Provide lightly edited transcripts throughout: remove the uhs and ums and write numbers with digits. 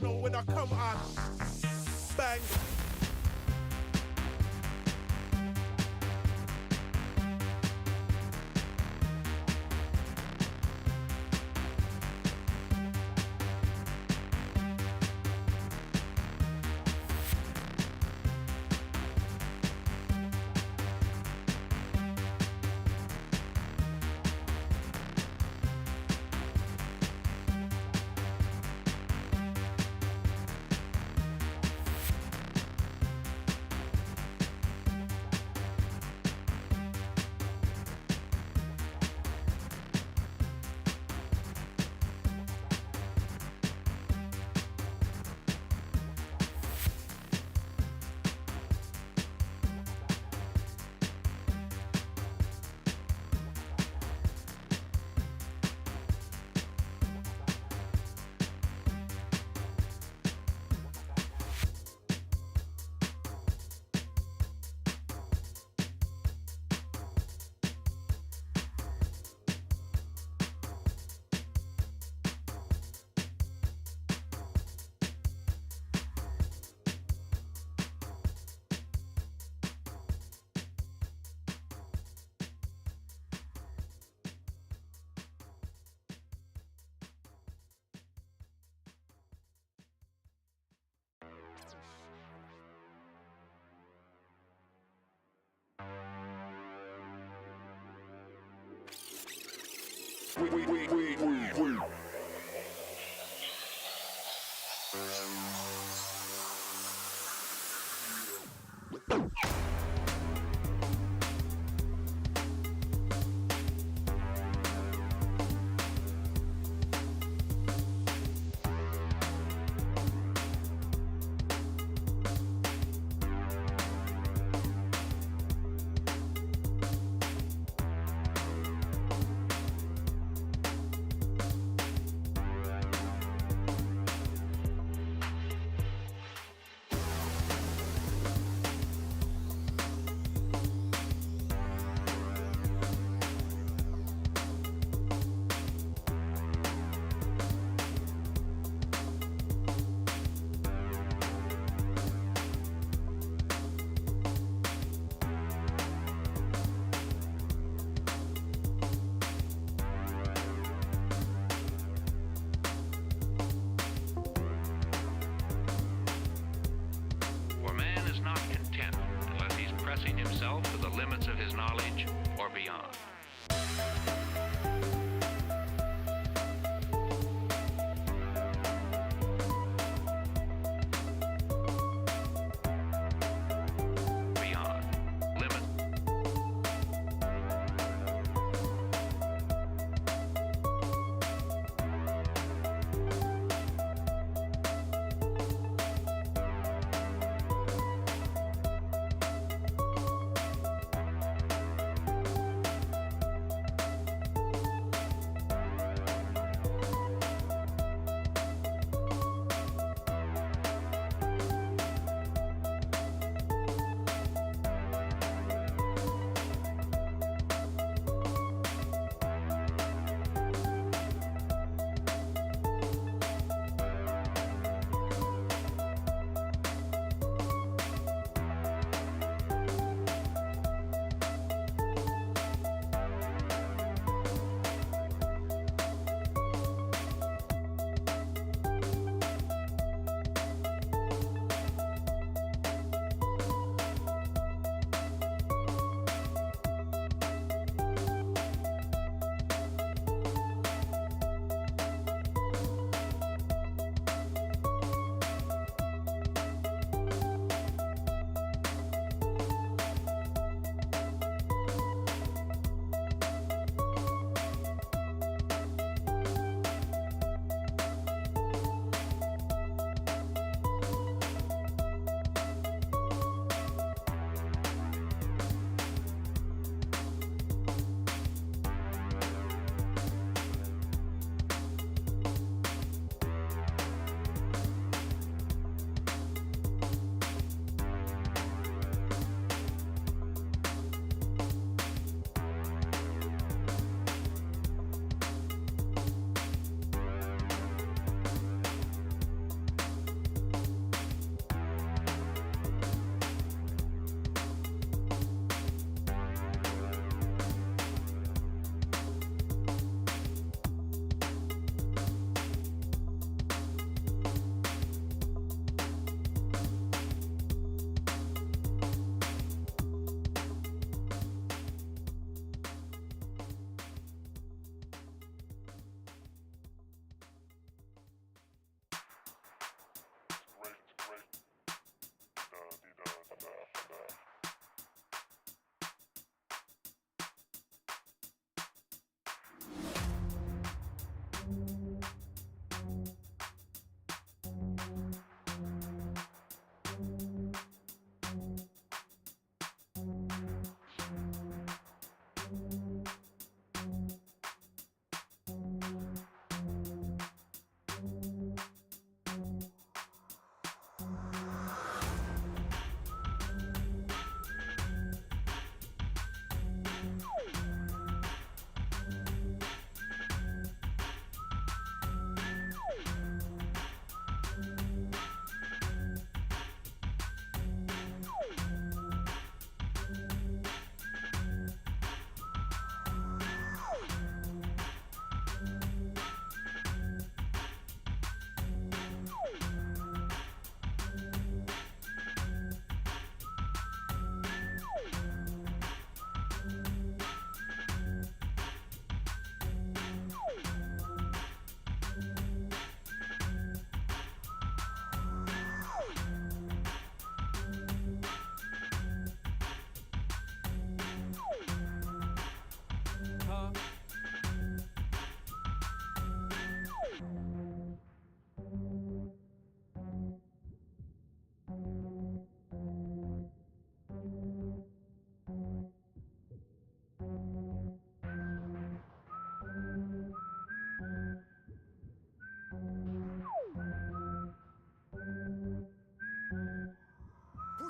know when I come on. Bang. Wait. himself to the limits of his knowledge or beyond.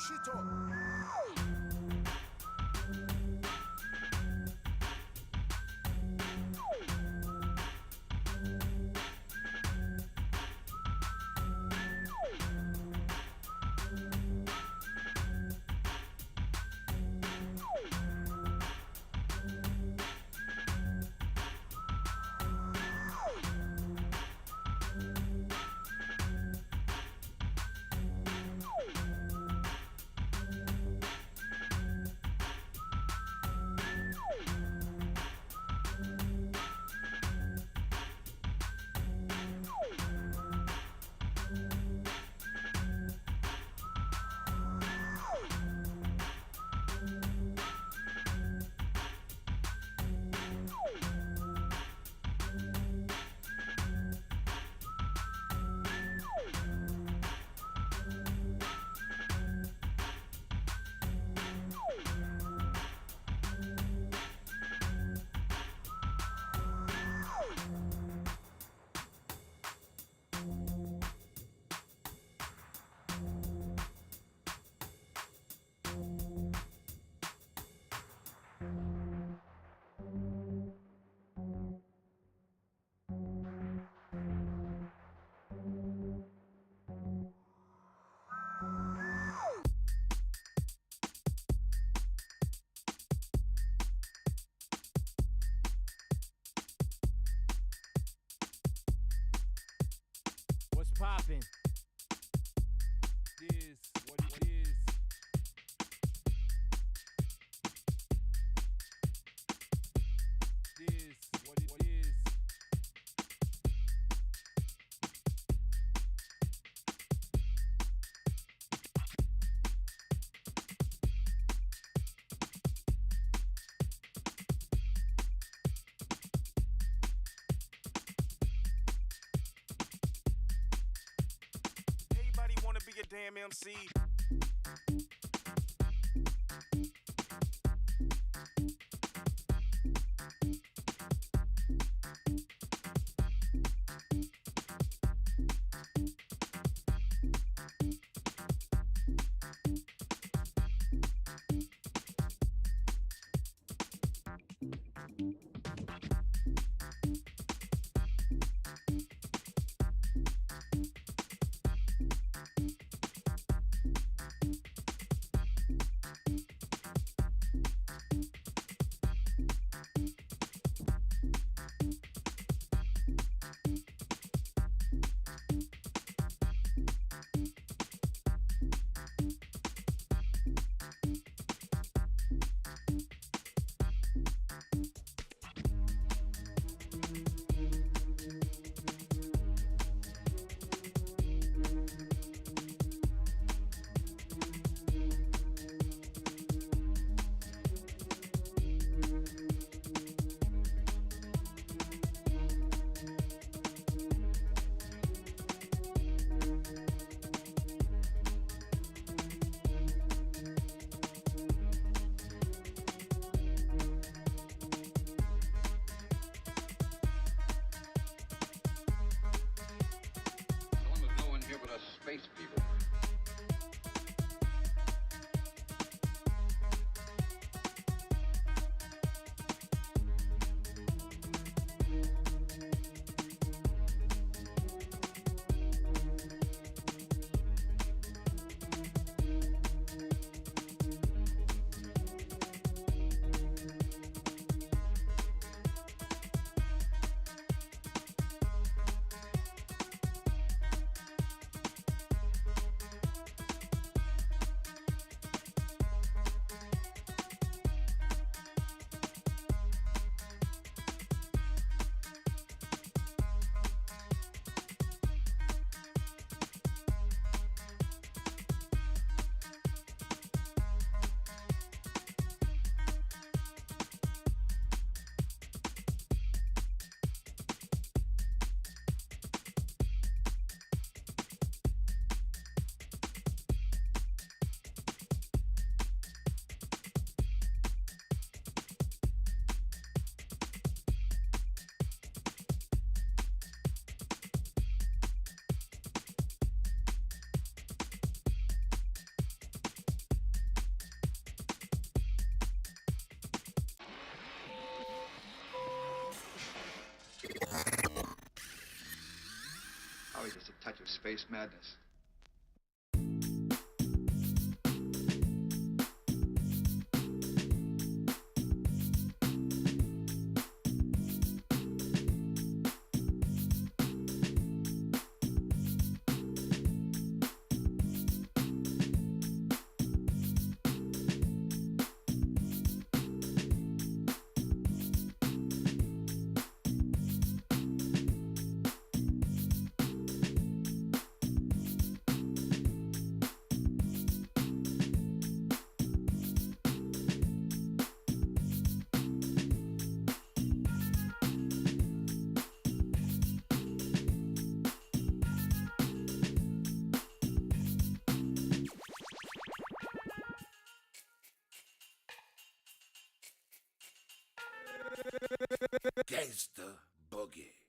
Push it up. What's poppin'? Is what it is. Is what it is. Everybody wanna be a damn MC. Probably just a touch of space madness. Gangsta Boogie.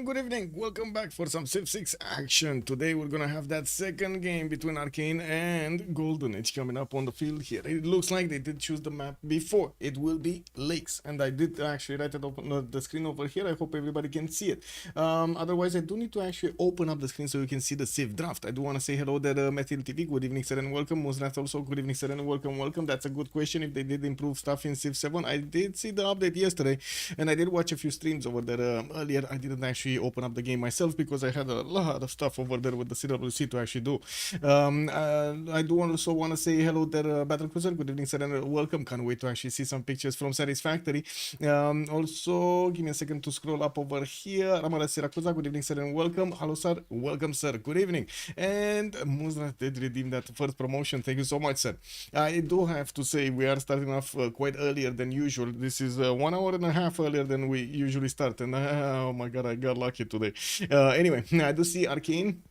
good evening. Welcome back for some Civ6 action. Today we're gonna have that second game between Arcane and Golden Age coming up on the field here. It looks like they did choose the map before. It will be lakes, and I did actually write it up on the screen over here. I hope everybody can see it. Otherwise, I do need to actually open up the screen so you can see the Civ draft. I do want to say hello there, Metal TV. Good evening, sir, and welcome. Musnath also, good evening, sir, and welcome. That's a good question. If they did improve stuff in Civ7, I did see the update yesterday, and I did watch a few streams over there earlier. I didn't actually open up the game myself because I had a lot of stuff over there with the CWC to actually do. I do also want to say hello there, Battle Cruiser. Good evening, sir, and welcome. Can't wait to actually see some pictures from Satisfactory. Also, give me a second to scroll up over here. Ramara Siracuza, good evening, sir, and welcome. Hello, sir. Welcome, sir. Good evening. And Muzra did redeem that first promotion. Thank you so much, sir. I do have to say we are starting off quite earlier than usual. This is 1 hour and a half earlier than we usually start, and oh my god, I got lucky today. Anyway, I do see Arcane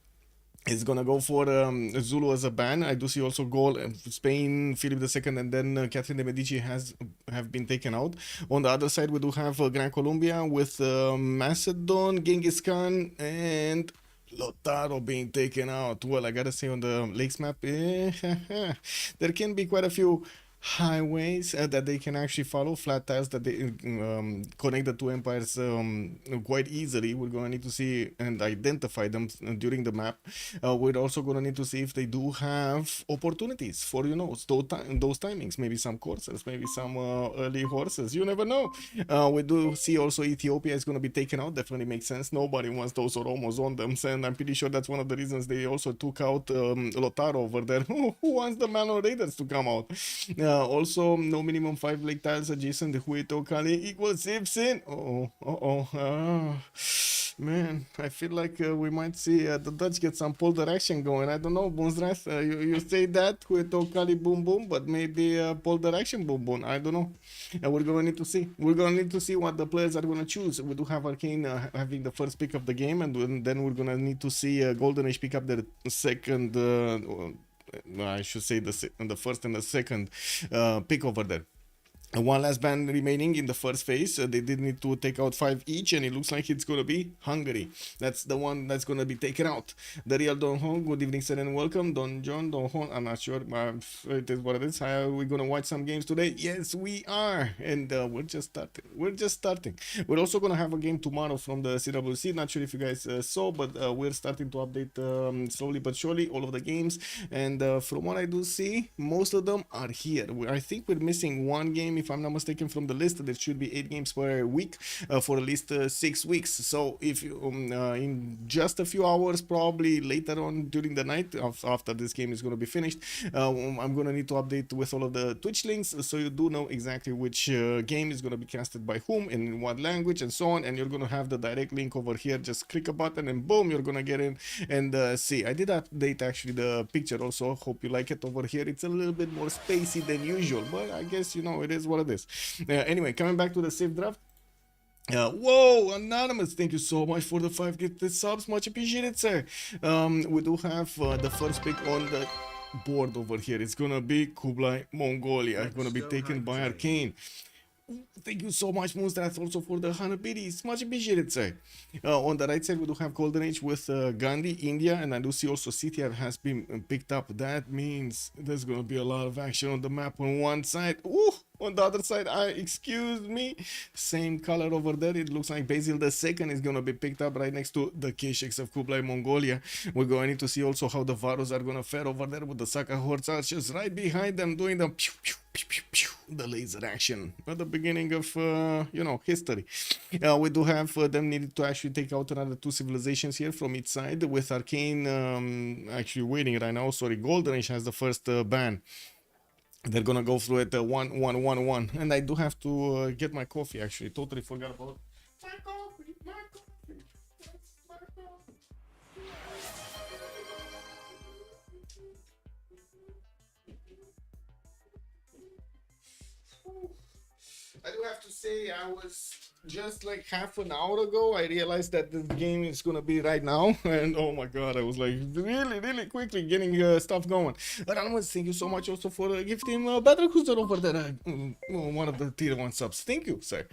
is gonna go for Zulu as a ban. I do see also goal Spain, Philip II, and then Catherine de Medici have been taken out. On the other side, we do have Gran Colombia with Macedon, Genghis Khan, and Lotaro being taken out. Well, I gotta say on the lakes map, there can be quite a few highways that they can actually follow, flat tiles that they connect the two empires quite easily. We're gonna need to see and identify them during the map. We're also gonna need to see if they do have opportunities for, you know, those timings, maybe some coursers, maybe some early horses, you never know. We do see also Ethiopia is gonna be taken out. Definitely makes sense. Nobody wants those Oromos on them, and I'm pretty sure that's one of the reasons they also took out Lotaro over there. Who wants the Manual Raiders to come out? Also, no minimum 5 lake tiles adjacent to Hueto Kali equals Ibsen. Man, I feel like we might see the Dutch get some polder action going. I don't know, Boonsrath, you say that, Hueto Kali boom boom, but maybe polder action boom boom. I don't know. We're gonna need to see. We're gonna need to see what the players are gonna choose. We do have Arcane having the first pick of the game, and then we're gonna need to see Golden Age pick up their second. I should say the first and the second pick over there. One last band remaining in the first phase. They did need to take out 5 each, and it looks like it's gonna be Hungary. That's the one that's gonna be taken out. The real Don Hong, good evening, sir, and welcome. Don John, Don Hong, I'm not sure, it is what it is. Are we gonna watch some games today? Yes, we are, and we're just starting. We're also gonna have a game tomorrow from the CWC. Not sure if you guys saw, but we're starting to update slowly but surely all of the games, and from what I do see, most of them are here. I think we're missing one game, if I'm not mistaken, from the list. There should be 8 games per week for at least 6 weeks. So if you in just a few hours, probably later on during the night after this game is going to be finished, I'm going to need to update with all of the Twitch links, so you do know exactly which game is going to be casted by whom and in what language and so on, and you're going to have the direct link over here. Just click a button and boom, you're going to get in and see. I did update actually the picture also. Hope you like it over here. It's a little bit more spacey than usual, but I guess, you know, it is what it is. Anyway, coming back to the Civ draft. Whoa, Anonymous, thank you so much for the 5 gifted subs, much appreciated, sir. We do have the first pick on the board over here. It's gonna be Kublai Mongolia, gonna be taken by Arcane. Thank you so much, Moonstrath, also for the 100 biddies. Much appreciated, sir. On the right side, we do have Golden Age with Gandhi, India, and I do see also CTR has been picked up. That means there's going to be a lot of action on the map on one side. Ooh, on the other side, excuse me, same color over there. It looks like Basil II is going to be picked up right next to the Keshiks of Kublai Mongolia. We're going to need to see also how the Varus are going to fare over there with the Saka Horse Archers right behind them doing the pew, pew, pew, pew, pew, the laser action at the beginning of you know, history. We do have them needed to actually take out another 2 civilizations here from each side, with Arcane actually waiting right now. Sorry, Golden Age has the first ban. They're gonna go through it 1-1-1-1, and I do have to get my coffee. Actually, totally forgot about my coffee. I do have to say I was just like half an hour ago, I realized that this game is gonna be right now, and oh my god, I was like really quickly getting stuff going. But Anonymous, thank you so much also for gifting Battle Cruiser over there, one of the tier 1 subs. Thank you, sir.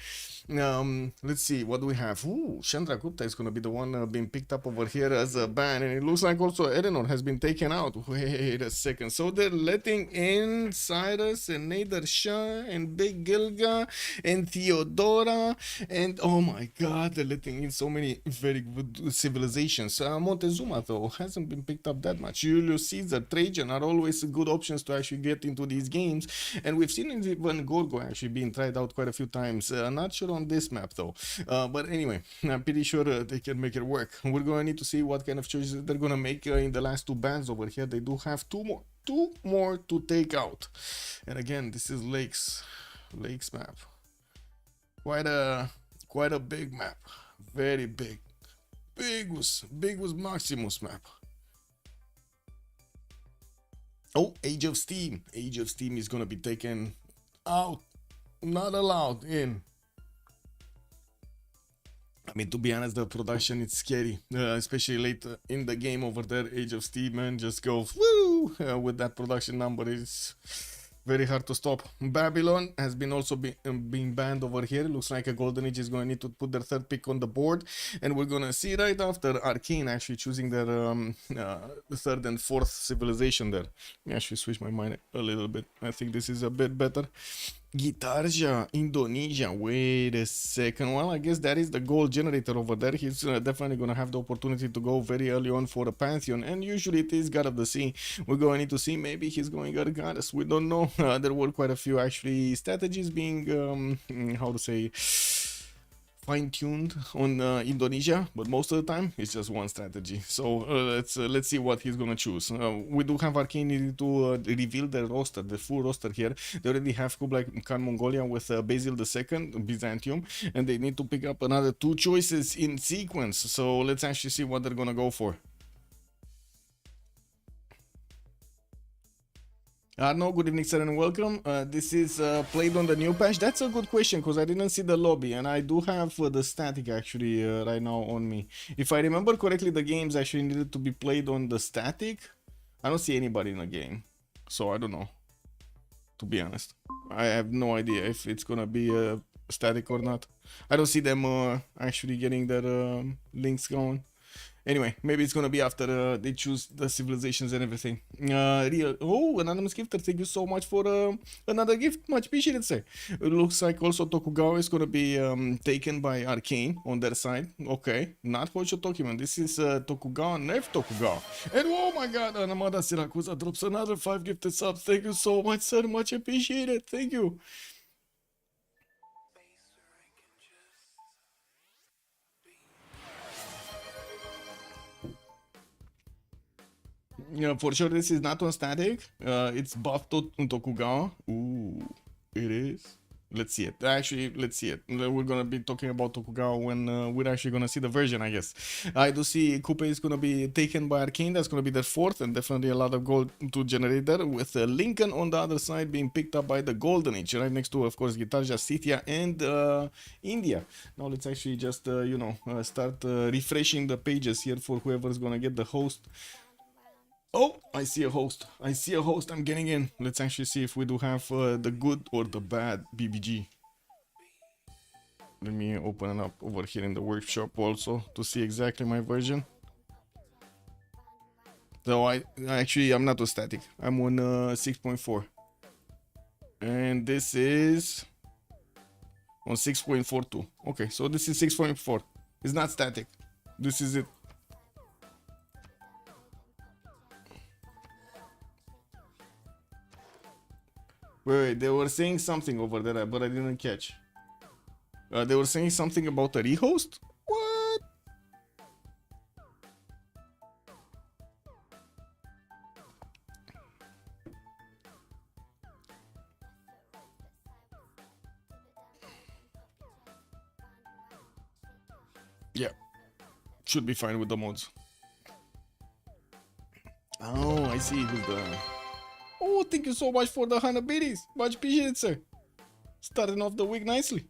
Let's see, what do we have? Ooh, Chandra Gupta is gonna be the one being picked up over here as a ban, and it looks like also Eleanor has been taken out. Wait a second, so they're letting in Cyrus and Nader Shah and Big Gilga and Theodora, and oh my god, they're letting in so many very good civilizations. Montezuma though hasn't been picked up that much. Julius Caesar, Trajan are always good options to actually get into these games, and we've seen even Gorgo actually being tried out quite a few times. Not sure on this map though, but anyway, I'm pretty sure they can make it work. We're gonna need to see what kind of choices they're gonna make in the last two bans over here. They do have two more to take out, and again, this is Lakes map. Quite a big map, very big. Big was Maximus map. Oh, Age of Steam is gonna be taken out, not allowed in. I mean, to be honest, the production is scary, especially late in the game over there. Age of Steam, man, just go woo with that production number. It's very hard to stop. Babylon has been also being banned over here. Looks like a Golden Age is going to need to put their third pick on the board, and we're gonna see right after Arcane actually choosing their third and fourth civilization there. Let me actually switch my mind a little bit. I think this is a bit better. Gitarja, Indonesia. Wait a second. Well, I guess that is the gold generator over there. He's definitely going to have the opportunity to go very early on for a Pantheon. And usually it is God of the Sea. We're going to need to see. Maybe he's going to Goddess. We don't know. There were quite a few actually strategies being, how to say, fine-tuned on Indonesia, but most of the time it's just one strategy. So let's see what he's gonna choose. We do have Arcane needing to reveal their roster, the full roster here. They already have Kublai Khan Mongolia with Basil II, Byzantium, and they need to pick up another two choices in sequence. So let's actually see what they're gonna go for. Arno, good evening, sir, and welcome. This is played on the new patch. That's a good question because I didn't see the lobby, and I do have the static actually right now on me. If I remember correctly, the games actually needed to be played on the static. I don't see anybody in the game, so I don't know. To be honest, I have no idea if it's gonna be static or not. I don't see them actually getting their links going. Anyway, maybe it's gonna be after they choose the civilizations and everything. Oh, anonymous gifter, thank you so much for another gift. Much appreciated, sir. It looks like also Tokugawa is gonna be taken by Arcane on their side. Okay, not Hojo Tokiman. This is Tokugawa, Nerf Tokugawa. And oh my god, Anamada Sirakusa drops another 5 gifted subs. Thank you so much, sir. Much appreciated. Thank you. Yeah, for sure this is not on static. It's buffed to Tokugawa. Ooh, it is. Let's see it. Actually, let's see it. We're gonna be talking about Tokugawa when we're actually gonna see the version, I guess. I do see Coupe is gonna be taken by Arcane. That's gonna be their fourth, and definitely a lot of gold to generate there. With Lincoln on the other side being picked up by the Golden Age, right next to, of course, Gitarja, Scythia, and India. Now let's actually just start refreshing the pages here for whoever's gonna get the host. Oh, I see a host. I'm getting in. Let's actually see if we do have the good or the bad BBG. Let me open it up over here in the workshop also to see exactly my version. So I'm not on static. I'm on 6.4. And this is on 6.42. Okay, so this is 6.4. It's not static. This is it. Wait, they were saying something over there, but I didn't catch. They were saying something about a rehost? What? Yeah. Should be fine with the mods. Oh, I see who's the... Oh, thank you so much for the Hanabiris. Much appreciated, sir. Starting off the week nicely.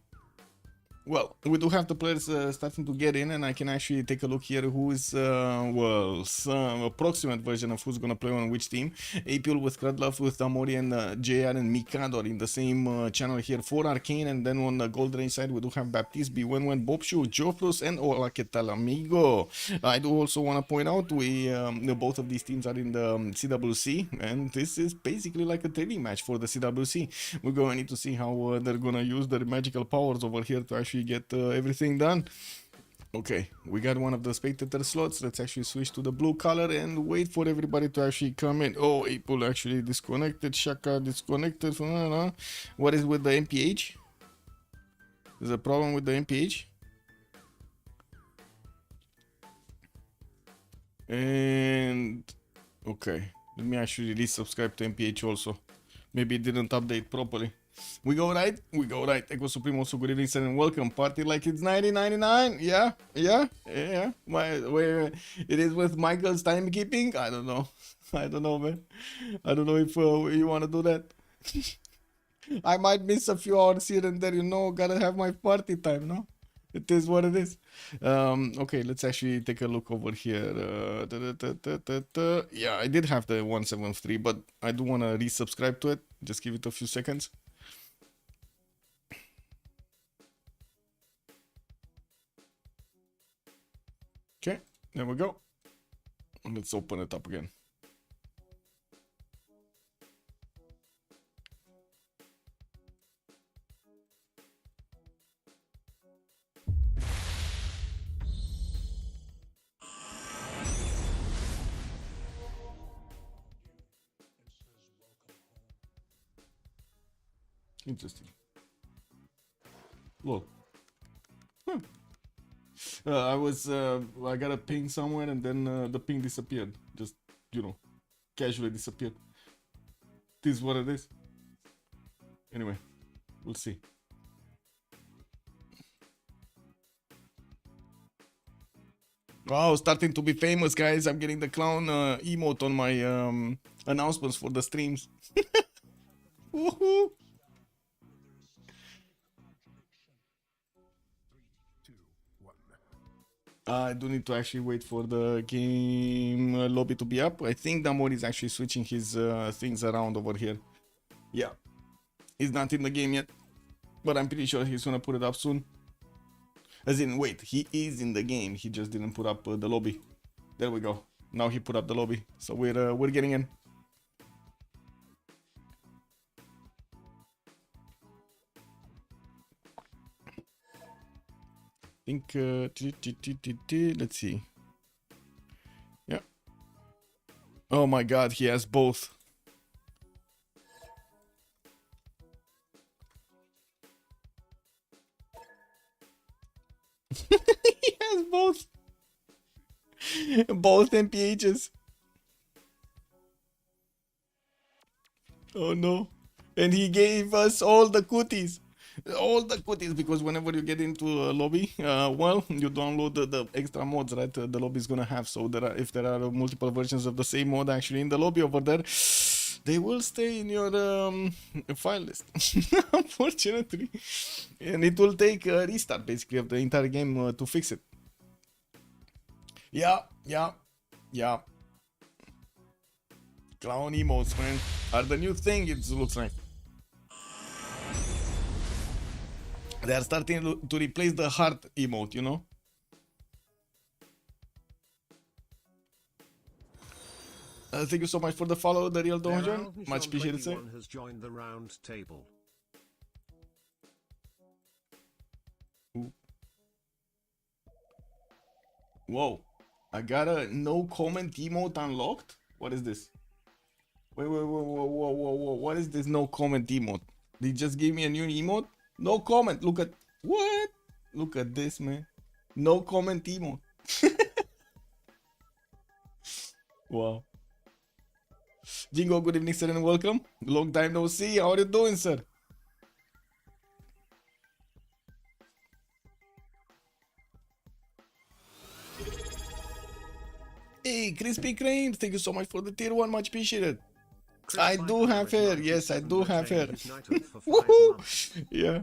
Well, we do have the players starting to get in, and I can actually take a look here who's, well, some approximate version of who's gonna play on which team. Apil with Kradlov, with Amori and JR and Mikado are in the same channel here for Arcane, and then on the Gold Range side we do have Baptiste, Bwen, Bobshu, Jofrus, and Hola Que Tal Amigo. I do also want to point out both of these teams are in the CWC, and this is basically like a training match for the CWC. We're going to need to see how they're gonna use their magical powers over here to actually get everything done. Okay, we got one of the spectator slots. Let's actually switch to the blue color and wait for everybody to actually come in. Oh, April actually disconnected. Shaka disconnected. What is with the MPH? There's a problem with the MPH. And okay, let me actually resubscribe to MPH also. Maybe it didn't update properly. We go right? We go right. Echo Supreme also good evening, sir, and welcome. Party like it's 1999. Yeah. Wait. It is with Michael's timekeeping? I don't know. I don't know, man. I don't know if you want to do that. I might miss a few hours here and there, you know. Gotta have my party time, no? It is what it is. Okay, let's actually take a look over here. Yeah, I did have the 173, but I do want to resubscribe to it. Just give it a few seconds. Okay, there we go. Let's open it up again. Interesting. Look. I got a ping somewhere and then the ping disappeared. Just, you know, casually disappeared. This is what it is. Anyway, we'll see. Wow, starting to be famous, guys. I'm getting the clown emote on my announcements for the streams. Woohoo! I do need to actually wait for the game lobby to be up. I think Damor is actually switching his things around over here. Yeah, he's not in the game yet, but I'm pretty sure he's gonna put it up soon. As in, wait, he is in the game. He just didn't put up the lobby. There we go. Now he put up the lobby, so we're getting in. I think, let's see. Yeah. Oh my god, he has both. He has both. Both MPHs. Oh no. And he gave us all the cooties. All the cooties, because whenever you get into a lobby, well, you download the extra mods, right? The lobby is gonna have. So if there are multiple versions of the same mod actually in the lobby over there, they will stay in your file list, unfortunately, and it will take a restart basically of the entire game to fix it. Yeah. Clown emotes, man, are the new thing. It looks like. They are starting to replace the heart emote, you know? Thank you so much for the follow, the real Donjon. Much appreciated, sir. Has joined the round table. Whoa. I got a no comment emote unlocked? What is this? Wait. What is this no comment emote? They just gave me a new emote? No comment. Look at what? Look at this, man. No comment emote. Wow. Jingo, good evening, sir, and welcome. Long time no see. How are you doing, sir? Hey, Crispy Crane, thank you so much for the tier 1. Much appreciated. I do have hair. Yes, I do have hair. Woohoo! Yeah.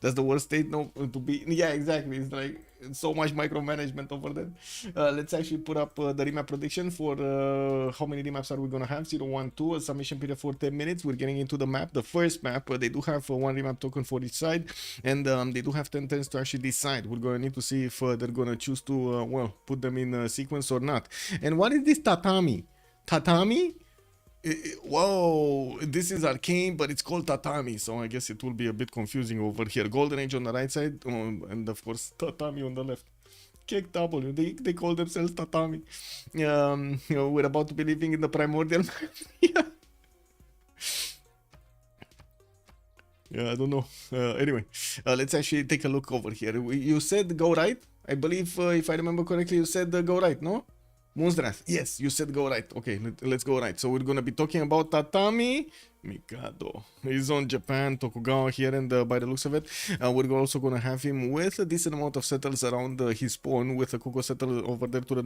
That's the worst state no to be. Yeah, exactly. It's like so much micromanagement over there. Let's actually put up the remap prediction for how many remaps are we gonna have. 0, 1, 2. A submission period for 10 minutes. We're getting into the map. The first map, they do have one remap token for each side, and they do have 10 turns to actually decide. We're gonna need to see if they're gonna choose to well, put them in sequence or not. And what is this tatami? Tatami? Whoa, this is Arcane, but it's called tatami, so I guess it will be a bit confusing over here. Golden Age on the right side, and of course tatami on the left. Kick W, they call themselves tatami. You know, we're about to be living in the primordial. Yeah. Yeah, I don't know. Anyway, let's actually take a look over here. You said go right? I believe, if I remember correctly, you said go right, no? Moonstrath, yes, you said go right. Okay, let's go right. So we're gonna be talking about tatami. Mikado. He's on Japan, Tokugawa here, and by the looks of it, we're also gonna have him with a decent amount of settles around his spawn, with a Kuko settle over there to the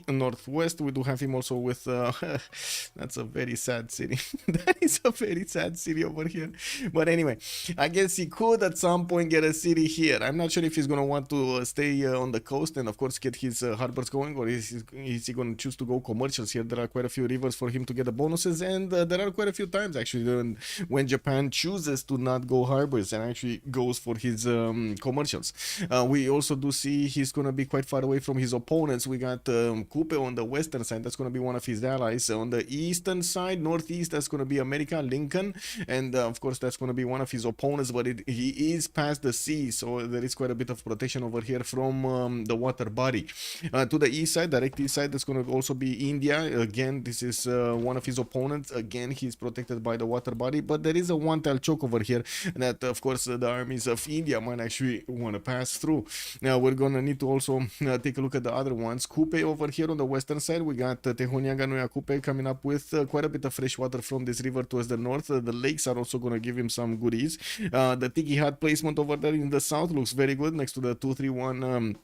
northwest. We do have him also with that's a very sad city. That is a very sad city over here. But anyway, I guess he could at some point get a city here. I'm not sure if he's gonna want to stay on the coast and of course get his harbors going, or is he gonna choose to go commercials here. There are quite a few rivers for him to get the bonuses, and there are quite a few times actually when Japan chooses to not go harbors and actually goes for his commercials. We also do see he's gonna be quite far away from his opponents. We got Kupe on the western side, that's gonna be one of his allies. On the eastern side, northeast, that's gonna be America, Lincoln, and of course that's gonna be one of his opponents, but he is past the sea, so there is quite a bit of protection over here from the water body. To the east side, direct east side, that's gonna also be India. Again, this is one of his opponents. Again, he's protected by the water body, but there is a one-tile choke over here that of course the armies of India might actually want to pass through. Now we're gonna need to also take a look at the other ones. Kupe over here on the western side, we got Tehoniaga Noya Kupe coming up with quite a bit of fresh water from this river towards the north. The lakes are also gonna give him some goodies. The Tiki Hut placement over there in the south looks very good next to the 231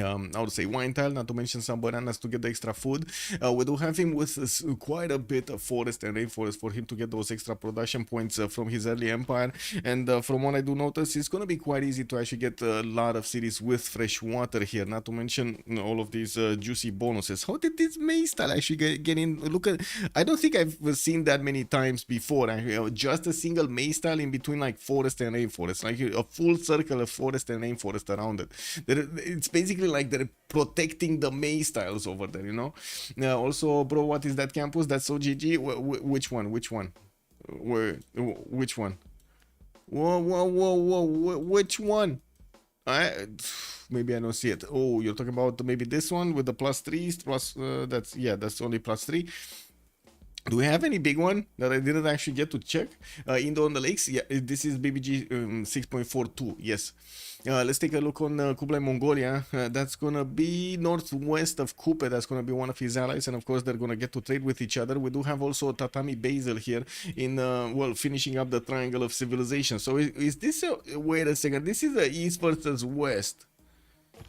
I would say wine tile, not to mention some bananas to get the extra food. We do have him with quite a bit of forest and rainforest for him to get those extra production points from his early empire, and from what I do notice, it's gonna be quite easy to actually get a lot of cities with fresh water here, not to mention all of these juicy bonuses. How did this maze tile actually get in? Look at, I don't think I've seen that many times before. Just a single maze tile in between like forest and rainforest, like a full circle of forest and rainforest around it. It's basically like they're protecting the maze tiles over there, you know. Also, bro, what is that campus? That's so GG. Which one? Which one? Which one? Whoa, which one? Maybe I don't see it. Oh, you're talking about maybe this one with the +3s, plus that's only +3. Do we have any big one that I didn't actually get to check? Indo on the lakes, yeah, this is BBG 6.42, yes. Let's take a look on Kublai Mongolia. That's gonna be northwest of Kupe. That's gonna be one of his allies, and of course they're gonna get to trade with each other. We do have also Tatami Basil here in well, finishing up the triangle of civilization. So is this a, wait a second, this is a east versus west.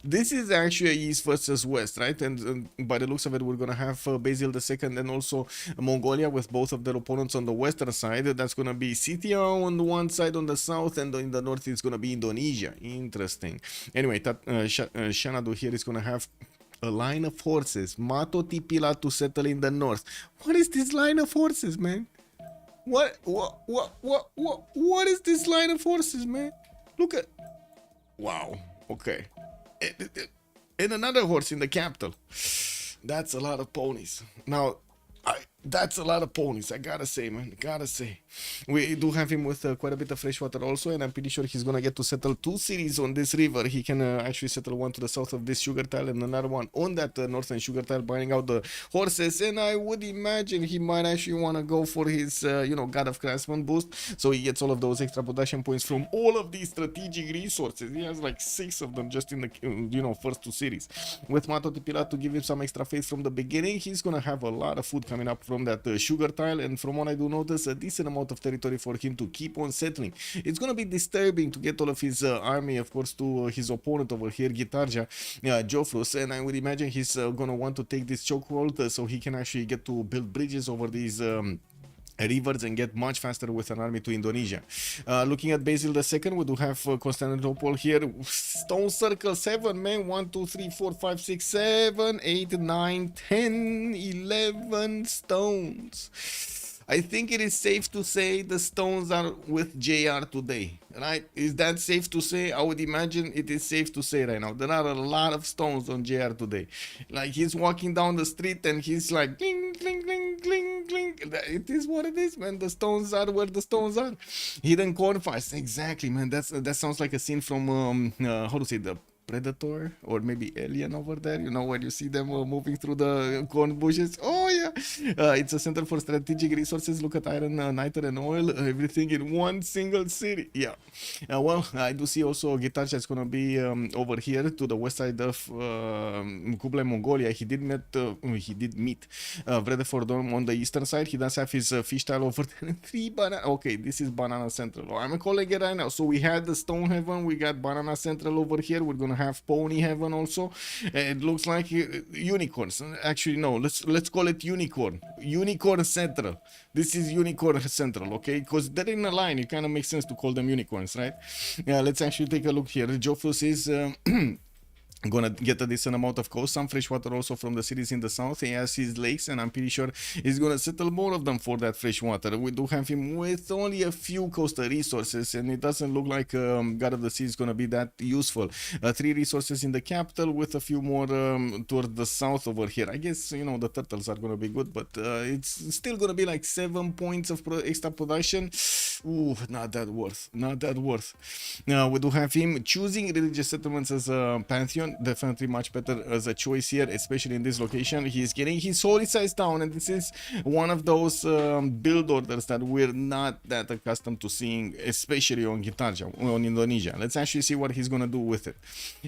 This is actually east versus west, right? And by the looks of it, we're gonna have Basil II and also Mongolia with both of their opponents on the western side. That's gonna be Scythia on the one side on the south, and in the north it's gonna be Indonesia. Interesting. Anyway, Xanadu here is gonna have a line of horses, Mato Tipila, to settle in the north. What is this line of horses, man? What is this line of horses, man? Look at, wow, okay. And another horse in the capital. That's a lot of ponies. Now, that's a lot of ponies, I gotta say, man. Gotta say. We do have him with quite a bit of fresh water also, and I'm pretty sure he's gonna get to settle 2 cities on this river. He can actually settle one to the south of this sugar tile and another one on that northern sugar tile, buying out the horses. And I would imagine he might actually want to go for his, you know, God of Craftsman boost, so he gets all of those extra production points from all of these strategic resources. He has like 6 of them just in the, you know, first 2 cities. With Mato Tipila to give him some extra faith from the beginning, he's gonna have a lot of food coming up from that sugar tile, and from what I do notice, a decent amount of territory for him to keep on settling. It's gonna be disturbing to get all of his army, of course, to his opponent over here, Gitarja, Jofrus, and I would imagine he's gonna want to take this chokehold so he can actually get to build bridges over these rivers and get much faster with an army to Indonesia. Looking at Basil II, we do have Constantinople here. Stone circle 7, man. 1, 2, 3, 4, 5, 6, 7, 8, 9, 10, 11 stones. I think it is safe to say the stones are with JR today, right? Is that safe to say? I would imagine it is safe to say right now. There are a lot of stones on JR today. Like he's walking down the street and he's like, cling, cling, cling, cling, cling. It is what it is, man. The stones are where the stones are. Hidden cornfires, exactly, man. That sounds like a scene from how to say, the Predator or maybe Alien over there, you know, when you see them moving through the corn bushes. Oh yeah, it's a center for strategic resources. Look at iron, niter and oil, everything in one single city. Yeah, well, I do see also Gitarja is gonna be over here to the west side of Kublai, Mongolia. He did meet Vredefort on the eastern side. He does have his fish tile over there. 3 banana. Okay, this is Banana Central. Oh, I'm calling it right now. So we had the Stone Heaven, we got Banana Central over here. We're gonna have Pony Heaven also. It looks like unicorns. Actually, no, let's call it Unicorn Central. This is Unicorn Central, okay? Because they're in a line, it kind of makes sense to call them unicorns, right? Yeah, let's actually take a look here. Jophus is gonna get a decent amount of coast, some fresh water also from the cities in the south. He has his lakes and I'm pretty sure he's gonna settle more of them for that fresh water. We do have him with only a few coastal resources and it doesn't look like God of the Sea is gonna be that useful. 3 resources in the capital with a few more toward the south over here. I guess, you know, the turtles are gonna be good, but it's still gonna be like 7 points of extra production. Ooh, not that worth. We do have him choosing religious settlements as a pantheon. Definitely much better as a choice here, especially in this location. He's getting his holy sites down, and this is one of those build orders that we're not that accustomed to seeing, especially on Gitarja, on Indonesia. Let's actually see what he's gonna do with it.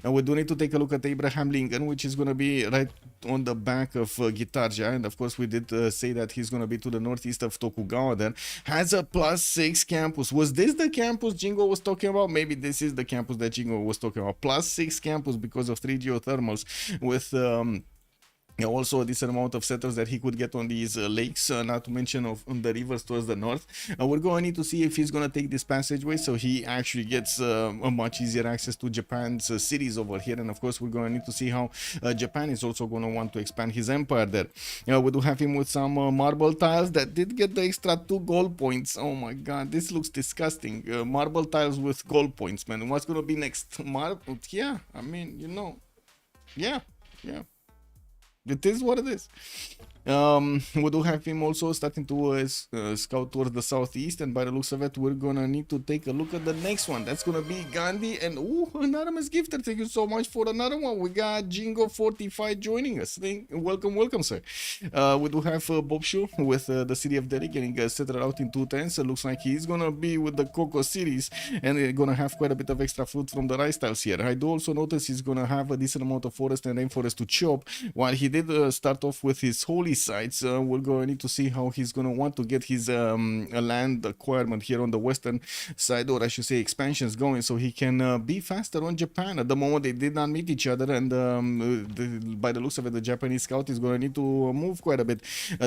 And we do need to take a look at Abraham Lincoln, which is gonna be right on the back of Gitarja, and of course we did say that he's gonna be to the northeast of Tokugawa. There has a +6 campus. Was this the campus Jingo was talking about? Maybe this is the campus that Jingo was talking about. +6 campus because of 3 geothermals with also a decent amount of settlers that he could get on these lakes, not to mention on the rivers towards the north. We're going to need to see if he's going to take this passageway so he actually gets a much easier access to Japan's cities over here. And of course we're going to need to see how Japan is also going to want to expand his empire there. We do have him with some marble tiles that did get the extra 2 gold points. Oh my god, this looks disgusting. Marble tiles with gold points, man. What's going to be next? Marble? Yeah, I mean, you know, yeah. It is what it is. We do have him also starting to scout towards the southeast, and by the looks of it, we're gonna need to take a look at the next one. That's gonna be Gandhi, and anonymous gifter. Thank you so much for another one. We got Jingo 45 joining us. Welcome, sir. We do have Bob Shu with the city of Delhi getting settled out in 2 tents. It looks like he's gonna be with the Coco cities, and they're gonna have quite a bit of extra food from the rice tiles here. I do also notice he's gonna have a decent amount of forest and rainforest to chop. While he did start off with his holy sites, we're going to need to see how he's going to want to get his land acquirement here on the western side, or I should say expansions going, so he can be faster on Japan. At the moment they did not meet each other, and by the looks of it, the Japanese scout is going to need to move quite a bit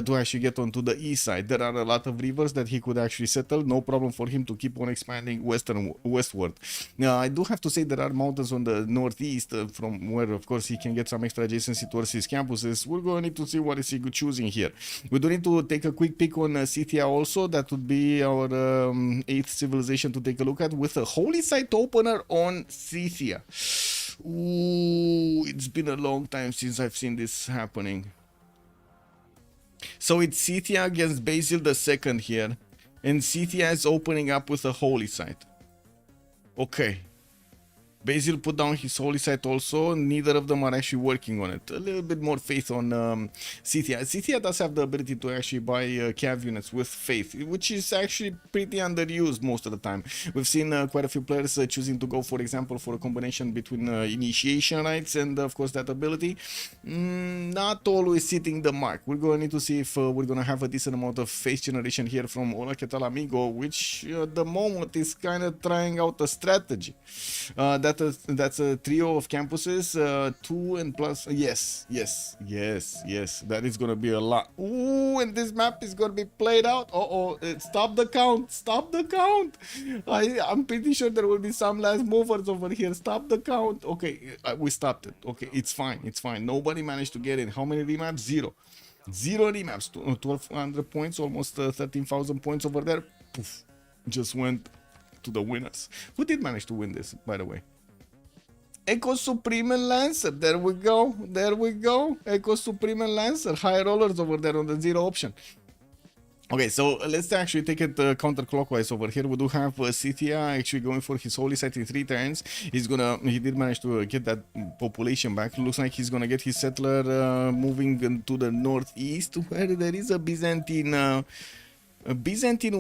to actually get onto the east side. There are a lot of rivers that he could actually settle. No problem for him to keep on expanding westward. Now I do have to say there are mountains on the northeast from where of course he can get some extra adjacency towards his campuses. We're going to need to see what is he choosing here. We do need to take a quick peek on Scythia also. That would be our 8th civilization to take a look at, with a holy site opener on Scythia. Ooh, it's been a long time since I've seen this happening. So it's Scythia against Basil II here, and Scythia is opening up with a holy site. Okay. Basil put down his holy site also. Neither of them are actually working on it. A little bit more faith on Scythia. Scythia does have the ability to actually buy cav units with faith, which is actually pretty underused most of the time. We've seen quite a few players choosing to go, for example, for a combination between initiation rights and of course that ability. Not always hitting the mark. We're going to need to see if we're going to have a decent amount of faith generation here from Hola Que Tal Amigo, which at the moment is kind of trying out a strategy. That that's a trio of campuses, 2 and plus. Yes. That is gonna be a lot. Ooh, and this map is gonna be played out. Stop the count. Stop the count. I'm pretty sure there will be some last movers over here. Stop the count. Okay, we stopped it. Okay, it's fine. It's fine. Nobody managed to get in. How many remaps? Zero remaps. 1,200 points, almost 13,000 points over there. Poof, just went to the winners. Who did manage to win this, by the way? Echo Supreme and Lancer. There we go. Echo Supreme and Lancer. High rollers over there on the 0 option. Okay, so let's actually take it counterclockwise over here. We do have Scythia actually going for his holy site in 3 turns. He did manage to get that population back. Looks like he's gonna get his settler moving to the northeast, where there is a Byzantine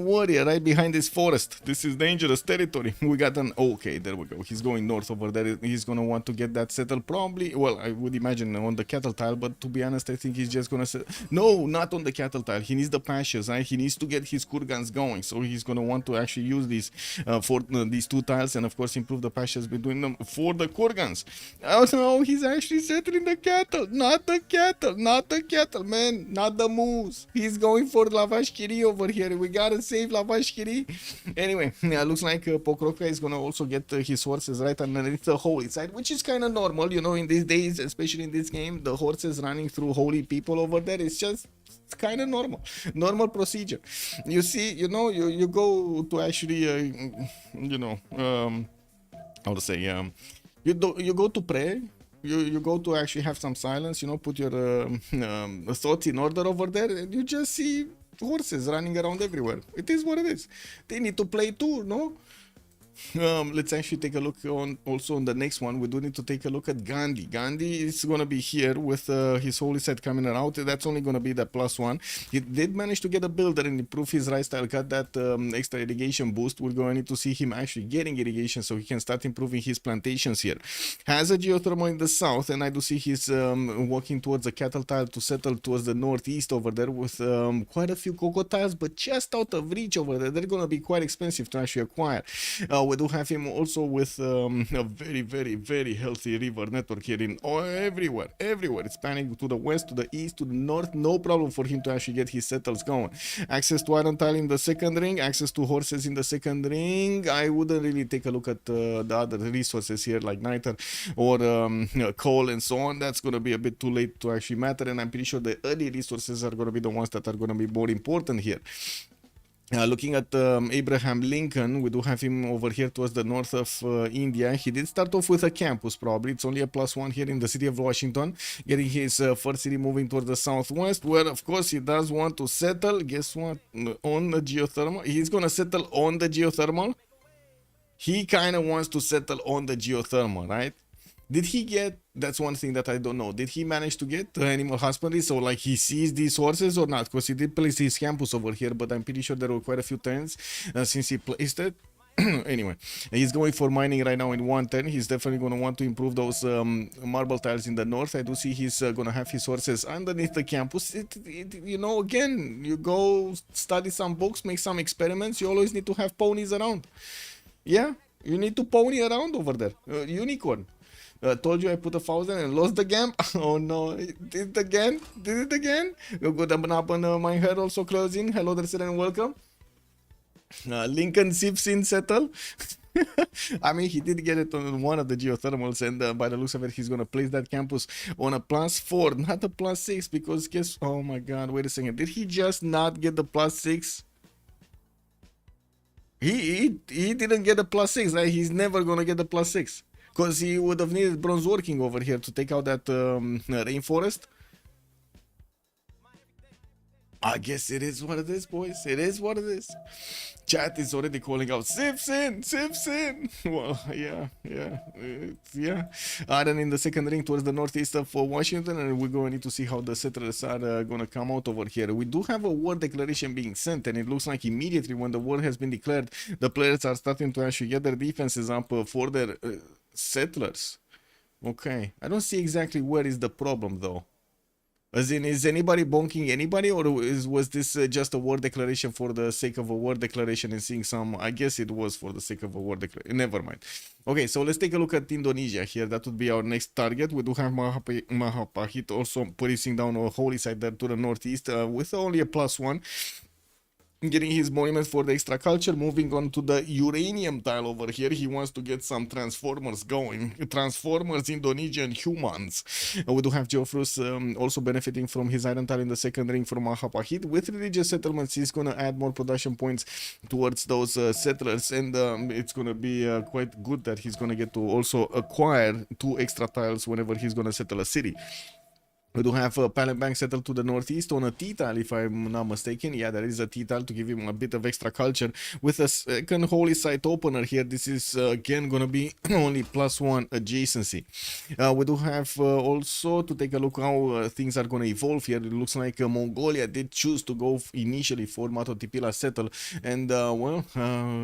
warrior right behind this forest. This is dangerous territory. We got an... Okay, there we go. He's going north over there. He's going to want to get that settled probably... Well, I would imagine on the cattle tile, but to be honest, I think he's just going to... No, not on the cattle tile. He needs the pastures, right? He needs to get his kurgans going. So he's going to want to actually use these for these 2 tiles and, of course, improve the pastures between them for the kurgans. Oh, no, he's actually settling the cattle. Not the cattle, man. Not the moose. He's going for Lavash Kiri over here. We gotta save Lavash Kiri. Anyway, looks like Pokroka is gonna also get his horses right underneath the holy side, which is kind of normal, you know, in these days, especially in this game. The horses running through holy people over there is just kind of normal procedure. You see, you know, you go to actually how to say, you go to pray. You go to actually have some silence, you know, put your thoughts in order over there, and you just see horses running around everywhere. It is what it is. They need to play too, no? Let's actually take a look on the next one. We do need to take a look at Gandhi. Gandhi is gonna be here with his holy set coming out. That's only gonna be the +1. He did manage to get a builder and improve his rice style, got that extra irrigation boost. We're going to need to see him actually getting irrigation so he can start improving his plantations here. Has a geothermal in the south, and I do see he's walking towards the cattle tile to settle towards the northeast over there with quite a few cocoa tiles, but just out of reach over there. They're gonna be quite expensive to actually acquire. We do have him also with a very healthy river network here in everywhere. It's spanning to the west, to the east, to the north. No problem for him to actually get his settles going. Access to iron tile in the second ring, access to horses in the second ring. I wouldn't really take a look at the other resources here like niter or coal and so on. That's going to be a bit too late to actually matter, and I'm pretty sure the early resources are going to be the ones that are going to be more important here. Looking at Abraham Lincoln, we do have him over here towards the north of India. He did start off with a campus, probably. It's only a +1 here in the city of Washington, getting his first city moving towards the southwest, where, of course, he does want to settle. Guess what? On the geothermal. He's going to settle on the geothermal. He kind of wants to settle on the geothermal, right? Did he get, that's one thing that I don't know, did he manage to get animal husbandry, so like he sees these horses or not? Because he did place his campus over here, but I'm pretty sure there were quite a few turns since he placed it. Anyway, he's going for mining right now in 1 turn. He's definitely going to want to improve those marble tiles in the north. I do see he's going to have his horses underneath the campus. You know, again, you go study some books, make some experiments. You always need to have ponies around. Yeah, you need to pony around over there. Unicorn. Told you I put 1,000 and lost the game. Oh no, did it again? We'll go down on my head also closing. Hello there, sir, and welcome. Lincoln Civ6 settle. I mean, he did get it on one of the geothermals, and by the looks of it, he's gonna place that campus on a +4, not a +6, because guess, oh my god, wait a second, did he just not get the +6? He didn't get a +6, right? He's never gonna get the +6. Because he would have needed bronze working over here to take out that rainforest. I guess it is what it is, boys. It is what it is. Chat is already calling out Civ6. Well, yeah. Then in the second ring towards the northeast of Washington, and we're going to need to see how the settlers are going to come out over here. We do have a war declaration being sent, and it looks like immediately when the war has been declared, the players are starting to actually get their defenses up for their settlers. Okay, I don't see exactly where is the problem though. As in, is anybody bonking anybody, or was this just a war declaration for the sake of a war declaration and seeing some? I guess it was for the sake of a war declaration. Never mind. Okay, so let's take a look at Indonesia here. That would be our next target. We do have Mahapahit also placing down a holy site there to the northeast with only a +1. Getting his monument for the extra culture. Moving on to the uranium tile over here. He wants to get some transformers going. Transformers, Indonesian humans. We do have Geoffrus also benefiting from his iron tile in the second ring from Mahapahit. With religious settlements, he's going to add more production points towards those settlers. And it's going to be quite good that he's going to get to also acquire 2 extra tiles whenever he's going to settle a city. We do have Palembang settled to the northeast on a T-tile, if I'm not mistaken. Yeah, there is a T-tile to give him a bit of extra culture. With a second holy site opener here, this is again going to be only +1 adjacency. We do have also to take a look how things are going to evolve here. It looks like Mongolia did choose to go initially for Matotipila settle. And well,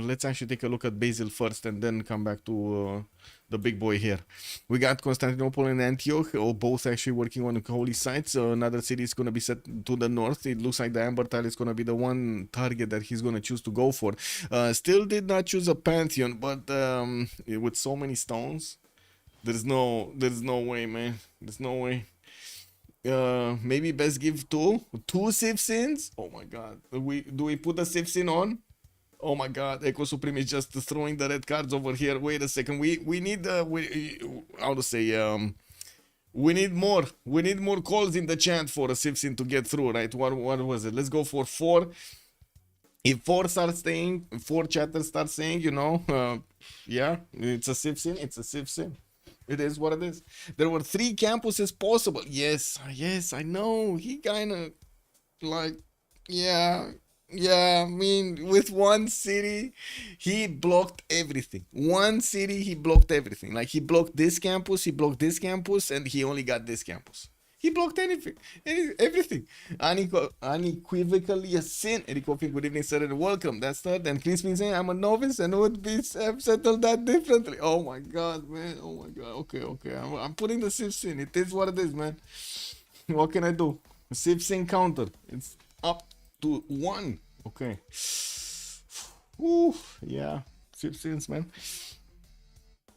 let's actually take a look at Basil first and then come back to the big boy here. We got Constantinople and Antioch, both actually working on holy sites. Another city is going to be set to the north. It looks like the Amber tile is going to be the one target that he's going to choose to go for. Still did not choose a Pantheon, but with so many stones, there's no way, man. There's no way. Maybe best give two Civ6s. Oh my god. Do we put the Civ6 on? Oh my god, Echo Supreme is just throwing the red cards over here. Wait a second. We need how to say we need more calls in the chat for a Civ6 to get through, right? What was it? Let's go for 4. If 4 starts saying, 4 chatters start saying, you know, yeah, it's a Civ6, it's a Civ6. It is what it is. There were 3 campuses possible. Yes, I know. He kind of like, yeah, I mean, with one city, he blocked everything. One city, he blocked everything. Like, he blocked this campus, and he only got this campus. He blocked everything. Unequivocally a sin. Eric Coffin, good evening, sir, and welcome. That's that. And Chris been saying, I'm a novice and would be settled that differently. Oh my god, man. Oh my god. Okay. I'm putting the Civ in. It is what it is, man. What can I do? Civ counter. It's up to 1. Okay. Ooh, yeah. Civ, man.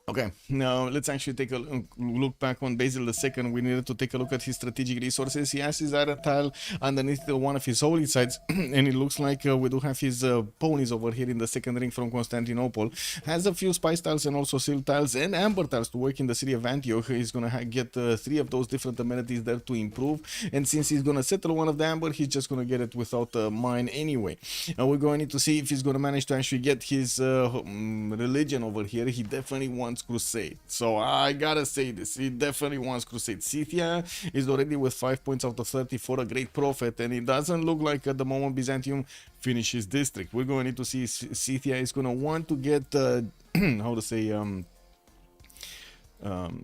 Okay, now let's actually take a look back on Basil II. We needed to take a look at his strategic resources. He has his iron tile underneath one of his holy sites, and it looks like we do have his ponies over here in the second ring from Constantinople. Has a few spice tiles and also silk tiles and amber tiles to work in the city of Antioch. He's gonna get 3 of those different amenities there to improve, and since he's gonna settle one of the amber, he's just gonna get it without mine anyway. We're going to need to see if he's gonna manage to actually get his religion over here. He definitely wants Crusade, so I gotta say this, he definitely wants Crusade. Scythia is already with 5 points out of 30 for a great prophet, and it doesn't look like at the moment Byzantium finishes district. We're going to need to see if Scythia is going to want to get how to say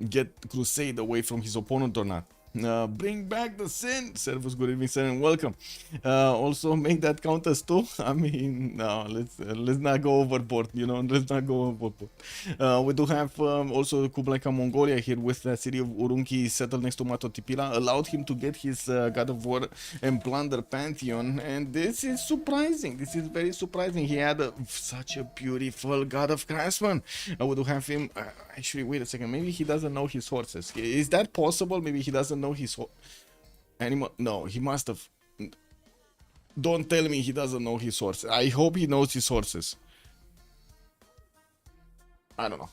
get Crusade away from his opponent or not. Bring back the sin. Servus, good evening, sir, and welcome. Also make that count as 2. I mean, no, let's not go overboard, you know. Let's not go overboard. We do have also Kublai Khan Mongolia here with the city of Urumqi settled next to Matotipila, allowed him to get his God of War and Plunder Pantheon, and this is surprising. This is very surprising. He had such a beautiful God of Craftsman. We do have him. Actually, wait a second. Maybe he doesn't know his horses. Is that possible? Maybe he doesn't know his animal. No, he must have. Don't tell me he doesn't know his horses. I hope he knows his horses. I don't know.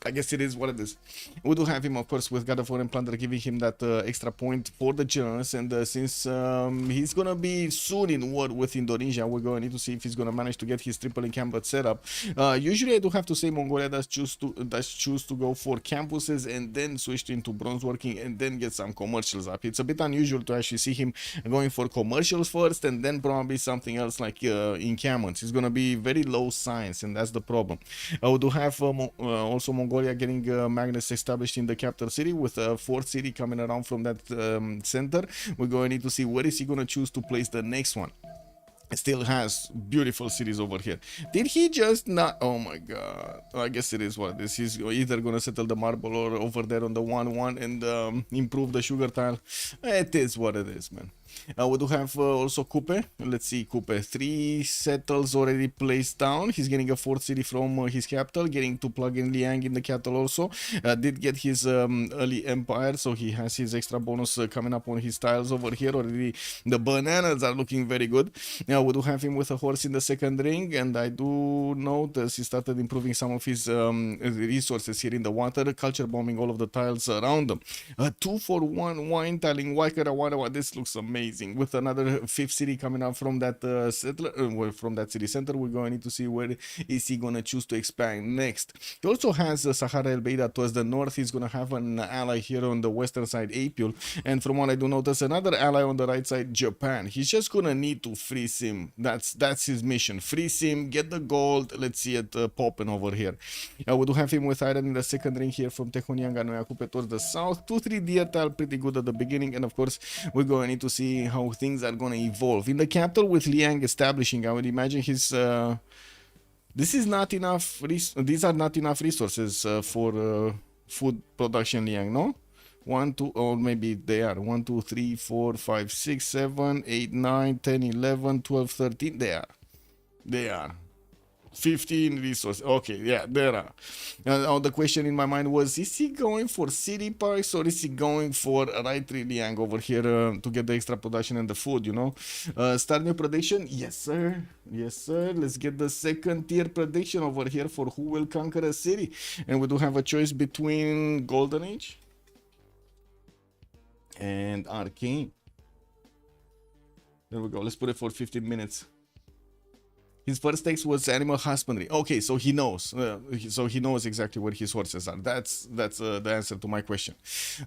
I guess it is what it is. We do have him, of course, with God of War and Plunder, giving him that extra point for the generals. And since he's gonna be soon in war with Indonesia, we're going to need to see if he's gonna manage to get his triple encampment set up. Usually, I do have to say Mongolia does choose to go for campuses and then switch into bronze working and then get some commercials up. It's a bit unusual to actually see him going for commercials first and then probably something else like encampments. He's gonna be very low science, and that's the problem. We do have also Mongolia getting magnets established in the capital city with a 4th city coming around from that center. We're going to need to see where is he going to choose to place the next one. still has beautiful cities over here. Did he just not? Oh my god, I guess it is what it is. He's either gonna settle the marble or over there on the 1-1 and improve the sugar tile. It is what it is, man. We do have also Coupe. Let's see, Coupe. 3 settles already placed down. He's getting a 4th city from his capital, getting to plug in Liang in the capital also. Did get his early empire, so he has his extra bonus coming up on his tiles over here. Already the bananas are looking very good. Now we do have him with a horse in the 2nd ring, and I do notice he started improving some of his resources here in the water, culture bombing all of the tiles around them. 2 for 1 wine tiling, Waikara. This looks amazing. With another 5th city coming up from that settler, from that city center, we're going to need to see where is he going to choose to expand next. He also has Sahara El Beida towards the north. He's going to have an ally here on the western side, Apul, and from what I do notice, another ally on the right side, Japan. He's just going to need to freeze him. That's his mission. Freeze him, get the gold. Let's see it popping over here. We do have him with iron in the 2nd ring here from Tehonianga Noyakupe towards the south. 2-3 deer tile, pretty good at the beginning, and of course we're going to need to see how things are going to evolve. In the capital with Liang establishing, I would imagine his this is not enough. These are not enough resources for food production, Liang, no? 1, 2, or maybe they are 1, 2, 3, 4, 5, 6, 7, 8, 9, 10, 11, 12, 13. They are 15 resources. Okay, yeah, there are. Now the question in my mind was, is he going for city parks or is he going for right Liang over here to get the extra production and the food, you know? Start new prediction? Yes, sir. Yes, sir. Let's get the 2nd tier prediction over here for who will conquer a city. And we do have a choice between Golden Age and Arcane. There we go. Let's put it for 15 minutes. His first text was animal husbandry. Okay, so he knows. So he knows exactly where his horses are. That's the answer to my question.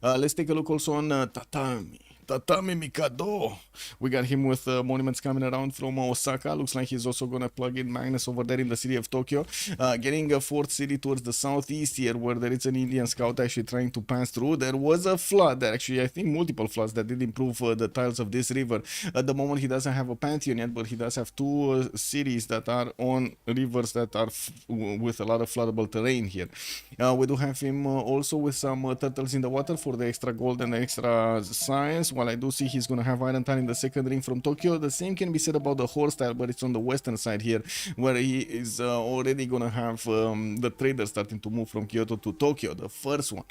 Let's take a look also on Tatami. Tatami Mikado. We got him with monuments coming around from Osaka. Looks like he's also gonna plug in Magnus over there in the city of Tokyo. Getting a 4th city towards the southeast here, where there is an Indian scout actually trying to pass through. There was a flood, actually, I think multiple floods that did improve the tiles of this river. At the moment, he doesn't have a pantheon yet, but he does have 2 cities that are on rivers that are with a lot of floodable terrain here. We do have him also with some turtles in the water for the extra gold and the extra science. While I do see he's going to have iron tile in the 2nd ring from Tokyo. The same can be said about the horse tile, but it's on the western side here, where he is already going to have the traders starting to move from Kyoto to Tokyo, the first one.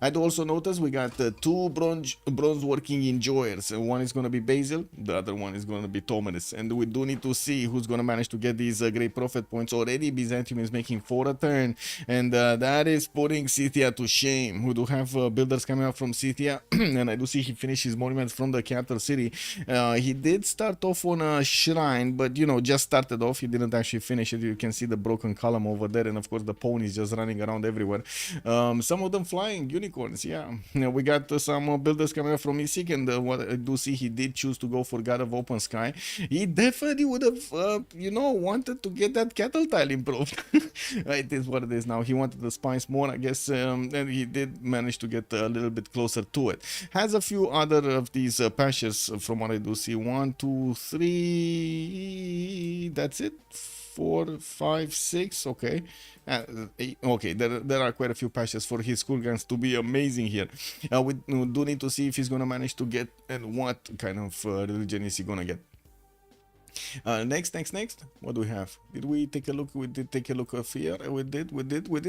I do also notice we got 2 bronze working enjoyers. One is going to be Basil, the other one is going to be Tomeris, and we do need to see who's going to manage to get these great profit points. Already Byzantium is making 4 a turn, and that is putting Scythia to shame. We do have builders coming up from Scythia, and I do see he finished his monument from the capital city. He did start off on a shrine, but you know, just started off. He didn't actually finish it. You can see the broken column over there, and of course the ponies just running around everywhere. Some of them flying unicorns. Yeah, we got some builders coming up from Isik, and what I do see, he did choose to go for God of Open Sky. He definitely would have, you know, wanted to get that cattle tile improved. It is what it is now. He wanted the spines more, I guess, and he did manage to get a little bit closer to it. Has a few other of these pastures from what I do see. 1, 2, 3. That's it. 4, 5, 6. Okay. 8. Okay, there are quite a few pastures for his school guns to be amazing here. We do need to see if he's gonna manage to get, and what kind of religion is he gonna get. Next. What do we have? Did we take a look? We did take a look here. We did.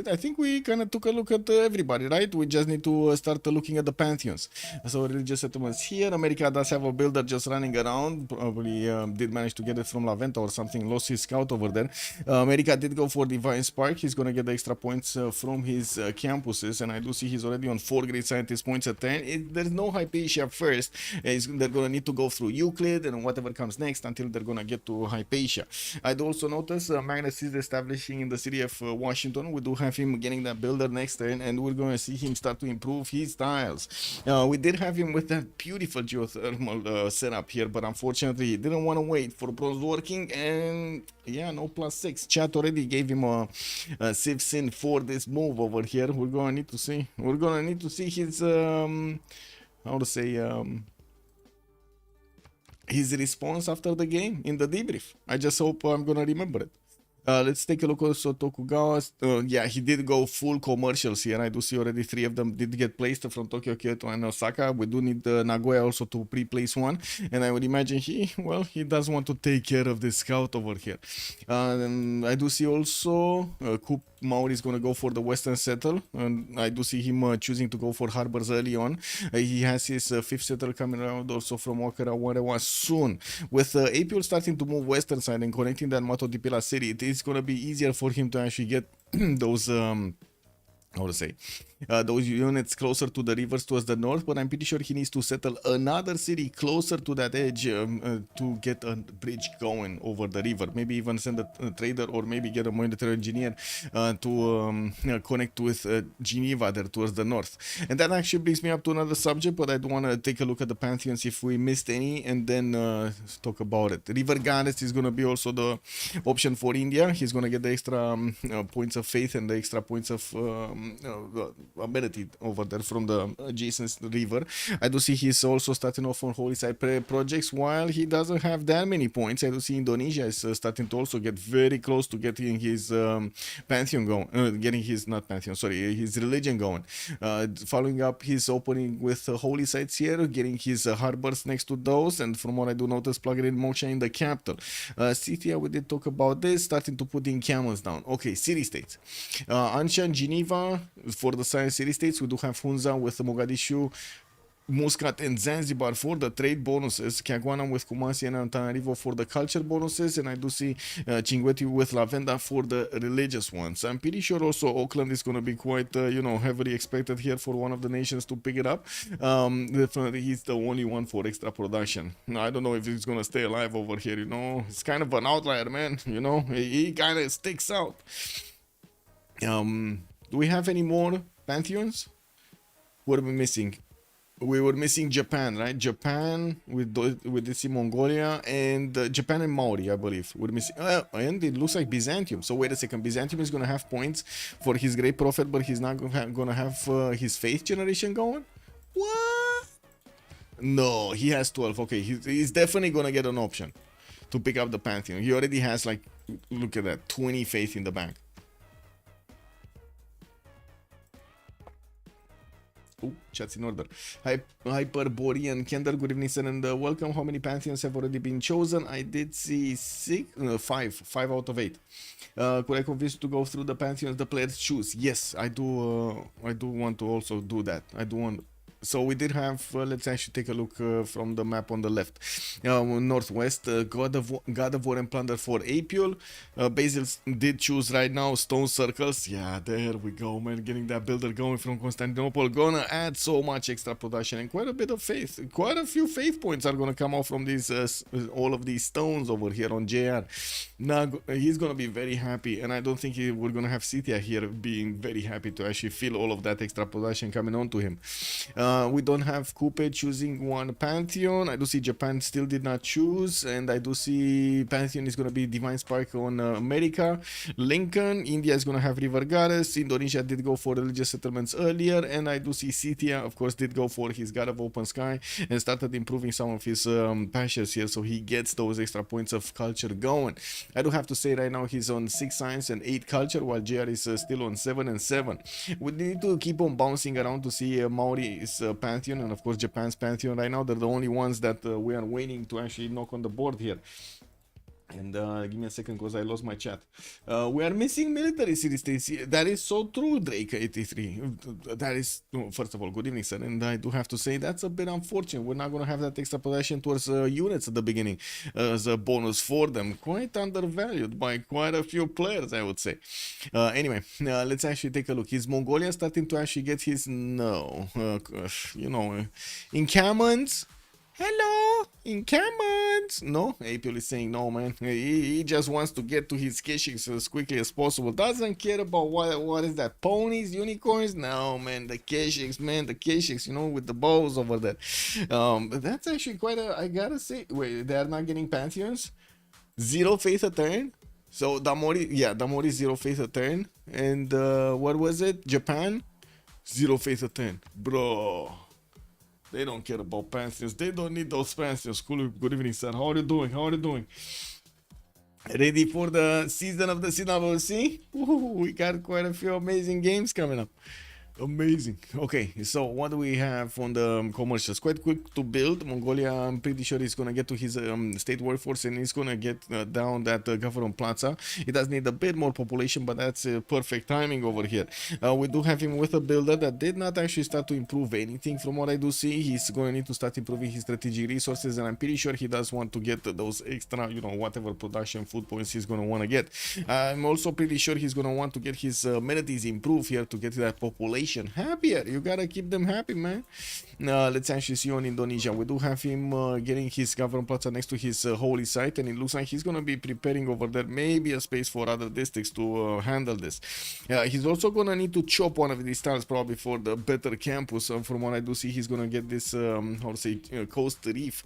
I think we kind of took a look at everybody, right? We just need to start looking at the pantheons. So religious settlements here. America does have a builder just running around. Probably did manage to get it from La Venta or something. Lost his scout over there. America did go for Divine Spark. He's gonna get the extra points from his campuses, and I do see he's already on 4 great scientist points at 10. There's no Hypatia first. They're gonna need to go through Euclid and whatever comes next until they're gonna get to Hypatia. I'd also notice Magnus is establishing in the city of Washington. We do have him getting that builder next turn, and we're going to see him start to improve his tiles. We did have him with that beautiful geothermal setup here, but unfortunately he didn't want to wait for bronze working, and yeah, no +6. Chat already gave him a Civ Sin for this move over here. We're going to need to see. We're going to need to see his how to say his response after the game in the debrief. I just hope I'm gonna remember it. Let's take a look also Tokugawa. Yeah, he did go full commercials here. I do see already 3 of them did get placed from Tokyo, Kyoto, and Osaka. We do need Nagoya also to pre-place one. And I would imagine he does want to take care of this scout over here. And I do see also Coop Maori is going to go for the Western Settle. And I do see him choosing to go for Harbors early on. He has his 5th Settle coming around also from Wakara Warewa soon. With APL starting to move western side and connecting that Mato di Pila city, it's going to be easier for him to actually get those how to say those units closer to the rivers towards the north, but I'm pretty sure he needs to settle another city closer to that edge to get a bridge going over the river. Maybe even send a trader, or maybe get a military engineer to connect with Geneva there towards the north. And that actually brings me up to another subject, but I do want to take a look at the pantheons if we missed any, and then talk about it. River Goddess is going to be also the option for India. He's going to get the extra points of faith and the extra points of amenity over there from the adjacent river. I do see he's also starting off on Holy Side projects. While he doesn't have that many points, I do see Indonesia is starting to also get very close to getting his pantheon going, getting his, not pantheon, sorry, his religion going. Following up his opening with Holy Sites here, getting his harbors next to those, and from what I do notice, plugging in Moksha in the capital. City, we did talk about this, starting to put in camels down. Okay, city-states. Anshan, Geneva, for the science city-states, we do have Hunza with Mogadishu, Muscat and Zanzibar for the trade bonuses, Kyaguanam with Kumasi and Antananarivo for the culture bonuses, and I do see Chinguetti with Lavenda for the religious ones. I'm pretty sure also Auckland is going to be quite, heavily expected here for one of the nations to pick it up. Definitely he's the only one for extra production. Now, I don't know if he's going to stay alive over here, It's kind of an outlier, man, He kind of sticks out. Do we have any more pantheons? What are we missing? We were missing Japan, right? Japan with this Mongolia, and Japan and Maori, I believe. We're missing, and it looks like Byzantium. So wait a second, Byzantium is gonna have points for his great prophet, but he's not gonna have his faith generation going. What? No, he has 12. Okay, he's definitely gonna get an option to pick up the pantheon. He already has, like, look at that, 20 faith in the bank. Oh, chat's in order. Hyperborean Kendall, good evening, sir, and welcome. How many pantheons have already been chosen? I did see 5 out of 8. Could I convince you to go through the pantheons the players choose? Yes, I do. I do want to also do that. I do want. So we did have, let's actually take a look from the map on the left. Northwest, God of War and Plunder for Apiol. Basil did choose right now Stone Circles. Yeah, there we go, man. Getting that builder going from Constantinople. Gonna add so much extra production and quite a bit of faith. Quite a few faith points are gonna come out from these, all of these stones over here on JR. Now, he's gonna be very happy, and I don't think we're gonna have Scythia here being very happy to actually feel all of that extra production coming on to him. We don't have Coupe choosing one pantheon. I do see Japan still did not choose, and I do see pantheon is going to be Divine Spark on America. Lincoln, India is going to have River Goddess. Indonesia did go for religious settlements earlier, and I do see Scythia, of course, did go for his God of Open Sky and started improving some of his passions here, so he gets those extra points of culture going. I do have to say right now he's on 6 science and 8 culture, while JR is still on 7 and 7. We need to keep on bouncing around to see Maori's pantheon and of course Japan's pantheon right now. They're the only ones that we are waiting to actually knock on the board here. And give me a second because I lost my chat. We are missing military city-states. That is so true, Drake83. That is, first of all, good evening, sir. And I do have to say that's a bit unfortunate. We're not going to have that extra possession towards units at the beginning as a bonus for them. Quite undervalued by quite a few players, I would say. Anyway, let's actually take a look. Is Mongolia starting to actually get his, no, encampments? Hello, encampments. No, April is saying no, man. He just wants to get to his keshiks as quickly as possible. Doesn't care about what is that, ponies, unicorns? No, man, the keshiks, with the bows over there. That's actually quite a, I gotta say, wait, they are not getting pantheons? 0 faith a turn? So Damori 0 faith a turn. And what was it? Japan? 0 faith a turn. Bro. They don't care about pensions. They don't need those pensions. Good evening, sir. How are you doing? How are you doing? Ready for the season of the CivFR? We got quite a few amazing games coming up. Amazing. Okay, so what do we have on the commercials? Quite quick to build. Mongolia, I'm pretty sure he's gonna get to his state workforce and he's gonna get down that government plaza. He does need a bit more population, but that's perfect timing over here. We do have him with a builder that did not actually start to improve anything from what I do see. He's going to need to start improving his strategic resources, and I'm pretty sure he does want to get those extra, you know, whatever production food points he's gonna want to get. I'm also pretty sure he's gonna want to get his amenities improved here to get that population happier. You gotta keep them happy, man. Let's actually see on Indonesia. We do have him getting his government plaza next to his holy site, and it looks like he's gonna be preparing over there maybe a space for other districts to handle this. He's also gonna need to chop one of these tiles probably for the better campus. From what I do see, he's gonna get this how to say coast reef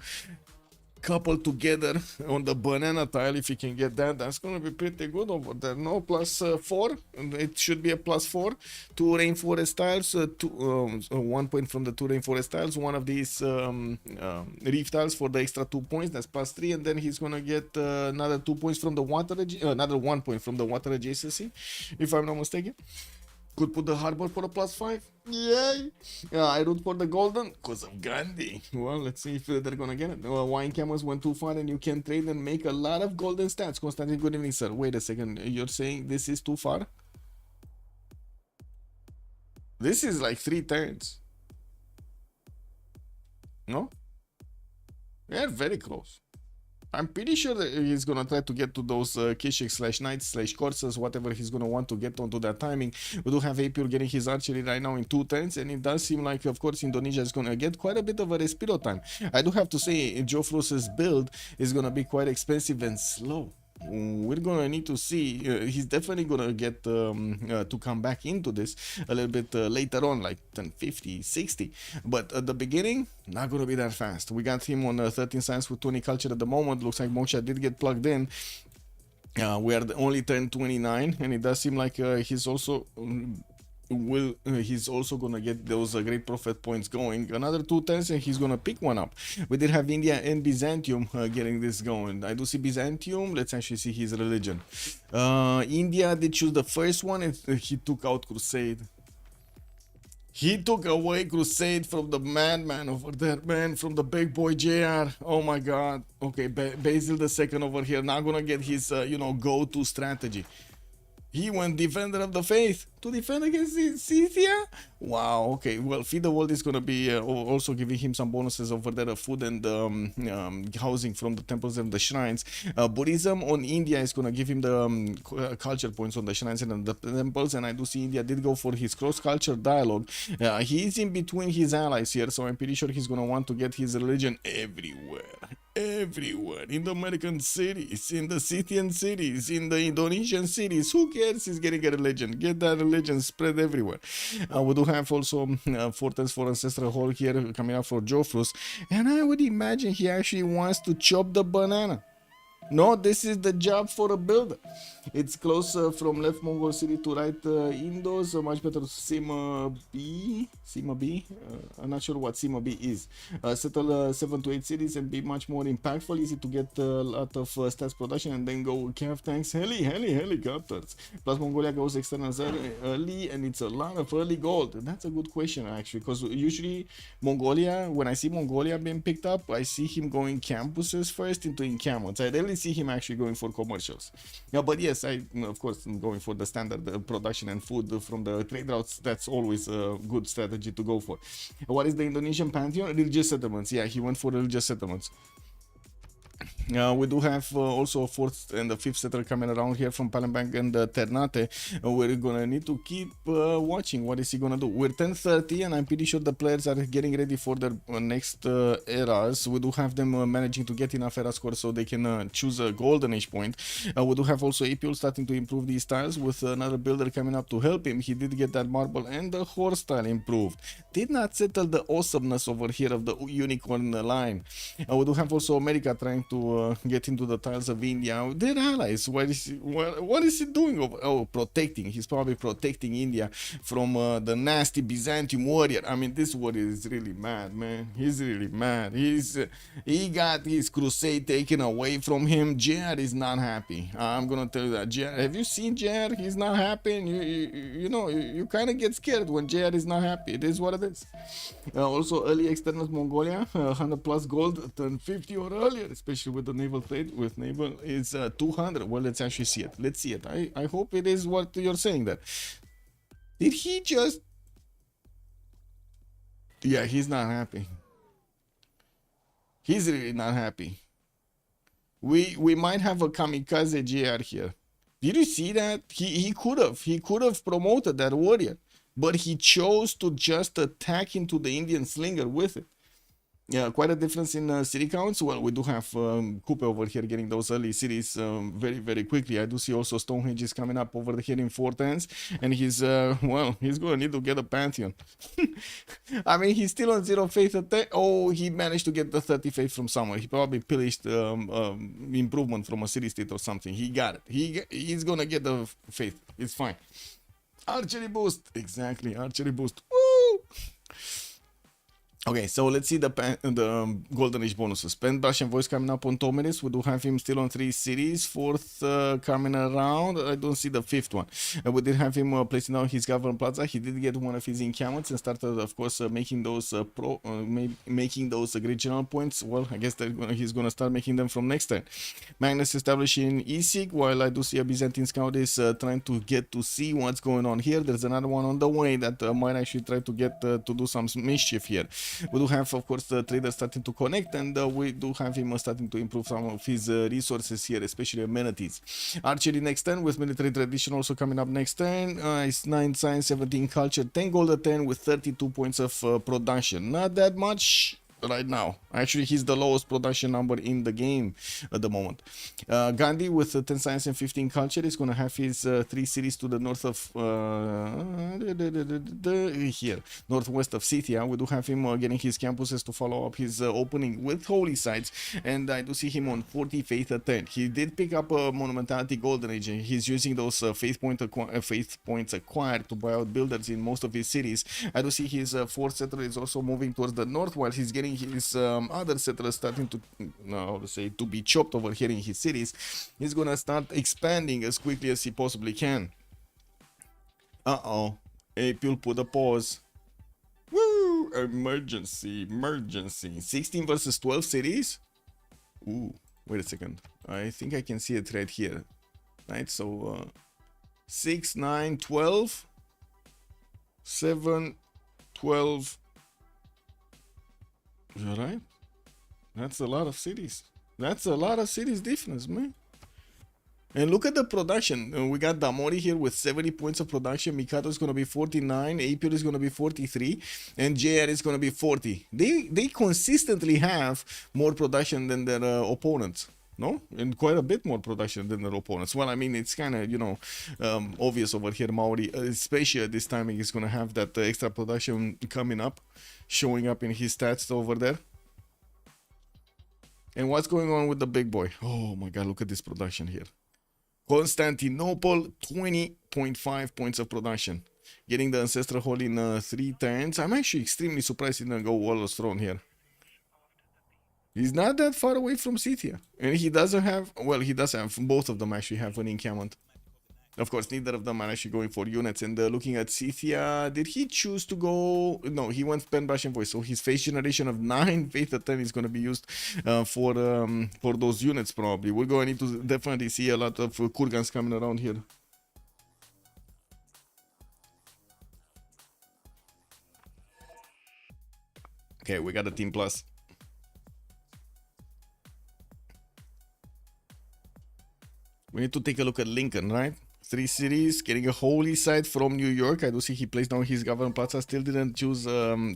coupled together on the banana tile. If you can get that, that's gonna be pretty good over there. No, +4, it should be a +4. 2 rainforest tiles, 1 point from the 2 rainforest tiles, one of these reef tiles for the extra 2 points, that's +3, and then he's gonna get another 2 points from the water, another 1 point from the water adjacency, if I'm not mistaken. Could put the harbor for a +5. Yay! I root for the golden because of Gandhi. Well, let's see if they're gonna get it. Wine camels went too far and you can trade and make a lot of golden stats. Constantine, good evening, sir. Wait a second. You're saying this is too far? This is like 3 turns. No? Yeah, very close. I'm pretty sure that he's gonna try to get to those Kishik/Knights/Corsas, whatever he's gonna want to get onto that timing. We do have Apure getting his archery right now in 2 turns, and it does seem like, of course, Indonesia is gonna get quite a bit of a respiro time. I do have to say, Joe Frost's build is gonna be quite expensive and slow. We're gonna need to see. He's definitely gonna get to come back into this a little bit later on, like 10, 50, 60. But at the beginning, not gonna be that fast. We got him on 13 science with 20 culture at the moment. Looks like Moksha did get plugged in. We are only turned 29, and it does seem like he's also he's also gonna get those great prophet points going. Another 2 turns and he's gonna pick one up. We did have India and Byzantium getting this going. I do see Byzantium. Let's actually see his religion. India did choose the first one, and he took out Crusade. He took away Crusade from the madman over there, man, from the big boy JR. Oh my god. Okay, Basil II over here, not gonna get his go-to strategy. He went Defender of the Faith to defend against Scythia? Wow, okay. Well, Feed the World is going to be also giving him some bonuses over there of food and housing from the temples and the shrines. Buddhism on India is going to give him the culture points on the shrines and the temples. And I do see India did go for his cross-culture dialogue. He is in between his allies here, so I'm pretty sure he's going to want to get his religion everywhere. Everywhere, in the American cities, in the Scythian cities, in the Indonesian cities. Who cares? He's getting a religion. Get that religion spread everywhere. We do have also 4 turns for Ancestral Hall here coming up for Jofrus, and I would imagine he actually wants to chop the banana. No, this is the job for a builder. It's close from left Mongol city to right Indo, so much better Sima B. I'm not sure what Sima B is. Settle 7 to 8 cities and be much more impactful. Easy to get a lot of stats production and then go Cav tanks, helicopters. Plus Mongolia goes externals early and it's a lot of early gold. That's a good question actually, because usually Mongolia, when I see Mongolia being picked up, I see him going campuses first into encampments. I rarely see him actually going for commercials. Yeah, but yes, I of course am going for the standard production and food from the trade routes. That's always a good strategy to go for. What is the Indonesian pantheon? Religious settlements. Yeah, he went for religious settlements. We do have also a 4th and a 5th settler coming around here from Palembang and Ternate. We're gonna need to keep watching. What is he gonna do? We're 10:30 and I'm pretty sure the players are getting ready for their next eras. We do have them managing to get enough era scores so they can choose a golden age point. We do have also Apule starting to improve these tiles with another builder coming up to help him. He did get that marble and the horse tile improved. Did not settle the awesomeness over here of the unicorn line. We do have also America trying to get into the tiles of India. They're allies. What is he doing over? Oh, protecting. He's probably protecting India from the nasty Byzantium warrior. I mean, this warrior is really mad, man. He's really mad. He got his crusade taken away from him. JR is not happy. I'm gonna tell you that. JR, have you seen JR? He's not happy. And you know, you kind of get scared when JR is not happy. It is what it is. Also, early externals Mongolia, 100 plus gold, turned 50 or earlier, especially with the naval trade. With naval is 200. Well, let's actually see it. Let's see it. I hope it is what you're saying there. Did he just? Yeah, he's not happy. He's really not happy. We might have a kamikaze JR here. Did you see that? He could have promoted that warrior, but he chose to just attack into the Indian slinger with it. Yeah, quite a difference in city counts. Well, we do have Coupe over here getting those early cities very, very quickly. I do see also Stonehenge is coming up over here in 410s, and he's well, he's going to need to get a Pantheon. I mean, he's still on 0 faith. Oh, he managed to get the 30 faith from somewhere. He probably pillaged improvement from a city state or something. He got it. He's going to get the faith. It's fine. Archery boost. Exactly, archery boost. Woo! Okay, so let's see the Golden Age bonuses. Spend Brush and Voice coming up on 2 minutes. We do have him still on 3 cities. 4th coming around. I don't see the 5th one. We did have him placing down his Government Plaza. He did get one of his encampments and started, of course, making those making those regional points. Well, I guess he's gonna start making them from next turn. Magnus establishing Isik, while I do see a Byzantine scout is trying to get to see what's going on here. There's another one on the way that might actually try to get to do some mischief here. We do have, of course, the trader starting to connect, and we do have him starting to improve some of his resources here, especially amenities. Archery next turn with military tradition also coming up next turn. It's 9 science, 17 culture, 10 gold a turn with 32 points of production. Not that much right now. Actually, he's the lowest production number in the game at the moment. Gandhi with 10 science and 15 culture is going to have his 3 cities to the north of here, northwest of Scythia. We do have him getting his campuses to follow up his opening with holy sites, and I do see him on 40 faith at 10. He did pick up a monumentality golden age. He's using those faith points acquired to buy out builders in most of his cities. I do see his 4th settler is also moving towards the north, while he's getting his other settlers starting to, how to say, to be chopped over here in his cities. He's gonna start expanding as quickly as he possibly can. Apil put a pause. Woo! Emergency. 16 versus 12 cities. Ooh, wait a second. I think I can see it right here. Right, so 6, 9, 12, 7, 12. Right? That's a lot of cities. That's a lot of cities difference, man. And look at the production. We got Damori here with 70 points of production. Mikado is going to be 49. Apil is going to be 43. And JR is going to be 40. They consistently have more production than their opponents. No? And quite a bit more production than their opponents. Well, I mean, it's kind of, you know, obvious over here. Maori, especially at this timing, is going to have that extra production coming up, showing up in his stats over there. And what's going on with the big boy? Oh my god, look at this production here. Constantinople, 20.5 points of production. Getting the Ancestral Hall in 3 turns. I'm actually extremely surprised he didn't go Warlord's Throne here. He's not that far away from Scythia. And he doesn't have, well, he does have, both of them actually have an encampment. Of course, neither of them are actually going for units. And looking at Scythia, did he choose to go? No, he went Pen, Brush, and Voice. So his face generation of 9 faith at 10 is going to be used for those units probably. We're going to need to definitely see a lot of Kurgans coming around here. Okay, we got a team plus. We need to take a look at Lincoln, right? 3 cities, getting a holy site from New York. I do see he placed down his government plaza. Still didn't choose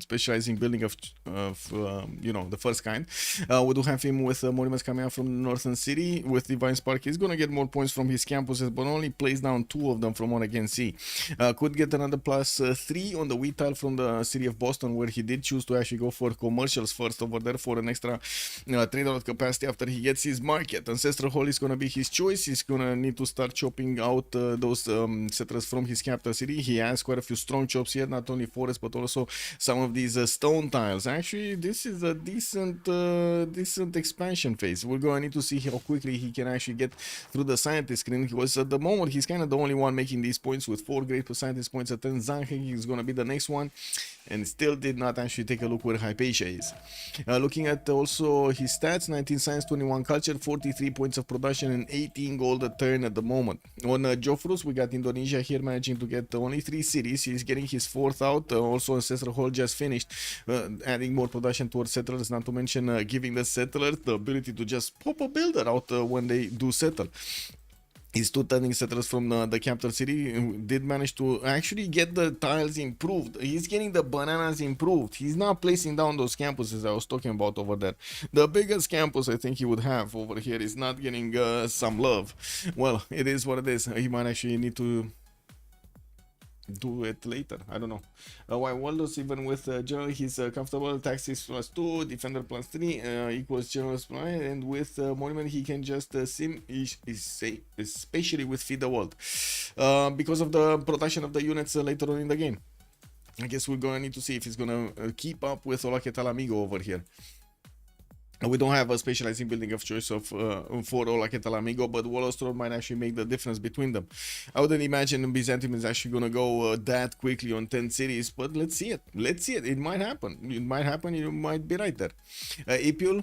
specializing building of the first kind. We do have him with monuments coming out from the northern city with Divine Spark. He's gonna get more points from his campuses, but only placed down 2 of them from what I can see. Could get another plus 3 on the wheat tile from the city of Boston, where he did choose to actually go for commercials first over there for an extra $3 capacity after he gets his market. Ancestral Hall is gonna be his choice. He's gonna need to start chopping out those settlers from his capital city. He has quite a few strong chops here, not only forest but also some of these stone tiles. Actually, this is a decent expansion phase. We're gonna need to see how quickly he can actually get through the scientist screen. He was at the moment, he's kind of the only one making these points with 4 great scientist points at 10. Zangheng is gonna be the next one, and still did not actually take a look where Hypatia is. Looking at also his stats: 19 science, 21 culture, 43 points of production, and 18 gold a turn at the moment. On Jofrus, we got Indonesia here managing to get only 3 cities. He's getting his 4th out. Also, Ancestral Hall just finished, adding more production towards settlers, not to mention giving the settlers the ability to just pop a builder out when they do settle. His 2 turning settlers from the capital city did manage to actually get the tiles improved. He's getting the bananas improved. He's not placing down those campuses I was talking about over there. The biggest campus I think he would have over here is not getting some love. Well, it is what it is. He might actually need to do it later. I don't know. Why Waldos, even with general, he's comfortable. Taxes plus 2, defender plus 3 equals general supply, and with monument he can just sim is safe, especially with feed the world because of the production of the units later on in the game. I guess we're gonna need to see if he's gonna keep up with Ola que tal amigo over here. We don't have a specializing building of choice for Ola que tal amigo, but Wallostrom might actually make the difference between them. I wouldn't imagine Byzantium is actually going to go that quickly on 10 cities, but let's see it. Let's see it. It might happen. It might happen. You might be right there. Ipul,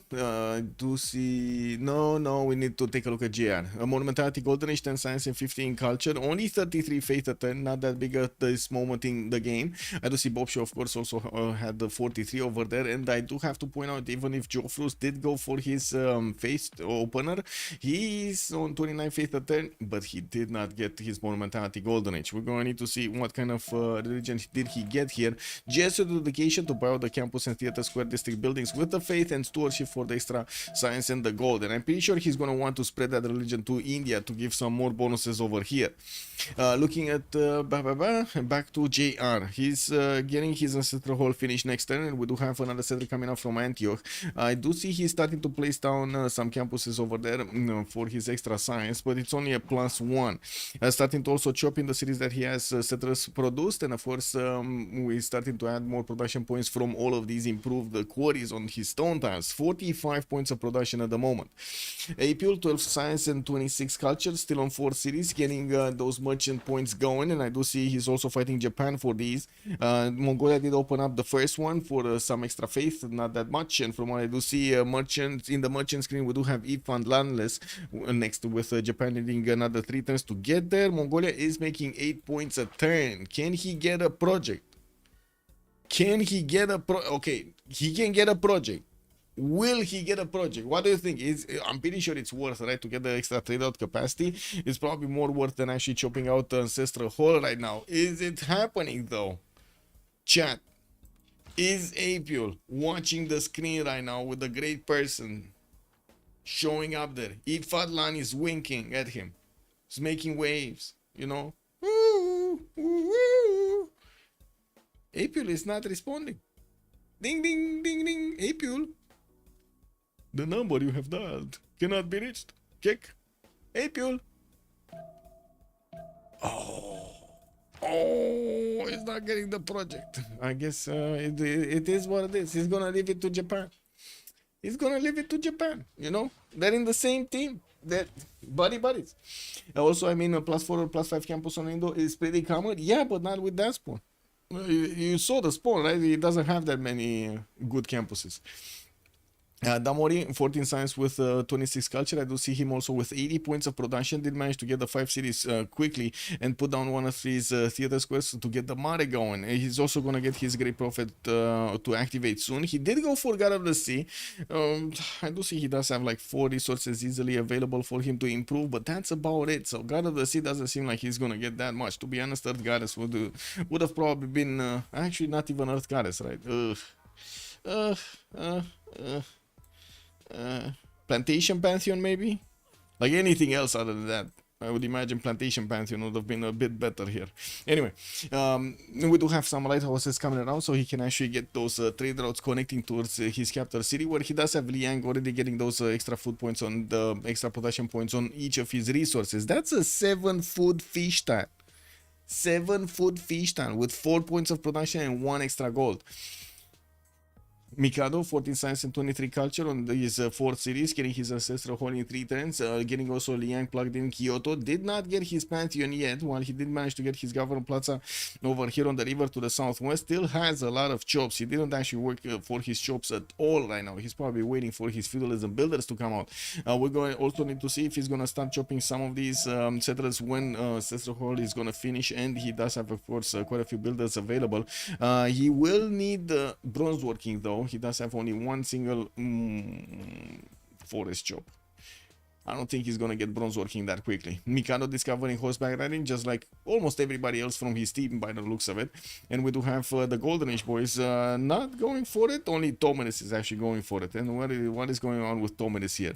do see... No, we need to take a look at GR. Monumentality, Golden Age, 10 Science, and 15 Culture. Only 33 Faith at 10, not that big at this moment in the game. I do see Bob Shaw, of course, also had the 43 over there, and I do have to point out, even if Joe Frus did go for his face opener, he's on 29 faith at 10, but he did not get his monumentality golden age. We're going to need to see what kind of religion did he get here. Just a dedication to buy out the campus and theater square district buildings with the faith and stewardship for the extra science and the gold, and I'm pretty sure he's going to want to spread that religion to India to give some more bonuses over here. Looking at back to JR, he's getting his ancestral hall finished next turn, and we do have another settler coming out from Antioch. I do see he's starting to place down some campuses over there for his extra science, but it's only a +1. Starting to also chop in the cities that he has settlers produced, and of course we're starting to add more production points from all of these improved quarries on his stone tiles. 45 points of production at the moment. Appeal, 12 science and 26 culture, still on 4 cities, getting those merchant points going, and I do see he's also fighting Japan for these. Mongolia did open up the first one for some extra faith, not that much, and from what I do see, merchants in the merchant screen, we do have Ifan Landless next with Japan needing another 3 turns to get there. Mongolia is making 8 points a turn. Can he get a project? Can he get a okay, he can get a project. Will he get a project? What do you think? I'm pretty sure it's worth, right, to get the extra trade out capacity. It's probably more worth than actually chopping out the ancestral hall right now. Is it happening though? Chat. Is Apul watching the screen right now with a great person showing up there? Ifadlan is winking at him. He's making waves, you know. Apul is not responding. Ding, ding, ding, ding. Apul. The number you have dialed cannot be reached. Check. Apul. Oh, he's not getting the project. I guess it is what it is. He's gonna leave it to Japan. He's gonna leave it to Japan. You know, they're in the same team. They're buddies. Also, I mean, a +4 or +5 campus on Indo is pretty common. Yeah, but not with that spawn. You saw the spawn, right? It doesn't have that many good campuses. Damori, 14 science with 26 culture. I do see him also with 80 points of production. Did manage to get the 5 cities quickly and put down one of his theater squares to get the Mare going. He's also going to get his Great Prophet to activate soon. He did go for God of the Sea. I do see he does have like 4 resources easily available for him to improve, but that's about it. So God of the Sea doesn't seem like he's going to get that much. To be honest, Earth Goddess would have probably been actually not even Earth Goddess, right? Plantation Pantheon, maybe? Like anything else other than that. I would imagine Plantation Pantheon would have been a bit better here. Anyway, we do have some lighthouses coming around, so he can actually get those trade routes connecting towards his capital city, where he does have Liang already getting those extra food points on the extra production points on each of his resources. That's a 7 food fish tank. 7 food fish tank with 4 points of production and 1 extra gold. Mikado, 14 science and 23 culture on his 4th series, getting his ancestral hole in 3 turns, getting also Liang plugged in. Kyoto did not get his Pantheon yet, while he did manage to get his Governor Plaza over here on the river to the southwest. Still has a lot of chops. He didn't actually work for his chops at all right now. He's probably waiting for his feudalism builders to come out. We're going to also need to see if he's going to start chopping some of these settlers when ancestral hole is going to finish, and he does have, of course, quite a few builders available. He will need bronze working though. He does have only 1 single forest job. I don't think he's gonna get bronze working that quickly. Mikado discovering horseback riding, just like almost everybody else from his team by the looks of it. And we do have the Golden Age boys not going for it. Only Tomedes is actually going for it. And what is going on with Tomedes here?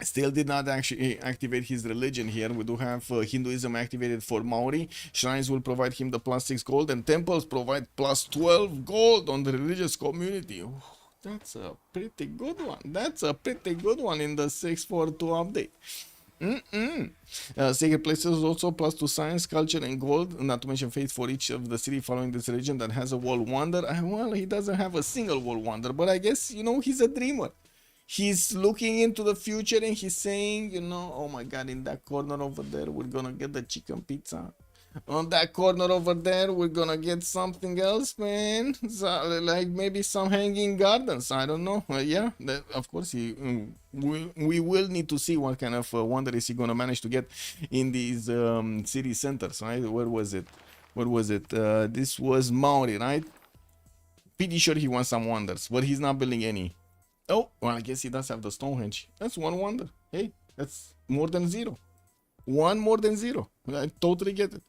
Still did not actually activate his religion here. We do have Hinduism activated for Maori. Shrines will provide him the +6 gold, and temples provide +12 gold on the religious community. Ooh, that's a pretty good one. That's a pretty good one in the 642 update. Sacred places also +2 science, culture, and gold. Not to mention faith for each of the city following this religion that has a world wonder. Well, he doesn't have a single world wonder, but I guess, you know, he's a dreamer. He's looking into the future and he's saying, you know, oh my God, in that corner over there, we're gonna get the chicken pizza. On that corner over there, we're gonna get something else, man. So, like maybe some hanging gardens. I don't know. Yeah, of course, we will need to see what kind of wonder is he gonna manage to get in these city centers, right? Where was it? What was it? This was Maori, right? Pretty sure he wants some wonders, but he's not building any. Oh, well, I guess he does have the Stonehenge. That's 1 wonder. Hey, that's more than 0. 1 more than 0. I totally get it.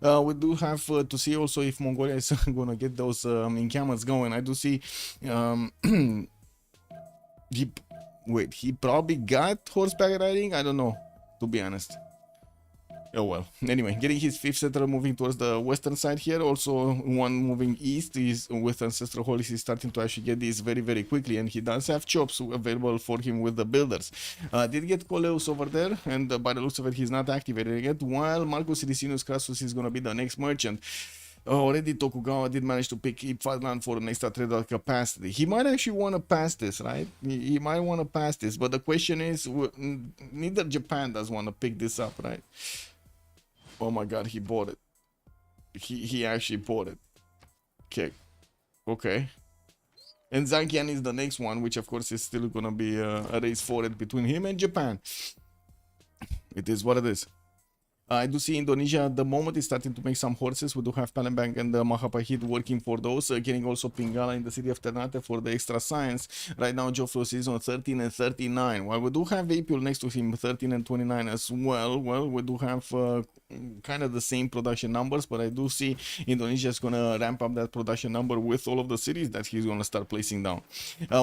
We do have to see also if Mongolia is going to get those encampments going. I do see... he probably got horseback riding? I don't know, to be honest. Oh well. Anyway, getting his 5th settler moving towards the western side here. Also, one moving east is with Ancestral Holies. He's starting to actually get these very, very quickly, and he does have chops available for him with the builders. Did get Coleus over there, and by the looks of it, he's not activated yet. While Marcus Licinius Crassus is going to be the next merchant. Already Tokugawa did manage to pick Fatland for an extra trade capacity. He might actually want to pass this, right? He might want to pass this, but the question is, neither Japan does want to pick this up, right? Oh my God, he bought it. He actually bought it. Okay. And Zankian is the next one, which of course is still gonna be a race for it between him and Japan. It is what it is. I do see Indonesia at the moment is starting to make some horses. We do have Palembang and Mahapahit working for those. Getting also Pingala in the city of Ternate for the extra science. Right now, Joflos is on 13 and 39. While we do have Apil next to him, 13 and 29 as well. Well, we do have kind of the same production numbers, but I do see Indonesia is going to ramp up that production number with all of the cities that he's going to start placing down.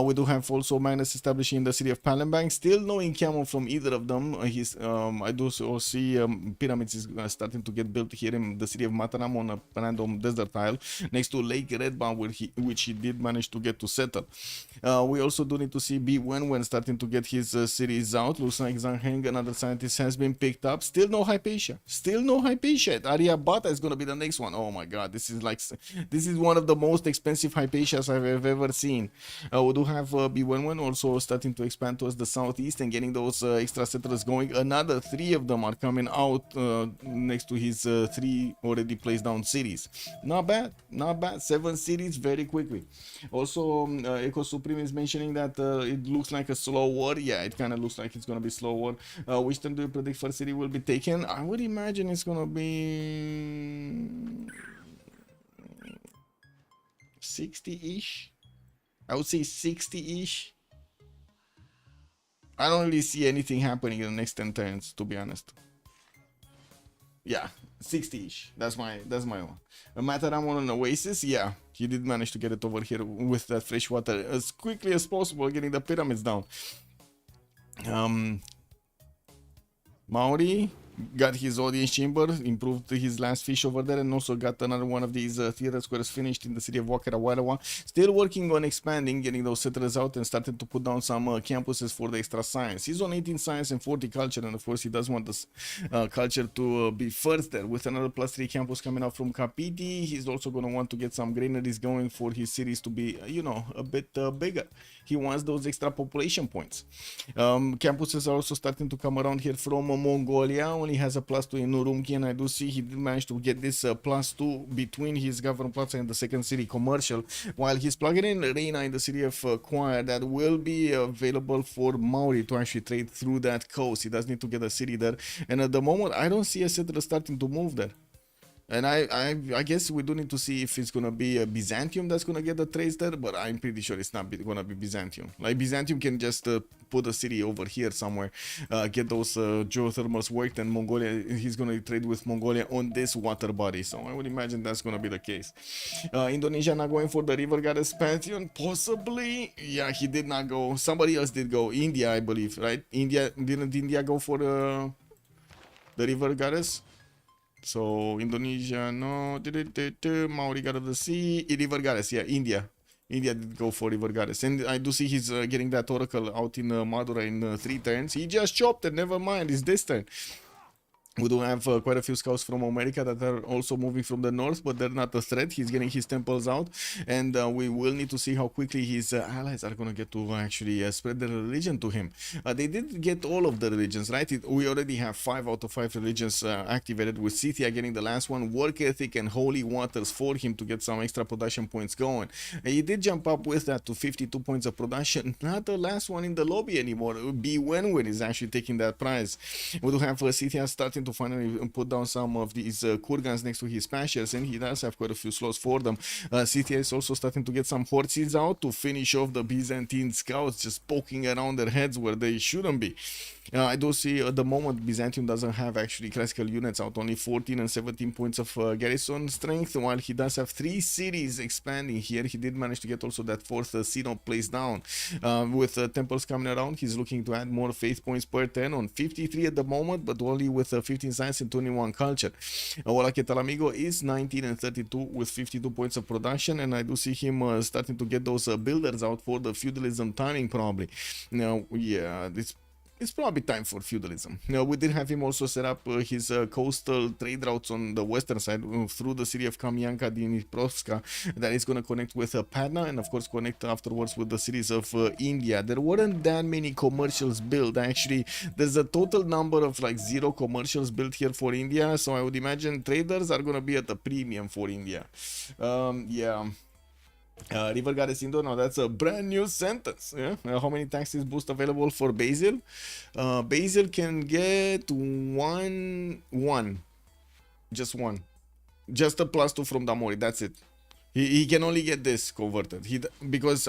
We do have also Magnus establishing in the city of Palembang. Still no encampment from either of them. I do also see pyramids is starting to get built here in the city of Mataram on a random desert tile next to Lake Redba, which he did manage to get to settle. We also do need to see B Wenwen starting to get his cities out. Looks like Zhang Heng, another scientist, has been picked up. Still no Hypatia. Still still no Hypatia. Ariabata is gonna be the next one. Oh my god, this is one of the most expensive Hypatias I've ever seen. We do have B11 also starting to expand towards the southeast and getting those extra settlers going. Another 3 of them are coming out next to his 3 already placed down cities. Not bad, not bad. 7 cities very quickly. Also, Echo Supreme is mentioning that it looks like a slow war. Yeah, it kind of looks like it's gonna be slow war. Which turn do you predict first city will be taken? I would imagine it's gonna be 60-ish. I would say 60-ish. I don't really see anything happening in the next 10 turns, to be honest. Yeah, 60-ish. That's my one. Mataram on an Oasis, yeah, he did manage to get it over here with that fresh water as quickly as possible, getting the pyramids down. Maori got his audience chamber, improved his last fish over there, and also got another one of these theater squares finished in the city of Wakarawa. Still working on expanding, getting those settlers out and started to put down some campuses for the extra science. He's on 18 science and 40 culture, and of course he does want this culture to be first there with another +3 campus coming out from Kapiti. He's also going to want to get some granaries going for his cities to be, you know, a bit bigger. He wants those extra population points. Campuses are also starting to come around here from Mongolia. Only has a +2 in Urumqi, and I do see he did manage to get this +2 between his government plaza and the second city commercial, while he's plugging in Reina in the city of Choir that will be available for Maori to actually trade through that coast. He does need to get a city there, and at the moment I don't see a settler starting to move there. And I guess we do need to see if it's gonna be a Byzantium that's gonna get the trades there, but I'm pretty sure it's not gonna be Byzantium. Like Byzantium can just put a city over here somewhere, get those geothermals worked, and Mongolia, he's gonna trade with Mongolia on this water body. So I would imagine that's gonna be the case. Indonesia not going for the river goddess pantheon, possibly. Yeah, he did not go. Somebody else did go. India, I believe, right? Didn't India go for the river goddess? So Indonesia, no. Maori God of the Sea, River Goddess, yeah, India. India did go for River Goddess. And I do see he's getting that oracle out in Madura in 3 turns. He just chopped it, never mind, it's this turn. We do have quite a few scouts from America that are also moving from the north, but they're not a threat. He's getting his temples out, and we will need to see how quickly his allies are going to get to actually spread their religion to him. They did get all of the religions, right? We already have 5 out of 5 religions activated, with Scythia getting the last one, work ethic and holy waters for him to get some extra production points going. He did jump up with that to 52 points of production. Not the last one in the lobby anymore. B-Wenwen is actually taking that prize. We do have Scythia starting to finally put down some of these kurgans next to his pastures, and he does have quite a few slots for them. Scythia is also starting to get some horses out to finish off the Byzantine scouts, just poking around their heads where they shouldn't be. I do see at the moment Byzantium doesn't have actually classical units out, only 14 and 17 points of garrison strength, while he does have 3 cities expanding here. He did manage to get also that 4th synod placed down. With temples coming around, he's looking to add more faith points per turn on 53 at the moment, but only with 15 science and 21 culture. While Amigo is 19 and 32 with 52 points of production, and I do see him starting to get those builders out for the feudalism timing probably. Now, yeah, it's probably time for feudalism. Now, we did have him also set up his coastal trade routes on the western side through the city of Kamyanka, Dniprovska, that is going to connect with Patna, and of course connect afterwards with the cities of India. There weren't that many commercials built. Actually, there's a total number of like 0 commercials built here for India, so I would imagine traders are going to be at a premium for India. Yeah. River Goddess Indo, now that's a brand new sentence. Yeah? How many taxes boost available for Basil? Basil can get one. Just one. Just a +2 from Damori, that's it. He can only get this converted. Because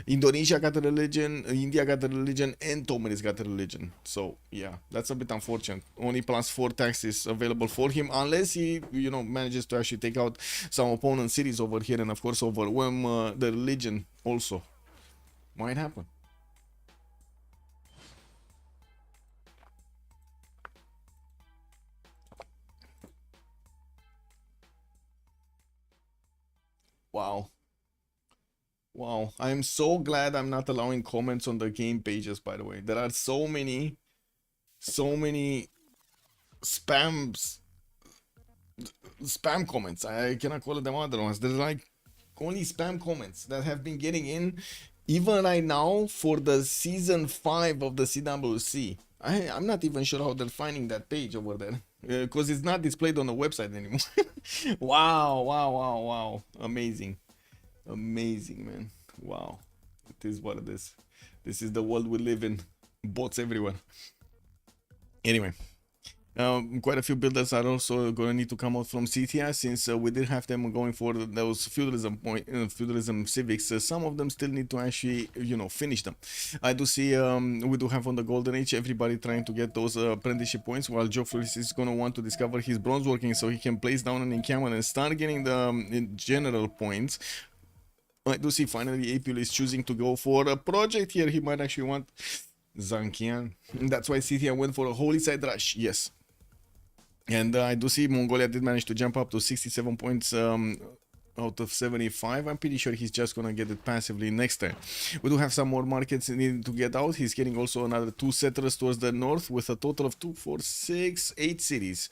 Indonesia got a religion, India got a religion, and Tomiris got a religion. So yeah, that's a bit unfortunate. Only +4 taxes available for him, unless he, you know, manages to actually take out some opponent cities over here, and of course overwhelm the religion also. Might happen. Wow. Wow. I am so glad I'm not allowing comments on the game pages, by the way. There are so many spams spam comments. I cannot call them other ones. There's like only spam comments that have been getting in even right now for the season 5 of the CWC. I'm not even sure how they're finding that page over there because it's not displayed on the website anymore. Wow. Amazing, man. Wow, it is what it is. This is the world we live in. Bots everywhere. Anyway, quite a few builders are also going to need to come out from CTI since we did have them going for those feudalism civics. Some of them still need to actually, finish them. I do see we do have on the Golden Age everybody trying to get those apprenticeship points, while Joe Flores is going to want to discover his bronze working so he can place down an encampment and start getting the general points. I do see finally Apul is choosing to go for a project here. He might actually want Zankian. That's why CTI went for a Holy Side Rush. Yes. And I do see Mongolia did manage to jump up to 67 points out of 75. I'm pretty sure he's just gonna get it passively next time. We do have some more markets needing to get out. He's getting also another 2 settlers towards the north with a total of 2, 4, 6, 8 cities.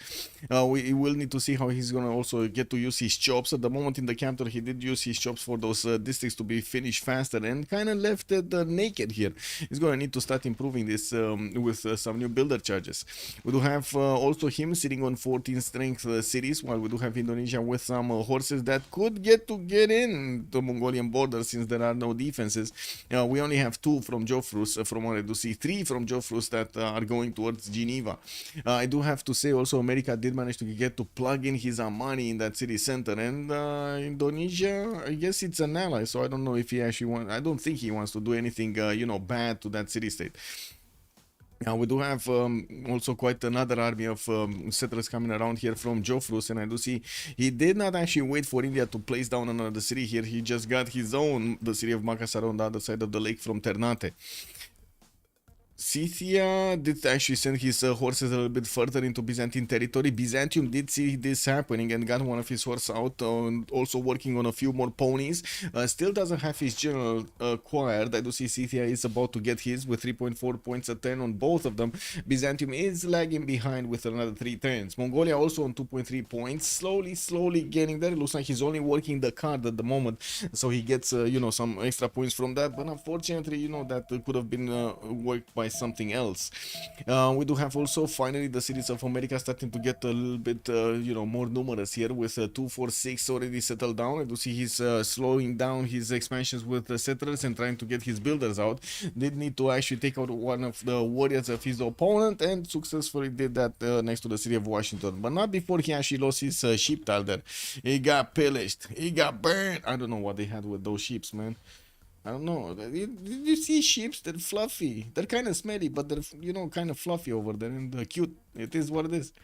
We will need to see how he's gonna also get to use his chops. At the moment in the capital, he did use his chops for those districts to be finished faster and kind of left it naked here. He's gonna need to start improving this with some new builder charges. We do have also him sitting on 14 strength cities, while we do have Indonesia with some horses that could get in the Mongolian border since there are no defenses. We only have 2 from Jofrus, from what I do see 3 from Jofrus that are going towards Geneva. I do have to say also America did manage to get to plug in his money in that city center, and Indonesia, I guess it's an ally, so I don't know if he actually wants, I don't think he wants to do anything bad to that city state. Now we do have also quite another army of settlers coming around here from Jofrus, and I do see he did not actually wait for India to place down another city here. He just got his own, the city of Makassar on the other side of the lake from Ternate. Scythia did actually send his horses a little bit further into Byzantine territory. Byzantium did see this happening and got one of his horses out, also working on a few more ponies. Still doesn't have his general acquired. I do see Scythia is about to get his with 3.4 points a turn on both of them. Byzantium is lagging behind with another 3 turns. Mongolia also on 2.3 points, slowly getting there. It looks like he's only working the card at the moment, so he gets some extra points from that, but unfortunately that could have been worked by something else. We do have also finally the cities of America starting to get a little bit more numerous here with 2, 4, 6 already settled down. I do see he's slowing down his expansions with the settlers and trying to get his builders out. Did need to actually take out one of the warriors of his opponent and successfully did that next to the city of Washington, but not before he actually lost his sheep tile there. He got pillaged, he got burned. I don't know what they had with those sheeps, man. I don't know. Did you see sheep? They're fluffy. They're kind of smelly, but they're, kind of fluffy over there and cute. It is what it is.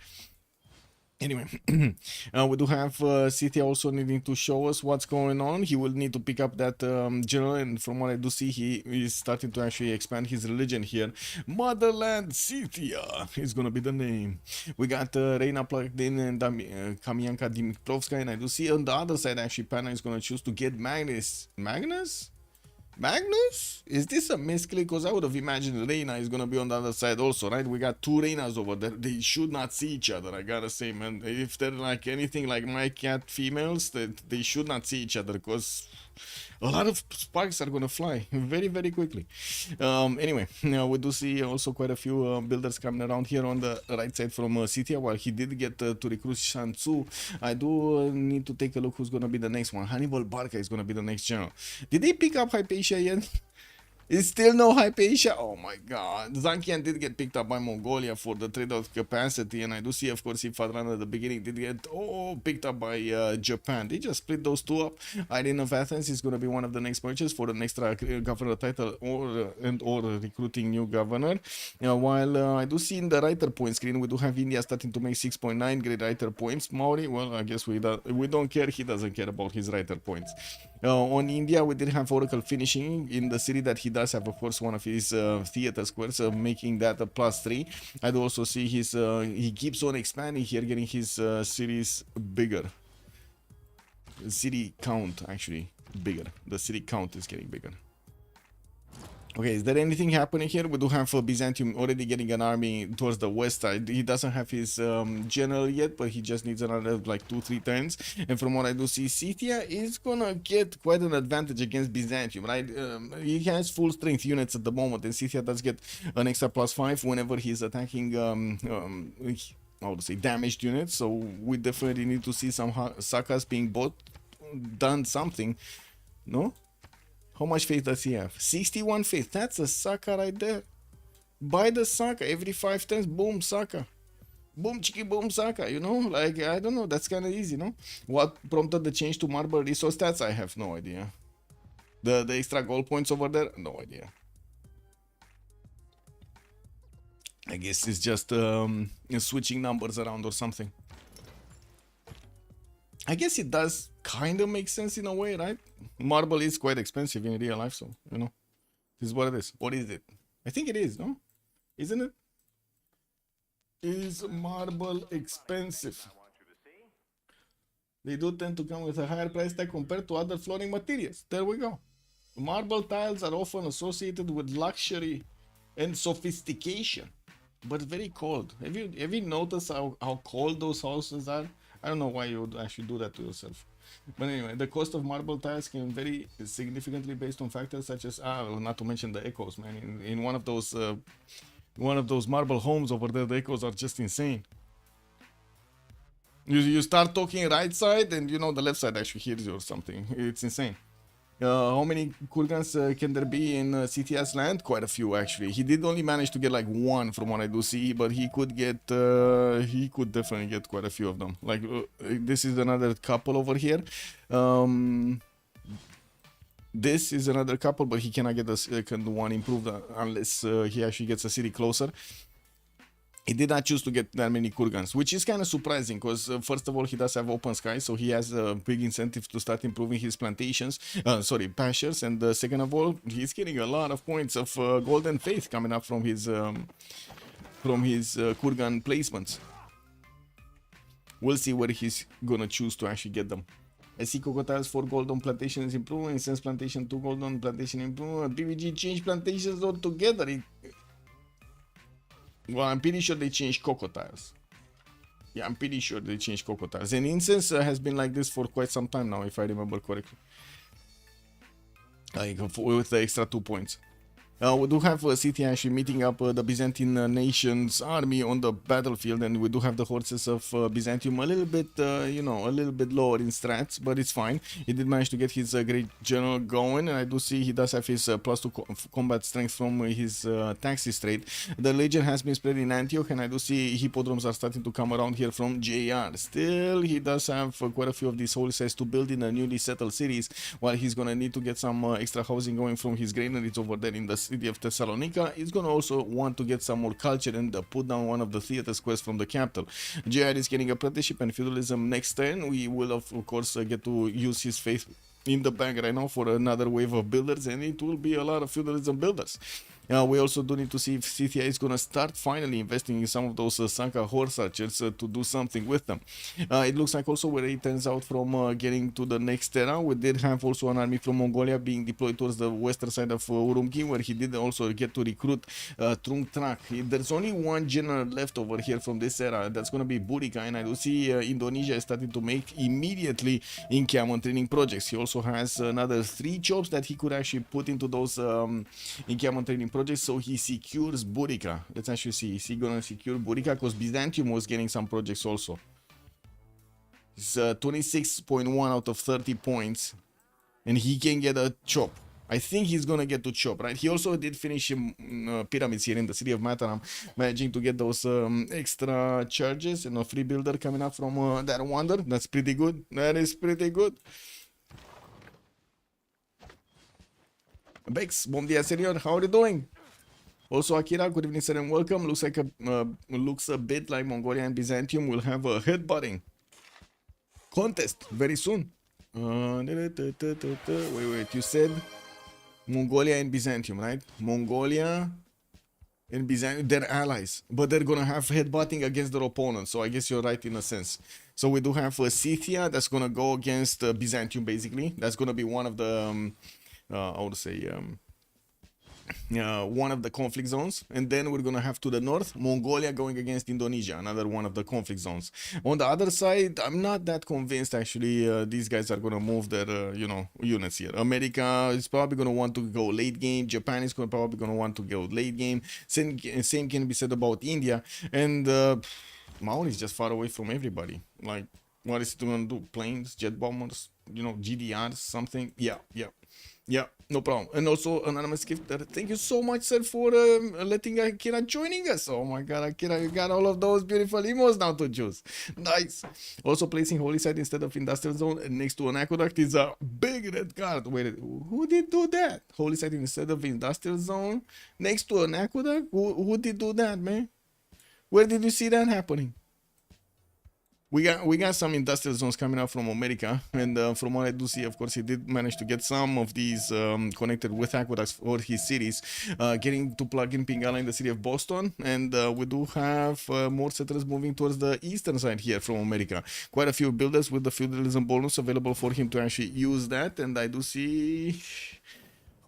Anyway, we do have City also needing to show us what's going on. He will need to pick up that general, and from what I do see, he is starting to actually expand his religion here. Motherland Scythia is gonna be the name. We got Reina plugged in and Kamianka Dimitrovska, and I do see on the other side actually Pana is gonna choose to get Magnus. Magnus? Is this a misclick? Because I would have imagined Reina is gonna be on the other side also, right? We got 2 Reinas over there. They should not see each other, I gotta say, man. If they're like anything like my cat females, they should not see each other, because a lot of sparks are gonna fly very, very quickly. Anyway, we do see also quite a few builders coming around here on the right side from Scythia. While he did get to recruit Shansu, I do need to take a look who's gonna be the next one. Hannibal Barca is gonna be the next general. Did they pick up Hypatia yet? It's still no Hypatia. Oh my god. Zankian did get picked up by Mongolia for the trade-out capacity, and I do see, of course, Ifadran at the beginning did get picked up by Japan. They just split those 2 up. Irene of Athens is going to be one of the next merchants for an extra governor title or recruiting new governor. While I do see in the writer point screen, we do have India starting to make 6.9 great writer points. Maori, well, I guess we don't care. He doesn't care about his writer points. On India, we did have Oracle finishing in the city that he does have, of course, one of his theater squares, making that a +3. I do also see his he keeps on expanding here, getting his cities bigger. City count actually bigger. The city count is getting bigger. Okay, is there anything happening here? We do have Byzantium already getting an army towards the west side. He doesn't have his general yet, but he just needs another like 2-3 turns. And from what I do see, Scythia is gonna get quite an advantage against Byzantium, right? He has full strength units at the moment, and Scythia does get an extra +5 whenever he's attacking how to say, damaged units. So we definitely need to see some sakas being bought, done something, no? How much faith does he have? 61 faith. That's a Saka right there. Buy the Saka every 5 turns. Boom, Saka. Boom, chiki, boom, Saka. You know, like, I don't know. That's kind of easy, no? What prompted the change to marble resource stats? I have no idea. The extra gold points over there? No idea. I guess it's just switching numbers around or something. I guess it does kind of make sense in a way, right? Marble is quite expensive in real life, so, you know, this is what it is. What is it? I think it is, no? Isn't it? Is marble expensive? They do tend to come with a higher price tag compared to other flooring materials. There we go. Marble tiles are often associated with luxury and sophistication, but very cold. Have you noticed how cold those houses are? I don't know why you would actually do that to yourself. But anyway, the cost of marble tiles can vary significantly based on factors such as, not to mention the echoes, man. In one of those marble homes over there, the echoes are just insane. You start talking right side, and you know the left side actually hears you or something. It's insane. How many kurgans can there be in CTS land? Quite a few, actually. He did only manage to get like 1 from what I do see, but he could definitely get quite a few of them. Like this is another couple over here. This is another couple, but he cannot get the second one improved unless he actually gets a city closer. He did not choose to get that many kurgans, which is kind of surprising because first of all, he does have open sky, so he has a big incentive to start improving his plantations, pastures, and second of all, he's getting a lot of points of golden faith coming up from his kurgan placements. We'll see where he's gonna choose to actually get them. I see Cocoa Tiles 4 golden plantations improving, Incense plantation 2 golden plantation improving, PVG changed plantations altogether. Well, I'm pretty sure they changed Cocoa Tiles. Yeah, I'm pretty sure they changed Cocoa Tiles. And Incense has been like this for quite some time now, if I remember correctly. Like, with the extra 2 points. We do have City actually meeting up the Byzantine nation's army on the battlefield, and we do have the horses of Byzantium a little bit, a little bit lower in strats, but it's fine. He did manage to get his great general going, and I do see he does have his +2 combat strength from his taxi trade. The legion has been spread in Antioch, and I do see hippodromes are starting to come around here from JR. Still, he does have quite a few of these holy sites to build in the newly settled cities, while he's gonna need to get some extra housing going from his granaries over there in the city of Thessalonica. He's gonna also want to get some more culture and put down one of the theater squares from the capital. JR is getting apprenticeship and feudalism next turn. We will of course get to use his faith in the bag right now for another wave of builders, and it will be a lot of feudalism builders. We also do need to see if Scythia is going to start finally investing in some of those Sanka horse archers to do something with them. It looks like also where it turns out from getting to the next era, we did have also an army from Mongolia being deployed towards the western side of Urumqi, where he did also get to recruit Trung Trak. There's only one general left over here from this era, that's going to be Burica, and I do see Indonesia is starting to make immediately encampment training projects. He also has another 3 jobs that he could actually put into those encampment training projects, so he secures Burica. Let's actually see, is he gonna secure Burica? Because Byzantium was getting some projects also. It's 26.1 out of 30 points, and he can get a chop. I think he's gonna get to chop, right? He also did finish pyramids here in the city of Mataram, managing to get those extra charges and a free builder coming up from that wonder. That's pretty good. That is pretty good. Bex, bom dia, senor. How are you doing? Also, Akira, good evening, sir, and welcome. Looks a bit like Mongolia and Byzantium will have a headbutting contest very soon. Wait, you said Mongolia and Byzantium, right? Mongolia and Byzantium, they're allies, but they're gonna have headbutting against their opponents, so I guess you're right in a sense. So we do have Scythia that's gonna go against Byzantium, basically. That's gonna be one of the, I would say, one of the conflict zones, and then we're gonna have to the north Mongolia going against Indonesia, another one of the conflict zones. On the other side, I'm not that convinced actually. These guys are gonna move their units here. America is probably gonna want to go late game. Japan is probably gonna want to go late game. Same can be said about India, and Maori is just far away from everybody. Like, what is it gonna do? Planes, jet bombers, GDRs, something. Yeah, no problem. And also, anonymous gifter, thank you so much, sir, for letting Akira joining us. Oh my god, Akira, you got all of those beautiful emos now to choose. Nice. Also, placing holy site instead of industrial zone next to an aqueduct is a big red card. Wait, who did do that? Holy site instead of industrial zone next to an aqueduct? Who did do that, man? Where did you see that happening? We got some industrial zones coming out from America, and from what I do see, of course, he did manage to get some of these connected with aqueducts for his cities, getting to plug in Pingala in the city of Boston, and we do have more settlers moving towards the eastern side here from America. Quite a few builders with the feudalism bonus available for him to actually use that, and I do see...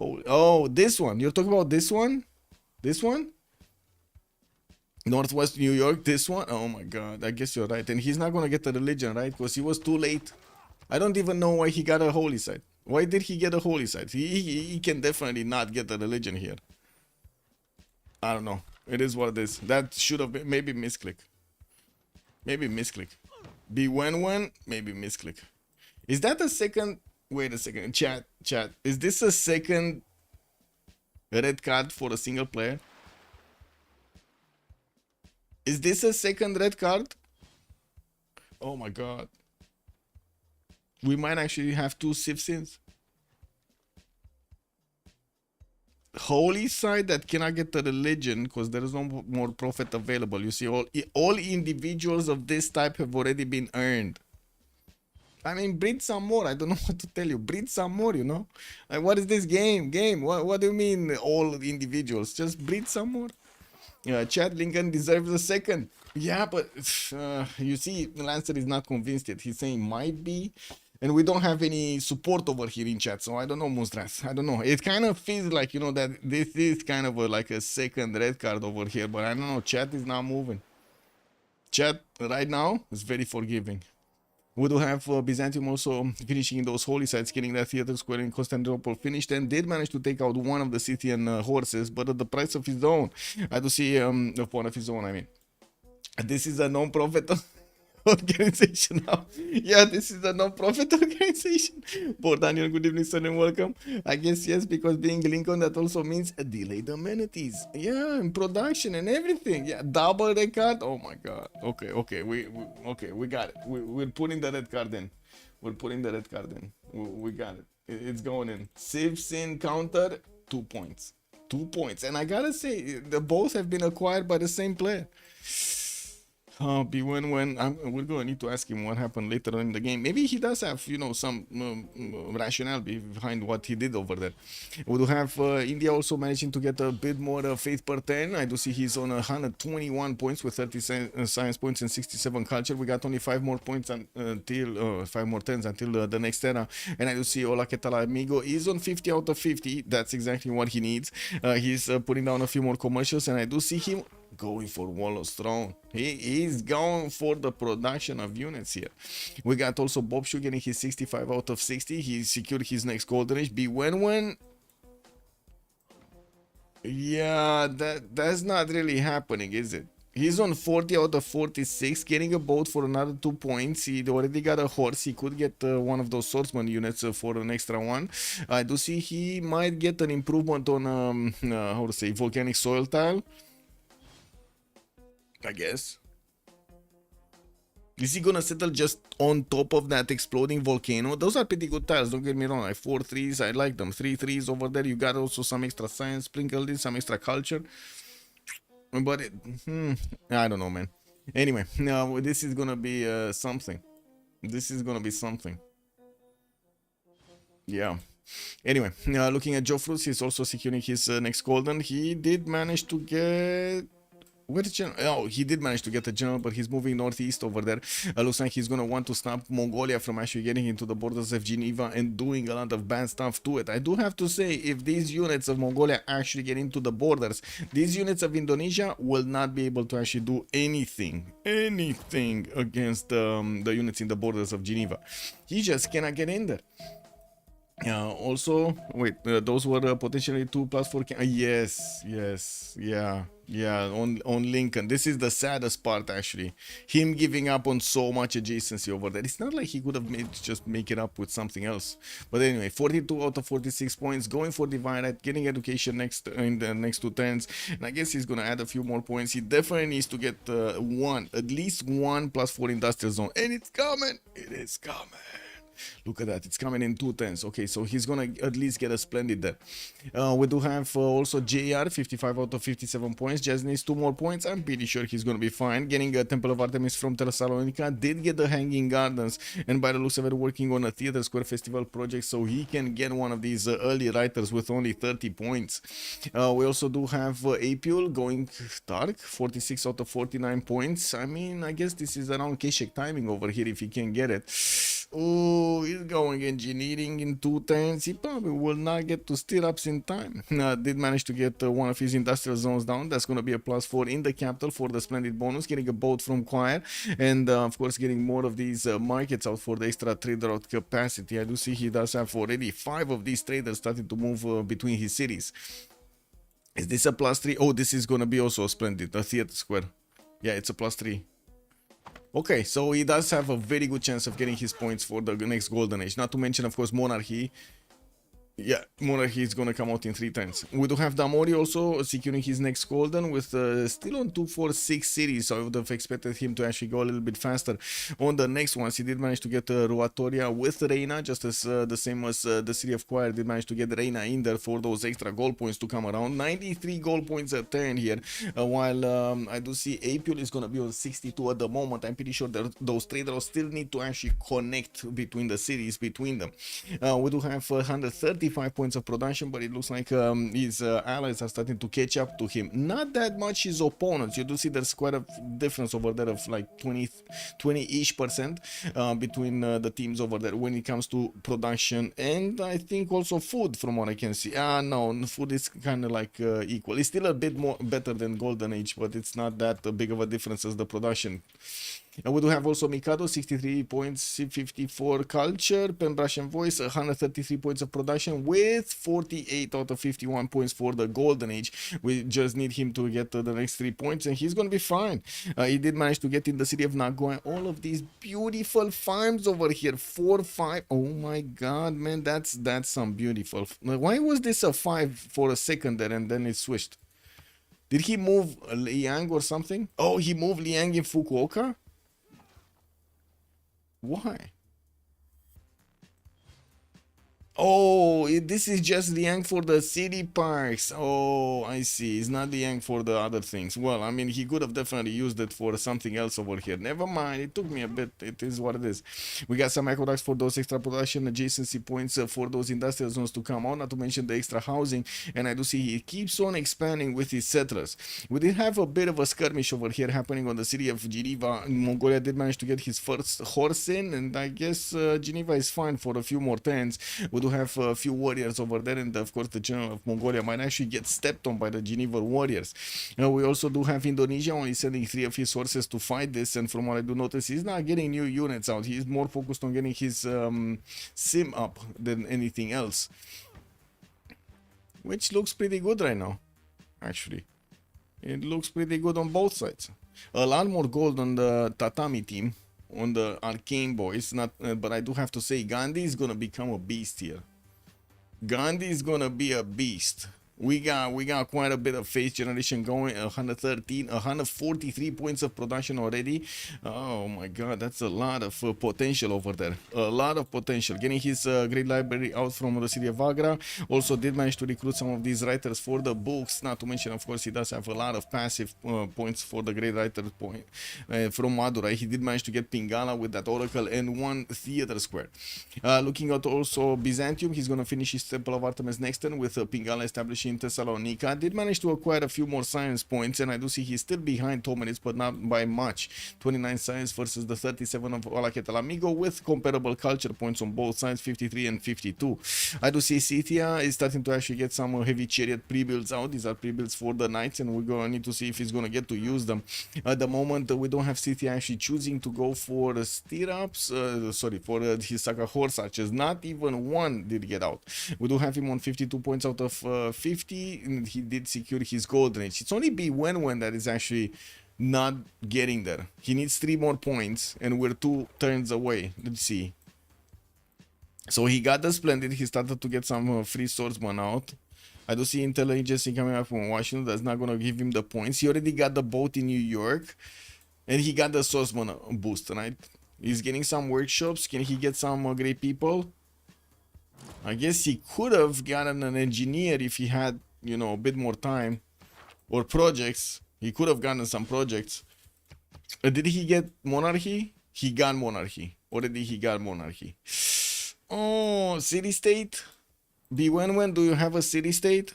Oh, this one. You're talking about this one? This one? Northwest New York, this one? Oh my god, I guess you're right. And he's not gonna get the religion, right? Because he was too late. I don't even know why he got a holy site. Why did he get a holy site? He can definitely not get the religion here. I don't know. It is what it is. That should have been maybe misclick. Maybe misclick. Be when, maybe misclick. Is that a second? Wait a second. Chat. Is this a second red card for a single player? Is this a second red card? Oh my god. We might actually have two Civ6s. Holy side that cannot get the religion because there is no more prophet available. You see, all individuals of this type have already been earned. I mean, breed some more. I don't know what to tell you. Breed some more, Like, what is this game? What do you mean all individuals? Just breed some more. Chad Lincoln deserves a second. Yeah, but you see, Lancer is not convinced yet. He's saying might be, and we don't have any support over here in chat. So I don't know, Mustras. I don't know. It kind of feels like that this is kind of like a second red card over here, but I don't know. Chat is not moving. Chat right now is very forgiving. We do have Byzantium also finishing those holy sites, getting that theater square in Constantinople finished, and did manage to take out one of the Scythian horses, but at the price of his own. I do see one of his own, I mean. This is a non-profit organization now. Yeah, this is a non-profit organization. Poor Daniel, good evening, sir, and welcome. I guess yes, because being Lincoln, that also means delayed amenities. Yeah, and production and everything. Yeah, double red card. Oh my god. Okay, we got it. We're putting the red card in. We're putting the red card in. We got it. It's going in. Civ6 counter, 2 points. 2 points. And I gotta say, the both have been acquired by the same player. We're gonna need to ask him what happened later on in the game. Maybe he does have, some rationale behind what he did over there. We do have India also managing to get a bit more faith per 10. I do see he's on 121 points with 30 science points and 67 culture. We got only 5 more points until 5 more 10s until the next era. And I do see Ola Ketala Amigo is on 50 out of 50. That's exactly what he needs. He's putting down a few more commercials, and I do see him going for Wallow's Throne. He is going for the production of units here. We got also Bob Shu getting his 65 out of 60. He secured his next golden age. When yeah, that's not really happening, is it? He's on 40 out of 46, getting a boat for another 2 points. He already got a horse. He could get one of those swordsman units for an extra one. I do see he might get an improvement on how to say, volcanic soil tile, I guess. Is he gonna settle just on top of that exploding volcano? Those are pretty good tiles, don't get me wrong. Like 4 3s, I like them. 3 3s over there. You got also some extra science sprinkled in, some extra culture. But I don't know, man. Anyway, now this is gonna be something. This is gonna be something. Yeah. Anyway, looking at Joe Fruits, he's also securing his next golden. He did manage to get Where the general? Oh, he did manage to get a general, but he's moving northeast over there. Looks like he's gonna want to stop Mongolia from actually getting into the borders of Geneva and doing a lot of bad stuff to it. I do have to say, if these units of Mongolia actually get into the borders, these units of Indonesia will not be able to actually do anything against the units in the borders of Geneva. He just cannot get in there. Also, wait, those were potentially 2+4. Yes, yeah, on Lincoln. This is the saddest part, actually. Him giving up on so much adjacency over there. It's not like he could have just make it up with something else. But anyway, 42 out of 46 points, going for Divide, getting education in the next 2 turns. And I guess he's gonna add a few more points. He definitely needs to get at least one +4 industrial zone. And it's coming. It is coming. Look at that, it's coming in 2 turns. Okay, so he's gonna at least get a splendid there. We do have also JR, 55 out of 57 points. Just needs 2 more points. I'm pretty sure he's gonna be fine. Getting a Temple of Artemis from Thessalonica. Did get the Hanging Gardens, and by the looks of it, working on a Theater Square Festival project, so he can get one of these early writers with only 30 points. We also do have Apule going dark, 46 out of 49 points. I mean, I guess this is around Keshek timing over here if he can get it. Oh, he's going engineering in 2 turns. He probably will not get to stirrups in time. Did manage to get one of his industrial zones down. That's going to be a +4 in the capital for the splendid bonus. Getting a boat from Choir. And of course, getting more of these markets out for the extra trader out capacity. I do see he does have already 5 of these traders starting to move between his cities. Is this a +3? Oh, this is going to be also a splendid. A Theater Square. Yeah, it's a +3. Okay, so he does have a very good chance of getting his points for the next Golden Age. Not to mention, of course, Monarchy. Yeah, Monarchy is gonna come out in 3 turns. We do have Damori also securing his next Golden with still on 246 cities, so I would have expected him to actually go a little bit faster on the next ones. He did manage to get Ruatoria with Reina, just as the same as the city of Choir did manage to get Reina in there for those extra goal points to come around. 93 goal points a turn here, while I do see Apule is gonna be on 62 at the moment. I'm pretty sure that those traders still need to actually connect between the cities, between them. We do have 135 points of production, but it looks like his allies are starting to catch up to him. Not that much his opponents. You do see there's quite a difference over there of like 20-ish% between the teams over there when it comes to production, and I think also food, from what I can see. No, food is kind of like equal. It's still a bit more better than Golden Age, but it's not that big of a difference as the production. And we do have also Mikado, 63 points, 54 culture, Pembrasian voice, 133 points of production with 48 out of 51 points for the Golden Age. We just need him to get the next 3 points and he's going to be fine. He did manage to get in the city of Nagoya. All of these beautiful farms over here, 4, 5. Oh my god, man, that's some beautiful. Why was this a 5 for a second there and then it switched? Did he move Liang or something? Oh, he moved Liang in Fukuoka? Why? Oh, this is just Liang for the city parks. Oh, I see. It's not Liang for the other things. Well, I mean, he could have definitely used it for something else over here. Never mind. It took me a bit. It is what it is. We got some aqueducts for those extra production adjacency points for those industrial zones to come on, not to mention the extra housing. And I do see he keeps on expanding with his settlers. We did have a bit of a skirmish over here happening on the city of Geneva. Mongolia did manage to get his first horse in, and I guess Geneva is fine for a few more turns. We do have a few warriors over there, and of course the general of Mongolia might actually get stepped on by the Geneva warriors. We also do have Indonesia only sending 3 of his horses to fight this, and from what I do notice, he's not getting new units out. He's more focused on getting his sim up than anything else, which looks pretty good right now. Actually, it looks pretty good on both sides. A lot more gold on the Tatami team, on the Arcane boys, not, but I do have to say Gandhi is gonna become a beast here. Gandhi is gonna be a beast. We got quite a bit of face generation going. 143 points of production already. Oh my god, that's a lot of potential over there. A lot of potential. Getting his great library out from the city of Agra. Also did manage to recruit some of these writers for the books. Not to mention, of course, he does have a lot of passive points for the great writer point from Madurai. He did manage to get Pingala with that oracle and 1 theater square. Looking at also Byzantium, he's going to finish his Temple of Artemis next turn with Pingala establishing in Thessalonica. Did manage to acquire a few more science points, and I do see he's still behind Tomeris, but not by much. 29 science versus the 37 of Alaketalamigo, with comparable culture points on both sides, 53 and 52. I do see Scythia is starting to actually get some heavy chariot pre-builds out. These are pre-builds for the knights, and we're going to need to see if he's going to get to use them. At the moment, we don't have Scythia actually choosing to go for stirrups, for his Saka horse archers. Not even one did get out. We do have him on 52 points out of 50, and he did secure his golden age. It's only Wenwen that is actually not getting there. He needs 3 more points, and we're 2 turns away. Let's see. So he got the Splendid. He started to get some free swordsman out. I do see intelligence coming up from Washington. That's not going to give him the points. He already got the boat in New York, and he got the swordsman boost, right? He's getting some workshops. Can he get some great people? I guess he could have gotten an engineer if he had, you know, a bit more time. Or projects. He could have gotten some projects. Did he get monarchy? He got monarchy. Already he got monarchy. Oh, city-state? Biwenwen, do you have a city-state?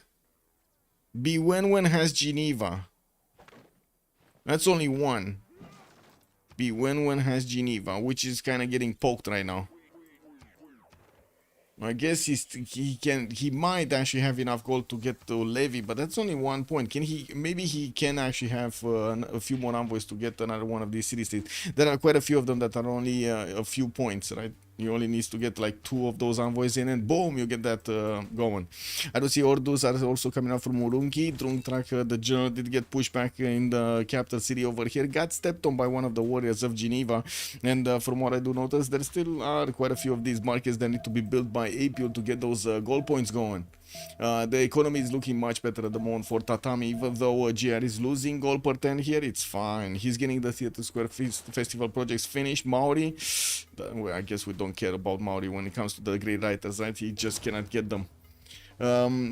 Biwenwen has Geneva. That's only one. Biwenwen has Geneva, which is kind of getting poked right now. I guess he might actually have enough gold to get to Levy, but that's only 1 point. Maybe he can actually have a few more envoys to get another one of these city-states. There are quite a few of them that are only a few points, right? You only need to get like 2 of those envoys in, and boom, you get that going. I do see Ordus are also coming out from Urumqi. Drungtrak, the general, did get pushed back in the capital city over here. Got stepped on by one of the warriors of Geneva. And from what I do notice, there still are quite a few of these markets that need to be built by Apio to get those gold points going. The economy is looking much better at the moment for Tatami, even though GR is losing gold per 10 here. It's fine. He's getting the Theatre Square Festival projects finished. Maori, well, I guess we don't care about Maori when it comes to the great writers, right? He just cannot get them.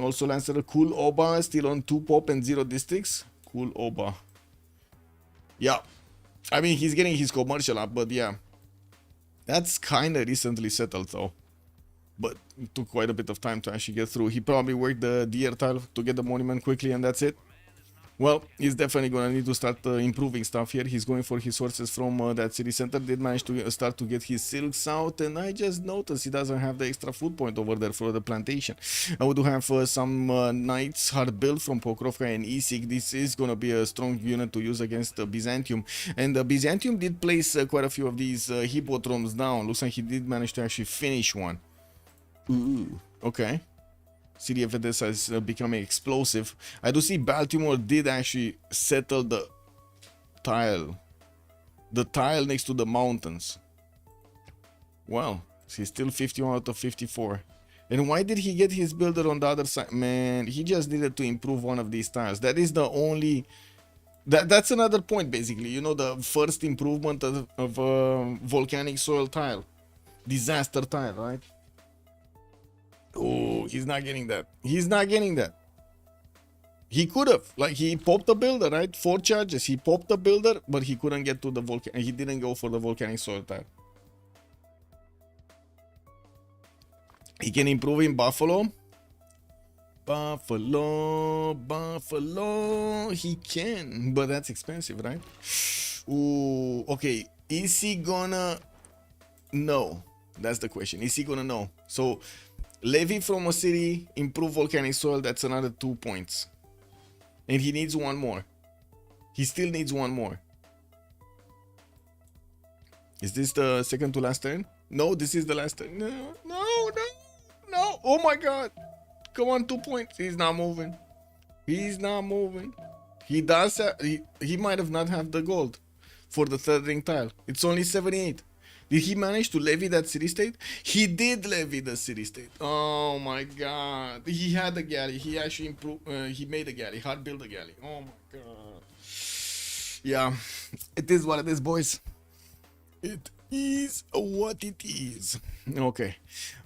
Also Lancer Cool Oba still on 2 pop and 0 districts. Cool Oba. Yeah, I mean, he's getting his commercial up, but yeah, that's kind of recently settled though. But it took quite a bit of time to actually get through. He probably worked the deer tile to get the monument quickly, and that's it. Well, he's definitely going to need to start improving stuff here. He's going for his sources from that city center. Did manage to start to get his silks out, and I just noticed he doesn't have the extra food point over there for the plantation. We do have some knights hard built from Pokrovka and Isik. This is going to be a strong unit to use against Byzantium. And Byzantium did place quite a few of these hippodromes down. Looks like he did manage to actually finish one. Ooh, okay. City of Edessa is becoming explosive. I do see Baltimore did actually settle the tile. The tile next to the mountains. Well, he's still 51 out of 54. And why did he get his builder on the other side? Man, he just needed to improve one of these tiles. That is the only... That's another point, basically. You know, the first improvement of a volcanic soil tile. Disaster tile, right? Oh, he's not getting that. He's not getting that. He could have. Like, he popped the builder, right? 4 charges. He popped the builder, but he couldn't get to the volcanic. He didn't go for the volcanic soil tile. He can improve in Buffalo. Buffalo. He can, but that's expensive, right? Ooh, okay. Is he gonna... No. That's the question. Is he gonna know? So... Levy from a city, improve volcanic soil, that's another 2 points. And he needs 1 more. He still needs 1 more. Is this the second to last turn? No, this is the last turn. No. Oh my god. Come on, 2 points. He's not moving. He does have, he might have not have the gold for the 3rd ring tile. It's only 78. Did he manage to levy that city-state? He did levy the city-state. Oh my god. He had a galley. He actually improved. He made a galley. Hard built a galley. Oh my god. Yeah. It is what it is, boys. It is what it is. Okay,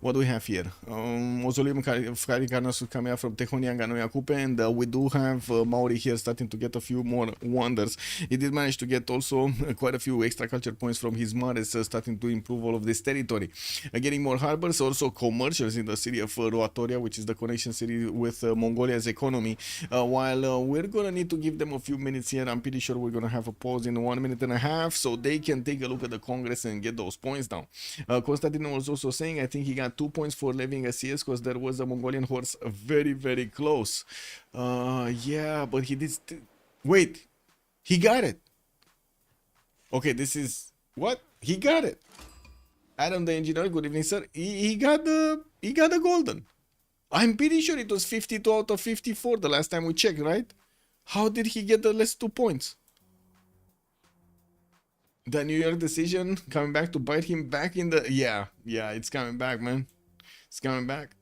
what do we have here? Mausoleum Carinasus coming out from Tehonia and Ganoia Coupe, and we do have Maori here starting to get a few more wonders. He did manage to get also quite a few extra culture points from his mares, starting to improve all of this territory. Getting more harbors, also commercials in the city of Roatoria, which is the connection city with Mongolia's economy. While we're gonna need to give them a few minutes here, I'm pretty sure we're gonna have a pause in 1 minute and a half so they can take a look at the Congress and get those points down. Constantine was also saying I think he got 2 points for levying a CS because there was a Mongolian horse very, very close. Yeah, but he did. Wait, he got it. Okay, this is what he got it. Adam the engineer, good evening, sir. He got the golden. I'm pretty sure it was 52 out of 54 the last time we checked, right? How did he get the last 2 points? The New York decision coming back to bite him back in the... Yeah, it's coming back, man. It's coming back.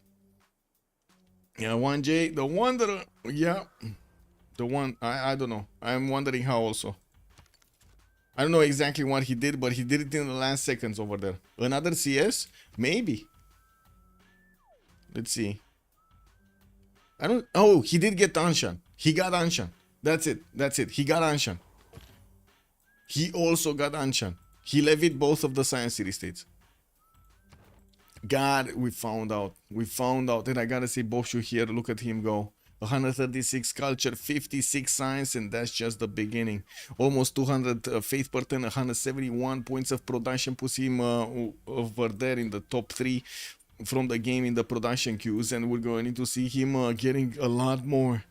Yeah, 1J, the Wanderer. Yeah. The one, I don't know. I'm wondering how also. I don't know exactly what he did, but he did it in the last seconds over there. Another CS? Maybe. Let's see. I don't... Oh, he did get Anshan. He got Anshan. That's it. He got Anshan. He also got Anshan. He levied both of the Science City states. God, we found out. And I gotta say, Boshu here, look at him go. 136 culture, 56 science, and that's just the beginning. Almost 200 faith per turn, 171 points of production puts him over there in the top 3 from the game in the production queues, and we're going to see him getting a lot more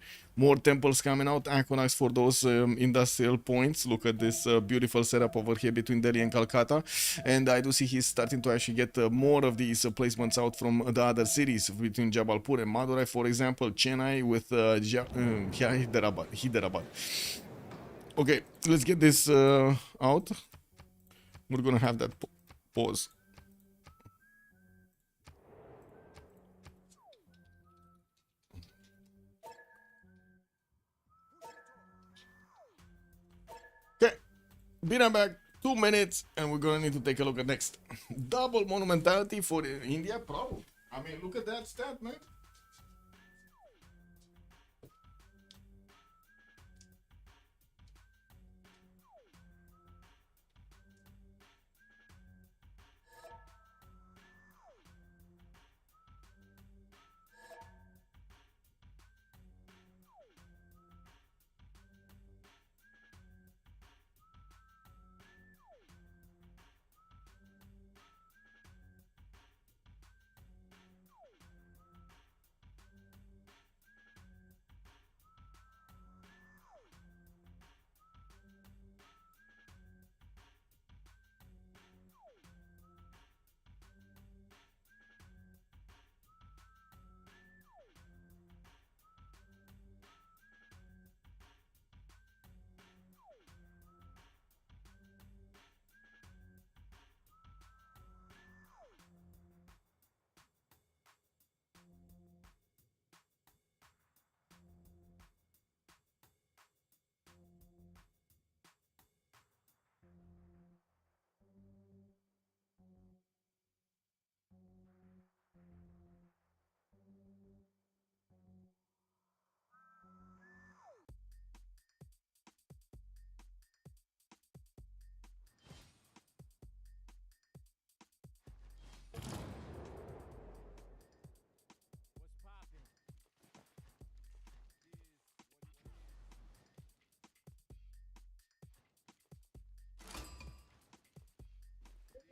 temples coming out. Aquanax for those industrial points. Look at this beautiful setup over here between Delhi and Calcutta, and I do see he's starting to actually get more of these placements out from the other cities between Jabalpur and Madurai, for example. Chennai with Hyderabad. Okay, let's get this out. We're gonna have that pause. Be right back, 2 minutes, and we're gonna need to take a look at next. Double monumentality for India, probably. I mean, look at that stat, man.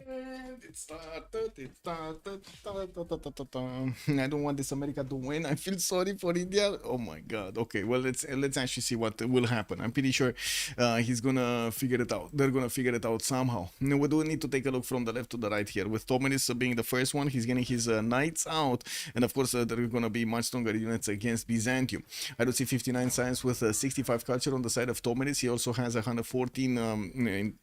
And it started. I don't want this America to win. I feel sorry for India. Oh my God. Okay, well let's actually see what will happen. I'm pretty sure he's gonna figure it out. They're gonna figure it out somehow. Now, we do need to take a look from the left to the right here. With Tomenis being the first one, he's getting his knights out, and of course there are gonna be much stronger units against Byzantium. I do see 59 science with 65 culture on the side of Tomenis. He also has 114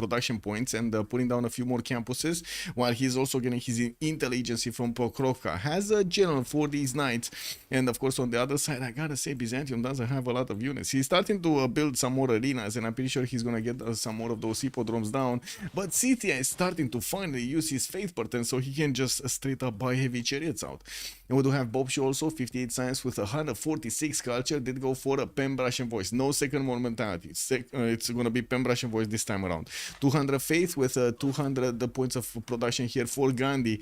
production points and putting down a few more campuses, while he's also getting his intel agency from Pokrovka. Has a general for these knights, and of course on the other side, I gotta say Byzantium doesn't have a lot of units. He's starting to build some more arenas, and I'm pretty sure he's gonna get some more of those hippodromes down. But Scythia is starting to finally use his faith pattern, so he can just straight up buy heavy chariots out. And we do have Bobshu also, 58 science with 146 culture, did go for a Pembrasian voice. No second more mentality. It's gonna be Pembrasian voice this time around. 200 faith with 200 points of production here for Gandhi.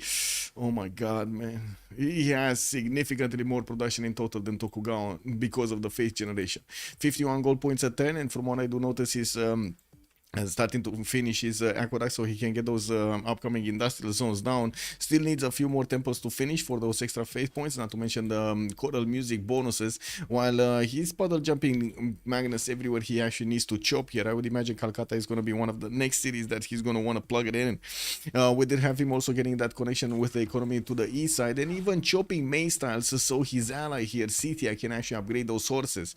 Oh my god, man. He has significantly more production in total than Tokugawa because of the faith generation. 51 gold points a turn, and from what I do notice is starting to finish his aqueduct so he can get those upcoming industrial zones down. Still needs a few more temples to finish for those extra faith points, not to mention the choral music bonuses, while he's puddle jumping Magnus everywhere he actually needs to chop here. I would imagine Calcutta is going to be one of the next cities that he's going to want to plug it in. We did have him also getting that connection with the economy to the east side, and even chopping May styles so his ally here, Scythia, can actually upgrade those horses.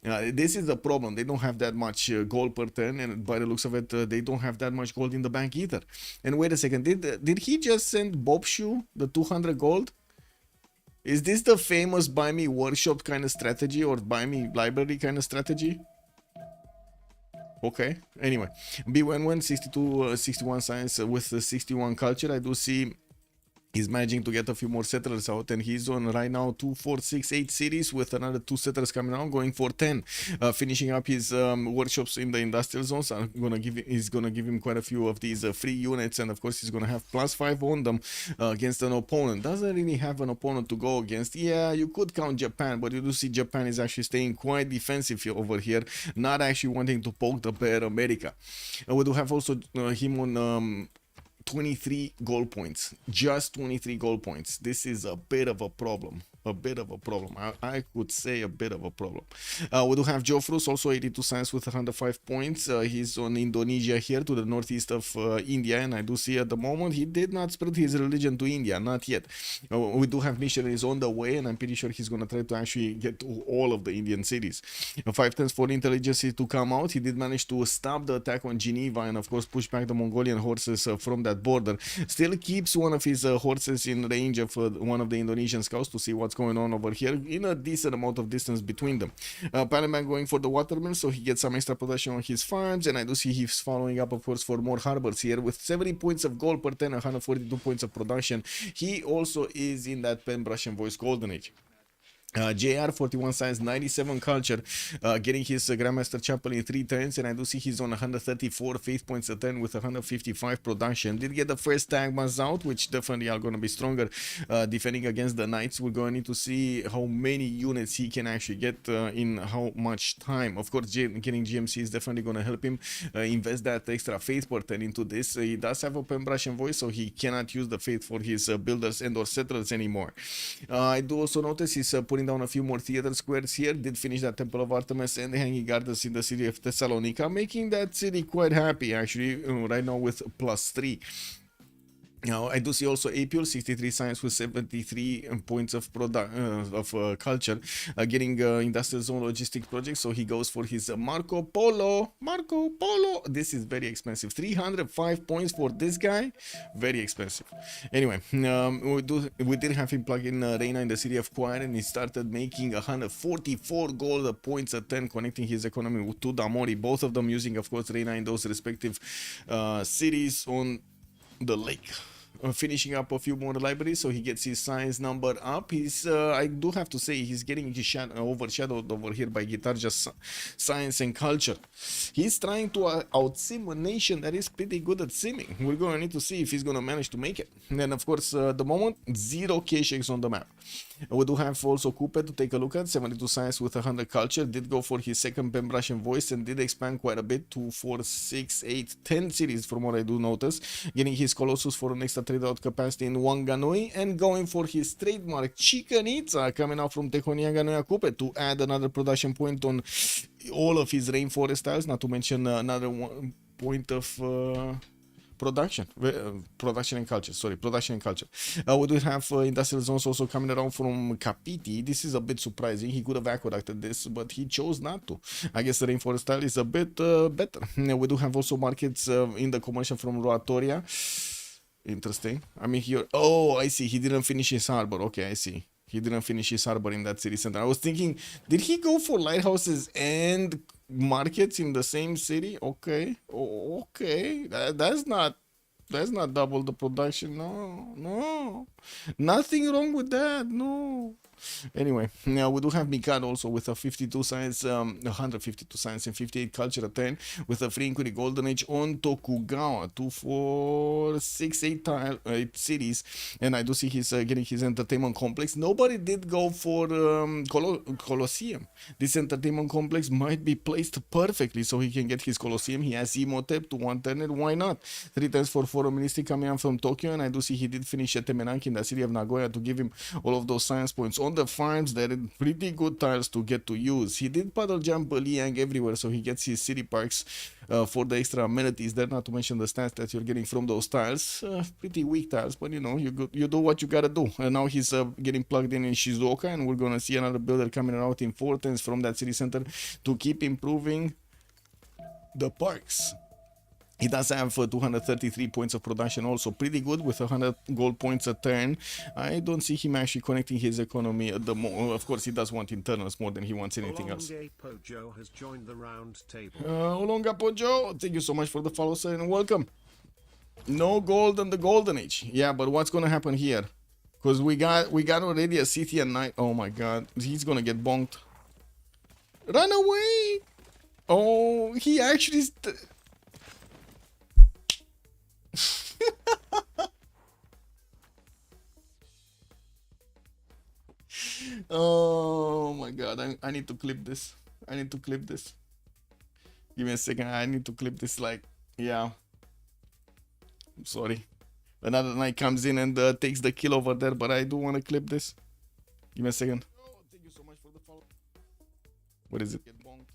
This is the problem. They don't have that much gold per turn, and by the looks of it, they don't have that much gold in the bank either. And wait a second, did he just send Bobshu the 200 gold? Is this the famous buy me workshop kind of strategy or buy me library kind of strategy? Okay, anyway, B11 62 61 science with 61 culture. I do see he's managing to get a few more settlers out, and he's on right now 2, 4, 6, 8 cities with another 2 settlers coming out, going for 10. Finishing up his workshops in the industrial zones. He's gonna give him quite a few of these free units, and of course he's gonna have +5 on them against an opponent. Doesn't really have an opponent to go against. Yeah, you could count Japan, but you do see Japan is actually staying quite defensive over here, not actually wanting to poke the bear America. We do have also him on 23 gold points, just 23 gold points. This is a bit of a problem. I could say a bit of a problem. We do have Jofrus, also 82 science with 105 points. He's on Indonesia here to the northeast of India, and I do see at the moment he did not spread his religion to India, not yet. We do have missionaries on the way, and I'm pretty sure he's going to try to actually get to all of the Indian cities. 5 turns for intelligence to come out. He did manage to stop the attack on Geneva and of course push back the Mongolian horses from that border. Still keeps one of his horses in range of one of the Indonesian scouts to see what's going on over here, in a decent amount of distance between them. Panama going for the waterman, so he gets some extra production on his farms, and I do see he's following up of course for more harbors here with 70 points of gold per 10, 142 points of production. He also is in that Pembrasian voice golden age. JR 41 science, 97 culture, getting his Grandmaster Chapel in 3 turns, and I do see he's on 134 faith points a turn with 155 production. Did get the first tagmas out, which definitely are going to be stronger defending against the knights. We're going to need to see how many units he can actually get in how much time. Of course, getting GMC is definitely going to help him invest that extra faith per turn into this. He does have a Pembrasian voice, so he cannot use the faith for his builders and or settlers anymore. I do also notice he's putting down a few more theater squares here. Did finish that Temple of Artemis and the Hanging Gardens in the city of Thessalonica, making that city quite happy actually right now with +3. Now, I do see also Apul, 63 science with 73 points of culture, getting industrial zone logistics project, so he goes for his Marco Polo. This is very expensive, 305 points for this guy, very expensive. Anyway, we did have him plug in Reina in the city of Choir, and he started making 144 gold points a 10, connecting his economy to Damori, both of them using of course Reina in those respective cities on the lake. Finishing up a few more libraries, so he gets his science number up. He's I do have to say he's getting his overshadowed over here by Guitar just science and culture. He's trying to out-sim a nation that is pretty good at simming. We're going to need to see if he's going to manage to make it. And then of course the moment 0 K-shakes on the map. We do have also Coupe to take a look at, 72 science with 100 culture, did go for his second Pembrasian voice and did expand quite a bit, 2, 4, 6, 8, 10 cities from what I do notice, getting his Colossus for an extra trade out capacity in Wanganui, and going for his trademark Chichen Itza coming out from Teconianganoia Coupe to add another production point on all of his rainforest tiles, not to mention another point of production and culture. Sorry, production and culture. We do have industrial zones also coming around from Capiti. This is a bit surprising. He could have aqueducted this, but he chose not to. I guess the rainforest style is a bit better. We do have also markets in the commercial from Roatoria. Interesting. I mean here. Oh, I see. He didn't finish his harbor. Okay, I see. He didn't finish his harbor in that city center. I was thinking, did he go for lighthouses and markets in the same city? Okay. Oh, okay. That's not double the production. No. Nothing wrong with that. No. Anyway, now we do have Mikado also with a 52 science, 152 science and 58 culture at 10 with a free inquiry golden age on Tokugawa 2, 4, 6, 8 cities, and I do see he's getting his entertainment complex. Nobody did go for Colosseum. This entertainment complex might be placed perfectly so he can get his Colosseum. He has Imhotep to 110 it. Why not? 3 times for Foreign Ministry coming out from Tokyo, and I do see he did finish at Temenanki in the city of Nagoya to give him all of those science points. On the farms, there are pretty good tiles to get to use. He did paddle jump Liang everywhere, so he gets his city parks for the extra amenities there, not to mention the stats that you're getting from those tiles. Pretty weak tiles, but you know, you do what you gotta do. And now he's getting plugged in Shizuoka, and we're gonna see another builder coming out in 4 tens from that city center to keep improving the parks. He does have 233 points of production, also pretty good with 100 gold points a turn. I don't see him actually connecting his economy at the moment. Of course, he does want internals more than he wants anything else. Pojo has joined the round table. Olonga Pojo, thank you so much for the follow, sir, and welcome. No gold in the golden age. Yeah, but what's gonna happen here? Because we got already a city at night. Oh my god, he's gonna get bonked. Run away! Oh, he actually. Oh my god, I need to clip this. Give me a second. I need to clip this. Like, yeah. I'm sorry. Another knight comes in and takes the kill over there, but I do want to clip this. Give me a second. Oh, thank you so much for the follow. What is it? Get bonked.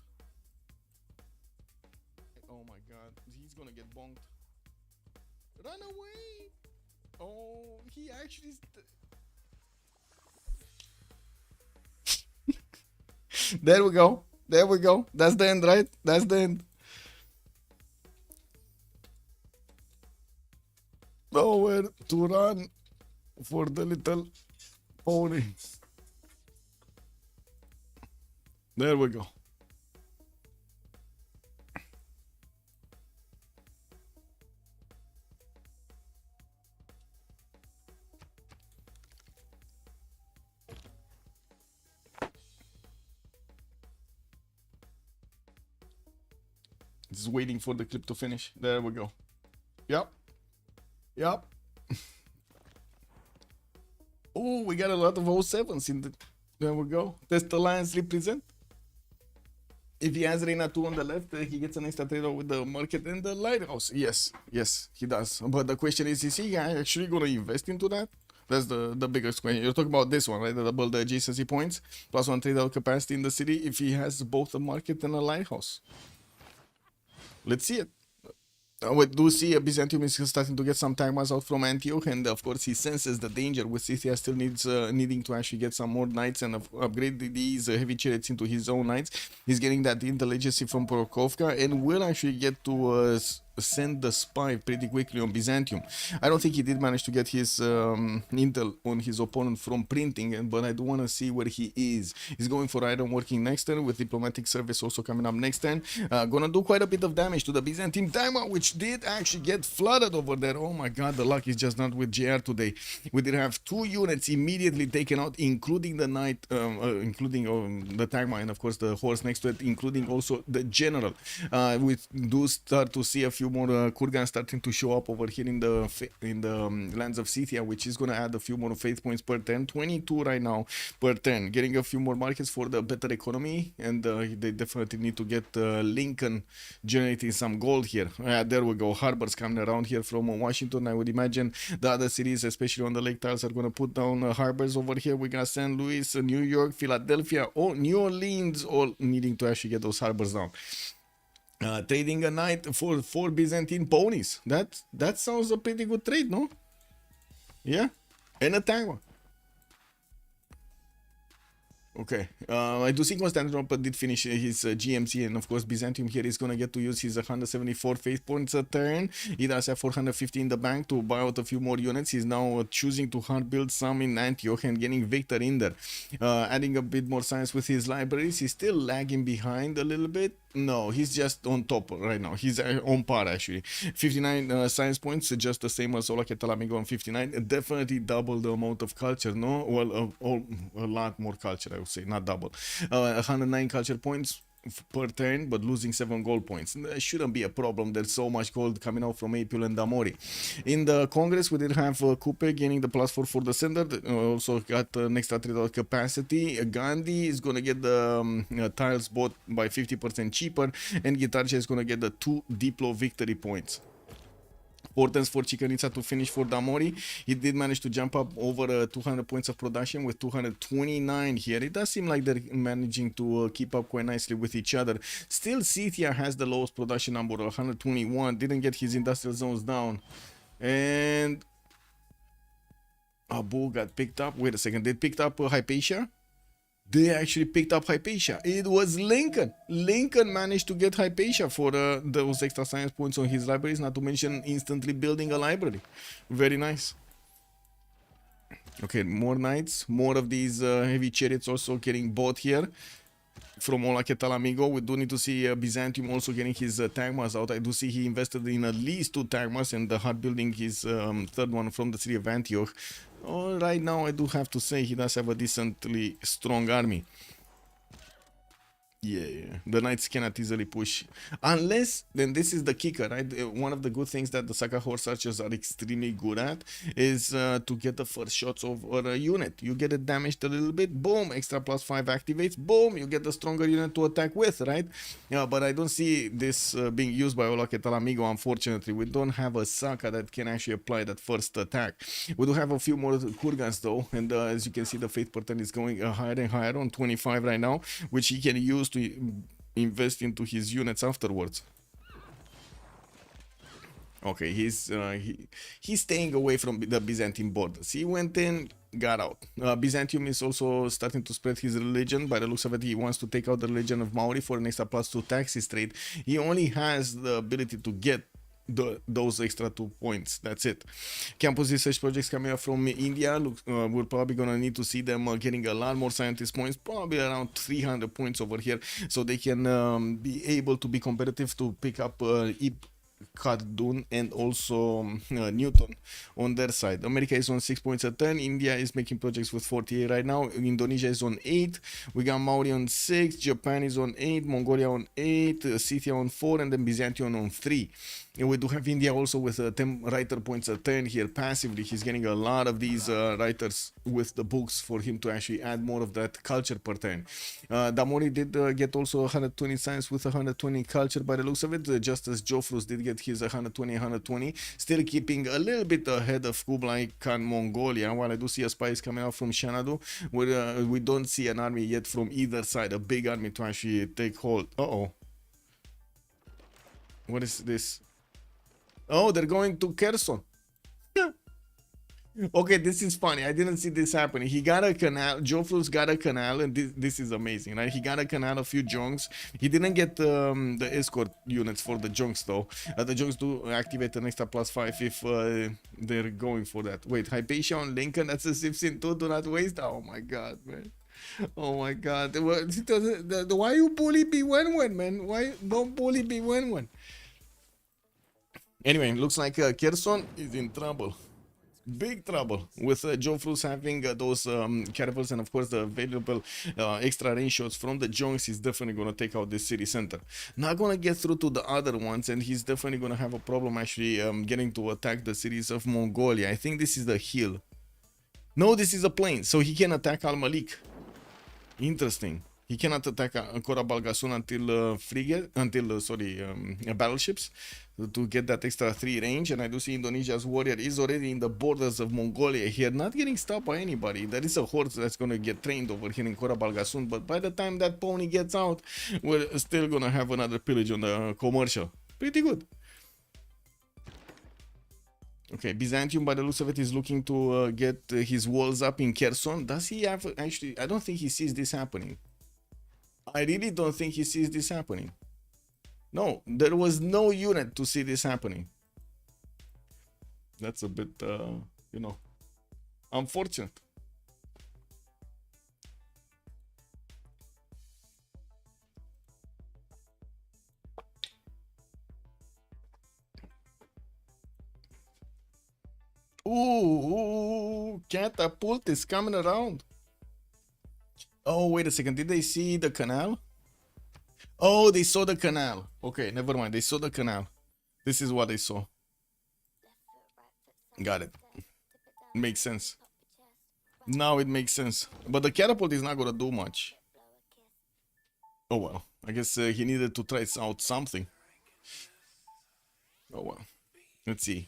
Oh my god, he's gonna get bonked. Run away! Oh, he actually. There we go. That's the end, right? That's the end. Nowhere to run for the little pony. There we go. Just waiting for the clip to finish. There we go. Yep. Oh, we got a lot of 07s in the. There we go. Test Alliance represent. If he has Reina 2 on the left, he gets an extra trade with the market and the lighthouse. Yes, he does. But the question is he actually going to invest into that? That's the biggest question. You're talking about this one, right? The double the adjacency points, plus 1 trade out capacity in the city if he has both a market and a lighthouse. Let's see it. We do see Byzantium is starting to get some tagmas out from Antioch, and of course he senses the danger with Scythia still needing to actually get some more knights and upgrade these heavy chariots into his own knights. He's getting that intelligence from Prokofka and will actually get to send the spy pretty quickly on Byzantium. I don't think he did manage to get his intel on his opponent from printing, but I do want to see where he is. He's going for iron working next turn, with diplomatic service also coming up next turn. Gonna do quite a bit of damage to the Byzantine Daima, which did actually get flooded over there. Oh my god, the luck is just not with JR today. We did have 2 units immediately taken out, including the knight, including the Tagma, and of course the horse next to it, including also the general. We do start to see a few more Kurgan starting to show up over here in the lands of Scythia, which is going to add a few more faith points per turn. 22 right now per turn, getting a few more markets for the better economy, and they definitely need to get Lincoln generating some gold here. There we go. Harbors coming around here from Washington. I would imagine the other cities, especially on the lake tiles, are going to put down harbors over here. We got St. Louis, New York, Philadelphia, New Orleans, all needing to actually get those harbors down. Trading a knight for 4 Byzantine ponies. That sounds a pretty good trade, no? Yeah, and a timer. Okay, I do see Constantinople did finish his GMC, and of course Byzantium here is gonna get to use his 174 faith points a turn. He does have 450 in the bank to buy out a few more units. He's now choosing to hard build some in Antioch and getting Victor in there. Adding a bit more science with his libraries. He's still lagging behind a little bit. No, he's just on top right now. He's on par actually. 59 science points, just the same as Ola Ketalamigo on 59. Definitely double the amount of culture, no? Well, a lot more culture, I would say, not double. 109 culture points per turn, but losing 7 gold points. That shouldn't be a problem. There's so much gold coming out from Apul and Damori. In the Congress, we did have Coupe gaining the +4 for the sender. Also got an extra 3 capacity. Gandhi is gonna get the tiles bought by 50% cheaper, and Gitarcha is gonna get the 2 Diplo victory points. Importance for Chicanitsa to finish for Damori. He did manage to jump up over 200 points of production with 229 here. It does seem like they're managing to keep up quite nicely with each other. Still, Scythia has the lowest production number, 121. Didn't get his industrial zones down. And Abu got picked up. Wait a second. They picked up Hypatia? They actually picked up Hypatia. It was Lincoln. Lincoln managed to get Hypatia for those extra science points on his libraries, not to mention instantly building a library. Very nice. Okay, more knights, more of these heavy chariots also getting bought here from Ola Ketalamigo. We do need to see Byzantium also getting his Tagmas out. I do see he invested in at least 2 Tagmas and hard building his third one from the city of Antioch. Right now, I do have to say he does have a decently strong army. Yeah, the knights cannot easily push. Unless, then this is the kicker, right? One of the good things that the Saka horse archers are extremely good at is to get the first shots over a unit. You get it damaged a little bit, boom, extra +5 activates, boom, you get the stronger unit to attack with, right? Yeah, but I don't see this being used by Ola Ketalamigo, unfortunately. We don't have a Saka that can actually apply that first attack. We do have a few more Kurgans though, and as you can see, the faith pattern is going higher and higher on 25 right now, which he can use to invest into his units afterwards. Okay, he's staying away from the Byzantine borders. He went in, got out. Byzantium is also starting to spread his religion. By the looks of it, he wants to take out the religion of Maori for an extra +2 taxes trade. He only has the ability to get those extra 2 points. That's it. Campus research projects coming up from India. Look, we're probably gonna need to see them getting a lot more scientist points, probably around 300 points over here, so they can be able to be competitive to pick up Khaldun and also Newton on their side. America is on 6 points a turn. India is making projects with 48 right now. Indonesia is on 8. We got Maori on 6. Japan is on 8. Mongolia on 8. Scythia on 4, and then Byzantium on 3. And we do have India also with 10 writer points a turn here passively. He's getting a lot of these writers with the books for him to actually add more of that culture per turn. Damori did get also 120 science with 120 culture by the looks of it, just as Jofrus did get his 120, still keeping a little bit ahead of Kublai Khan Mongolia, while I do see a spies coming out from Shanadu, where we don't see an army yet from either side, a big army to actually take hold. What is this? Oh, they're going to Kherson. Okay, this is funny. I didn't see this happening. He got a canal. Jofrus got a canal, and this is amazing, right? He got a canal, a few junks. He didn't get the escort units for the junks, though. The junks do activate an extra +5 if they're going for that. Wait, Hypatia on Lincoln? That's a Civ6 too. Do not waste. Oh my god, man. Oh my god. Why you bully B11, man? Why don't bully B11? Anyway, looks like Kherson is in trouble. Big trouble with Jofrus having those caravels, and of course the available extra range shots from the junks. He's definitely going to take out this city center. Not going to get through to the other ones, and he's definitely going to have a problem actually getting to attack the cities of Mongolia. I think this is the hill. No, this is a plain, so he can attack Al Malik. Interesting. He cannot attack Cora Balgasun until battleships to get that extra 3 range. And I do see Indonesia's warrior is already in the borders of Mongolia here, not getting stopped by anybody. There is a horse that's going to get trained over here in Cora Balgasun, but by the time that pony gets out, we're still going to have another pillage on the commercial. Pretty good. Okay, Byzantium, by the looks of it, is looking to get his walls up in Kherson. Does he have... Actually, I don't think he sees this happening. I really don't think he sees this happening. No, there was no unit to see this happening. That's a bit, you know, unfortunate. Ooh, catapult is coming around. Oh, wait a second. Did they see the canal? Oh, they saw the canal. Okay, never mind. They saw the canal. This is what they saw. Got it. Makes sense. Now it makes sense. But the catapult is not going to do much. Oh, well. I guess he needed to try out something. Oh, well. Let's see.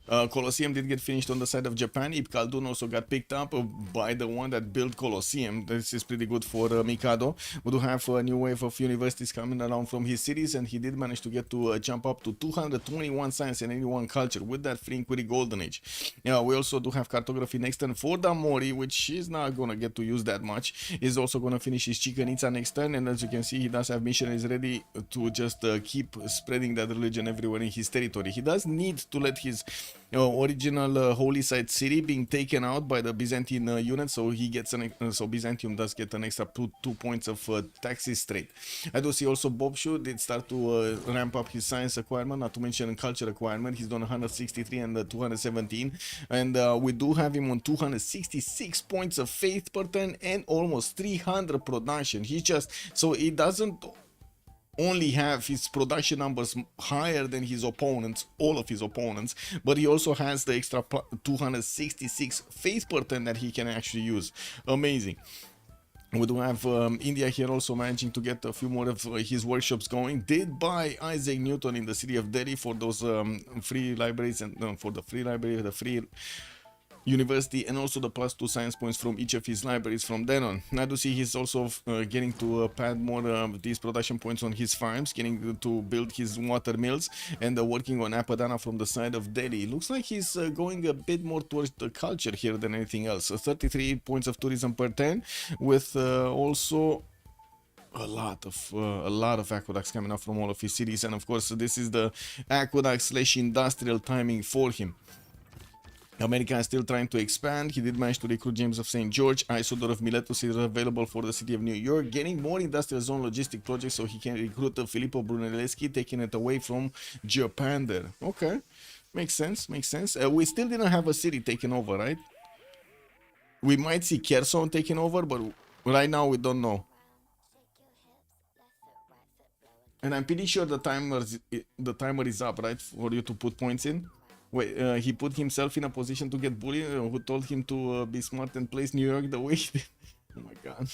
Colosseum did get finished on the side of Japan. Ibn Khaldun also got picked up by the one that built Colosseum. This is pretty good for Mikado. We do have a new wave of universities coming around from his cities, and he did manage to get to jump up to 221 science and 81 culture with that free inquiry golden age. Yeah, we also do have cartography next turn for Damori, which is not gonna get to use that much. He's also gonna finish his Chichen Itza next turn, and as you can see, he does have missionaries ready to just keep spreading that religion everywhere in his territory. He does need to let his original holy site city being taken out by the Byzantine unit, so he gets so Byzantium does get an extra 2 points of taxes straight. I do see also Bobshu did start to ramp up his science acquirement, not to mention culture acquirement. He's done 163 and 217, and we do have him on 266 points of faith per turn and almost 300 production. He just, so it doesn't only have his production numbers higher than his opponents, all of his opponents, but he also has the extra 266 faith per turn that he can actually use. Amazing. We do have India here also managing to get a few more of his workshops going. Did buy Isaac Newton in the city of Delhi for those free libraries and for the free library, the free university, and also the +2 science points from each of his libraries from then on. Now do see he's also getting to pad more of these production points on his farms, getting to build his water mills, and working on Apadana from the side of Delhi. Looks like he's going a bit more towards the culture here than anything else. 33 points of tourism per 10, with also a lot of aqueducts coming up from all of his cities, and of course this is the aqueduct/industrial timing for him. America is still trying to expand. He did manage to recruit James of St. George. Isodor of Miletus is available for the city of New York, getting more industrial zone logistic projects so he can recruit Filippo Brunelleschi, taking it away from Japan there. Okay, makes sense, makes sense. We still didn't have a city taken over, right? We might see Kherson taken over, but right now we don't know. And I'm pretty sure the timer is up, right, for you to put points in. Wait, he put himself in a position to get bullied. Who told him to be smart and place New York the way he did? Oh my god.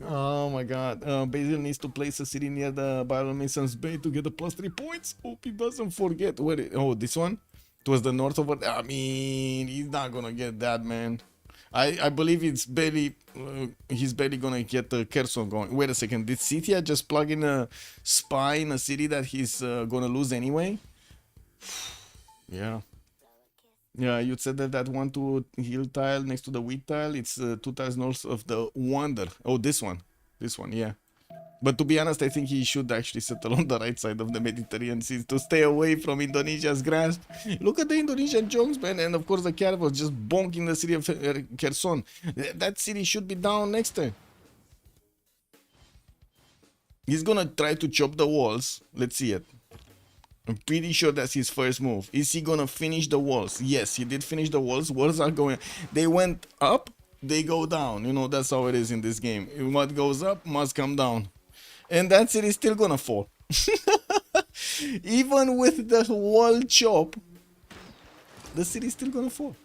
Oh my god. Basil needs to place a city near the Biomason's Bay to get the +3 points. Hope he doesn't forget. Wait, oh, this one? It was the north over there. I mean, he's not gonna get that, man. I believe it's barely, he's barely gonna get Kherson going. Wait a second. Did Scythia just plug in a spy in a city that he's gonna lose anyway? Yeah. Yeah, you said that 1-2 hill tile next to the wheat tile, it's 2 tiles north of the wonder. Oh, this one, yeah. But to be honest, I think he should actually settle on the right side of the Mediterranean Sea to stay away from Indonesia's grasp. Look at the Indonesian junks, man, and of course the caravans just bonking the city of Kherson. That city should be down next time. He's gonna try to chop the walls. Let's see it. I'm pretty sure that's his first move. Is he gonna finish the walls? Yes, he did finish the walls. Walls are going, they went up, they go down. You know, that's how it is in this game. What goes up must come down. And that city is still gonna fall. Even with the wall chop, the city is still gonna fall.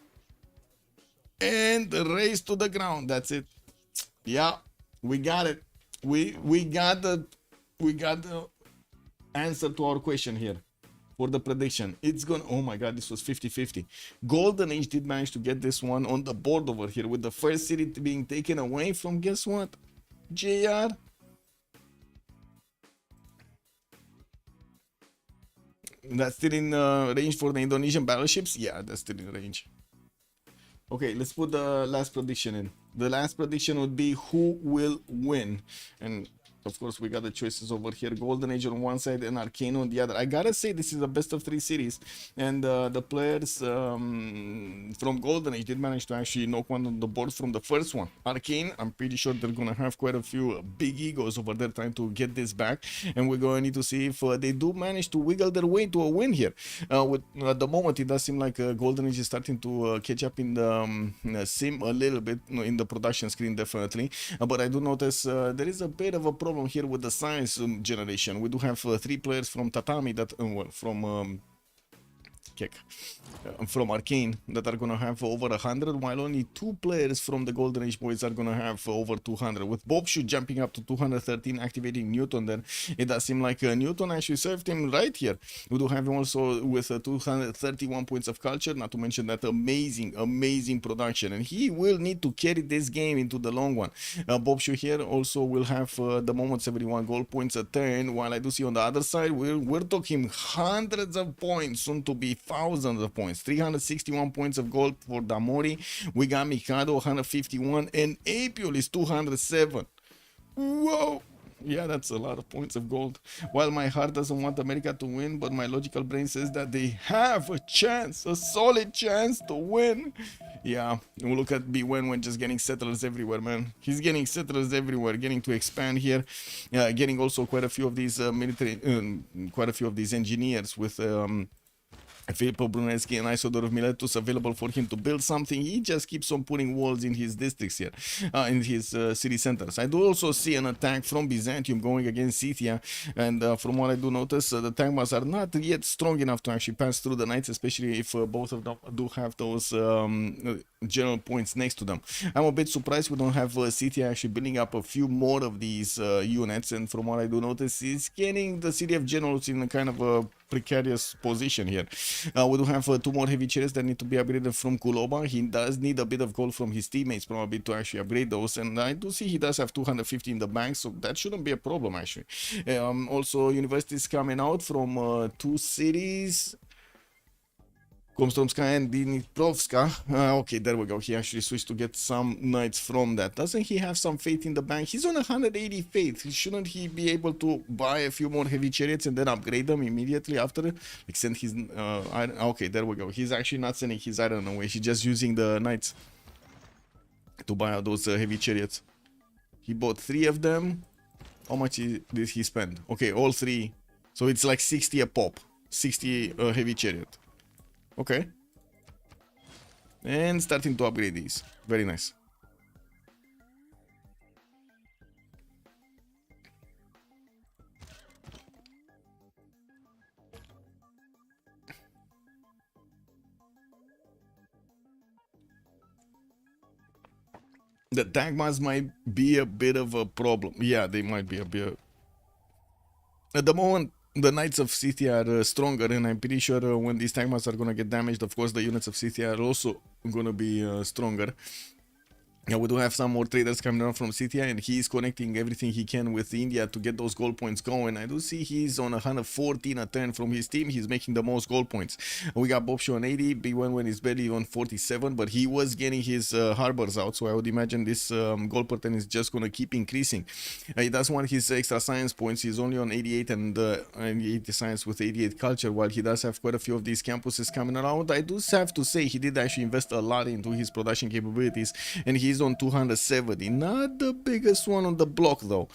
And the race to the ground, that's it. Yeah, we got it. we got the answer to our question here for the prediction. It's gonna, oh my god, this was 50-50. Golden Age did manage to get this one on the board over here with the first city being taken away from, guess what, JR. That's still in range for the Indonesian battleships. Yeah, that's still in range. Okay, let's put the last prediction in. The last prediction would be who will win. And of course, we got the choices over here. Golden Age on one side and Arcane on the other. I gotta say, this is a best of 3 series. And the players from Golden Age did manage to actually knock one on the board from the first one. Arcane, I'm pretty sure they're gonna have quite a few big egos over there trying to get this back. And we're going to need to see if they do manage to wiggle their way to a win here. At the moment, it does seem like Golden Age is starting to catch up in the sim a little bit, in the production screen, definitely. But I do notice there is a bit of a problem here with the science generation. We do have 3 players from Tatami that from Arcane that are gonna have over 100, while only 2 players from the Golden Age boys are gonna have over 200. With Bobshoot jumping up to 213, activating Newton there, it does seem like Newton actually served him right here. We do have him also with 231 points of culture, not to mention that amazing production, and he will need to carry this game into the long one. Bobshoot here also will have the moment 71 gold points a turn, while I do see on the other side we're talking hundreds of points, soon to be thousands of points. 361 points of gold for Damori. We got Mikado 151 and Apiol is 207. Whoa! Yeah, that's a lot of points of gold. While my heart doesn't want America to win, but my logical brain says that they have a chance, a solid chance to win. Yeah, we'll look at B1 just getting settlers everywhere, man. He's getting settlers everywhere, getting to expand here, getting also quite a few of these quite a few of these engineers with Filippo Brunelleschi and Isodor of Miletus available for him to build something. He just keeps on putting walls in his districts here, in his city centers. I do also see an attack from Byzantium going against Scythia, and from what I do notice, the Tangmas are not yet strong enough to actually pass through the knights, especially if both of them do have those general points next to them. I'm a bit surprised we don't have Scythia actually building up a few more of these units, and from what I do notice, it's getting the city of generals in a kind of a precarious position here. We do have 2 more heavy chariots that need to be upgraded from Kuloba. He does need a bit of gold from his teammates probably to actually upgrade those, and I do see he does have 250 in the bank, so that shouldn't be a problem actually. Also, universities coming out from 2 cities, Komstromska and Dniprovska. Okay, there we go. He actually switched to get some knights from that. Doesn't he have some faith in the bank? He's on 180 faith. Shouldn't he be able to buy a few more heavy chariots and then upgrade them immediately after? Like send his okay, there we go. He's actually not sending his iron away. He's just using the knights to buy out those heavy chariots. He bought 3 of them. How much did he spend? Okay, all 3. So it's like 60 a pop. 60 heavy chariot. Okay. And starting to upgrade these. Very nice. The Tagmas might be a bit of a problem. Yeah, they might be a bit. At the moment, the Knights of Scythia are stronger, and I'm pretty sure when these Tagmas are gonna get damaged, of course the units of Scythia are also gonna be stronger. Yeah, we do have some more traders coming down from Scythia, and he's connecting everything he can with India to get those gold points going. I do see he's on 114 a turn from his team. He's making the most gold points. We got Bobshow on 80, B1 when he's barely on 47, but he was getting his harbors out, so I would imagine this gold per turn is just going to keep increasing. He does want his extra science points. He's only on 88 and 80 science with 88 culture, while he does have quite a few of these campuses coming around. I do have to say he did actually invest a lot into his production capabilities, and he's on 270, not the biggest one on the block though.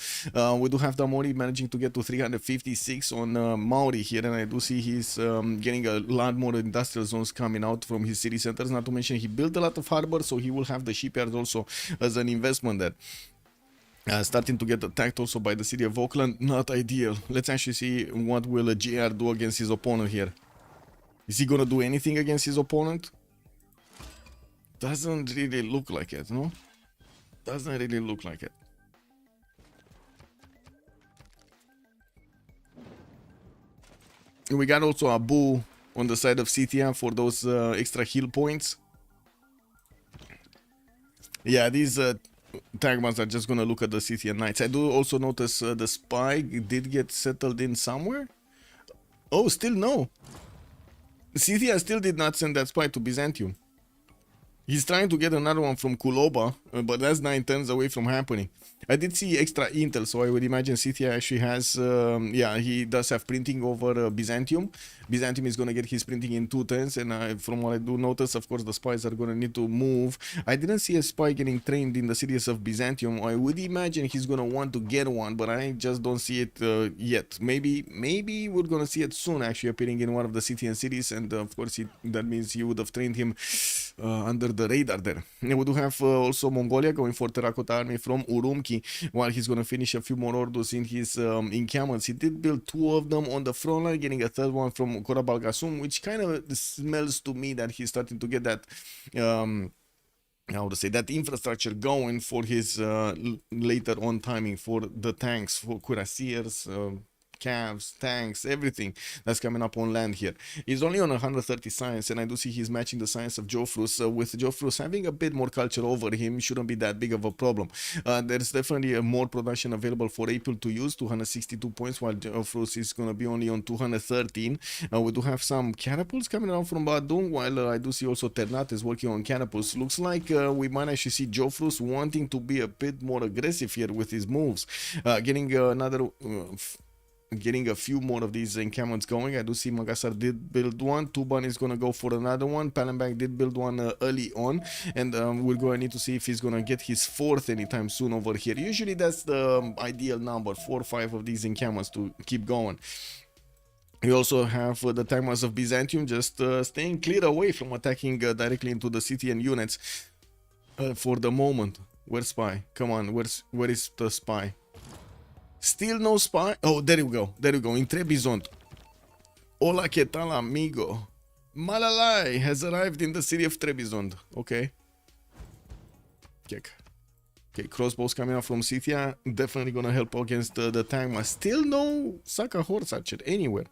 We do have Damori managing to get to 356 on Maori here, and I do see he's getting a lot more industrial zones coming out from his city centers, not to mention he built a lot of harbors, so he will have the shipyards also as an investment there. Starting to get attacked also by the city of Auckland, not ideal. Let's actually see what will JR do against his opponent here. Is he gonna do anything against his opponent? Doesn't really look like it, no? Doesn't really look like it. We got also Abu on the side of CTM for those extra heal points. Yeah, these Tagmans are just gonna look at the CTN Knights. I do also notice the spy did get settled in somewhere. Oh, still no. CTN still did not send that spy to Byzantium. He's trying to get another one from Kuloba, but that's 9 turns away from happening. I did see extra intel, so I would imagine CTI actually has, yeah, he does have printing over Byzantium. Byzantium is going to get his printing in 2 turns, and from what I do notice, of course, the spies are going to need to move. I didn't see a spy getting trained in the cities of Byzantium. I would imagine he's going to want to get one, but I just don't see it yet. Maybe we're going to see it soon, actually, appearing in one of the CTN cities, and of course, that means you would have trained him under the radar there. And we do have also Mongolia going for Terracotta Army from Urumqi, while he's going to finish a few more orders in his encampments. He did build 2 of them on the front line, getting a 3rd one from Korabal Gasum, which kind of smells to me that he's starting to get that how to say, that infrastructure going for his later on timing for the tanks, for cuirassiers, calves, tanks, everything that's coming up on land here. He's only on 130 science, and I do see he's matching the science of Jofrus. With Jofrus having a bit more culture over him, shouldn't be that big of a problem. There's definitely more production available for April to use, 262 points, while Jofrus is going to be only on 213. We do have some catapults coming out from Badung, while I do see also Ternat is working on catapults. Looks like we might actually see Jofrus wanting to be a bit more aggressive here with his moves. Getting a few more of these encampments going. I do see Magassar did build one. Tuban is going to go for another one. Palembang did build one early on, and we're going to need to see if he's going to get his 4th anytime soon over here. Usually that's the ideal number, 4 or 5 of these encampments to keep going. We also have the Tagmas of Byzantium just staying clear away from attacking directly into the city and units for the moment. Where's spy? Come on, where is the spy? Still no spy? Oh, there you go. There you go. In Trebizond. Hola, ¿qué tal, amigo? Malalai has arrived in the city of Trebizond. Okay. Check. Okay, crossbows coming out from Scythia. Definitely gonna help against the Tagma. Still no Saka horse archer anywhere.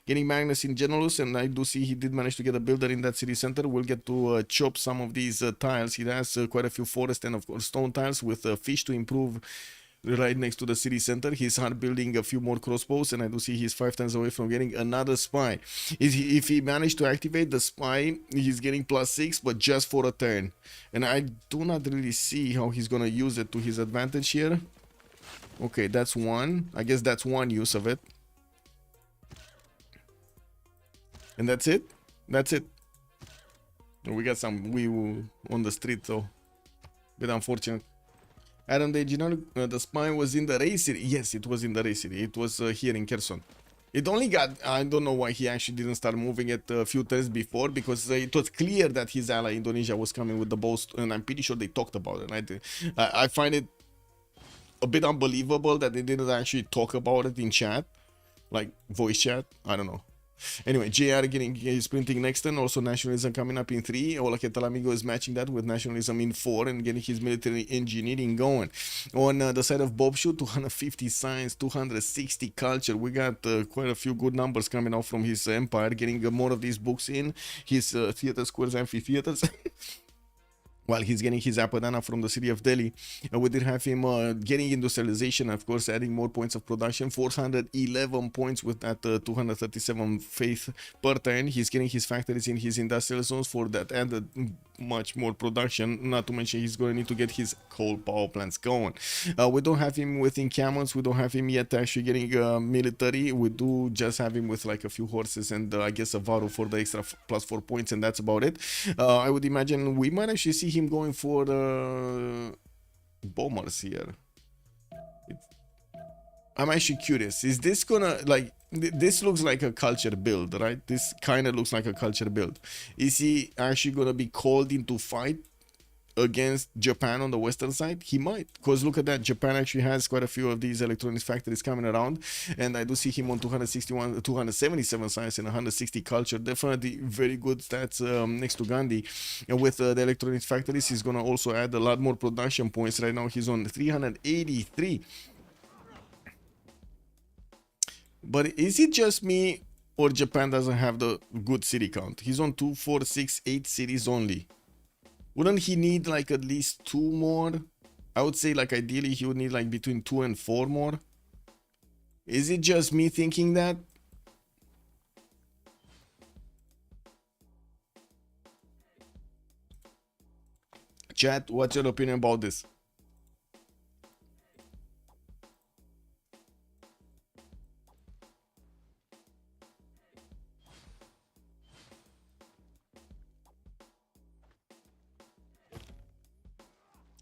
Getting Magnus in Genelus, and I do see he did manage to get a builder in that city center. We'll get to chop some of these tiles. He has quite a few forest and of course stone tiles with fish to improve right next to the city center. He's hard building a few more crossbows, and I do see he's 5 turns away from getting another spy. If he managed to activate the spy, he's getting +6, but just for a turn. And I do not really see how he's gonna use it to his advantage here. Okay, that's one. I guess that's one use of it. And that's it. That's it. We got some wee-woo on the street, though. Bit unfortunate. Adam the engineer, the spy was in the race city. Yes, it was in the race city. It was here in Kherson. It only got, I don't know why he actually didn't start moving it a few turns before, because it was clear that his ally Indonesia was coming with the bows, and I'm pretty sure they talked about it. I find it a bit unbelievable that they didn't actually talk about it in chat, like voice chat. I don't know. Anyway, JR getting his printing next turn. Also nationalism coming up in 3. Hola, ¿qué tal, amigo? Is matching that with nationalism in 4 and getting his military engineering going. On the side of Bobshu, 250 science, 260 culture. We got quite a few good numbers coming out from his empire, getting more of these books in his theater squares, amphitheaters. While he's getting his Apadana from the city of Delhi. We did have him getting industrialization, of course, adding more points of production, 411 points with that 237 faith per turn. He's getting his factories in his industrial zones for that added much more production, not to mention he's going to need to get his coal power plants going. We don't have him with encampments. We don't have him yet actually getting military. We do just have him with like a few horses and I guess a Varu for the extra +4 points, and that's about it. I would imagine we might actually see him going for bombers here. I'm actually curious, is this gonna, like, this looks like a culture build, right? This kind of looks like a culture build. Is he actually gonna be called into fight against Japan on the western side? He might, because look at that, Japan actually has quite a few of these electronics factories coming around, and I do see him on 261, 277 science and 160 culture. Definitely very good stats next to Gandhi. And with the electronics factories, he's gonna also add a lot more production points. Right now he's on 383. But is it just me, or Japan doesn't have the good city count. He's on 2, 4, 6, 8 cities only. Wouldn't he need like at least 2 more? I would say like ideally he would need like between 2 and 4 more. Is it just me thinking that? Chat, what's your opinion about this?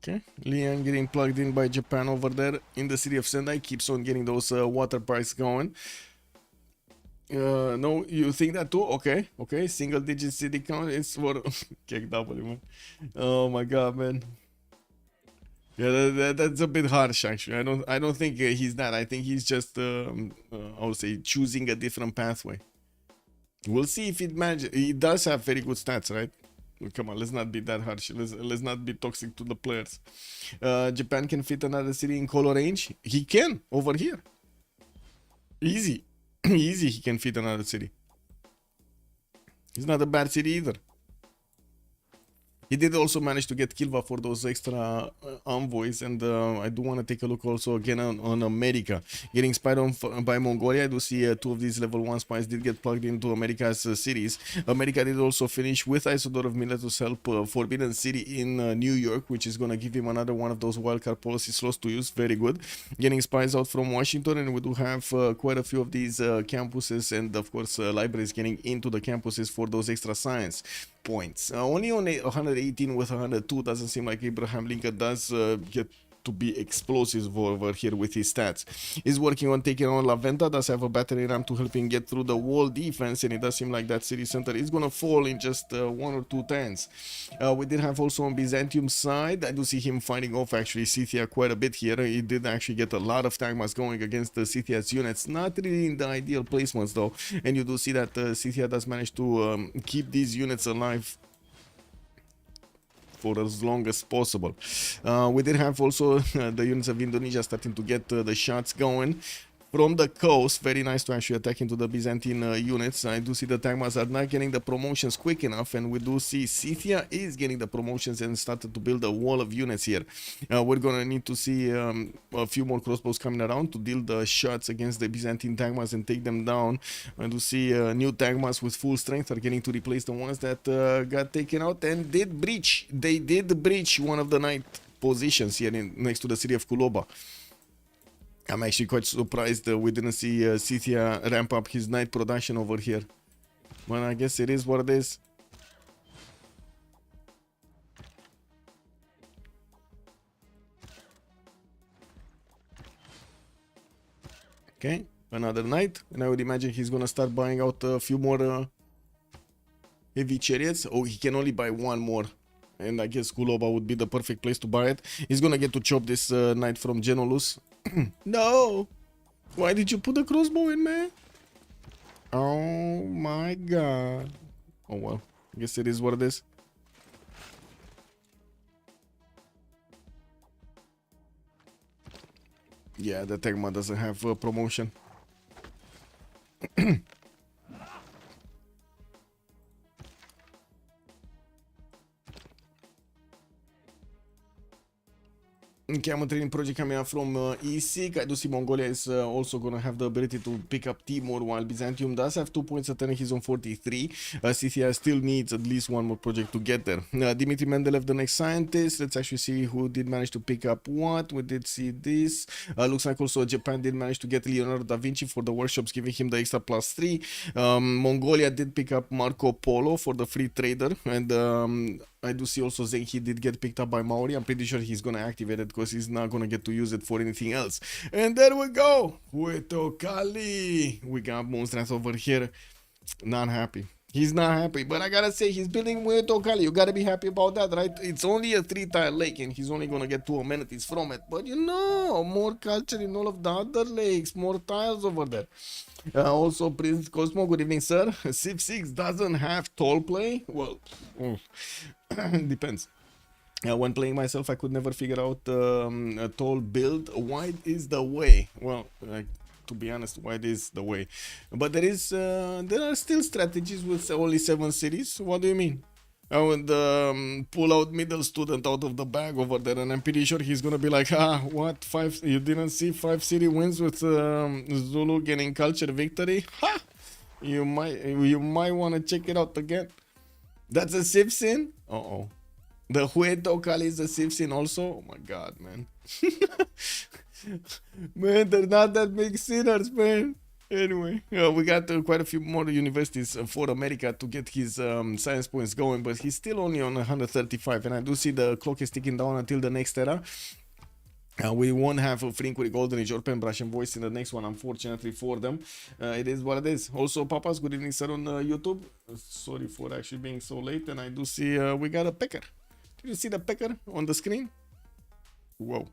Okay, Lian getting plugged in by Japan over there in the city of Sendai, keeps on getting those water pipes going. No, you think that too? Okay, okay, single digit city count is for Kick W, man. Oh my god, man. Yeah, that's a bit harsh actually. I don't think he's that. I think he's just I would say choosing a different pathway. We'll see if it manages. He does have very good stats, right? Come on, let's not be that harsh. Let's not be toxic to the players. Japan can fit another city in color range. He can over here. Easy. Easy, he can fit another city. It's not a bad city either. He did also manage to get Kilva for those extra envoys, and I do want to take a look also again on America. Getting spied on by Mongolia. I do see 2 of these level 1 spies did get plugged into America's cities. America did also finish with Isodor of Miletus help Forbidden City in New York, which is going to give him another one of those wildcard policy slots to use. Very good. Getting spies out from Washington, and we do have quite a few of these campuses and of course libraries getting into the campuses for those extra science points. Only on 118 with 102 doesn't seem like Abraham Lincoln does get to be explosive over here with his stats. He's working on taking on La Venta, does have a battery ram to help him get through the wall defense, and it does seem like that city center is gonna fall in just 1 or 2 turns. We did have also on Byzantium side, I do see him fighting off actually Scythia quite a bit here. He did actually get a lot of tagmas going against the Scythia's units, not really in the ideal placements though, and you do see that Scythia does manage to keep these units alive for as long as possible. We did have also the units of Indonesia starting to get the shots going from the coast. Very nice to actually attack into the Byzantine units. I do see the Tagmas are not getting the promotions quick enough, and we do see Scythia is getting the promotions and started to build a wall of units here. We're gonna need to see a few more crossbows coming around to deal the shots against the Byzantine Tagmas and take them down. I do see new Tagmas with full strength are getting to replace the ones that got taken out and did breach. They did breach one of the knight positions here next to the city of Kuloba. I'm actually quite surprised we didn't see Scythia ramp up his knight production over here. Well, I guess it is what it is. Okay, another knight, and I would imagine he's gonna start buying out a few more heavy chariots. Oh, he can only buy 1 more. And I guess Kuloba would be the perfect place to buy it. He's gonna get to chop this knight from Genolus. No! Why did you put the crossbow in, man? Oh my god. Oh well, I guess it is what it is. Yeah, the Tegma doesn't have a promotion. Okay, I'm a training project coming up from E6. I do see Mongolia is also going to have the ability to pick up Timur, while Byzantium does have 2 points at 10. He's on 43. Scythia still needs at least 1 more project to get there. Dmitry Mendeleev, the next scientist. Let's actually see who did manage to pick up what. We did see this. Looks like also Japan did manage to get Leonardo da Vinci for the workshops, giving him the extra +3. Mongolia did pick up Marco Polo for the free trader, and I do see also Zenki did get picked up by Maori. I'm pretty sure he's gonna activate it because he's not gonna get to use it for anything else. And there we go! Hueto Kali! We got Monstras over here. Not happy. He's not happy, but I gotta say, he's building Hueto Kali. You gotta be happy about that, right? It's only a 3-tile lake and he's only gonna get 2 amenities from it. But you know, more culture in all of the other lakes, more tiles over there. Also, Prince Cosmo, good evening, sir. Civ6 doesn't have tall play. Well, depends. When playing myself, I could never figure out a tall build. Wide is the way. Well, to be honest, why it is the way. But there are still strategies with only 7 cities. What do you mean? I would pull out middle student out of the bag over there, and I'm pretty sure he's gonna be like, what, 5, you didn't see 5 city wins with Zulu getting culture victory? Ha! You might want to check it out again. That's a Civ sin? Uh-oh. The Hueto Kali is a Civ sin also? Oh my god, man. Man, they're not that big sinners, man. Anyway, we got quite a few more universities for America to get his science points going, but he's still only on 135, and I do see the clock is ticking down until the next era. We won't have a Frinkuri Golden Age or Pembrush and Voice in the next one, unfortunately for them. It is what it is. Also, Papas, good evening, sir, on YouTube. Sorry for actually being so late, and I do see we got a pecker. Did you see the pecker on the screen? Whoa.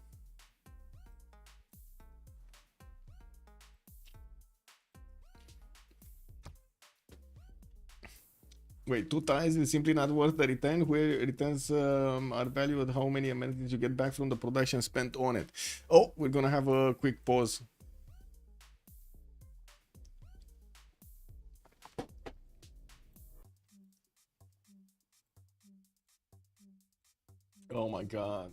Wait, 2 ties is simply not worth the return, where returns are valued how many amenities you get back from the production spent on it. Oh, we're gonna have a quick pause. Oh my god.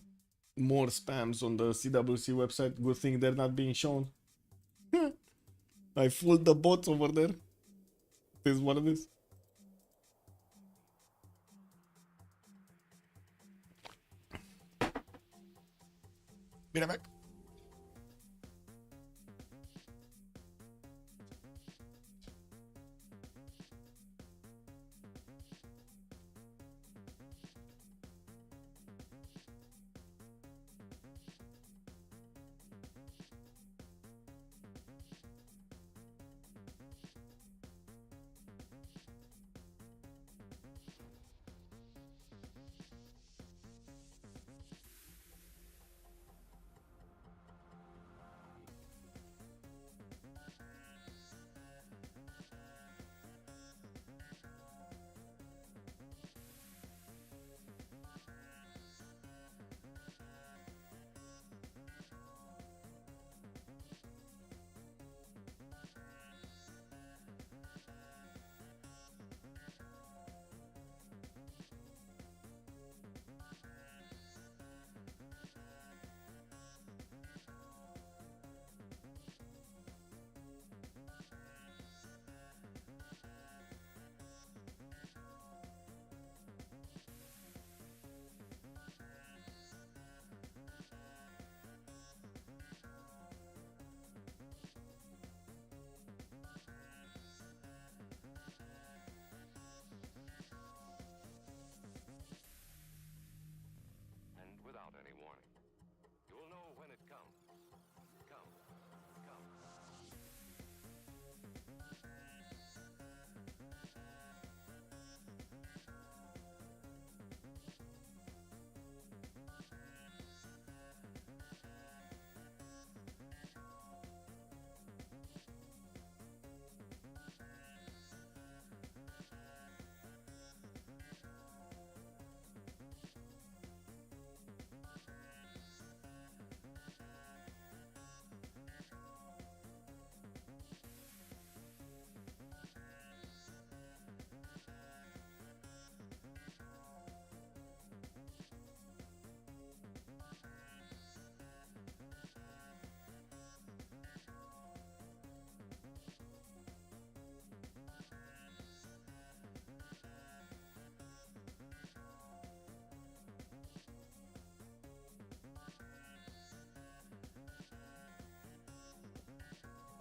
More spams on the CWC website. Good thing they're not being shown. I fooled the bots over there. This is what it is. Be right back.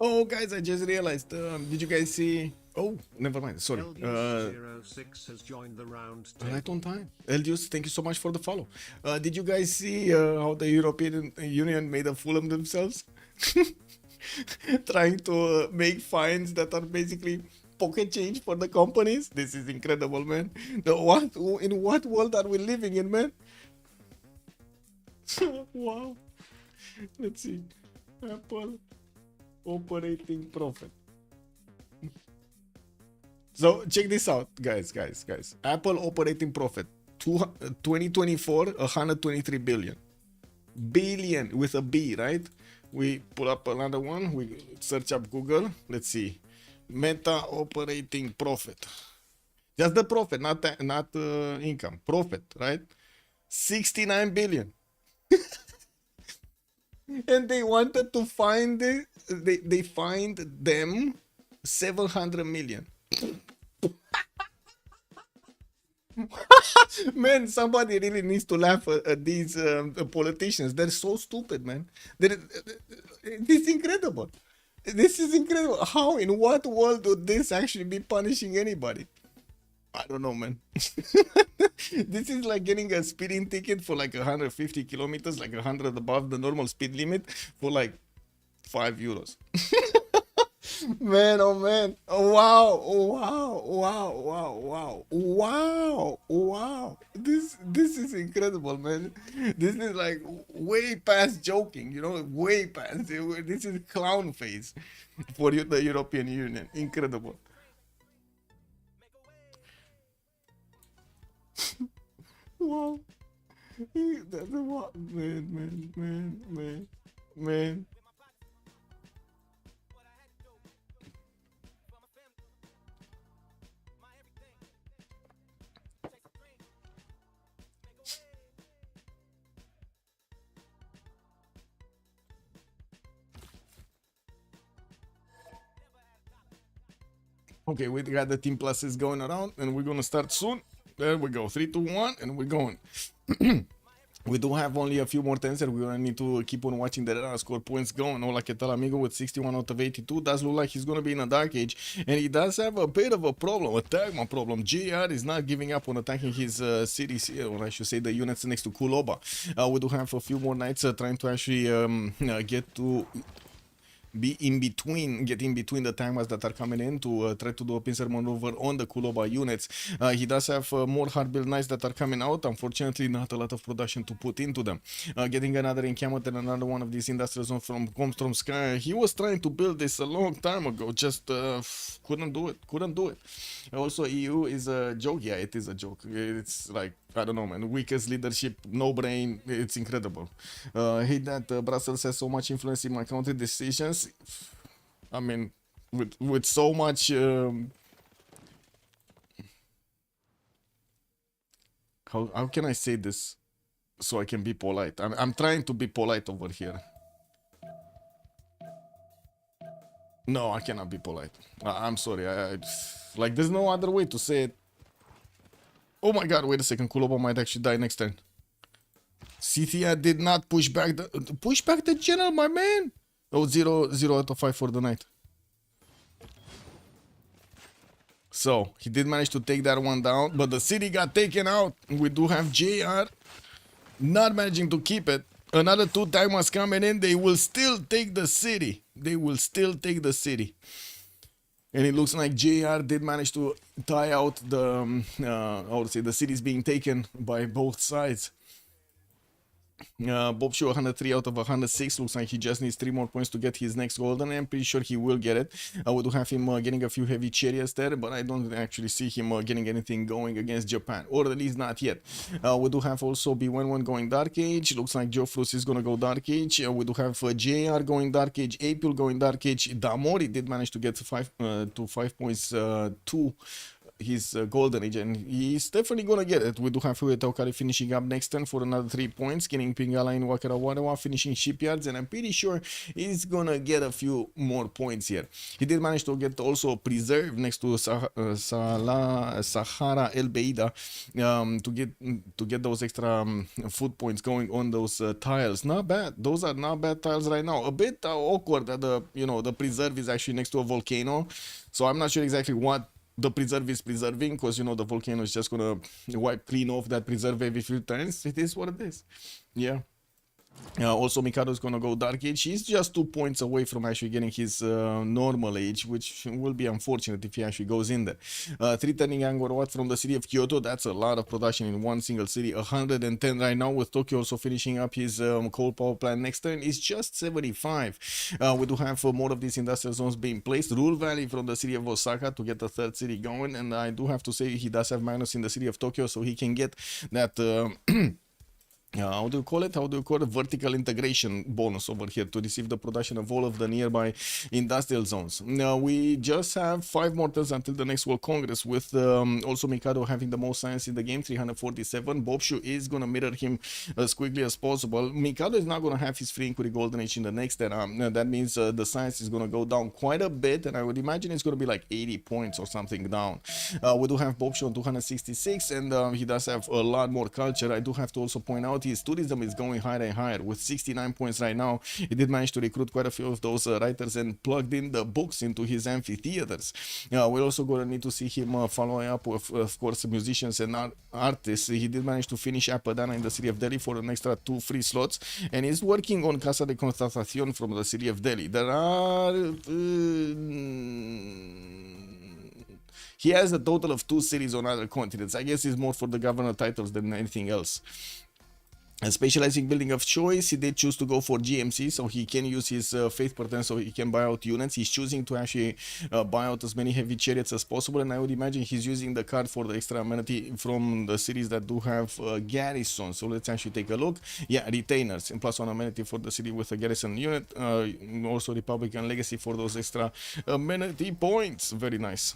Oh, guys, I just realized. Did you guys see? Oh, never mind. Sorry. LDUS06 has joined the round table. Right on time. LDUS, thank you so much for the follow. Did you guys see how the European Union made a fool of themselves? Trying to make fines that are basically pocket change for the companies. This is incredible, man. In what world are we living in, man? Wow. Let's see. Apple operating profit. So check this out, guys. Apple operating profit 2024 123 billion with a B, right? We pull up another one. We search up Google. Let's see. Meta operating profit. Just the profit, not income. Profit, right? 69 billion. And they wanted to find it. They find them 700 million. Man, somebody really needs to laugh at these politicians. They're so stupid, man. This is incredible. This is incredible. How, in what world would this actually be punishing anybody? I don't know, man. This is like getting a speeding ticket for like 150 kilometers, like 100 above the normal speed limit for like €5. Man, oh man. Oh wow. Oh wow. Wow. Wow. Wow. Wow. Wow. This is incredible, man. This is like way past joking, you know, way past. This is clown face for the European Union. Incredible. Wow. That's a what, man. Okay, we got the team pluses going around, and we're gonna start soon. There we go, 3, 2, 1, and we're going. We do have only a few more turns, and we're gonna need to keep on watching the score points going. Hola, ¿qué tal, amigo? With 61 out of 82, does look like he's gonna be in a dark age, and he does have a bit of a problem, a Tagma problem. GR is not giving up on attacking his cities, or I should say the units next to Kuloba. We do have a few more knights trying to actually get to get in between the Tagmas that are coming in to try to do a pincer maneuver on the Kuloba units. He does have more hard-built knights that are coming out. Unfortunately, not a lot of production to put into them. Getting another encampment and another one of these industrial zones from Comstromskaya. He was trying to build this a long time ago, just couldn't do it. Also, EU is a joke. Yeah, it is a joke. It's like, I don't know, man. Weakest leadership, no brain. It's incredible. Hate that Brussels has so much influence in my country decisions. I mean, with so much. How can I say this so I can be polite? I'm trying to be polite over here. No, I cannot be polite. I'm sorry. Like, there's no other way to say it. Oh my god, wait a second. Kuloba might actually die next turn. Cynthia did not push back the general, my man. Oh, 0 out of 5 for the knight. So, he did manage to take that one down, but the city got taken out. We do have JR not managing to keep it. Another 2 Tagmas coming in. They will still take the city. And it looks like JR did manage to tie out the, I would say, the cities being taken by both sides. Bob Shaw 103 out of 106. Looks like he just needs 3 more points to get his next golden. I'm pretty sure he will get it. We do have him getting a few heavy chariots there, but I don't actually see him getting anything going against Japan, or at least not yet. We do have also B11 going Dark Age. Looks like Joe Frus is gonna go Dark Age. We do have JR going Dark Age, Apil going Dark Age. Damori did manage to get 5 points to his golden age, and he's definitely gonna get it. We do have Taukari finishing up next turn for another 3 points, getting Pingala in Wakarawarewa, finishing shipyards, and I'm pretty sure he's gonna get a few more points here. He did manage to get also preserve next to Sahara El Beida to get those extra food points going on those tiles. Not bad. Those are not bad tiles right now. A bit awkward that the preserve is actually next to a volcano, so I'm not sure exactly what the preserve is preserving, because the volcano is just gonna wipe clean off that preserve every few times. It is what it is. Yeah. Also, Mikado is gonna go Dark Age. He's just 2 points away from actually getting his normal age, which will be unfortunate if he actually goes in there. 3 turning Angkor Wat from the city of Kyoto. That's a lot of production in one single city. 110 right now, with Tokyo also finishing up his coal power plant next turn. Is just 75. We do have more of these industrial zones being placed. Rule Valley from the city of Osaka to get the 3rd city going, and I do have to say he does have minus in the city of Tokyo, so he can get that how do you call it? How do you call it? Vertical integration bonus over here to receive the production of all of the nearby industrial zones. Now we just have 5 more turns until the next World Congress, with also Mikado having the most science in the game, 347. Bobshu is gonna mirror him as quickly as possible. Mikado is not gonna have his free inquiry golden age in the next era. That means the science is gonna go down quite a bit, and I would imagine it's gonna be like 80 points or something down. We do have Bobshu on 266, and he does have a lot more culture. I do have to also point out his tourism is going higher and higher with 69 points right now. He did manage to recruit quite a few of those writers and plugged in the books into his amphitheaters. We're also going to need to see him following up with, of course, musicians and artists. He did manage to finish Apadana in the city of Delhi for an extra 2 free slots, and he's working on Casa de Constatación from the city of Delhi. There are he has a total of 2 cities on other continents. I guess it's more for the governor titles than anything else. A specializing building of choice, he did choose to go for GMC, so he can use his faith pattern so he can buy out units. He's choosing to actually buy out as many heavy chariots as possible, and I would imagine he's using the card for the extra amenity from the cities that do have garrison. So let's actually take a look. Yeah, retainers and +1 amenity for the city with a garrison unit. Also Republican legacy for those extra amenity points. Very nice.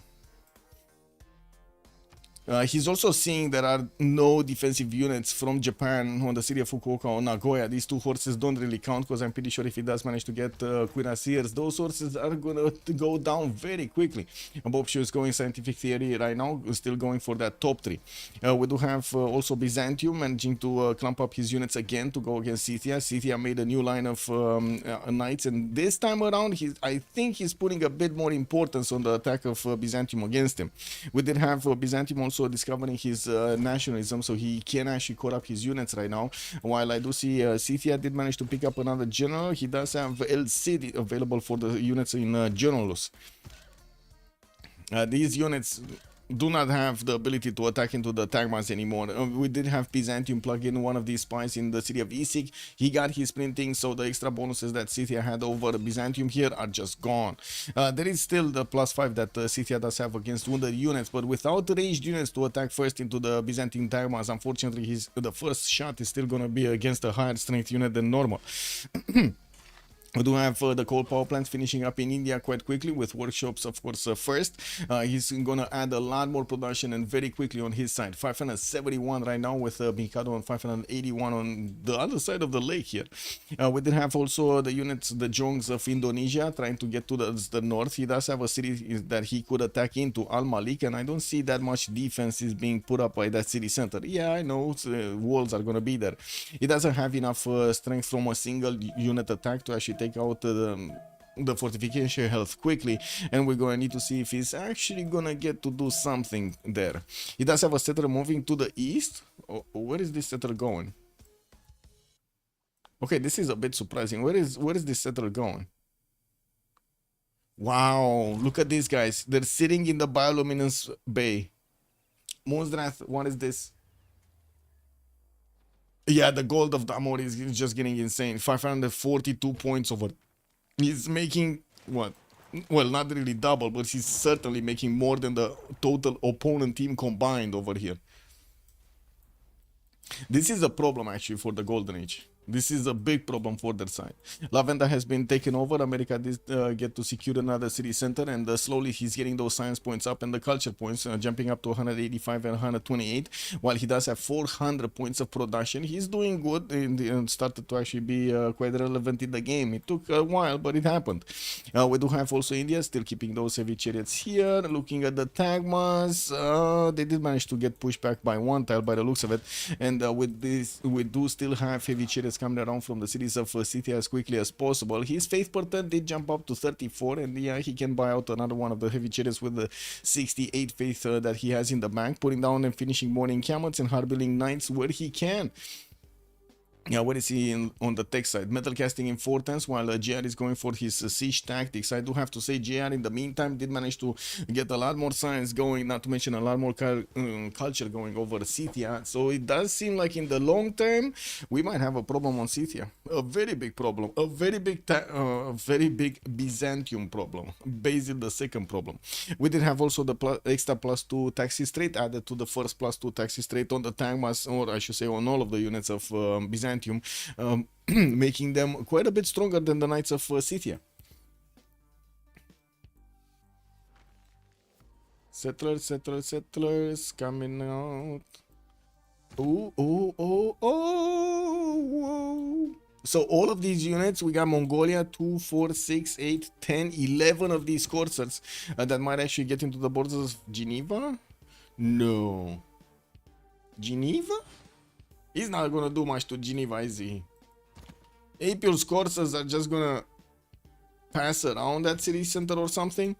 He's also seeing there are no defensive units from Japan on the city of Fukuoka or Nagoya. These 2 horses don't really count, because I'm pretty sure if he does manage to get cuirassiers, those horses are gonna go down very quickly. Bobshu is going scientific theory right now, still going for that top 3. We do have also Byzantium managing to clump up his units again to go against Scythia. Scythia made a new line of knights, and this time around I think he's putting a bit more importance on the attack of Byzantium against him. We did have Byzantium also discovering his nationalism, so he can actually call up his units right now. While I do see Scythia did manage to pick up another general, he does have El Cid available for the units in Generalus. These units do not have the ability to attack into the Tagmas anymore. We did have Byzantium plug in one of these spies in the city of Isik. He got his printing, so the extra bonuses that Scythia had over Byzantium here are just gone. There is still the +5 that Scythia does have against wounded units, but without ranged units to attack first into the Byzantine Tagmas, unfortunately the first shot is still going to be against a higher strength unit than normal. We do have the coal power plants finishing up in India quite quickly, with workshops, of course, first. He's going to add a lot more production, and very quickly on his side. 571 right now, with Mikado on 581 on the other side of the lake here. We did have also the units, the Jongs of Indonesia, trying to get to the north. He does have a city that he could attack into, Al Malik, and I don't see that much defense is being put up by that city center. Yeah, I know, walls are going to be there. He doesn't have enough strength from a single unit attack to actually take out the fortification health quickly, and we're going to need to see if he's actually gonna get to do something there. He does have a settler moving to the east. Oh, where is this settler going? Okay, this is a bit surprising. Where is this settler going? Wow, look at these guys. They're sitting in the bioluminescence bay. Moonsdrath, what is this? Yeah, the gold of Damor is just getting insane. 542 points over. He's making what? Well, not really double, but he's certainly making more than the total opponent team combined over here. This is a problem actually for the Golden Age. This is a big problem for their side. Lavenda has been taken over. America did get to secure another city center, and slowly he's getting those science points up and the culture points jumping up to 185 and 128. While he does have 400 points of production, he's doing good and started to actually be quite relevant in the game. It took a while, but it happened. We do have also India still keeping those heavy chariots here. Looking at the Tagmas, they did manage to get pushed back by 1 tile by the looks of it. And with this, we do still have heavy chariots coming around from the cities of Scythia as quickly as possible. His faith per turn did jump up to 34, and yeah, he can buy out another one of the heavy chariots with the 68 faith that he has in the bank, putting down and finishing more encampments and hard building knights where he can. Yeah, what is he on the tech side? Metal casting in 4 while JR is going for his siege tactics. I do have to say JR in the meantime did manage to get a lot more science going, not to mention a lot more culture going over Scythia. So it does seem like in the long term we might have a problem on Scythia. A very big problem. A very big Byzantium problem. Basil the second problem. We did have also the extra +2 taxi straight added to the first +2 taxi straight on the tank mass, or I should say on all of the units of Byzantium. Making them quite a bit stronger than the Knights of Scythia. Settlers coming out. Oh. So all of these units, we got Mongolia, 2, 4, 6, 8, 10, 11 of these coursers that might actually get into the borders of Geneva? No. Geneva? He's not gonna do much to Geneva, is he? April's coursers are just gonna pass around that city center or something.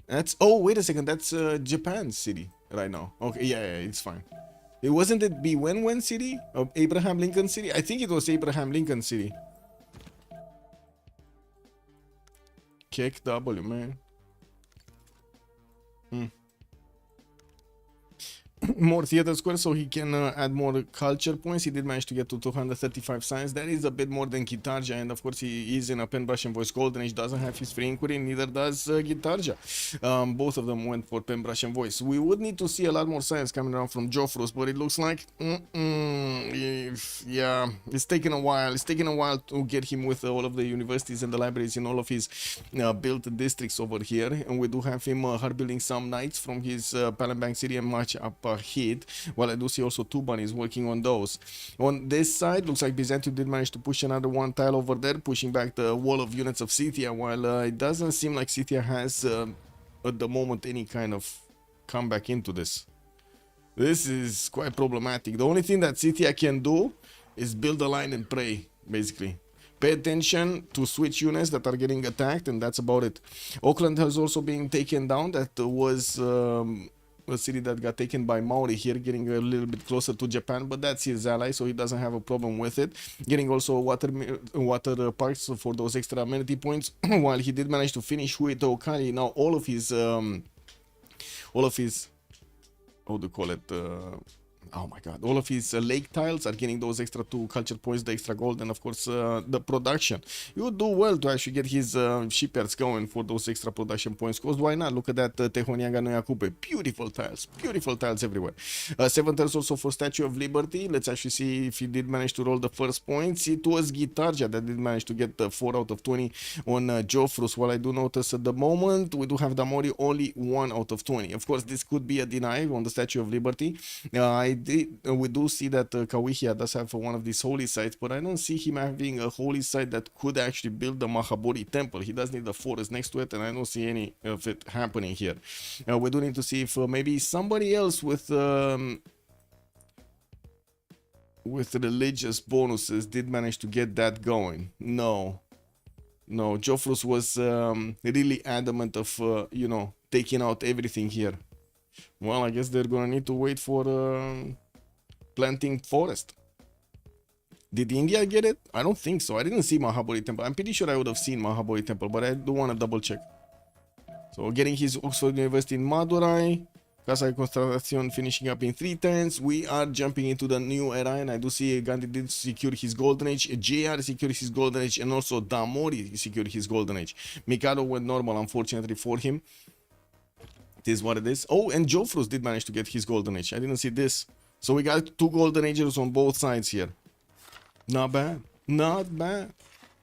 That's, oh, wait a second, that's Japan's city right now. Okay, yeah, it's fine. It wasn't it Wen city of Abraham Lincoln city? I think it was Abraham Lincoln city. Kick W, man. More theater square so he can add more culture points. He did manage to get to 235 science. That is a bit more than Gitarja, and of course he is in a Pen Brush and Voice Golden Age, doesn't have his free inquiry, neither does Gitarja. Both of them went for Pen Brush and Voice. We would need to see a lot more science coming around from Joffrus, but it looks like yeah, it's taken a while. It's taken a while to get him with all of the universities and the libraries in all of his built districts over here, and we do have him hard building some knights from his Palembang city and much up ahead, while I do see also 2 bunnies working on those. On this side, looks like Byzantium did manage to push another 1 tile over there, pushing back the wall of units of Scythia, while it doesn't seem like Scythia has at the moment any kind of comeback into this. This is quite problematic. The only thing that Scythia can do is build a line and pray, basically. Pay attention to switch units that are getting attacked, and that's about it. Auckland has also been taken down. That was a city that got taken by Maori here, getting a little bit closer to Japan, but that's his ally, so he doesn't have a problem with it. Getting also water parks for those extra amenity points, while he did manage to finish Huito Okari. Now all of his how do you call it, oh my god, all of his lake tiles are getting those extra 2 culture points, the extra gold, and of course the production. You would do well to actually get his shipyards going for those extra production points, because why not? Look at that Tehoniaga Noyakupe, beautiful tiles everywhere. 7 tiles also for Statue of Liberty. Let's actually see if he did manage to roll the first points. It was Gitarja that did manage to get 4 out of 20 on Joffrus, while I do notice at the moment we do have Damori only 1 out of 20. Of course this could be a deny on the Statue of Liberty. We do see that Kawihia does have one of these holy sites, but I don't see him having a holy site that could actually build the Mahabori temple. He does need the forest next to it, and I don't see any of it happening here. We do need to see if maybe somebody else with religious bonuses did manage to get that going. No, Joffrus was really adamant of you know, taking out everything here. Well, I guess they're gonna need to wait for planting forest. Did India get it? I don't think so. I didn't see Mahabori Temple. I'm pretty sure I would have seen Mahabori Temple, but I do want to double check. So getting his Oxford University in Madurai, Casa de Constatación finishing up in 3 turns. We are jumping into the new era, and I do see Gandhi did secure his golden age, JR secured his golden age, and also Damori secured his golden age. Mikado went normal, unfortunately for him. It is what it is. Oh, and Joffrus did manage to get his golden age. I didn't see this. So we got 2 golden ages on both sides here. Not bad.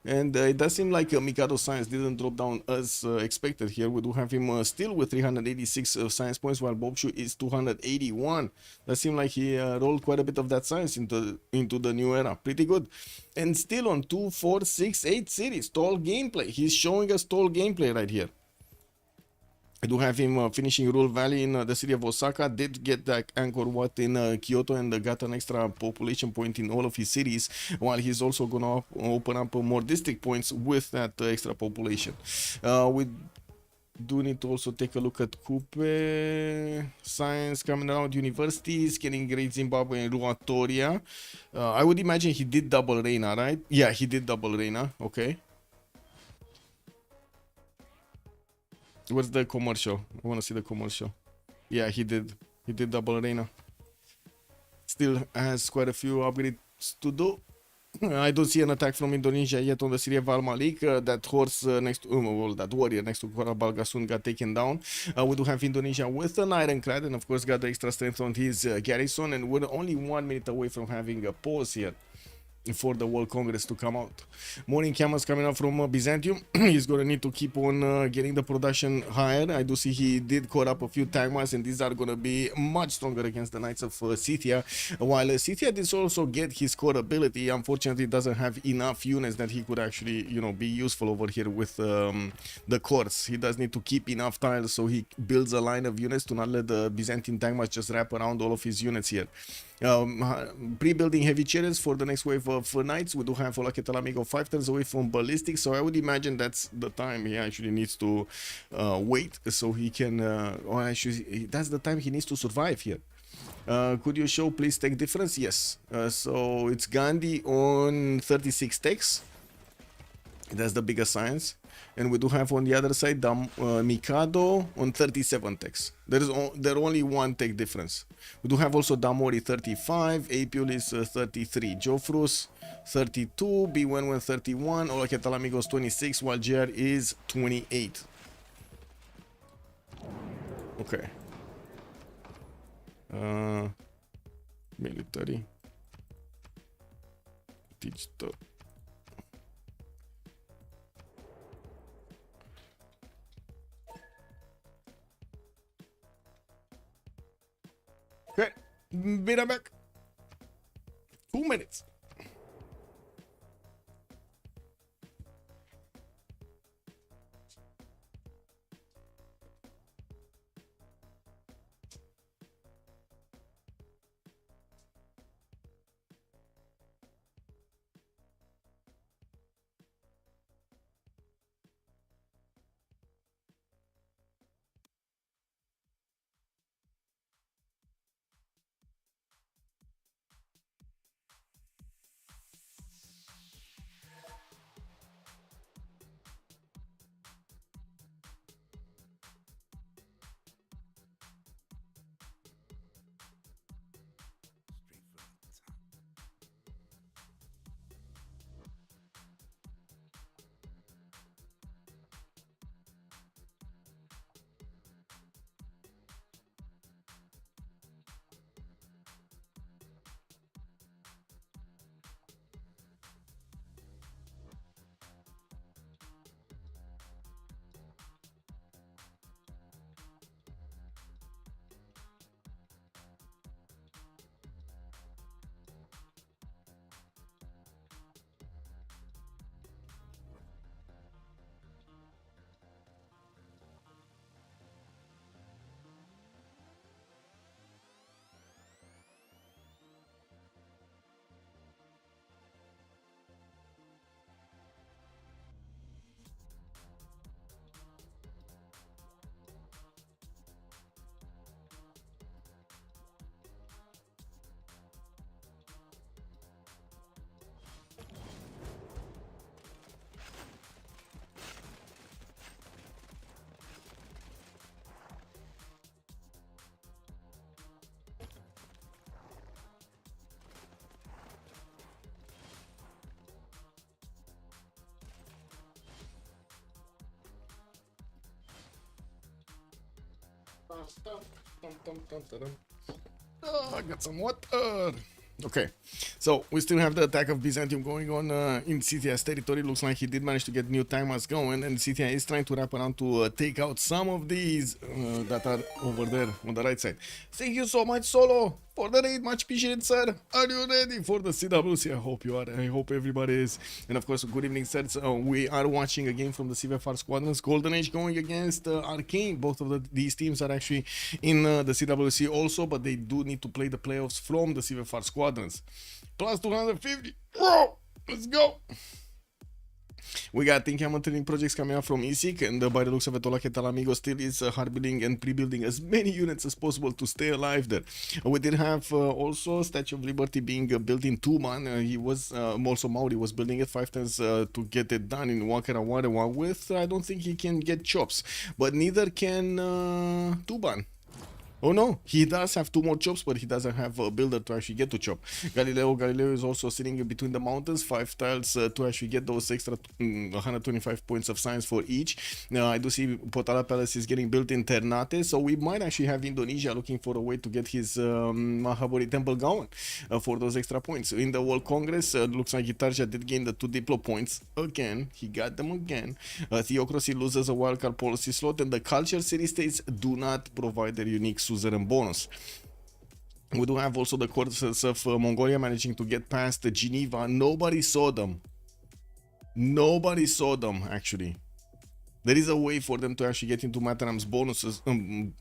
And it does seem like Mikado's science didn't drop down as expected here. We do have him still with 386 science points, while Bobshu is 281. That seemed like he rolled quite a bit of that science into the new era. Pretty good. And still on 2, 4, 6, 8 cities. Tall gameplay. He's showing us tall gameplay right here. I do have him finishing Rule Valley in the city of Osaka. Did get that Angkor Wat in Kyoto, and got an extra population point in all of his cities, while he's also gonna open up more district points with that extra population. do need to also take a look at Coupe Science coming around universities, getting Great Zimbabwe and Ruatoria. I would imagine he did double Reina, right? Yeah, he did double Reina. Okay. What's the commercial? I want to see the commercial. Yeah, he did. He did double Reina. Still has quite a few upgrades to do. I don't see an attack from Indonesia yet on the city of Al Malik. That horse next to, well, that warrior next to Kora Balgasun got taken down. We do have Indonesia with an ironclad and of course got the extra strength on his garrison, and we're only 1 minute away from having a pause here for the World Congress to come out. Morning camels coming out from Byzantium. He's going to need to keep on getting the production higher. I do see he did cut up a few tagmas, and these are going to be much stronger against the Knights of Scythia. While Scythia did also get his core ability, unfortunately doesn't have enough units that he could actually, you know, be useful over here with the cores. He does need to keep enough tiles, so he builds a line of units to not let the Byzantine tagmas just wrap around all of his units here. Pre-building heavy chariots for the next wave of knights. We do have Olaketalamego 5 turns away from ballistic, so I would imagine that's the time he actually needs to wait, so he can or actually that's the time he needs to survive here. Could you show please tech difference? Yes, so it's Gandhi on 36 techs. That's the biggest science. And we do have on the other side Mikado on 37 techs. There's only one tech difference. We do have also Damori 35, Apul is 33, Jofrus 32, B11 31, Olaketalamigos 26, while JR is 28. Okay. Military. Teach the... Okay, be right back. 2 minutes. I got some water. Okay, so we still have the attack of Byzantium going on in Scythia's territory. Looks like he did manage to get new timers going, and Scythia is trying to wrap around to take out some of these that are over there on the right side. Thank you so much, Solo, for the raid. Much appreciated, sir. Are you ready for the CWC? I hope you are. I hope everybody is. And of course, good evening, sir. We are watching a game from the CivFR Squadrons. Golden Age going against Arcane. Both of these teams are actually in the CWC also, but they do need to play the playoffs from the CivFR Squadrons. Plus 250. Whoa! Let's go. We got Think training projects coming out from ESIC, and by the looks of it, Ola Alamigo still is hard building and pre-building as many units as possible to stay alive there. We did have also Statue of Liberty being built in Tuman. He was also Mauri was building it 5 times to get it done in Wakarawarewa with. I don't think he can get chops, but neither can Tuban. Oh no, he does have 2 more chops, but he doesn't have a builder to actually get to chop. Galileo is also sitting in between the mountains, 5 tiles to actually get those extra 125 points of science for each. I do see Potala Palace is getting built in Ternate, so we might actually have Indonesia looking for a way to get his Mahabodhi temple going for those extra points. In the World Congress, looks like Gitarja did gain the 2 Diplo points again. He got them again. Theocracy loses a wildcard policy slot, and the culture city-states do not provide their unique suzerain bonus. We do have also the courses of Mongolia managing to get past Geneva. Nobody saw them. Nobody saw them, actually. There is a way for them to actually get into Mataram's bonuses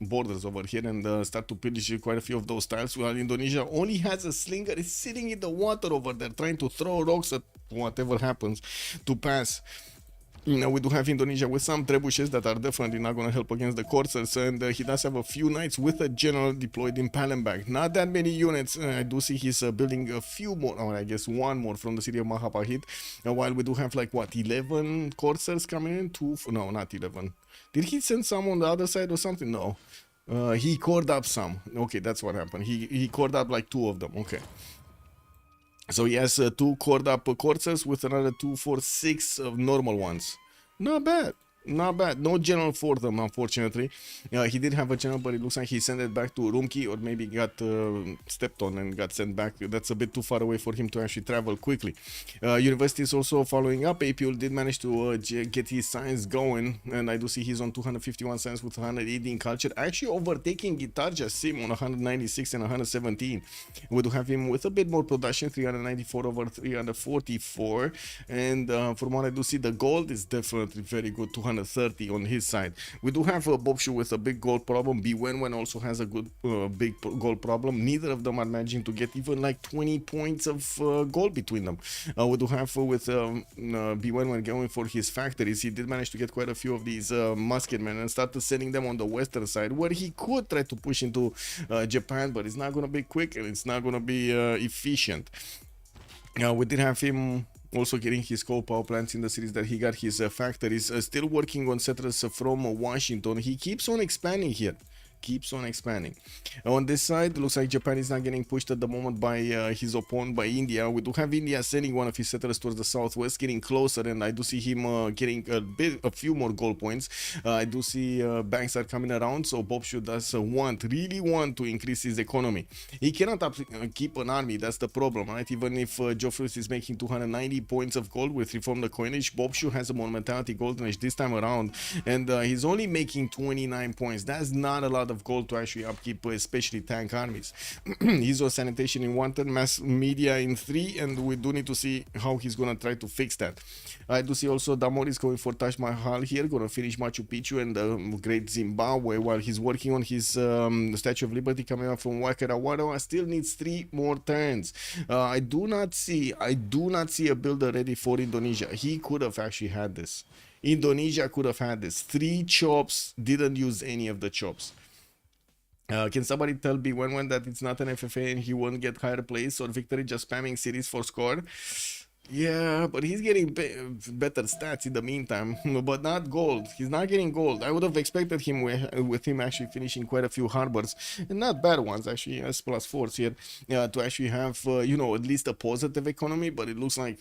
borders over here and start to pillage quite a few of those tiles, while Indonesia only has a slinger. It's sitting in the water over there trying to throw rocks at whatever happens to pass. Now we do have Indonesia with some trebuchets that are definitely not going to help against the coursers, and he does have a few knights with a general deployed in Palembang. Not that many units. I do see he's building a few more, or I guess 1 more from the city of Mahapahit, while we do have like what, 11 coursers coming in? 2, no, not 11. Did he send some on the other side or something? No. He cored up some. Okay, that's what happened. He cored up like 2 of them. Okay. So he has 2 cored up coursers with another 2, 4, 6 normal ones. Not bad. Not bad. No general for them, unfortunately. He did have a general, but it looks like he sent it back to Urumqi, or maybe got stepped on and got sent back. That's a bit too far away for him to actually travel quickly. University is also following up. APL did manage to get his science going, and I do see he's on 251 science with 180 in culture, actually overtaking Gitarja Sim on 196 and 117. We do have him with a bit more production, 394 over 344, and from what I do see, the gold is definitely very good, 230 on his side. We do have Bobshu with a big gold problem. Bwenwen also has a good big gold problem. Neither of them are managing to get even like 20 points of gold between them. We do have with Bwenwen going for his factories. He did manage to get quite a few of these musketmen and started sending them on the western side, where he could try to push into Japan, but it's not going to be quick and it's not going to be efficient. We did have him also getting his coal power plants in the cities that he got his factories. Still working on settlers from Washington. He keeps on expanding here. Keeps on expanding. On this side, looks like Japan is not getting pushed at the moment by his opponent, by India. We do have India sending one of his settlers towards the southwest, getting closer, and I do see him getting a few more goal points. I do see banks are coming around, so Bobshu does really want to increase his economy. He cannot keep an army, that's the problem, right? Even if Joffrey is making 290 points of gold with Reform the Coinage, Bobshu has a Monumentality Golden Age this time around, and he's only making 29 points. That's not a lot of gold to actually upkeep, especially tank armies. He's on sanitation in 1 turn, mass media in 3, and we do need to see how he's gonna try to fix that. I do see also Damor is going for Taj Mahal here, gonna finish Machu Picchu and the Great Zimbabwe, while he's working on his Statue of Liberty coming up from Wakarawarewa. Still needs 3 more turns. I do not see a builder ready for Indonesia. He could have actually had this. Indonesia could have had this. 3 chops, didn't use any of the chops. Can somebody tell Bwenwen that it's not an FFA and he won't get higher place or victory, just spamming cities for score? Yeah, but he's getting better stats in the meantime, but not gold. He's not getting gold. I would have expected him with him actually finishing quite a few harbors, and not bad ones actually, as +4s here, to actually have you know, at least a positive economy. But it looks like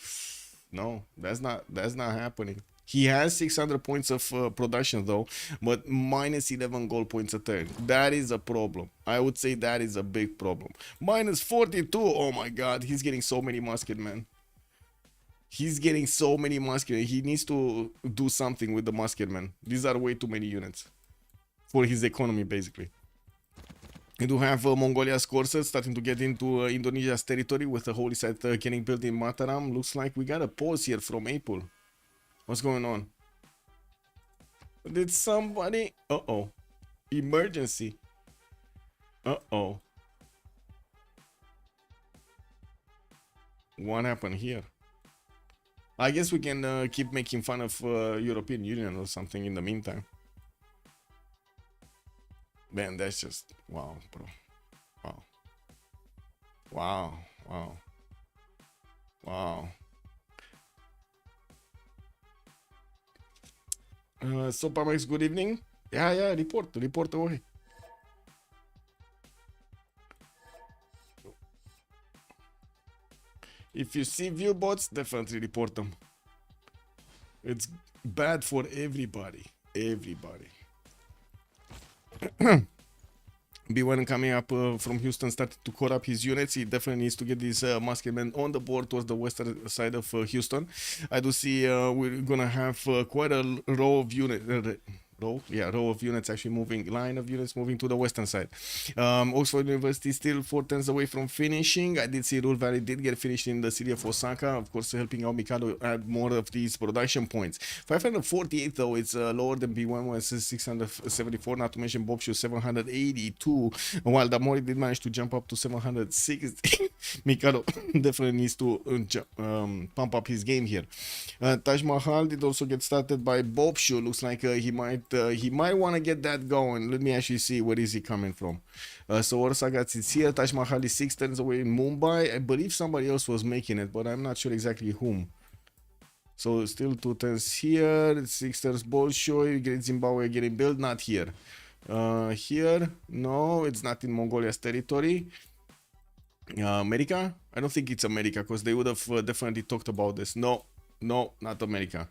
no, that's not happening. He has 600 points of production though, but minus 11 gold points a turn. That is a problem. I would say that is a big problem. Minus 42. Oh my god, he's getting so many musketmen. He's getting so many musketmen. He needs to do something with the musketmen. These are way too many units for his economy, basically. We do have Mongolia's courses starting to get into Indonesia's territory with the holy site getting built in Mataram. Looks like we got a pause here from April. What's going on? Did somebody... Uh-oh. Emergency. Uh-oh. What happened here? I guess we can keep making fun of European Union or something in the meantime. Man, that's just wow, bro. Wow. Wow. Wow. Wow. So Parmax, good evening. Yeah, report away. If you see view bots, definitely report them. It's bad for everybody. Everybody. B1 coming up from Houston started to core up his units. He definitely needs to get these musketmen on the board towards the western side of Houston. I do see we're gonna have quite a row of units. Row of units actually moving, line of units moving to the western side. Oxford University still 4 turns away from finishing. I did see Ruhr Valley did get finished in the city of Osaka, of course helping out Mikado add more of these production points. 548 though, it's lower than B1 was 674, not to mention Bobshu 782, while Damori did manage to jump up to 760. Mikado definitely needs to pump up his game here. Taj Mahal did also get started by Bobshu. Looks like he might want to get that going. Let me actually see where is he coming from. So Orsagat is here. Taj Mahal is 6 turns away in Mumbai. I believe somebody else was making it, but I'm not sure exactly whom. So still 2 turns here. 6 turns Bolshoi. Great Zimbabwe getting built. Not here. Here, no, it's not in Mongolia's territory. America? I don't think it's America because they would have definitely talked about this. No, not America.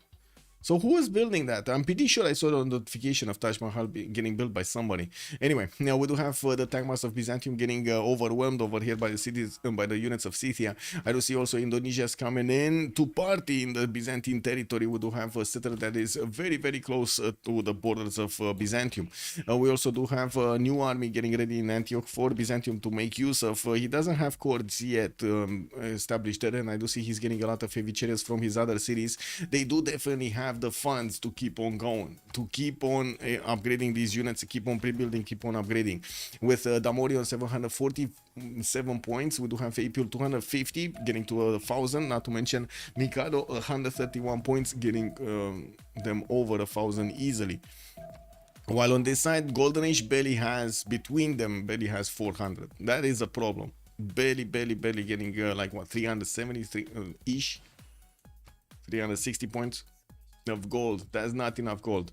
So who is building that? I'm pretty sure I saw the notification of Taj Mahal getting built by somebody. Anyway, now we do have the tank mass of Byzantium getting overwhelmed over here by the cities, by the units of Scythia. I do see also Indonesia's coming in to party in the Byzantine territory. We do have a settler that is very, very close to the borders of Byzantium. We also do have a new army getting ready in Antioch for Byzantium to make use of. He doesn't have courts yet established there, and I do see he's getting a lot of heavy chariots from his other cities. They do definitely have the funds to keep on going, to keep on upgrading these units, to keep on pre-building, keep on upgrading. With Damori on 747 points, we do have Apil 250 getting to 1,000, not to mention Mikado 131 points getting them over 1,000 easily. While on this side, Golden Age barely has, between them, barely has 400. That is a problem. Barely getting like what, 370-ish? 360 points of gold. That's not enough gold.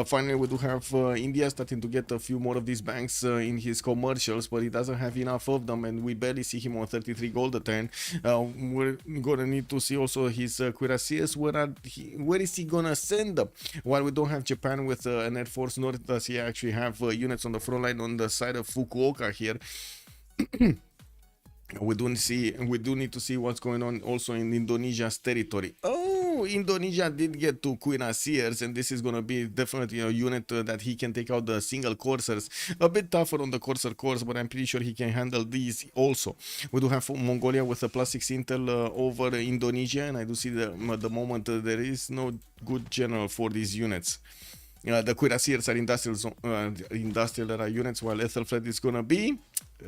Finally, we do have India starting to get a few more of these banks in his commercials, but he doesn't have enough of them, and we barely see him on 33 gold a turn. We're gonna need to see also his cuirassiers. Where is he gonna send them? While we don't have Japan with an air force, nor does he actually have units on the front line on the side of Fukuoka here. We do need to see what's going on also in Indonesia's territory. Oh, Indonesia did get 2 cuirassiers, and this is going to be definitely a unit that he can take out the single coursers. A bit tougher on the courser course, but I'm pretty sure he can handle these also. We do have Mongolia with a +6 intel over Indonesia, and I do see that at the moment there is no good general for these units. The cuirassiers are industrial era units, while Ethelfred is gonna be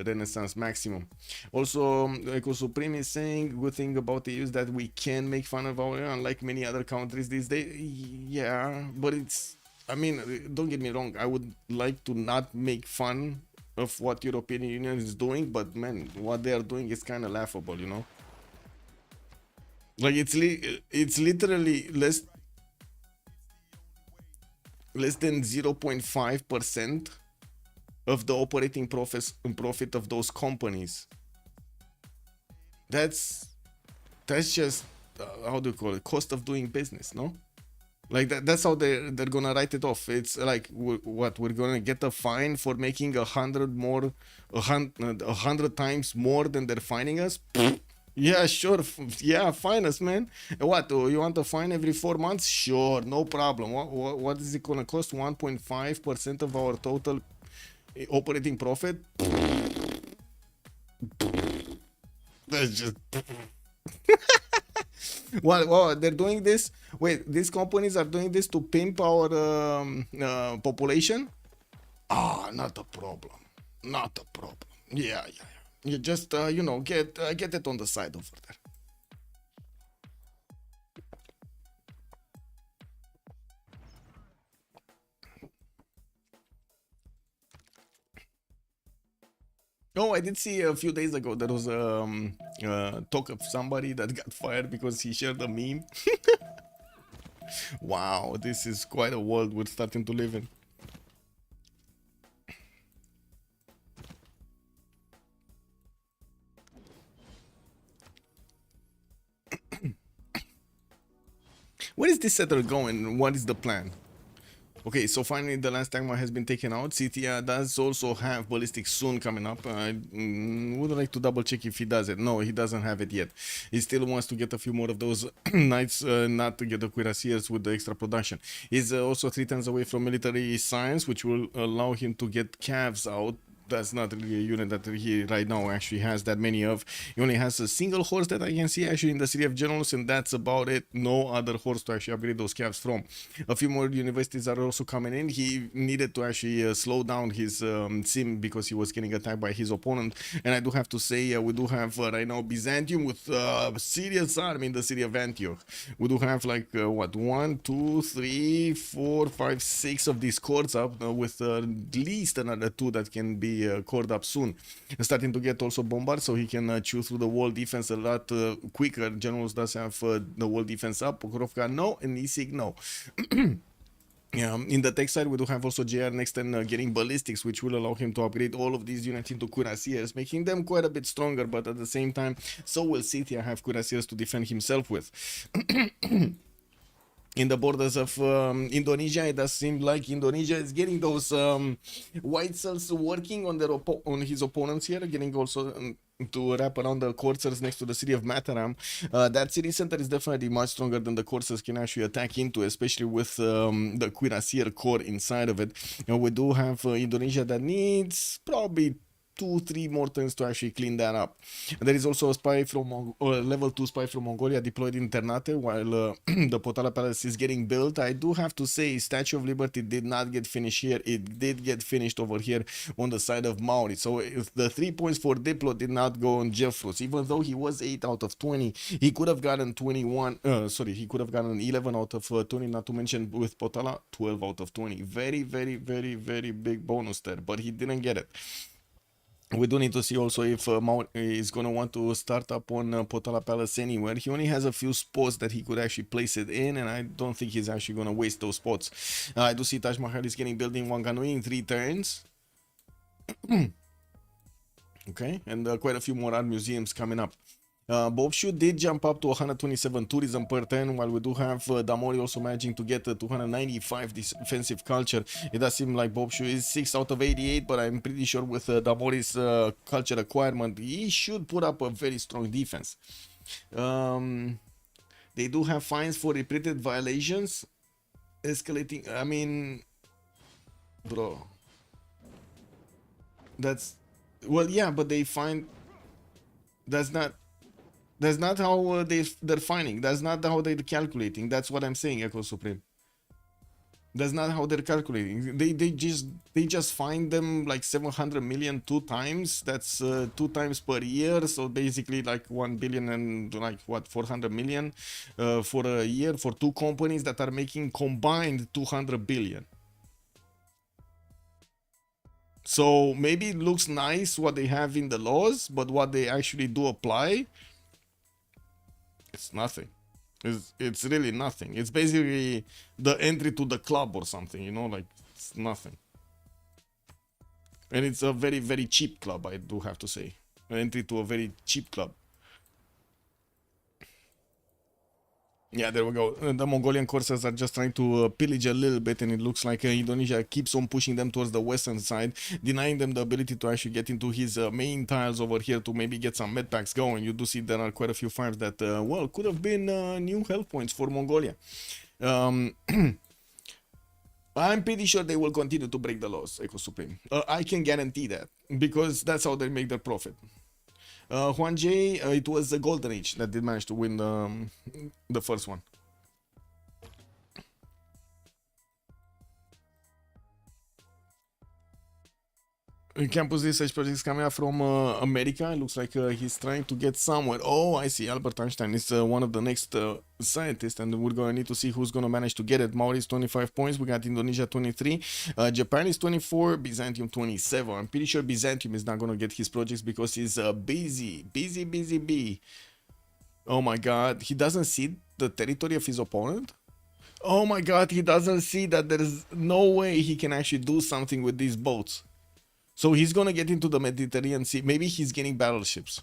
Renaissance maximum. Also, Eco Supreme is saying good thing about the EU is that we can make fun of our, unlike many other countries these days. Yeah, but it's, I mean, don't get me wrong, I would like to not make fun of what European Union is doing, but man, what they are doing is kind of laughable, you know. Like it's literally less than 0.5% of the operating profit of those companies. That's just how do you call it, cost of doing business, no? Like that's how they're gonna write it off. It's like what, we're gonna get a fine for making 100 times more than they're fining us. Yeah, sure. Yeah, fine us, man. What, you want a fine every 4 months? Sure, no problem. What is it gonna cost? 1.5% of our total operating profit? That's just well, they're doing this. Wait, these companies are doing this to pimp our population? Not a problem. Not a problem. Yeah. You just, you know, get it on the side over there. Oh, I did see a few days ago there was talk of somebody that got fired because he shared a meme. Wow, this is quite a world we're starting to live in. Where is this settler going? What is the plan? Okay, so finally the last Tagma has been taken out. Citia does also have ballistic soon coming up. I would like to double check if he does it. No, he doesn't have it yet. He still wants to get a few more of those knights, not to get the cuirassiers with the extra production. He's also 3 turns away from military science, which will allow him to get calves out. That's not really a unit that he right now actually has that many of. He only has a single horse that I can see actually in the City of Generals, and that's about it. No other horse to actually upgrade those calves from. A few more universities are also coming in. He needed to actually slow down his sim because he was getting attacked by his opponent. And I do have to say, we do have right now Byzantium with a serious army in the city of Antioch. We do have like what, 1, 2, 3, 4, 5, 6 of these cords up with at least another 2 that can be cord up soon. Starting to get also bombarded, so he can chew through the wall defense a lot quicker. Generals does have the wall defense up. Pokrovka no, and Isig no. Yeah, in the tech side, we do have also JR next and getting ballistics, which will allow him to upgrade all of these units into cuirassiers, making them quite a bit stronger, but at the same time, so will Citia have cuirassiers to defend himself with. In the borders of Indonesia, it does seem like Indonesia is getting those white cells working on on his opponents here, getting also to wrap around the coursers next to the city of Mataram. That city center is definitely much stronger than the coursers can actually attack into, especially with the cuirassier core inside of it. And we do have Indonesia that needs probably 2-3 more turns to actually clean that up. There is also a spy from level 2 spy from Mongolia deployed in Ternate while the Potala Palace is getting built. I do have to say Statue of Liberty did not get finished here. It did get finished over here on the side of Maori. So if the 3 points for Diplo did not go on Jeffros, even though he was 8 out of 20, he could have gotten 21. He could have gotten 11 out of 20. Not to mention with Potala 12 out of 20. Very, very, very, very big bonus there, but he didn't get it. We do need to see also if Mao is going to want to start up on Potala Palace anywhere. He only has a few spots that he could actually place it in, and I don't think he's actually going to waste those spots. I do see Taj Mahal is getting building Wanganui in 3 turns. Okay, and quite a few more art museums coming up. Bobshu did jump up to 127 tourism per turn, while we do have Damori also managing to get 295 defensive culture. It does seem like Bobshu is 6 out of 88, but I'm pretty sure with Damori's culture requirement, he should put up a very strong defense. They do have fines for repeated violations. Escalating, I mean, bro. That's, well, yeah, but they find, that's not how they're finding. That's not how they're calculating. That's what I'm saying, Echo Supreme. That's not how they're calculating. They just find them like 700 million 2 times. That's 2 times per year. So basically like 1 billion and like what, 400 million for a year for 2 companies that are making combined 200 billion. So maybe it looks nice what they have in the laws, but what they actually do apply, it's nothing. It's really nothing. It's basically the entry to the club or something, you know, like it's nothing. And it's a very, very cheap club, I do have to say. An entry to a very cheap club. Yeah, there we go. The Mongolian coursers are just trying to pillage a little bit, and it looks like Indonesia keeps on pushing them towards the western side, denying them the ability to actually get into his main tiles over here to maybe get some med packs going. You do see there are quite a few farms that, well, could have been new health points for Mongolia. I'm pretty sure they will continue to break the laws, Echo Supreme. I can guarantee that, because that's how they make their profit. Juan J, it was the Golden Age that did manage to win the first one. campus research projects coming out from America. It looks like he's trying to get somewhere. Oh, I see. Albert Einstein is one of the next scientists, and we're going to need to see who's going to manage to get it. Maurice 25 points. We got Indonesia 23. Japan is 24. Byzantium 27. I'm pretty sure Byzantium is not going to get his projects because he's busy. Oh my god. He doesn't see the territory of his opponent? Oh my god, he doesn't see that there's no way he can actually do something with these boats. So he's gonna get into the Mediterranean Sea. Maybe he's getting battleships.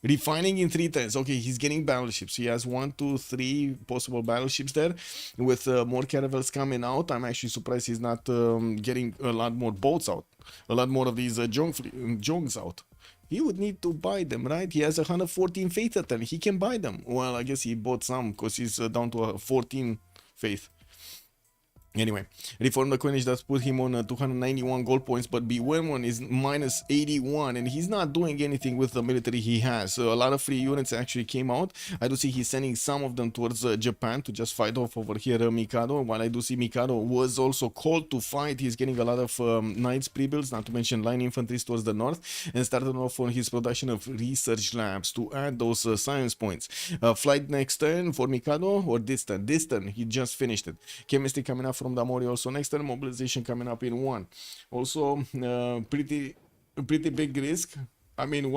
Refining in 3 turns. Okay, he's getting battleships. He has 1, 2, 3 possible battleships there. With more caravels coming out, I'm actually surprised he's not getting a lot more boats out. A lot more of these Jongs out. He would need to buy them, right? He has 114 faith at turn. He can buy them. Well, I guess he bought some because he's down to a 14 faith. Anyway, reform the coinage that's put him on 291 gold points, but B11 is minus 81, and he's not doing anything with the military he has. So a lot of free units actually came out. I do see he's sending some of them towards Japan to just fight off over here Mikado. While I do see Mikado was also called to fight, he's getting a lot of knights pre-builds, not to mention line infantry towards the north, and started off on his production of research labs to add those science points. Flight next turn for Mikado, or this turn? This turn, he just finished it. Chemistry coming up from Damori also next turn. Mobilization coming up in 1. Also, pretty big risk. I mean,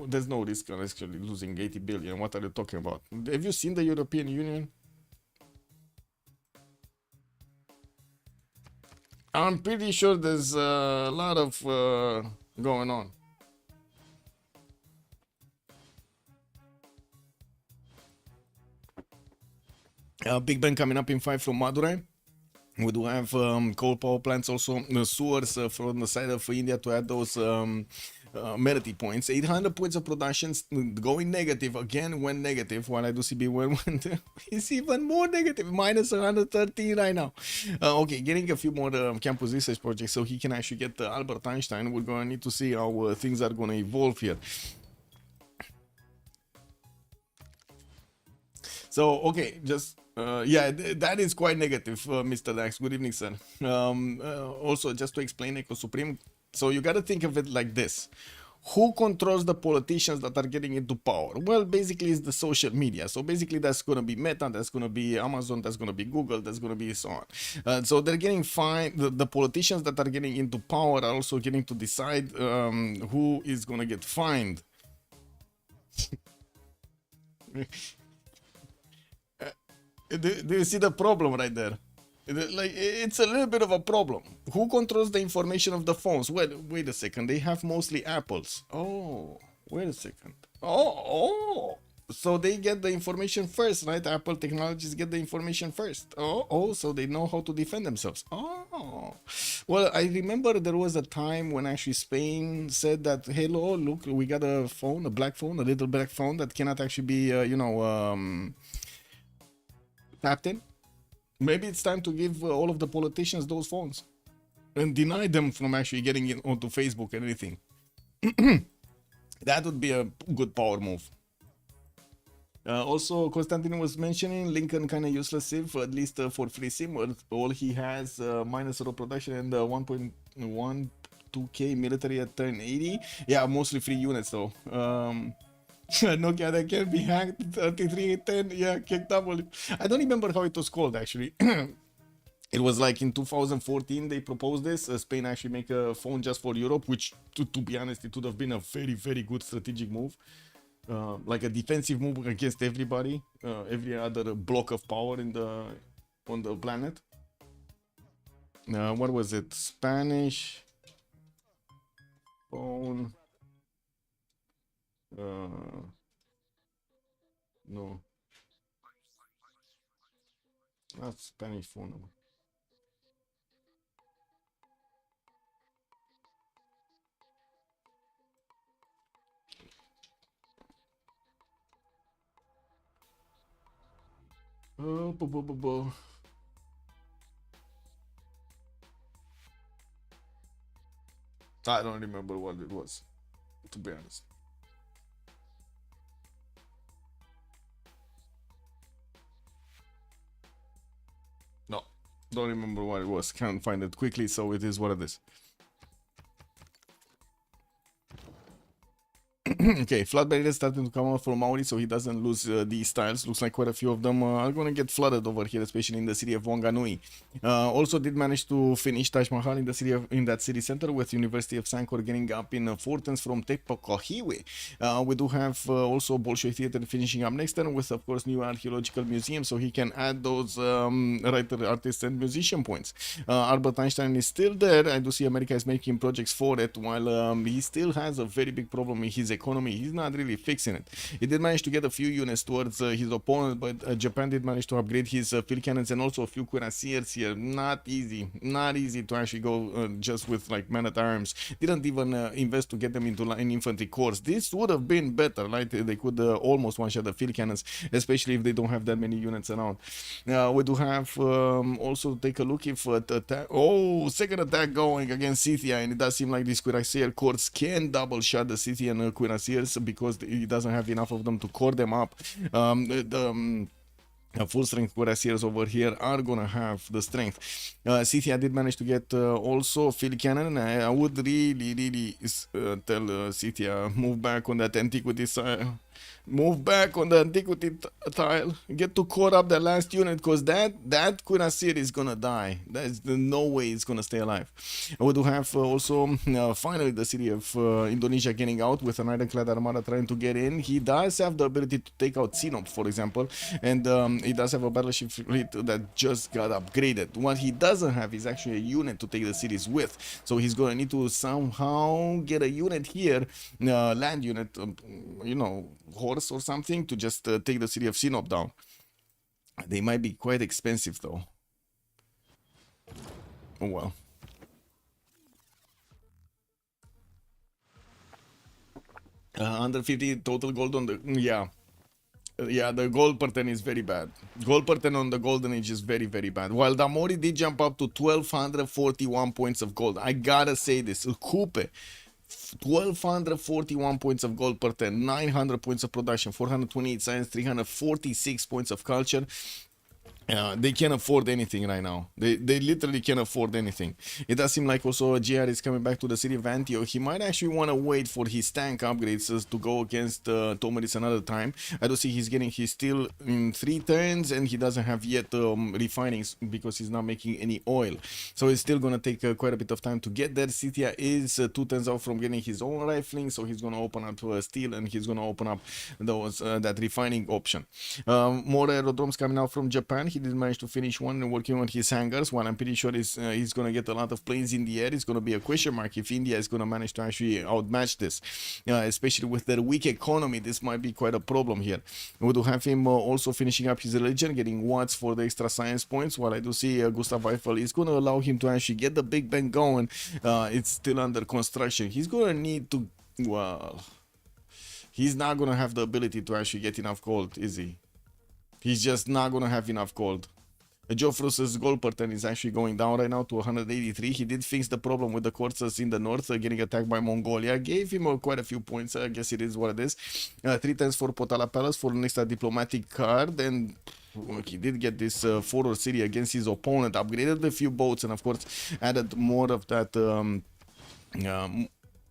there's no risk on actually losing 80 billion. What are you talking about? Have you seen the European Union? I'm pretty sure there's a lot of going on. Big Bang coming up in 5 from Madurai. We do have coal power plants also, sewers from the side of India to add those Merity points. 800 points of production going negative again, went negative. While I do see B1 is even more negative, minus 113 right now. Okay, getting a few more campus research projects so he can actually get Albert Einstein. We're going to need to see how things are going to evolve here. So, okay, just, yeah, that is quite negative, Mr. Dax. Good evening, sir. Also, just to explain Eco Supreme, so you got to think of it like this. Who controls the politicians that are getting into power? Well, basically, it's the social media. So basically, that's going to be Meta, that's going to be Amazon, that's going to be Google, that's going to be so on. So they're getting fined. The politicians that are getting into power are also getting to decide who is going to get fined. Do you see the problem right there? Like, it's a little bit of a problem. Who controls the information of the phones? Well, wait a second. They have mostly Apples. Oh, wait a second. Oh. So they get the information first, right? Apple Technologies get the information first. Oh, so they know how to defend themselves. Oh. Well, I remember there was a time when actually Spain said that, hello, look, we got a phone, a black phone, a little black phone that cannot actually be, tapped in. Maybe it's time to give all of the politicians those phones and deny them from actually getting it onto Facebook and anything. That would be a good power move. Also, Constantine was mentioning Lincoln kind of useless Civ, at least for free sim. All he has minus zero production and 1.12k military at turn 80. Yeah, mostly free units though. Nokia that can be hacked 3310. Yeah, kicked double. I don't remember how it was called actually. It was like in 2014 they proposed this. Spain actually make a phone just for Europe, which to be honest, it would have been a very, very good strategic move. Like a defensive move against everybody, every other block of power on the planet. What was it? Spanish phone. No, that's Spanish phone number. I don't remember what it was, to be honest. No, don't remember what it was. Can't find it quickly, so it is what it is. Okay, flood barriers starting to come out from Maori, so he doesn't lose these tiles. Looks like quite a few of them are going to get flooded over here, especially in the city of Wanganui. Also did manage to finish Taj Mahal in the city in that city center, with University of Sankor getting up in Fortens from Tepokohiwe. We do have also Bolshoi Theater finishing up next turn, with of course new archaeological museum, so he can add those writer, artist, and musician points. Albert Einstein is still there. I do see America is making projects for it, while he still has a very big problem in his economy. He's not really fixing it. He did manage to get a few units towards his opponent, but Japan did manage to upgrade his field cannons and also a few cuirassiers here. Not easy to actually go just with like men-at-arms. Didn't even invest to get them into line infantry corps. This would have been better, right? They could almost one-shot the field cannons, especially if they don't have that many units around. We do have also take a look if second attack going against Scythia, and it does seem like these cuirassier corps can double shot the Scythian cuirassiers, because he doesn't have enough of them to core them up. Full strength cuirassiers over here are gonna have the strength. Scythia did manage to get also field cannon. I would really tell Scythia, move back on that antiquity side. Move back on the antiquity tile. Get to core up the last unit, because that cuirassier is gonna die. There's no way it's gonna stay alive. We do have also finally the city of Indonesia getting out, with an ironclad armada trying to get in. He does have the ability to take out Sinop, for example, and he does have a battleship fleet that just got upgraded. What he doesn't have is actually a unit to take the cities with, so he's gonna need to somehow get a unit here, land unit, horse or something, to just take the city of Sinop down. They might be quite expensive though. Oh well. Under 50 total gold on the the gold per 10 is very bad. Gold per 10 on the golden age is very bad. While Damori did jump up to 1241 points of gold, I gotta say this, Coupe 1241 points of gold per 10, 900 points of production, 428 science, 346 points of culture. They can't afford anything right now. They literally can't afford anything. It does seem like also GR is coming back to the city of Antioch. He might actually want to wait for his tank upgrades to go against Tomaris another time. I do see he's getting his steel in 3 turns, and he doesn't have yet refining, because he's not making any oil. So it's still going to take quite a bit of time to get there. Scythia is 2 turns out from getting his own rifling, so he's going to open up steel, and he's going to open up those that refining option. More aerodromes coming out from Japan. He did manage to finish one and working on his hangars. One I'm pretty sure he's going to get a lot of planes in the air. It's going to be a question mark if India is going to manage to actually outmatch this, especially with their weak economy. This might be quite a problem here. We do have him also finishing up his religion, getting watts for the extra science points, while I do see Gustav Eiffel is going to allow him to actually get the Big Bang going. It's still under construction. He's going to need to, well, he's not going to have the ability to actually get enough gold, is he? He's just not going to have enough gold. Joffrus's gold per 10 is actually going down right now to 183. He did fix the problem with the quartzes in the north, getting attacked by Mongolia. Gave him quite a few points. I guess it is what it is. 3 times for Potala Palace for an extra diplomatic card. And he did get this forward city against his opponent. Upgraded a few boats, and of course added more of that...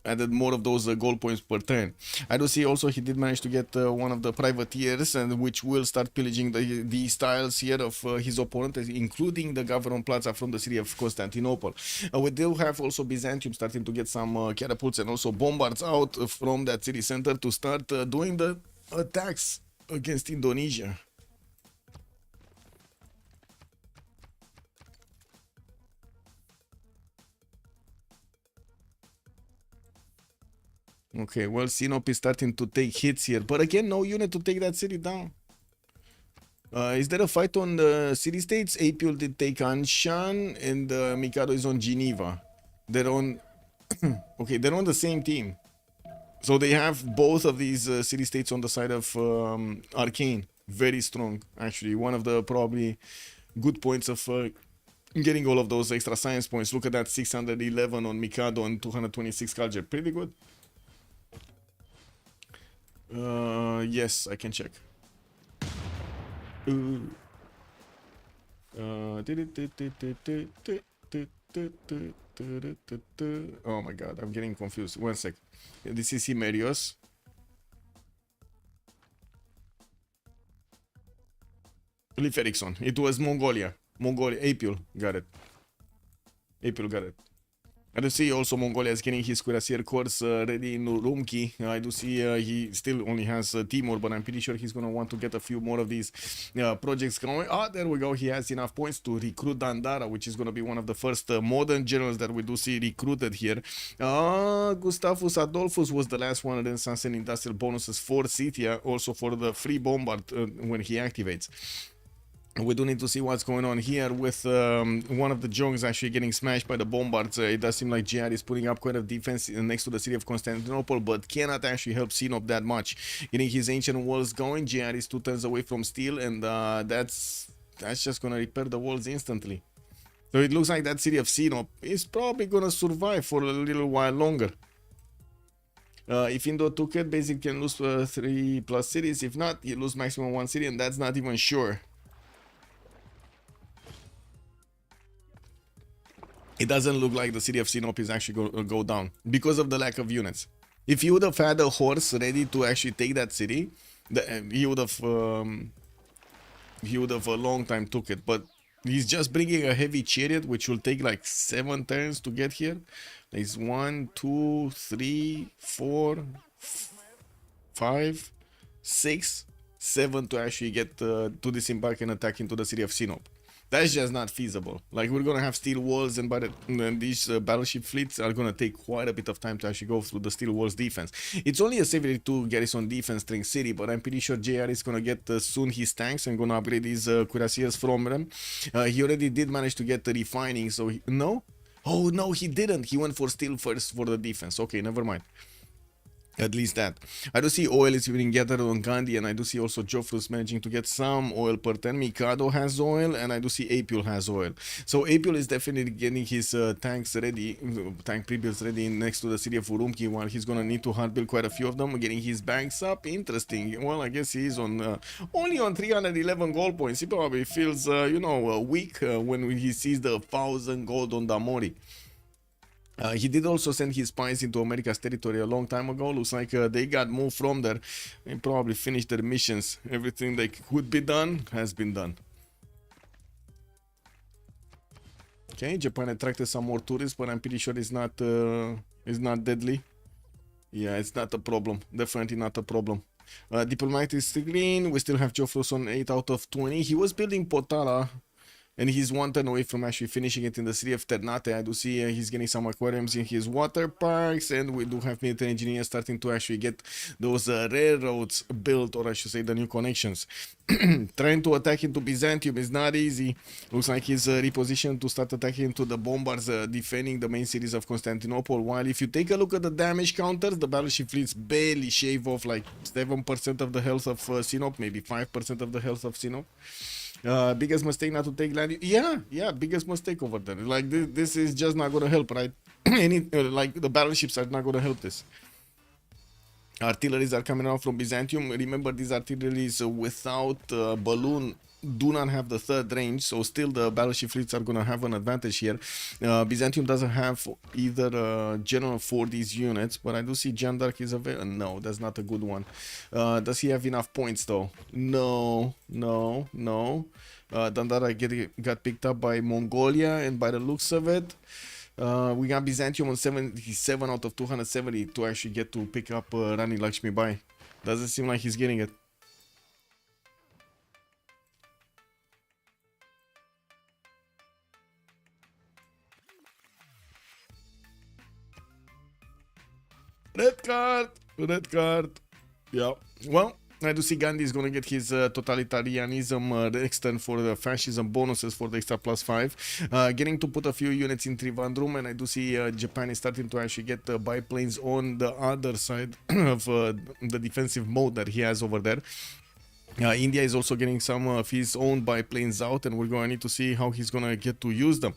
added more of those gold points per turn. I do see also he did manage to get one of the privateers, and which will start pillaging these tiles here of his opponent, including the government plaza from the city of Constantinople. We do have also Byzantium starting to get some catapults and also bombards out from that city center to start doing the attacks against Indonesia. Okay, well, Sinop is starting to take hits here. But again, no unit to take that city down. Is there a fight on the city-states? Apul did take Anshan, and Mikado is on Geneva. They're on... okay, they're on the same team. So they have both of these city-states on the side of Arcane. Very strong, actually. One of the probably good points of... getting all of those extra science points. Look at that, 611 on Mikado and 226 culture. Pretty good. Yes, I can check. Oh my god, I'm getting confused. 1 sec. This is Himerios. Leif Erikson. It was Mongolia. Apul got it. Apul got it. I do see also Mongolia is getting his cuirassier course ready in Urumqi. I do see he still only has Timur, but I'm pretty sure he's going to want to get a few more of these projects going. Ah, there we go. He has enough points to recruit Dandara, which is going to be one of the first modern generals that we do see recruited here. Gustavus Adolphus was the last one, Renaissance and industrial bonuses for Scythia, also for the free bombard when he activates. We do need to see what's going on here with one of the Jongs actually getting smashed by the bombards. It does seem like GR is putting up quite a defense next to the city of Constantinople, but cannot actually help Sinop that much. Getting his ancient walls going, GR is 2 turns away from steel, and that's just going to repair the walls instantly. So it looks like that city of Sinop is probably going to survive for a little while longer. If Indo took it, basically can lose 3+ cities. If not, you lose maximum 1 city, and that's not even sure. It doesn't look like the city of Sinop is actually going to go down because of the lack of units. If he would have had a horse ready to actually take that city, he would have a long time took it. But he's just bringing a heavy chariot, which will take like 7 turns to get here. There's 1, 2, 3, 4, 5, 6, 7 to actually get to disembark and attack into the city of Sinop. That's just not feasible. Like, we're gonna have steel walls, and these battleship fleets are gonna take quite a bit of time to actually go through the steel walls defense. It's only a 72 garrison defense string city, but I'm pretty sure JR is gonna get soon his tanks and gonna upgrade his cuirassiers from them. He already did manage to get the refining, so no? Oh no, he didn't. He went for steel first for the defense. Okay, never mind. At least that. I do see oil is being gathered on Gandhi, and I do see also Joffrus managing to get some oil per turn. Mikado has oil, and I do see Apul has oil. So Apul is definitely getting his tanks ready, tank pre-builds ready next to the city of Urumqi, while he's gonna need to hard build quite a few of them, getting his banks up. Interesting. Well, I guess he's on only on 311 gold points. He probably feels, weak when he sees the 1,000 gold on Damori. He did also send his spies into America's territory a long time ago. Looks like they got moved from there and probably finished their missions. Everything that could be done has been done. Okay, Japan attracted some more tourists, but I'm pretty sure it's not deadly. Yeah, it's not a problem. Definitely not a problem. Diplomatic is green. We still have Joffrus on 8 out of 20. He was building Potala, and he's 1 turn away from actually finishing it in the city of Ternate. I do see he's getting some aquariums in his water parks, and we do have military engineers starting to actually get those railroads built, or I should say the new connections. Trying to attack into Byzantium is not easy. Looks like he's repositioned to start attacking into the bombards, defending the main cities of Constantinople. While if you take a look at the damage counters, the battleship fleets barely shave off like 7% of the health of Sinop, maybe 5% of the health of Sinop. Biggest mistake not to take land. Yeah, biggest mistake over there. Like this is just not gonna help, right? Like the battleships are not gonna help this. Artilleries are coming out from Byzantium. Remember, these artilleries without balloon do not have the 3rd range, so still the battleship fleets are gonna have an advantage here. Byzantium doesn't have either general for these units, but I do see Jeanne d'Arc is available. No, that's not a good one. Does he have enough points though? No. Dandara got picked up by Mongolia, and by the looks of it, we got Byzantium on 77 out of 270 to actually get to pick up Rani Lakshmi Bai. Doesn't seem like he's getting it. Red card. Yeah. Well, I do see Gandhi is going to get his totalitarianism next turn for the fascism bonuses for the extra +5. Getting to put a few units in Trivandrum, and I do see Japan is starting to actually get biplanes on the other side of the defensive mode that he has over there. India is also getting some of his own biplanes out, and we're going to need to see how he's going to get to use them.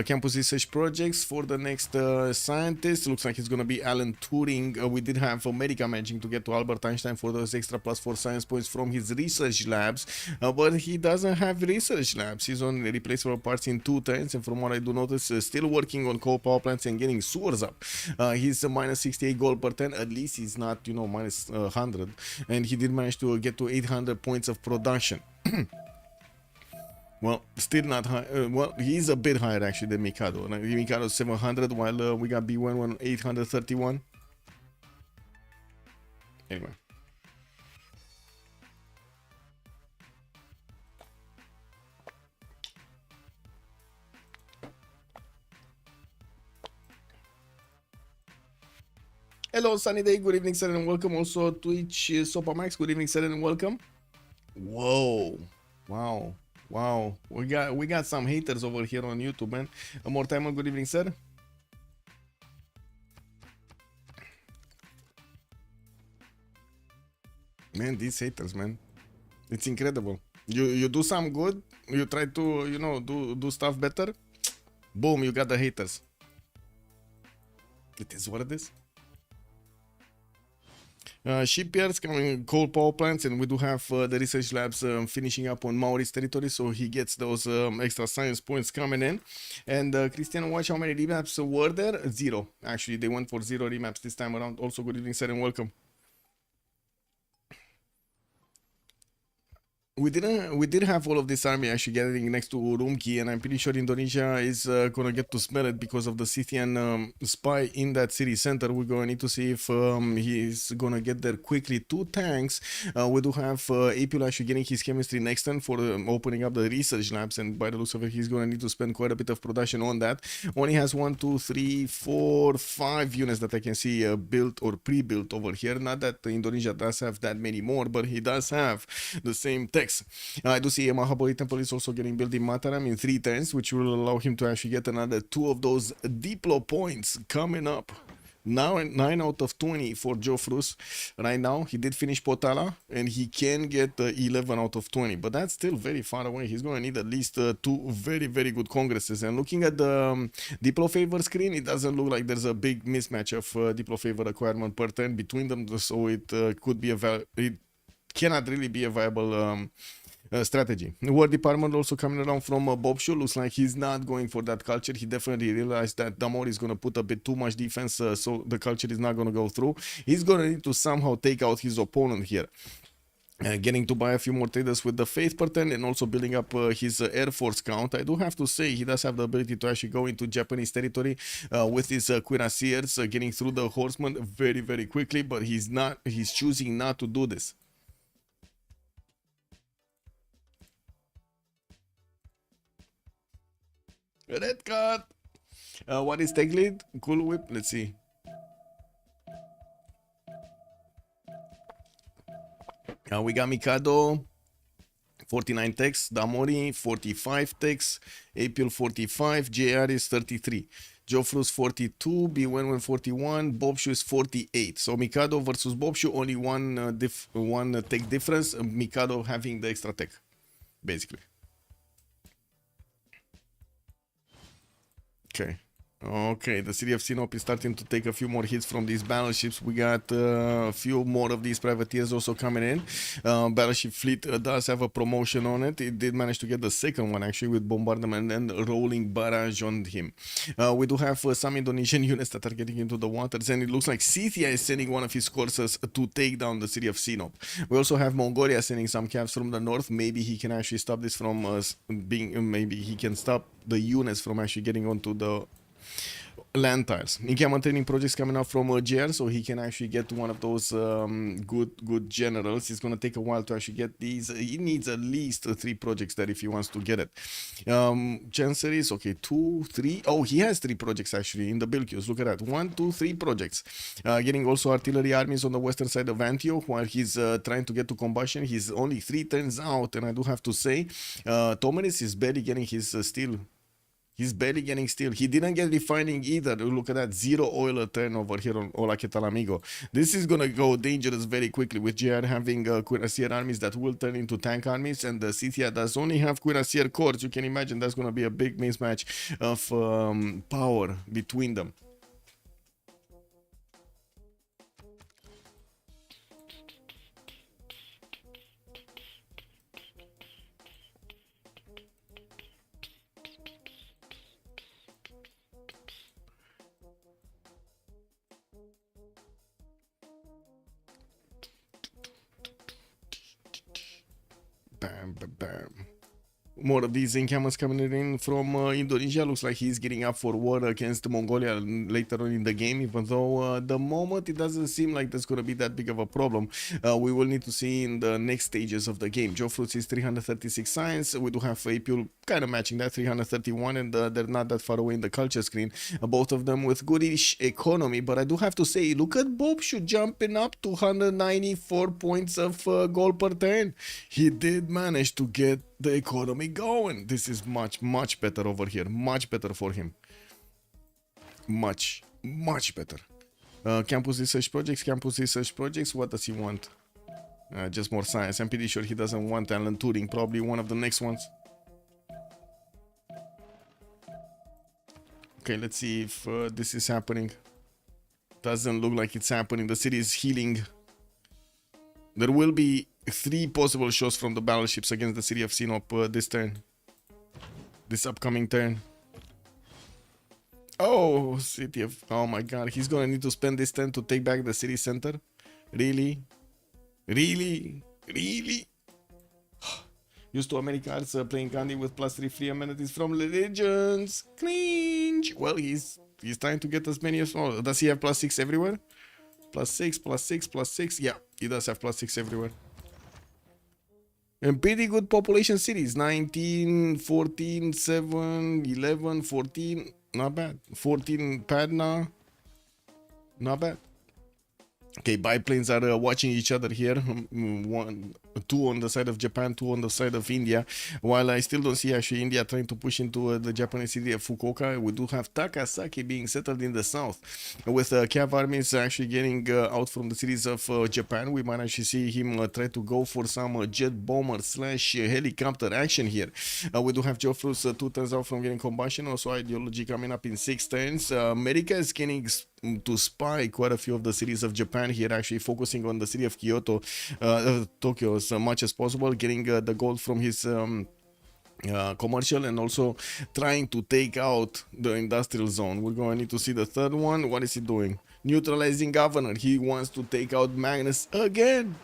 Campus research projects for the next scientist. Looks like it's going to be Alan Turing. We did have America managing to get to Albert Einstein for those extra +4 science points from his research labs, but he doesn't have research labs. He's on replaceable parts in 2 turns, and from what I do notice, still working on coal power plants and getting sewers up. He's minus 68 gold per turn. At least he's not, minus 100, and he did manage to get to 800 points of production. Well, still not high. Well, he's a bit higher actually than Mikado. Like, Mikado's 700, while we got B1 831. Anyway. Hello, Sunny Day. Good evening, sir, and welcome. Also, Twitch Sopamax. Good evening, sir, and welcome. Whoa! Wow! Wow! We got some haters over here on YouTube, man. More time. Good evening, sir. Man, these haters, man, it's incredible. You do some good. You try to do stuff better. Boom! You got the haters. It is what it is. Shipyards coming, coal power plants, and we do have the research labs finishing up on Mauri's territory, so he gets those extra science points coming in. And Christian, watch how many remaps were there? 0. Actually, they went for 0 remaps this time around. Also, good evening, sir, and welcome. We did have all of this army actually gathering next to Urumqi, and I'm pretty sure Indonesia is gonna get to smell it because of the Scythian spy in that city center. We're gonna need to see if he's gonna get there quickly. 2 tanks. We do have Apil actually getting his chemistry next turn for opening up the research labs, and by the looks of it, he's gonna need to spend quite a bit of production on that. Only has 1, 2, 3, 4, 5 units that I can see built or pre-built over here. Not that Indonesia does have that many more, but he does have the same tech. I do see Mahabali Temple is also getting built in Mataram in 3 turns, which will allow him to actually get another 2 of those Diplo points coming up. Now 9 out of 20 for Jofrus. Right now, he did finish Potala, and he can get 11 out of 20, but that's still very far away. He's going to need at least 2 very, very good congresses. And looking at the Diplo favor screen, it doesn't look like there's a big mismatch of Diplo favor requirement per turn between them, so it could be it cannot really be a viable strategy. The War Department also coming around from Bob Shu. Looks like he's not going for that culture. He definitely realized that Damor is going to put a bit too much defense, so the culture is not going to go through. He's going to need to somehow take out his opponent here. Getting to buy a few more traders with the Faith per turn, and also building up his Air Force count. I do have to say he does have the ability to actually go into Japanese territory with his cuirassiers, getting through the horsemen very, very quickly, but he's choosing not to do this. Red card. What is tech lead? Cool whip. Let's see. We got Mikado, 49 techs. Damori, 45 techs. Apil, 45. JR is 33. Jofrus 42, B11 41, Bobshu is 48. So Mikado versus Bobshu, only one tech difference. Mikado having the extra tech, basically. Okay, the city of Sinop is starting to take a few more hits from these battleships. We got a few more of these privateers also coming in. Battleship fleet does have a promotion on it. It did manage to get the second one actually with bombardment and rolling barrage on him. We do have some Indonesian units that are getting into the waters, and it looks like Scythia is sending one of his courses to take down the city of Sinop. We also have Mongolia sending some caps from the north. Maybe he can actually stop this from maybe he can stop the units from actually getting onto the land tiles. Income training projects coming out from GR, so he can actually get one of those good generals. It's going to take a while to actually get these. He needs at least 3 projects there if he wants to get it. Chanceries, okay, 2, 3. Oh, he has 3 projects actually in the build queues. Look at that. 1, 2, 3 projects. Getting also artillery armies on the western side of Antioch while he's trying to get to combustion. He's only 3 turns out, and I do have to say, Tomeris is barely getting his steel. He's barely getting steel. He didn't get refining either. Look at that, 0 oil turnover here on Hola Que Tal Amigo. This is gonna go dangerous very quickly with JR having cuirassier armies that will turn into tank armies, and the Scythia does only have cuirassier corps. You can imagine that's gonna be a big mismatch of power between them. Bam, bam, bam. More of these encampments coming in from Indonesia. Looks like he's getting up for war against Mongolia later on in the game, even though the moment it doesn't seem like there's going to be that big of a problem. We will need to see in the next stages of the game. Joe Fruits is 336 science. We do have Apul kind of matching that, 331, and they're not that far away in the culture screen. Both of them with goodish economy, but I do have to say, look at Bob Shoot jumping up to 194 points of goal per turn. He did manage to get the economy going. This is much better over here. Much better for him. Much better. Campus research projects. What does he want? Just more science. I'm pretty sure he doesn't want Alan Turing. Probably one of the next ones. Okay, let's see if this is happening. Doesn't look like it's happening. The city is healing. There will be 3 possible shots from the battleships against the city of Sinop this turn. This upcoming turn. Oh, city of... Oh my god, he's gonna need to spend this turn to take back the city center? Really? Really? Really? Used to Americans playing candy with +3 free amenities from Legends. Cringe! Well, he's trying to get as many as... Oh, does he have +6 everywhere? +6, +6, +6. Yeah, he does have +6 everywhere. And pretty good population cities. 19, 14, 7, 11, 14. Not bad. 14 Padna. Not bad. Okay, biplanes are watching each other here. 2 on the side of Japan, 2 on the side of India. While I still don't see actually India trying to push into the Japanese city of Fukuoka, we do have Takasaki being settled in the south. With Cav armies actually getting out from the cities of Japan, we might actually see him try to go for some jet bomber / helicopter action here. We do have Joffrus 2 turns out from getting combustion, also ideology coming up in 6 turns. America is getting to spy quite a few of the cities of Japan here, actually focusing on the city of Kyoto, Tokyo as much as possible, getting the gold from his commercial, and also trying to take out the industrial zone. We're going to need to see the third one. What is he doing? Neutralizing governor. He wants to take out Magnus again.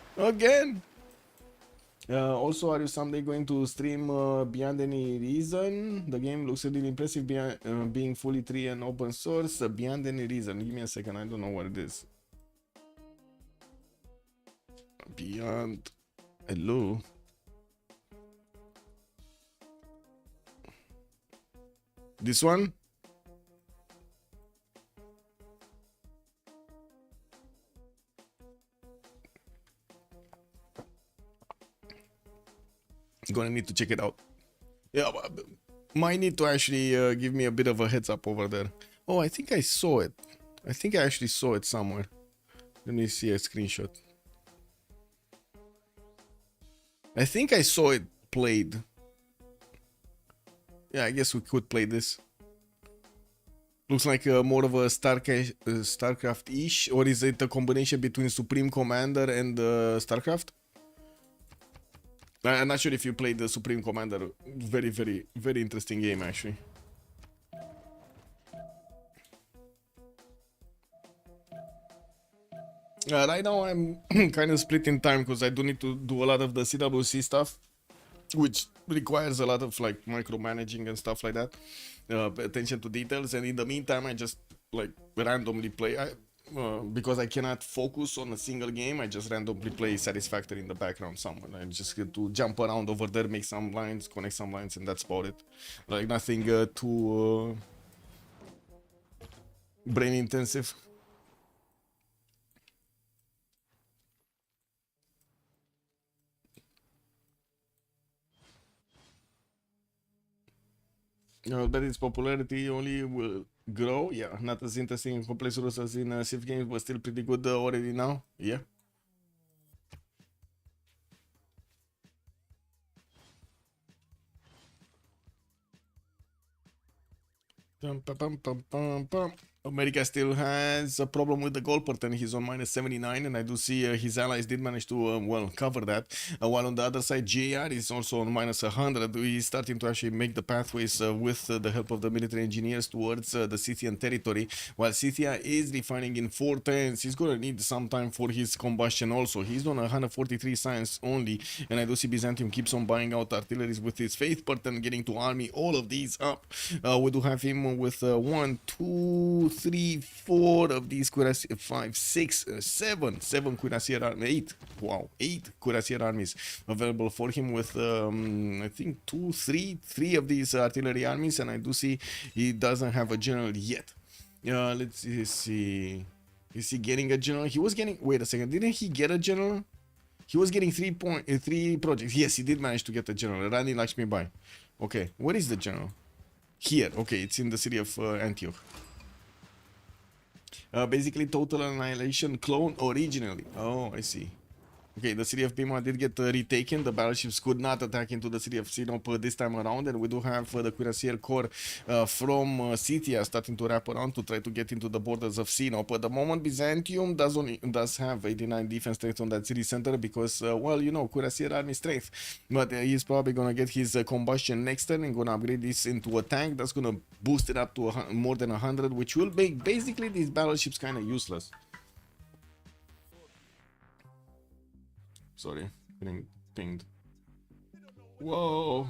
Also, are you someday going to stream Beyond Any Reason? The game looks really impressive, being fully free and open source. Beyond Any Reason. Give me a second, I don't know what it is. Beyond... Hello? This one? Gonna need to check it out. Yeah, might need to actually give me a bit of a heads up over there. Oh, I think I saw it. I think I actually saw it somewhere. Let me see a screenshot. I think I saw it played. Yeah, I guess we could play this. Looks like more of a StarCraft-ish, or is it a combination between Supreme Commander and StarCraft? I'm not sure if you played the Supreme Commander. Very interesting game, actually. Right now, I'm kind of split in time because I do need to do a lot of the CWC stuff, which requires a lot of like micromanaging and stuff like that. Pay attention to details, and in the meantime, I just like randomly play. Because I cannot focus on a single game, I just randomly play Satisfactory in the background somewhere. I just get to jump around over there, make some lines, connect some lines, and that's about it. Like nothing too brain intensive. But its popularity only will grow. Yeah, not as interesting and complex rules as in Civ games, but still pretty good already now. Yeah. Pum, pum, pum, pum, pum, pum. America still has a problem with the gold pattern. He's on minus 79, and I do see his allies did manage to, well, cover that. While on the other side, JR is also on minus 100. He's starting to actually make the pathways with the help of the military engineers towards the Scythian territory. While Scythia is refining in 4 turns, he's going to need some time for his combustion also. He's on 143 science only, and I do see Byzantium keeps on buying out artilleries with his faith pattern, getting to army all of these up. We do have him with 1, 2, 3, 4 of these cuirassier, 5, 6, 7 cuirassier armies, 8. Wow, 8 cuirassier armies available for him with I think 3 of these artillery armies, and I do see he doesn't have a general yet. Let's see. Is he getting a general? He was getting. Wait a second. Didn't he get a general? He was getting 3 projects. Yes, he did manage to get a general. Rani Lakshmi Bai. Okay, where is the general? Here. Okay, it's in the city of Antioch. Basically total annihilation clone originally. Oh, I see. Okay, the city of Bima did get retaken. The battleships could not attack into the city of Sinop this time around, and we do have the Cuirassier Corps from Scythia starting to wrap around to try to get into the borders of Sinop. At the moment, Byzantium does have 89 defense strength on that city center because, well, you know, Cuirassier army strength. But he's probably going to get his combustion next turn and going to upgrade this into a tank. That's going to boost it up to more than 100, which will make basically these battleships kind of useless. Sorry, getting pinged. Whoa.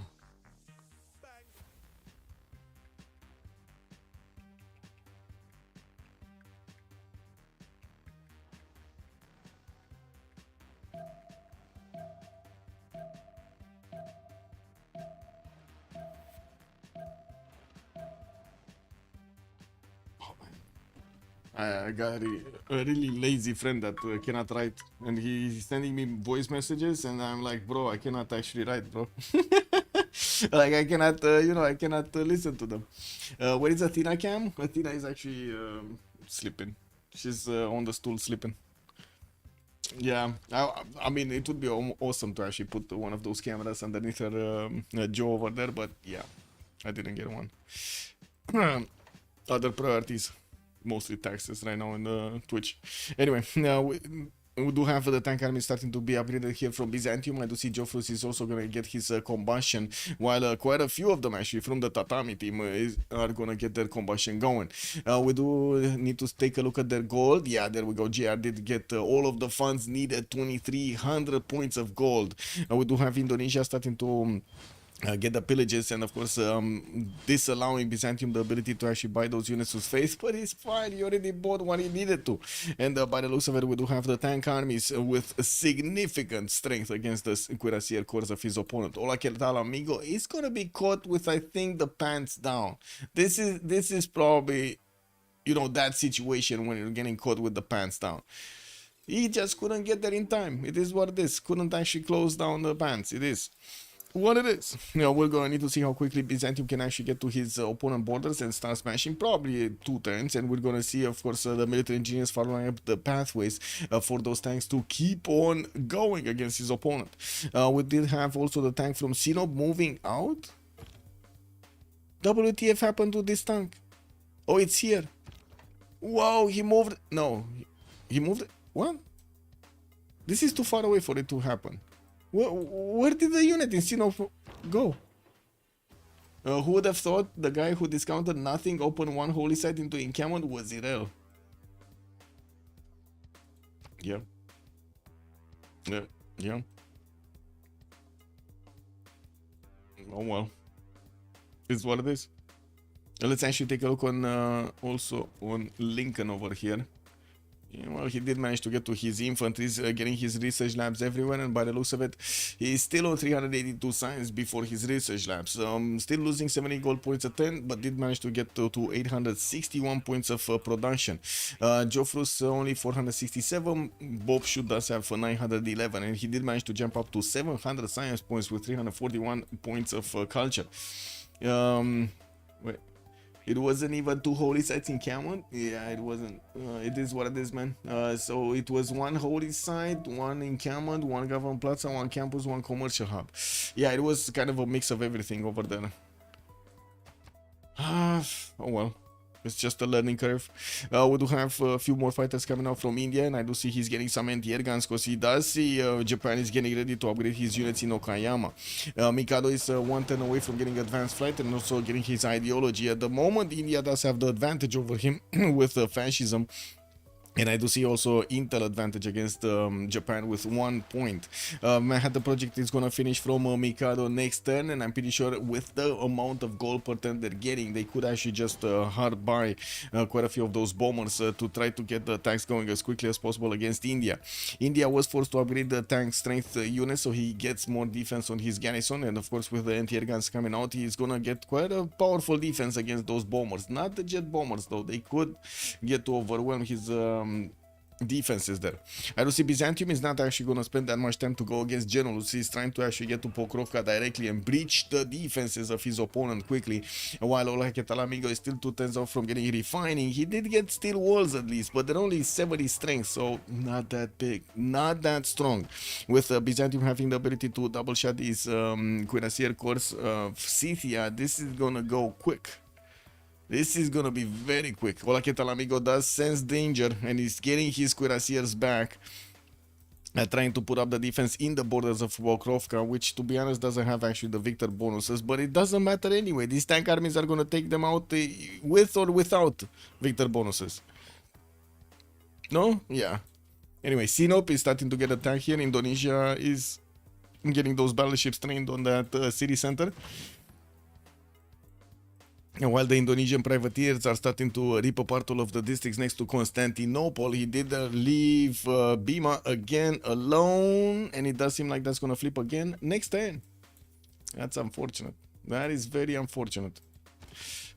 I got a really lazy friend that cannot write, and he's sending me voice messages, and I'm like, bro, I cannot actually write, bro. Like, I cannot, you know, I cannot listen to them. Where is Athena cam? Athena is actually sleeping. She's on the stool sleeping. Yeah, I mean, it would be awesome to actually put one of those cameras underneath her jaw over there, but yeah, I didn't get one. Other priorities. Mostly taxes right now in Twitch. Anyway, now we do have the tank army starting to be upgraded here from Byzantium. I do see Joffrus is also going to get his combustion, while quite a few of them actually from the Tatami team are going to get their combustion going. We do need to take a look at their gold. Yeah, there we go. GR did get all of the funds needed, 2,300 points of gold. We do have Indonesia starting to get the pillages, and of course disallowing Byzantium the ability to actually buy those units with faith, but it's fine, he already bought what he needed to. And by the looks of it, we do have the tank armies with significant strength against the Cuirassier Corps of his opponent. Ola Kertal Amigo is gonna be caught with, I think, the pants down. This is probably, you know, that situation when you're getting caught with the pants down. He just couldn't get there in time. It is what it is. Couldn't actually close down the pants. It is what it is. You know, we're gonna need to see how quickly Byzantium can actually get to his opponent borders and start smashing, probably 2 turns, and we're gonna see, of course, the military engineers following up the pathways for those tanks to keep on going against his opponent. We did have also the tank from Sinop moving out. WTF happened to this tank? Oh, it's here. Whoa, he moved. No, he moved. What? This is too far away for it to happen. Where did the unit in Sinop go? Who would have thought the guy who discounted nothing opened one holy site into encampment was Irel? Yeah. Yeah. Oh well. It's what it is. Let's actually take a look on also on Lincoln over here. Yeah, well, he did manage to get to his infantries, getting his research labs everywhere, and by the looks of it, he's still on 382 science before his research labs. Still losing 70 gold points a turn, but did manage to get to 861 points of production. Joffrus only 467, Bob Shoot does have 911, and he did manage to jump up to 700 science points with 341 points of culture. Wait. It wasn't even 2 holy sites in encampment. Yeah, it wasn't. It is what it is, man. So it was 1 holy site, 1 encampment, 1 government plaza, 1 campus, 1 commercial hub. Yeah, it was kind of a mix of everything over there. Oh well. It's just a learning curve. We do have a few more fighters coming out from India, and I do see he's getting some anti-air guns because he does see Japan is getting ready to upgrade his units in Okayama. Mikado is one turn away from getting advanced flight and also getting his ideology. At the moment, India does have the advantage over him with fascism. And I do see also Intel advantage against Japan with 1 point. Manhattan Project is going to finish from Mikado next turn, and I'm pretty sure with the amount of gold per turn they're getting, they could actually just hard buy quite a few of those bombers to try to get the tanks going as quickly as possible against India. India was forced to upgrade the tank strength unit, so he gets more defense on his garrison, and of course with the anti-air guns coming out, he's going to get quite a powerful defense against those bombers. Not the jet bombers though, they could get to overwhelm his defenses there. I do see Byzantium is not actually going to spend that much time to go against Generals. He's trying to actually get to Pokrovka directly and breach the defenses of his opponent quickly. While Olaketalamego is still 2 turns off from getting refining, he did get steel walls at least, but they're only 70 strength, so not that big, not that strong. With Byzantium having the ability to double shot these Cuirassier Corps of Scythia, this is going to go quick. This is gonna be very quick. Olaketalamego does sense danger and he's getting his cuirassiers back, trying to put up the defense in the borders of Pokrovka, which to be honest doesn't have actually the victor bonuses, but it doesn't matter anyway. These tank armies are gonna take them out with or without victor bonuses. No? Yeah. Anyway, Sinop is starting to get attacked here. Indonesia is getting those battleships trained on that city center. And while the Indonesian privateers are starting to rip apart all of the districts next to Constantinople, he did leave Bima again alone, and it does seem like that's going to flip again next turn. That's unfortunate. That is very unfortunate.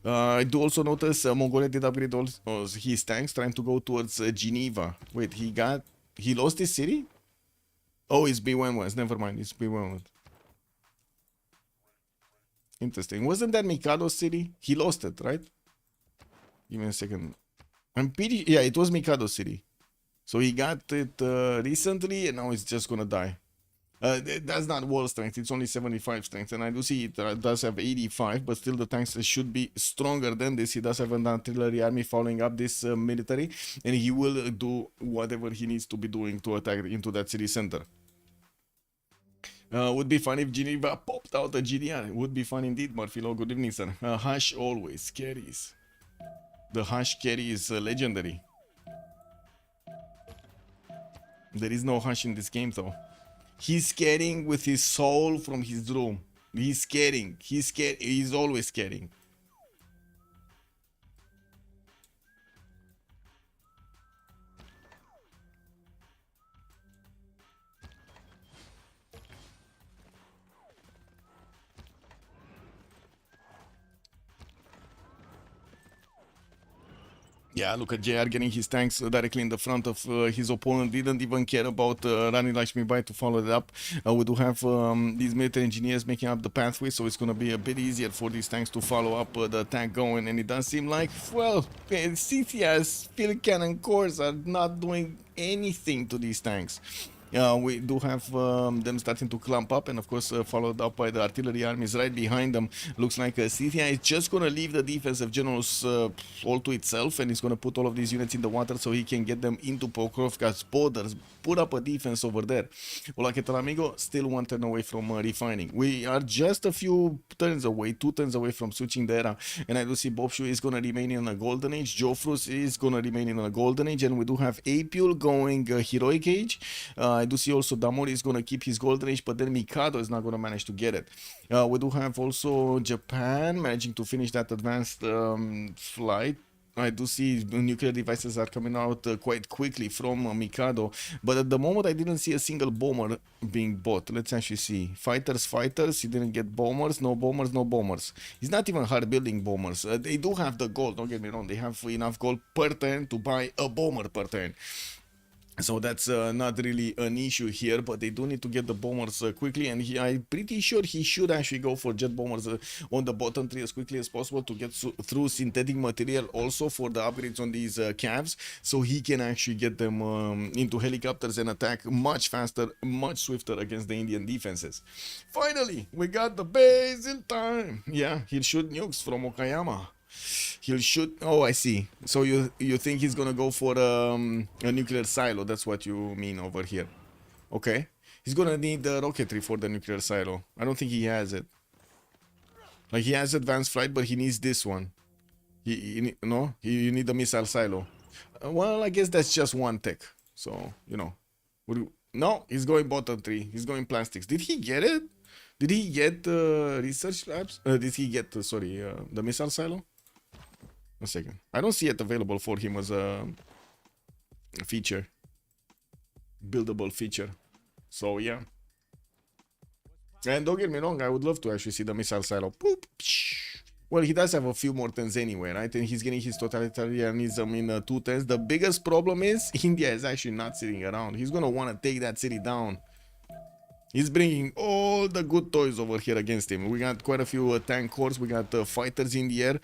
I do also notice Mongolia did upgrade all his tanks, trying to go towards Geneva. Wait, he lost his city? Oh, it's B11. Never mind, it's B11. Interesting. Wasn't that Mikado's city? He lost it, right? Give me a second. I'm pretty... Yeah, it was Mikado's city. So he got it recently and now it's just gonna die. That's not wall strength. It's only 75 strength. And I do see it does have 85, but still the tanks should be stronger than this. He does have an artillery army following up this military. And he will do whatever he needs to be doing to attack into that city center. Would be fun if Geneva popped out a GDR. Would be fun indeed, Marfilo. Good evening, sir. Hush always carries. The Hush carry is legendary. There is no Hush in this game, though. He's scaring with his soul from his room. He's scaring. He's scared. He's always scaring. Yeah, look at JR getting his tanks directly in the front of his opponent. Didn't even care about Rani Lakshmi Bai to follow it up. We do have these military engineers making up the pathway, so it's going to be a bit easier for these tanks to follow up the tank going. And it does seem like, well, Scythia's field cannon cores are not doing anything to these tanks. We do have them starting to clump up, and of course followed up by the artillery armies right behind them. Looks like Scythia is just going to leave the defensive generals all to itself, and he's going to put all of these units in the water so he can get them into Pokrovka's borders, put up a defense over there. Olaketalamego still 1 turn away from refining. We are just a few turns away, 2 turns away from switching the era, and I do see Bobshu is going to remain in a golden age, Jofrus is going to remain in a golden age, and we do have Apule going heroic age. I do see also Damori is going to keep his golden age, but then Mikado is not going to manage to get it. We do have also Japan managing to finish that advanced flight. I do see nuclear devices are coming out quite quickly from Mikado, but at the moment I didn't see a single bomber being bought. Let's actually see. Fighters, he didn't get bombers, no bombers, no bombers. He's not even hard building bombers. They do have the gold, don't get me wrong. They have enough gold per turn to buy a bomber per turn. So that's not really an issue here, but they do need to get the bombers quickly, and I'm pretty sure he should actually go for jet bombers on the bottom 3 as quickly as possible to get through synthetic material also for the upgrades on these calves, so he can actually get them into helicopters and attack much faster, much swifter against the Indian defenses. Finally, we got the base in time. Yeah, he'll shoot nukes from Okayama. He'll shoot. Oh, I see. So you think he's gonna go for a nuclear silo? That's what you mean over here. Okay. He's gonna need the rocketry for the nuclear silo. I don't think he has it. Like, he has advanced flight, but he needs this one. You need the missile silo. Well, I guess that's just one tech. So, you know. No, he's going bottom 3. He's going plastics. Did he get it? Did he get research labs? Did he get, the missile silo? A second. I don't see it available for him as a feature. Buildable feature. So, yeah. And don't get me wrong, I would love to actually see the missile silo. Boop. Well, he does have a few more turns anyway, right? And he's getting his totalitarianism in 2 turns. The biggest problem is India is actually not sitting around. He's going to want to take that city down. He's bringing all the good toys over here against him. We got quite a few tank corps. We got fighters in the air.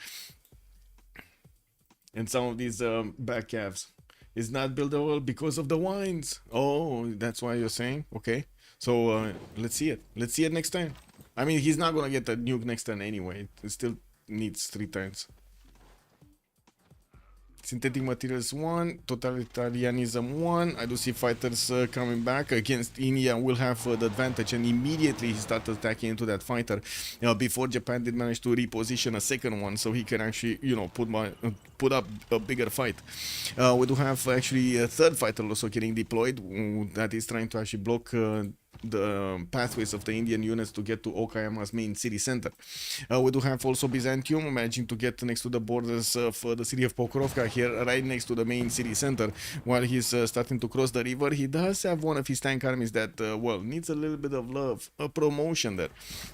And some of these back calves. It's not buildable because of the wines. Oh, that's why you're saying? Okay. So let's see it. Let's see it next time. I mean, he's not going to get the nuke next turn anyway. It still needs 3 turns. Synthetic materials 1, totalitarianism 1. I do see fighters coming back against India. Will have the advantage, and immediately he started attacking into that fighter. Before Japan did manage to reposition a second one, so he can actually, you know, put up a bigger fight. We do have actually a third fighter also getting deployed that is trying to actually block the pathways of the Indian units to get to Okayama's main city center. We do have also Byzantium managing to get next to the borders of the city of Pokrovka here, right next to the main city center. While he's starting to cross the river, he does have one of his tank armies that, well, needs a little bit of love, a promotion there,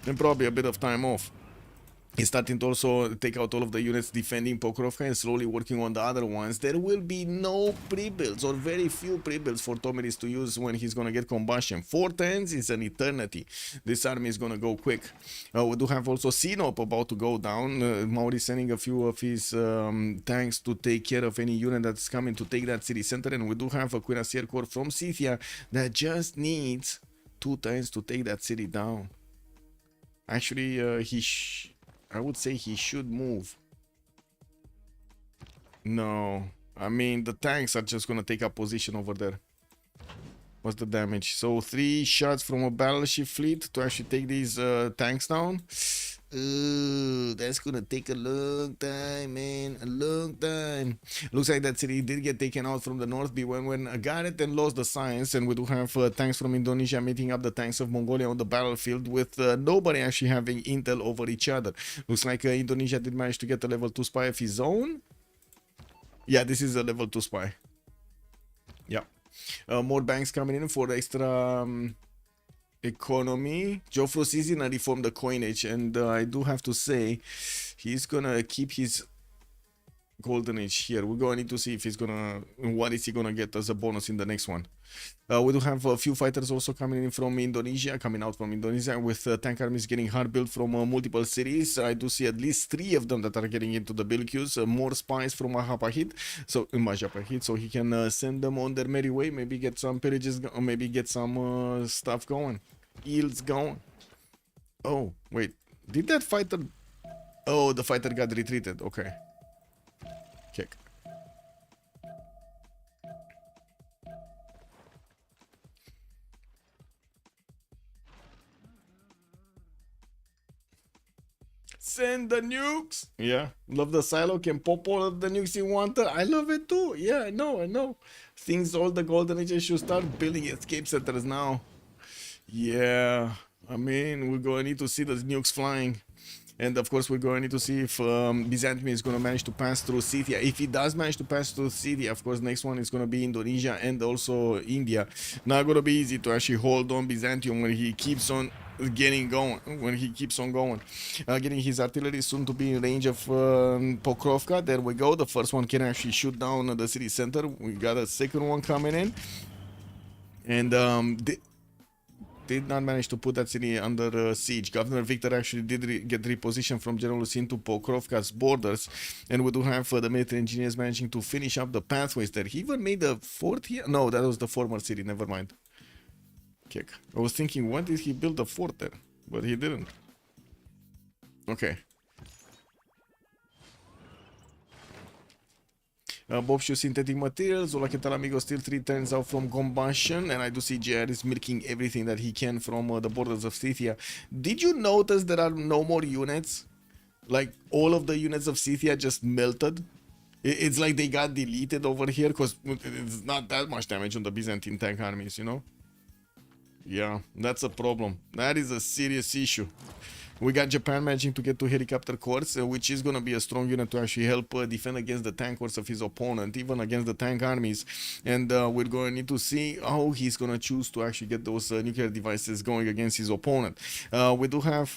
and probably a bit of time off. He's starting to also take out all of the units defending Pokrovka and slowly working on the other ones. There will be no pre-builds or very few pre-builds for Tomiris to use when he's going to get combustion. 4 turns is an eternity. This army is going to go quick. We do have also Sinop about to go down. Mauri sending a few of his tanks to take care of any unit that's coming to take that city center. And we do have a Cuirassier Corps from Scythia that just needs 2 turns to take that city down. Actually, I would say he should move. No, I mean, the tanks are just gonna take up position over there. What's the damage? So 3 shots from a battleship fleet to actually take these tanks down. That's gonna take a long time, man. A long time. Looks like that city did get taken out from the north when got it and lost the science. And we do have tanks from Indonesia meeting up the tanks of Mongolia on the battlefield with nobody actually having intel over each other. Looks like Indonesia did manage to get a level 2 spy of his own. Yeah, this is a level 2 spy. Yeah. More banks coming in for the extra economy. Jofros is gonna reform the coinage, and I do have to say he's gonna keep his golden age here. We're gonna need to see if he's gonna, what is he gonna get as a bonus in the next one. We do have a few fighters also coming in from Indonesia, coming out from Indonesia with tank armies getting hard built from multiple cities. I do see at least 3 of them that are getting into the build queues. More spies from Majapahit, so he can send them on their merry way. Maybe get some pillages, maybe get some stuff going, yields going. Oh wait, did that fighter? Oh, the fighter got retreated. Okay. Kick. Send the nukes. Yeah, love the silo. Can pop all of the nukes you want. I love it too. Yeah, I know. Things, all the golden ages should start building escape centers now. Yeah, I mean, we're going to need to see the nukes flying. And of course, we're going to need to see if Byzantium is going to manage to pass through Scythia. If he does manage to pass through Scythia, of course, next one is going to be Indonesia and also India. Not going to be easy to actually hold on Byzantium when he keeps on getting going. Getting his artillery soon to be in range of Pokrovka. There we go. The first one can actually shoot down the city center. We got a second one coming in. And did not manage to put that city under siege. Governor Victor actually did get repositioned from General Sin to Pokrovka's borders, and we do have the military engineers managing to finish up the pathways there. He even made a fort here? No, that was the former city, never mind. Kick. I was thinking, when did he build a fort there? But he didn't. Okay. Bob shows synthetic materials. Hola, ¿qué tal, amigo? Steel 3 turns out from combustion, and I do see JR is milking everything that he can from the borders of Scythia. Did you notice there are no more units? Like, all of the units of Scythia just melted. It's like they got deleted over here, because it's not that much damage on the Byzantine tank armies, you know? Yeah, that's a problem. That is a serious issue. We got Japan managing to get to helicopter corps, which is going to be a strong unit to actually help defend against the tank corps of his opponent, even against the tank armies. And we're going to need to see how he's going to choose to actually get those nuclear devices going against his opponent. We do have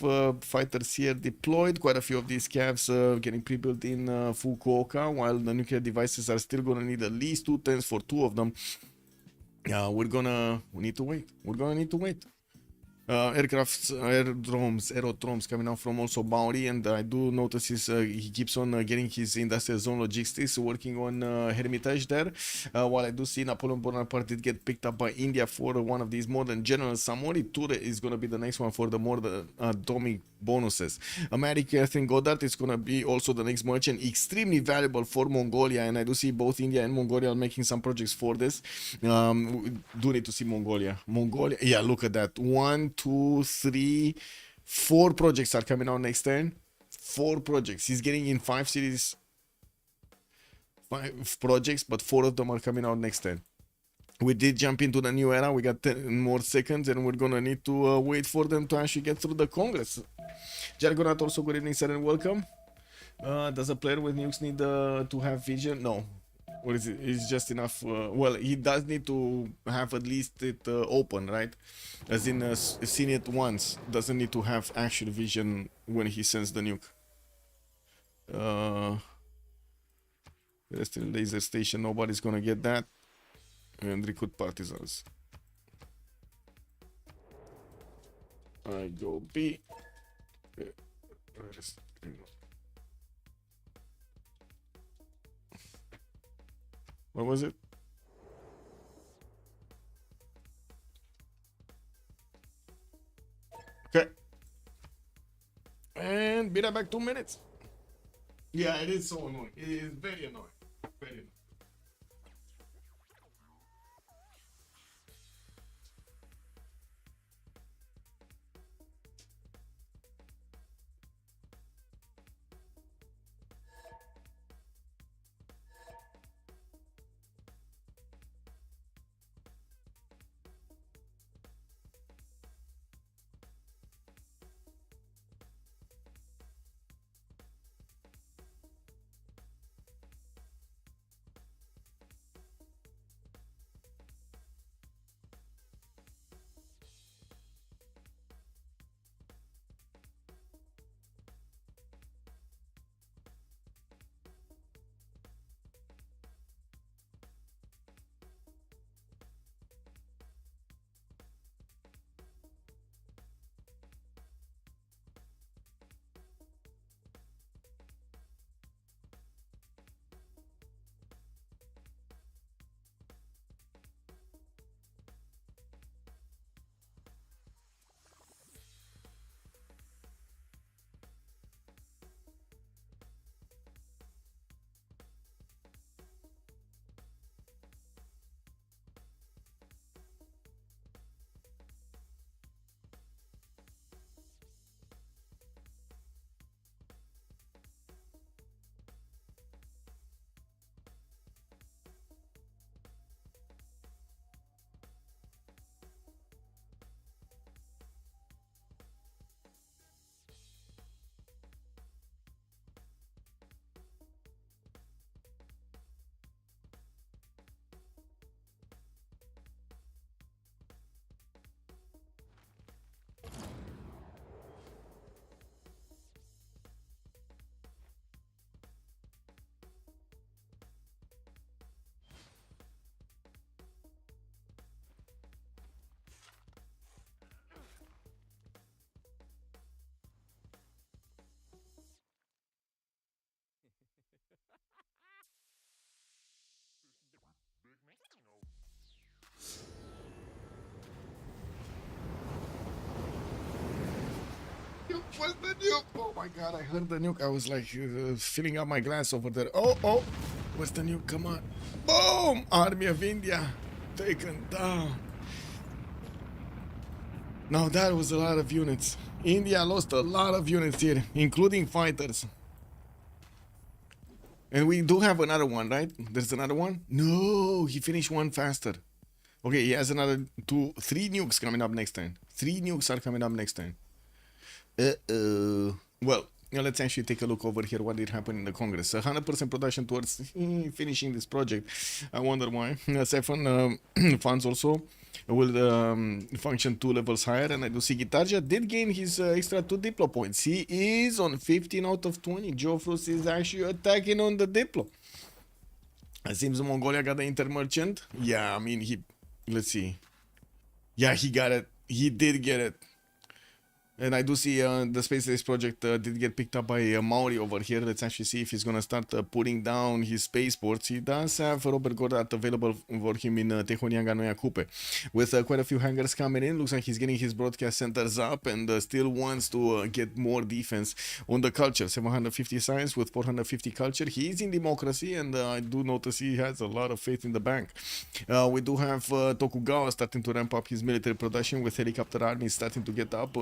fighters here deployed, quite a few of these cavs getting pre-built in Fukuoka, while the nuclear devices are still going to need at least 2 tens for 2 of them. We need to wait. We're going to need to wait. Aircrafts, aerodromes coming out from also Bounty, and I do notice he keeps on getting his industrial zone logistics working on Hermitage there, while I do see Napoleon Bonaparte did get picked up by India for one of these modern generals. Samori Ture is going to be the next one for the more atomic bonuses. American Catherine Goddard is going to be also the next merchant, extremely valuable for Mongolia, and I do see both India and Mongolia are making some projects for this. We do need to see Mongolia, yeah, look at that. 1, 2, 3, 4 projects are coming out next turn. 4 projects. He's getting in 5 cities, 5 projects, but 4 of them are coming out next turn. We did jump into the new era. We got 10 more seconds, and we're gonna need to wait for them to actually get through the Congress. Jargonat also, good evening, sir, and welcome. Does a player with nukes need to have vision? No. What is it? It's just enough. Well, he does need to have at least it open, right? As in seen it once. Doesn't need to have actual vision when he sends the nuke. Still laser station. Nobody's gonna get that. And recruit partisans. I go B. What was it? Okay. And be right back 2 minutes. Yeah, it is so annoying. It is very annoying. Very annoying. What's the nuke? Oh my god, I heard the nuke. I was like filling up my glass over there. Oh, Where's the nuke? Come on. Boom! Army of India taken down. Now that was a lot of units. India lost a lot of units here, including fighters. And we do have another one, right? There's another one? No, he finished one faster. Okay, he has another 3 nukes coming up next time. 3 nukes are coming up next time. Well, let's actually take a look over here what did happen in the Congress. 100% production towards finishing this project. I wonder why. Siphon funds also will function 2 levels higher, and I do see Gitarja did gain his extra 2 Diplo points. He is on 15 out of 20. Jofrus is actually attacking on the Diplo. It seems Mongolia got the intermerchant. Yeah, I mean, let's see. Yeah, he got it. He did get it. And I do see the Space Race project did get picked up by Maori over here. Let's actually see if he's going to start putting down his spaceports. He does have Robert Goddard available for him in Tehonianga Noia Coupe. With quite a few hangars coming in, looks like he's getting his broadcast centers up and still wants to get more defense on the culture. 750 science with 450 culture. He is in democracy, and I do notice he has a lot of faith in the bank. We do have Tokugawa starting to ramp up his military production with helicopter armies starting to get up.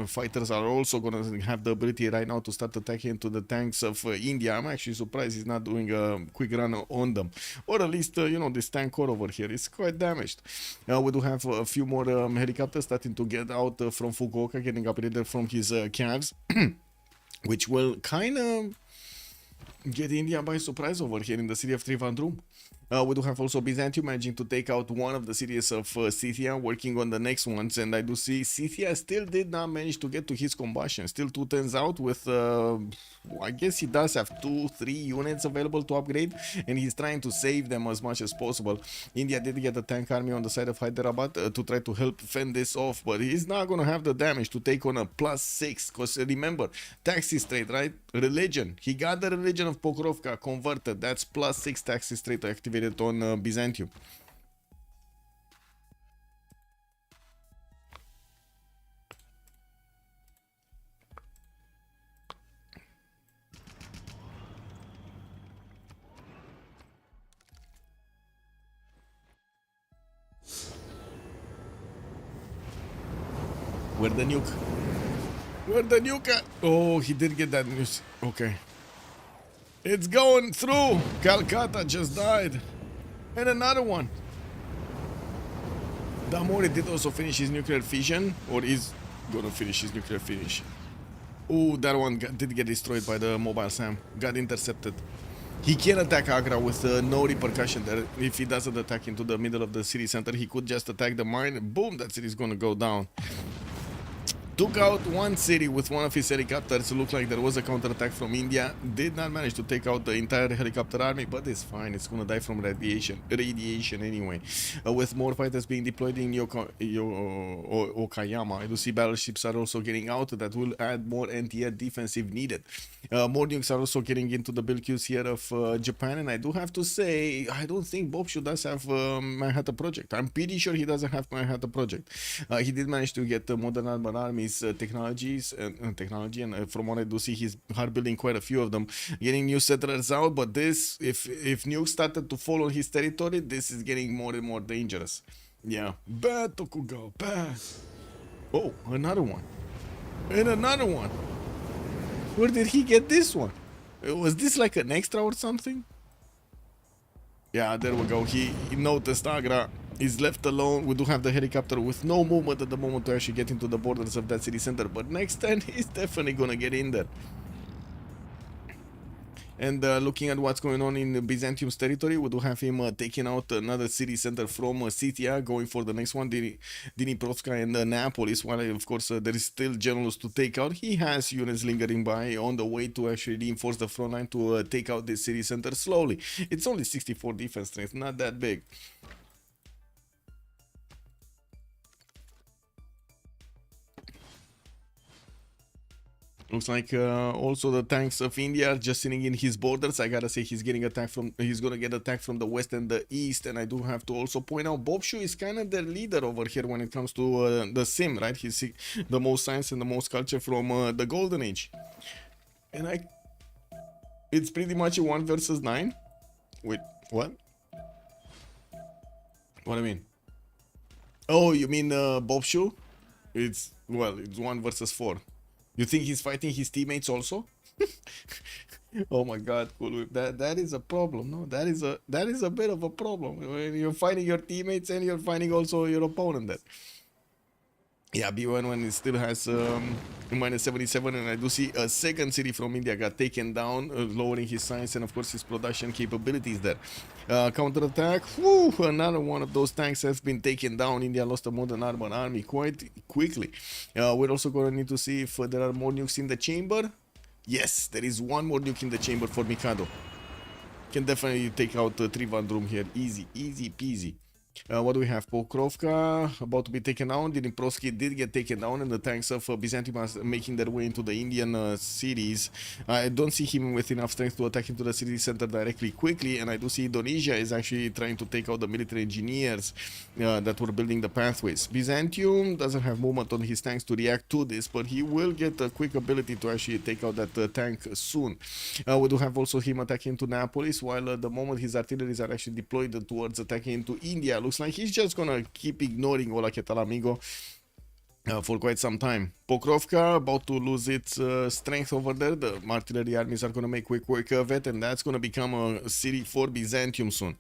Fighters are also going to have the ability right now to start attacking into the tanks of India. I'm actually surprised he's not doing a quick run on them. Or at least, this tank core over here is quite damaged. We do have a few more helicopters starting to get out from Fukuoka, getting upgraded from his calves, which will kind of get India by surprise over here in the city of Trivandrum. We do have also Byzantium managing to take out one of the cities of Scythia, working on the next ones, and I do see Scythia still did not manage to get to his combustion. Still 2 turns out with, I guess he does have 2-3 units available to upgrade, and he's trying to save them as much as possible. India did get a tank army on the side of Hyderabad to try to help fend this off, but he's not going to have the damage to take on a +6, because remember, taxi trade, right? Religion. He got the religion of Pokrovka converted. That's +6 taxi trade activated on Byzantium. Where the nuke? Where the nuke at? Oh, he did get that news. Okay. It's going through. Calcutta just died. And another one. Damori did also finish his nuclear fission, or is gonna finish his nuclear finish. Oh, that one did get destroyed by the mobile SAM. Got intercepted. He can attack Agra with no repercussion there. If he doesn't attack into the middle of the city center, he could just attack the mine. Boom, that city is gonna go down. Took out one city with one of his helicopters. It looked like there was a counterattack from India. Did not manage to take out the entire helicopter army, but it's fine. It's gonna die from radiation anyway. With more fighters being deployed in Okayama, I do see battleships are also getting out. That will add more anti-air defense if needed. More nukes are also getting into the build queues here of Japan, and I do have to say, I don't think Bobshu does have Manhattan Project. I'm pretty sure he doesn't have Manhattan Project. He did manage to get modern armor armies technology, and from what I do see, he's hard building quite a few of them, getting new settlers out. But this, if nukes started to fall on his territory, this is getting more and more dangerous. Yeah, bad Tokugawa, bad. Oh, another one, and another one. Where did he get this one? Was this like an extra or something? Yeah, there we go. He noticed Agra is left alone. We do have the helicopter with no movement at the moment to actually get into the borders of that city center, but next time he's definitely gonna get in there. And looking at what's going on in Byzantium's territory, we do have him taking out another city center from Scythia, going for the next one, Dniprovska and Neapolis, while of course there is still generals to take out. He has units lingering by on the way to actually reinforce the front line to take out this city center slowly. It's only 64 defense strength, not that big. Looks like also the tanks of India are just sitting in his borders. I gotta say he's gonna get attacked from the west and the east. And I do have to also point out Bobshu is kind of the leader over here when it comes to the sim, right? He's the most science and the most culture from the golden age. And it's pretty much a 1 versus 9. Wait, what? What do you mean? Oh, you mean Bob Shoe? It's 1 versus 4. You think he's fighting his teammates also? Oh my god, cool. That is a problem, no? That is a bit of a problem. When you're fighting your teammates and you're fighting also your opponent then. Yeah, B1 when it still has minus 77, and I do see a second city from India got taken down, lowering his science and of course his production capabilities there. Counter-attack, another one of those tanks has been taken down. India lost a modern armored army quite quickly. We're also going to need to see if there are more nukes in the chamber. Yes, there is one more nuke in the chamber for Mikado. Can definitely take out Trivan Room here. Easy peasy. What do we have? Pokrovka about to be taken down. Dniprovsky did get taken down, and the tanks of Byzantium are making their way into the Indian cities. I don't see him with enough strength to attack into the city center directly quickly, and I do see Indonesia is actually trying to take out the military engineers that were building the pathways. Byzantium doesn't have movement on his tanks to react to this, but he will get a quick ability to actually take out that tank soon. We do have also him attacking into Napolis, while at the moment his artilleries are actually deployed towards attacking into India. Looks like he's just gonna keep ignoring Ola Ketalamigo for quite some time. Pokrovka about to lose its strength over there. The artillery armies are gonna make quick work of it, and that's gonna become a city for Byzantium soon.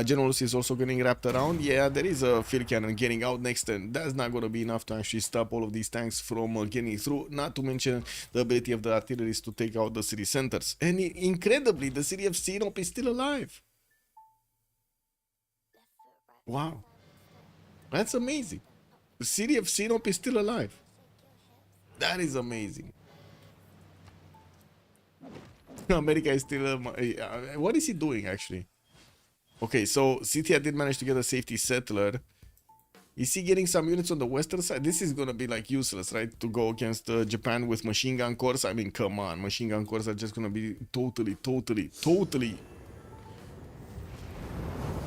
Generals is also getting wrapped around. Yeah, there is a field cannon getting out next, and that's not gonna be enough to actually stop all of these tanks from getting through. Not to mention the ability of the artillery to take out the city centers. And incredibly, the city of Sinop is still alive. Wow, that's amazing. The city of Sinop is still alive. That is amazing. America is still what is he doing actually? Okay, so Scythia did manage to get a safety settler. Is he getting some units on the western side? This is gonna be like useless, right? To go against Japan with machine gun corps. I mean, come on, machine gun corps are just gonna be totally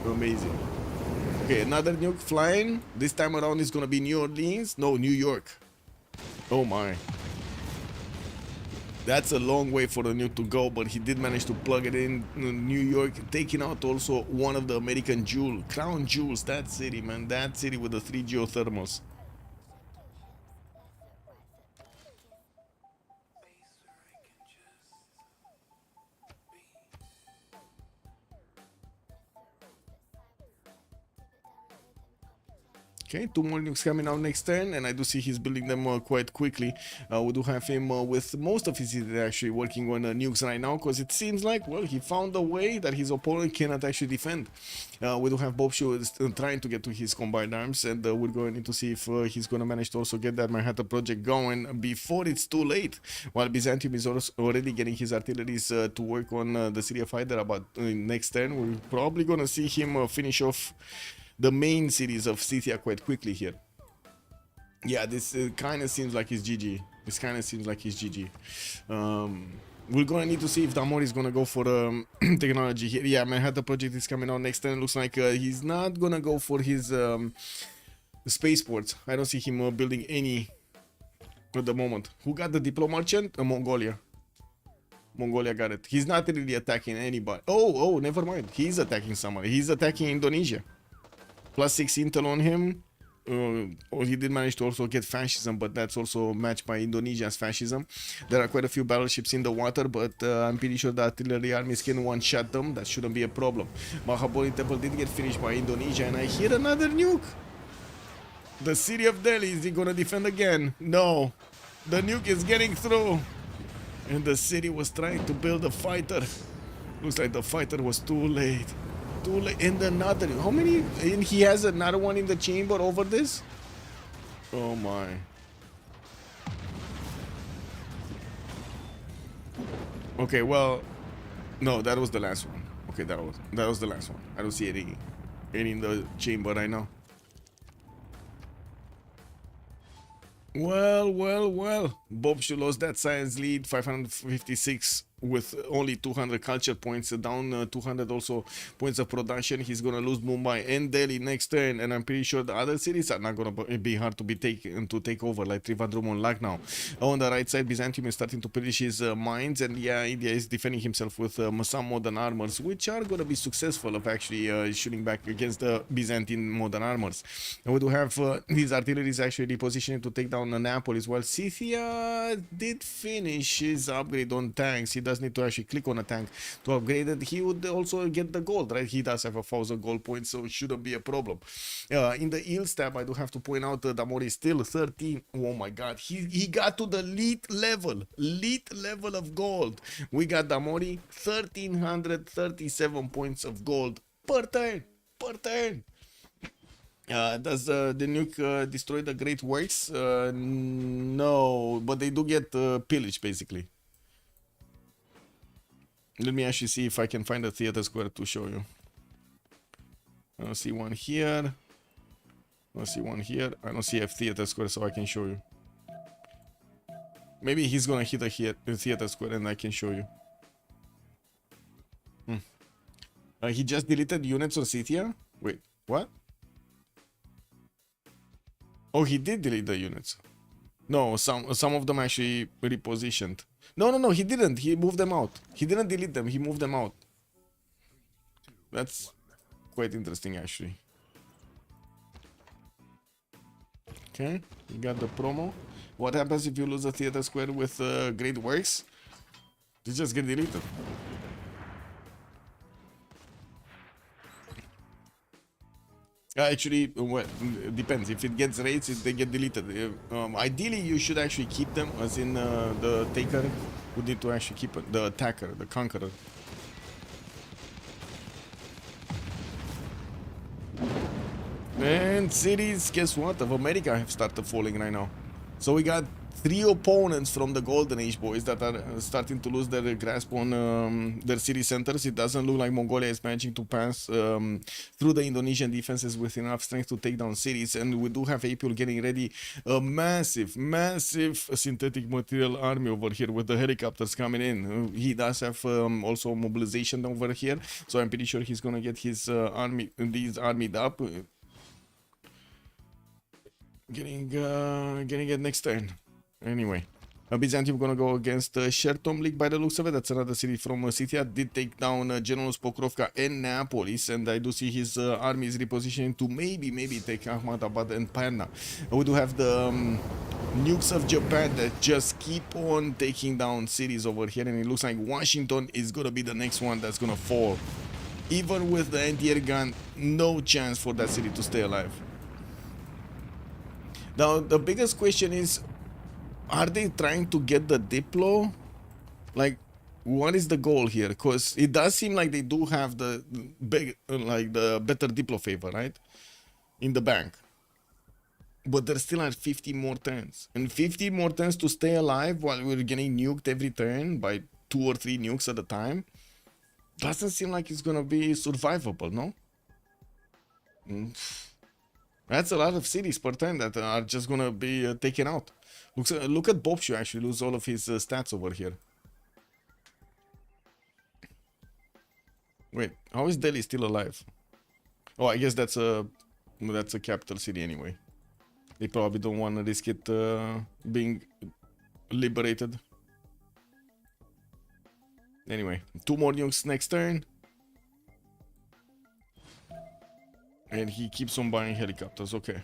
amazing. Okay, another nuke flying. This time around it's gonna be New Orleans. No, New York. Oh my. That's a long way for the nuke to go, but he did manage to plug it in New York, taking out also one of the American crown jewels. That city, man. That city with the 3 geothermals. Okay, 2 more nukes coming out next turn, and I do see he's building them quite quickly. We do have him with most of his cities actually working on nukes right now, because it seems like, well, he found a way that his opponent cannot actually defend. We do have Bobshu trying to get to his combined arms, and we're going to see if he's going to manage to also get that Manhattan project going before it's too late. While Byzantium is also already getting his artilleries to work on the city of Hyderabad next turn, we're probably going to see him finish off the main cities of Scythia quite quickly here. Yeah, this kind of seems like he's GG. We're gonna need to see if Damor is gonna go for technology here. Yeah, Manhattan project is coming out next turn. Looks like he's not gonna go for his spaceports. I don't see him building any at the moment. Who got the Diplo Merchant? Mongolia. Mongolia got it. He's not really attacking anybody. Oh, never mind. He's attacking somebody. He's attacking Indonesia. +6 intel on him. He did manage to also get fascism, but that's also matched by Indonesia's fascism. There are quite a few battleships in the water, but I'm pretty sure the artillery armies can one-shot them. That shouldn't be a problem. Mahabodhi Temple did get finished by Indonesia, and I hear another nuke. The city of Delhi, is he gonna defend again? No. The nuke is getting through. And the city was trying to build a fighter. Looks like the fighter was too late. And another, how many? And he has another one in the chamber over this. Oh my. Okay, well, no, that was the last one. Okay, that was the last one. I don't see any in the chamber right now. Well. Bobshu lost that science lead, 556 with only 200 culture points, down 200 also points of production. He's gonna lose Mumbai and Delhi next turn, and I'm pretty sure the other cities are not gonna be hard to take over, like Trivandrum and Lucknow. On the right side, Byzantium is starting to polish his mines, and yeah, India is defending himself with some modern armors, which are gonna be successful of actually shooting back against the Byzantine modern armors. And we do have his artillery is actually positioning to take down Annapolis, while Scythia did finish his upgrade on tanks. He does need to actually click on a tank to upgrade it. He would also get the gold, right? He does have 1,000 gold points, so it shouldn't be a problem. In the Ills tab, I do have to point out Damori is still 13. Oh my god, he got to the elite level of gold. We got Damori 1,337 points of gold per turn. Does the nuke destroy the Great Works? No, but they do get pillage basically. Let me actually see if I can find a theater square to show you. I don't see one here. I don't see one here. I don't see a theater square, so I can show you. Maybe he's gonna hit a theater square and I can show you. He just deleted units on Scythia? Wait, what? Oh, he did delete the units. No, some of them actually repositioned. No, he didn't. He moved them out. He didn't delete them. He moved them out. That's quite interesting, actually. Okay, you got the promo. What happens if you lose a theater square with Great Works? They just get deleted. Actually, well, it depends. If it gets raids, they get deleted. Ideally, you should actually keep them, as in the taker would need to actually keep it. The attacker, the conqueror. And cities, guess what? Of America have started falling right now. So we got 3 opponents from the Golden Age boys that are starting to lose their grasp on their city centers. It doesn't look like Mongolia is managing to pass through the Indonesian defenses with enough strength to take down cities. And we do have Apul getting ready a massive synthetic material army over here with the helicopters coming in. He does have also mobilization over here, so I'm pretty sure he's gonna get his these armied up. Getting it next turn. Anyway, Byzantium gonna go against Chertomlik by the looks of it. That's another city from Scythia. Did take down Generals Pokrovka and Neapolis, and I do see his armies repositioning to maybe take Ahmadabad and Parna. We do have the nukes of Japan that just keep on taking down cities over here, and it looks like Washington is gonna be the next one that's gonna fall. Even with the anti-air gun, no chance for that city to stay alive. Now, the biggest question is, are they trying to get the Diplo? Like, what is the goal here? Because it does seem like they do have the better Diplo favor, right? In the bank. But there still are 50 more turns. And 50 more turns to stay alive while we're getting nuked every turn by 2 or 3 nukes at a time. Doesn't seem like it's gonna be survivable, no? That's a lot of cities per turn that are just gonna be taken out. Look at Bobshu actually lose all of his stats over here. Wait, how is Delhi still alive? Oh, I guess that's a capital city anyway. They probably don't want to risk it being liberated. Anyway, 2 more nukes next turn. And he keeps on buying helicopters, okay.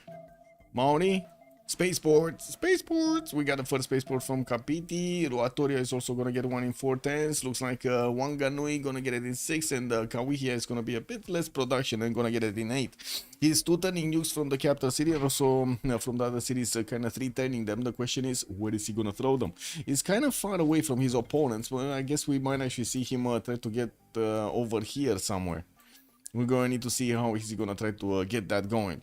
Maoni, spaceports. We got the first spaceport from Kapiti. Ruatoria is also gonna get one in 4 turns. Looks like Wanganui gonna get it in 6, and Kawihia is gonna be a bit less production and gonna get it in 8. He's 2 turning nukes from the capital city, and also from the other cities, kind of 3 turning them. The question is, where is he gonna throw them? He's kind of far away from his opponents, but I guess we might actually see him try to get over here somewhere. We're going to need to see how he's going to try to get that going.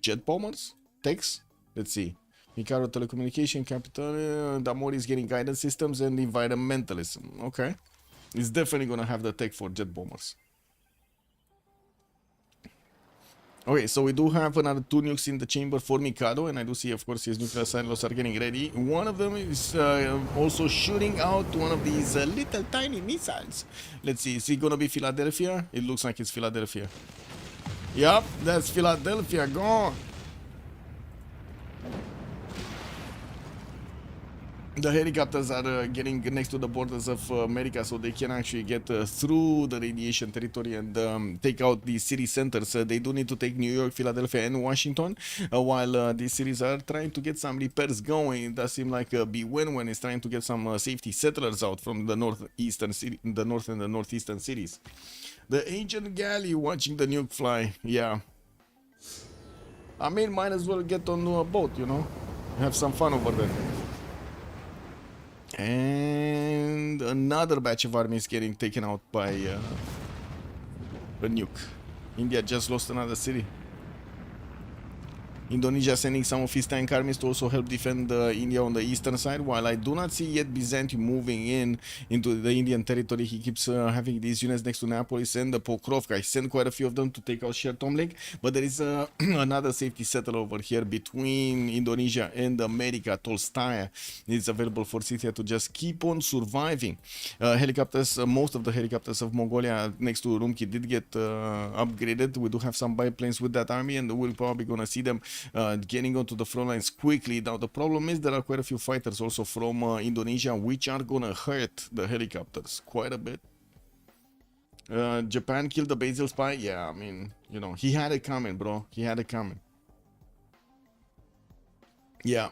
Jet bombers? Techs? Let's see. Mikaro telecommunication, capital. Damori is getting guidance systems and environmentalism. Okay. He's definitely going to have the tech for jet bombers. Okay, so we do have another 2 nukes in the chamber for Mikado, and I do see, of course, his nuclear silos are getting ready. One of them is also shooting out one of these little tiny missiles. Let's see, is it gonna be Philadelphia? It looks like it's Philadelphia. Yup, that's Philadelphia, gone. The helicopters are getting next to the borders of America, so they can actually get through the radiation territory and take out the city centers. They do need to take New York, Philadelphia, and Washington, while these cities are trying to get some repairs going. It does seem like B-Wen is trying to get some safety settlers out from the northeastern city, the north and the northeastern cities. The ancient galley watching the nuke fly. Yeah, I mean, might as well get on a boat, you know, have some fun over there. And another batch of armies getting taken out by a nuke. India just lost another city. Indonesia sending some of his tank armies to also help defend India on the eastern side, while I do not see yet Byzantium moving into the Indian territory. He keeps having these units next to Neapolis and the Pokrovka. I sent quite a few of them to take out Shertom Lake, but there is another safety settle over here between Indonesia and America. Tolstaya is available for Scythia to just keep on surviving. Helicopters, most of the helicopters of Mongolia next to Urumqi did get upgraded. We do have some biplanes with that army, and we're probably gonna see them getting onto the front lines quickly. Now the problem is there are quite a few fighters also from Indonesia, which are gonna hurt the helicopters quite a bit. Japan killed the Basil spy. Yeah, I mean, you know, he had it coming, bro. He had it coming. Yeah.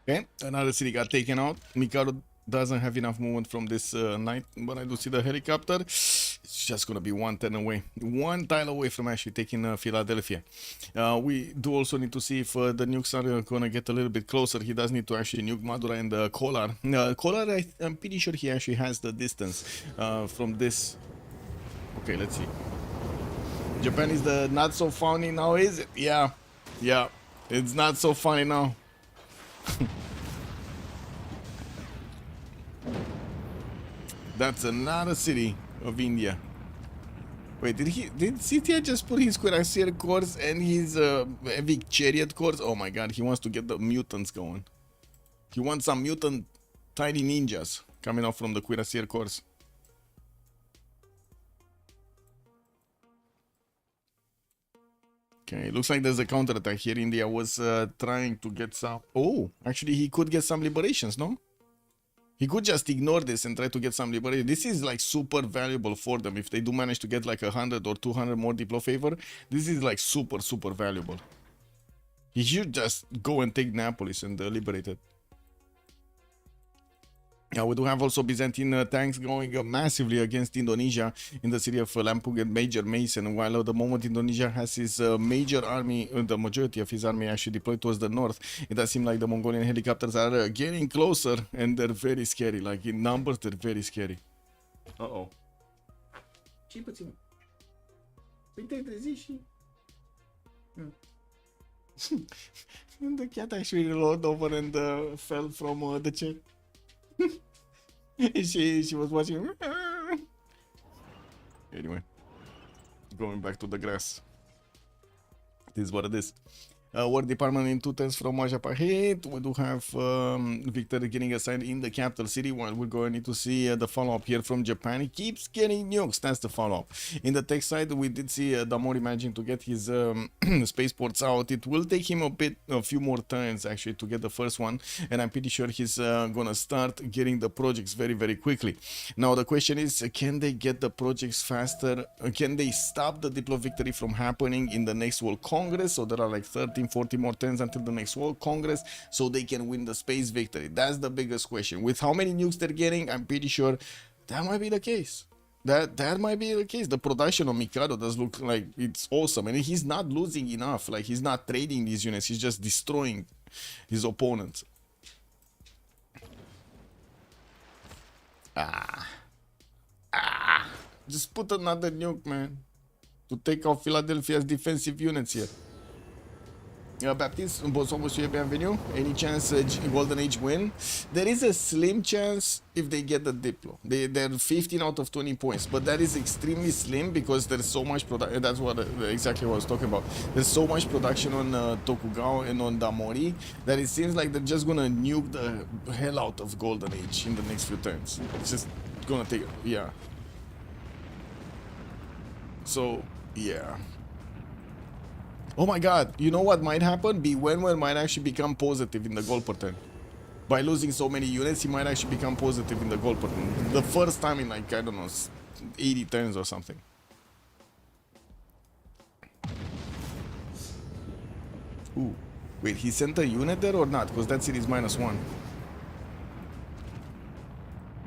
Okay, another city got taken out. Mikado doesn't have enough movement from this night, but I do see the helicopter. It's just gonna be 110 away, 1 tile away from actually taking Philadelphia. We do also need to see if the nukes are gonna get a little bit closer. He does need to actually nuke Madura and Kolar. Kolar, I'm pretty sure he actually has the distance from this. Okay, let's see. Japan is the not so funny now, is it? Yeah, yeah, it's not so funny now. That's another city of India. Wait, did Scythia just put his cuirassier corps and his heavy chariot corps? Oh my god, he wants to get the mutants going. He wants some mutant tiny ninjas coming off from the cuirassier corps. Okay, it looks like there's a counterattack here. India was trying to get some... Oh, actually he could get some liberations, no? He could just ignore this and try to get some liberation. This is like super valuable for them. If they do manage to get like 100 or 200 more Diplo favor, this is like super, super valuable. He should just go and take Neapolis and liberate it. We do have also Byzantine tanks going massively against Indonesia in the city of Lampung and Major Mason, while at the moment Indonesia has his major army, the majority of his army actually deployed towards the north. It does seem like the Mongolian helicopters are getting closer, and they're very scary. Like in numbers, they're very scary. Uh-oh. Ce-i puțin? Păi te-ai trezit și... The cat actually rolled over and fell from the chair. she was watching. Anyway, going back to the grass. This is what it is. War Department in 2 turns from Majapa hit. We do have Victor getting assigned in the capital city, while we're going to see the follow-up here from Japan. He keeps getting nukes. That's the follow-up. In the tech side, we did see Damori managing to get his spaceports out. It will take him a few more turns actually to get the first one, and I'm pretty sure he's gonna start getting the projects very, very quickly. Now the question is, can they get the projects faster? Can they stop the Diplo victory from happening in the next World Congress? So there are like 13, 14 more turns until the next World Congress, so they can win the space victory. That's the biggest question. With how many nukes they're getting, I'm pretty sure that might be the case. That might be the case. The production of Mikado does look like it's awesome, and he's not losing enough. Like, he's not trading these units, he's just destroying his opponents. Just put another nuke, man, to take out Philadelphia's defensive units here. Baptiste, bonsoir monsieur, bienvenue. Any chance Golden Age win? There is a slim chance if they get the Diplo. They're 15 out of 20 points, but that is extremely slim because there's so much production. That's what exactly what I was talking about. There's so much production on Tokugawa and on Damori that it seems like they're just gonna nuke the hell out of Golden Age in the next few turns. It's just gonna take, yeah. So, yeah. Oh my god, you know what might happen? Wenwen might actually become positive in the goal per turn. By losing so many units, he might actually become positive in the goal per turn. The first time in, like, I don't know, 80 turns or something. Ooh. Wait, he sent a unit there or not? Because that city is -1.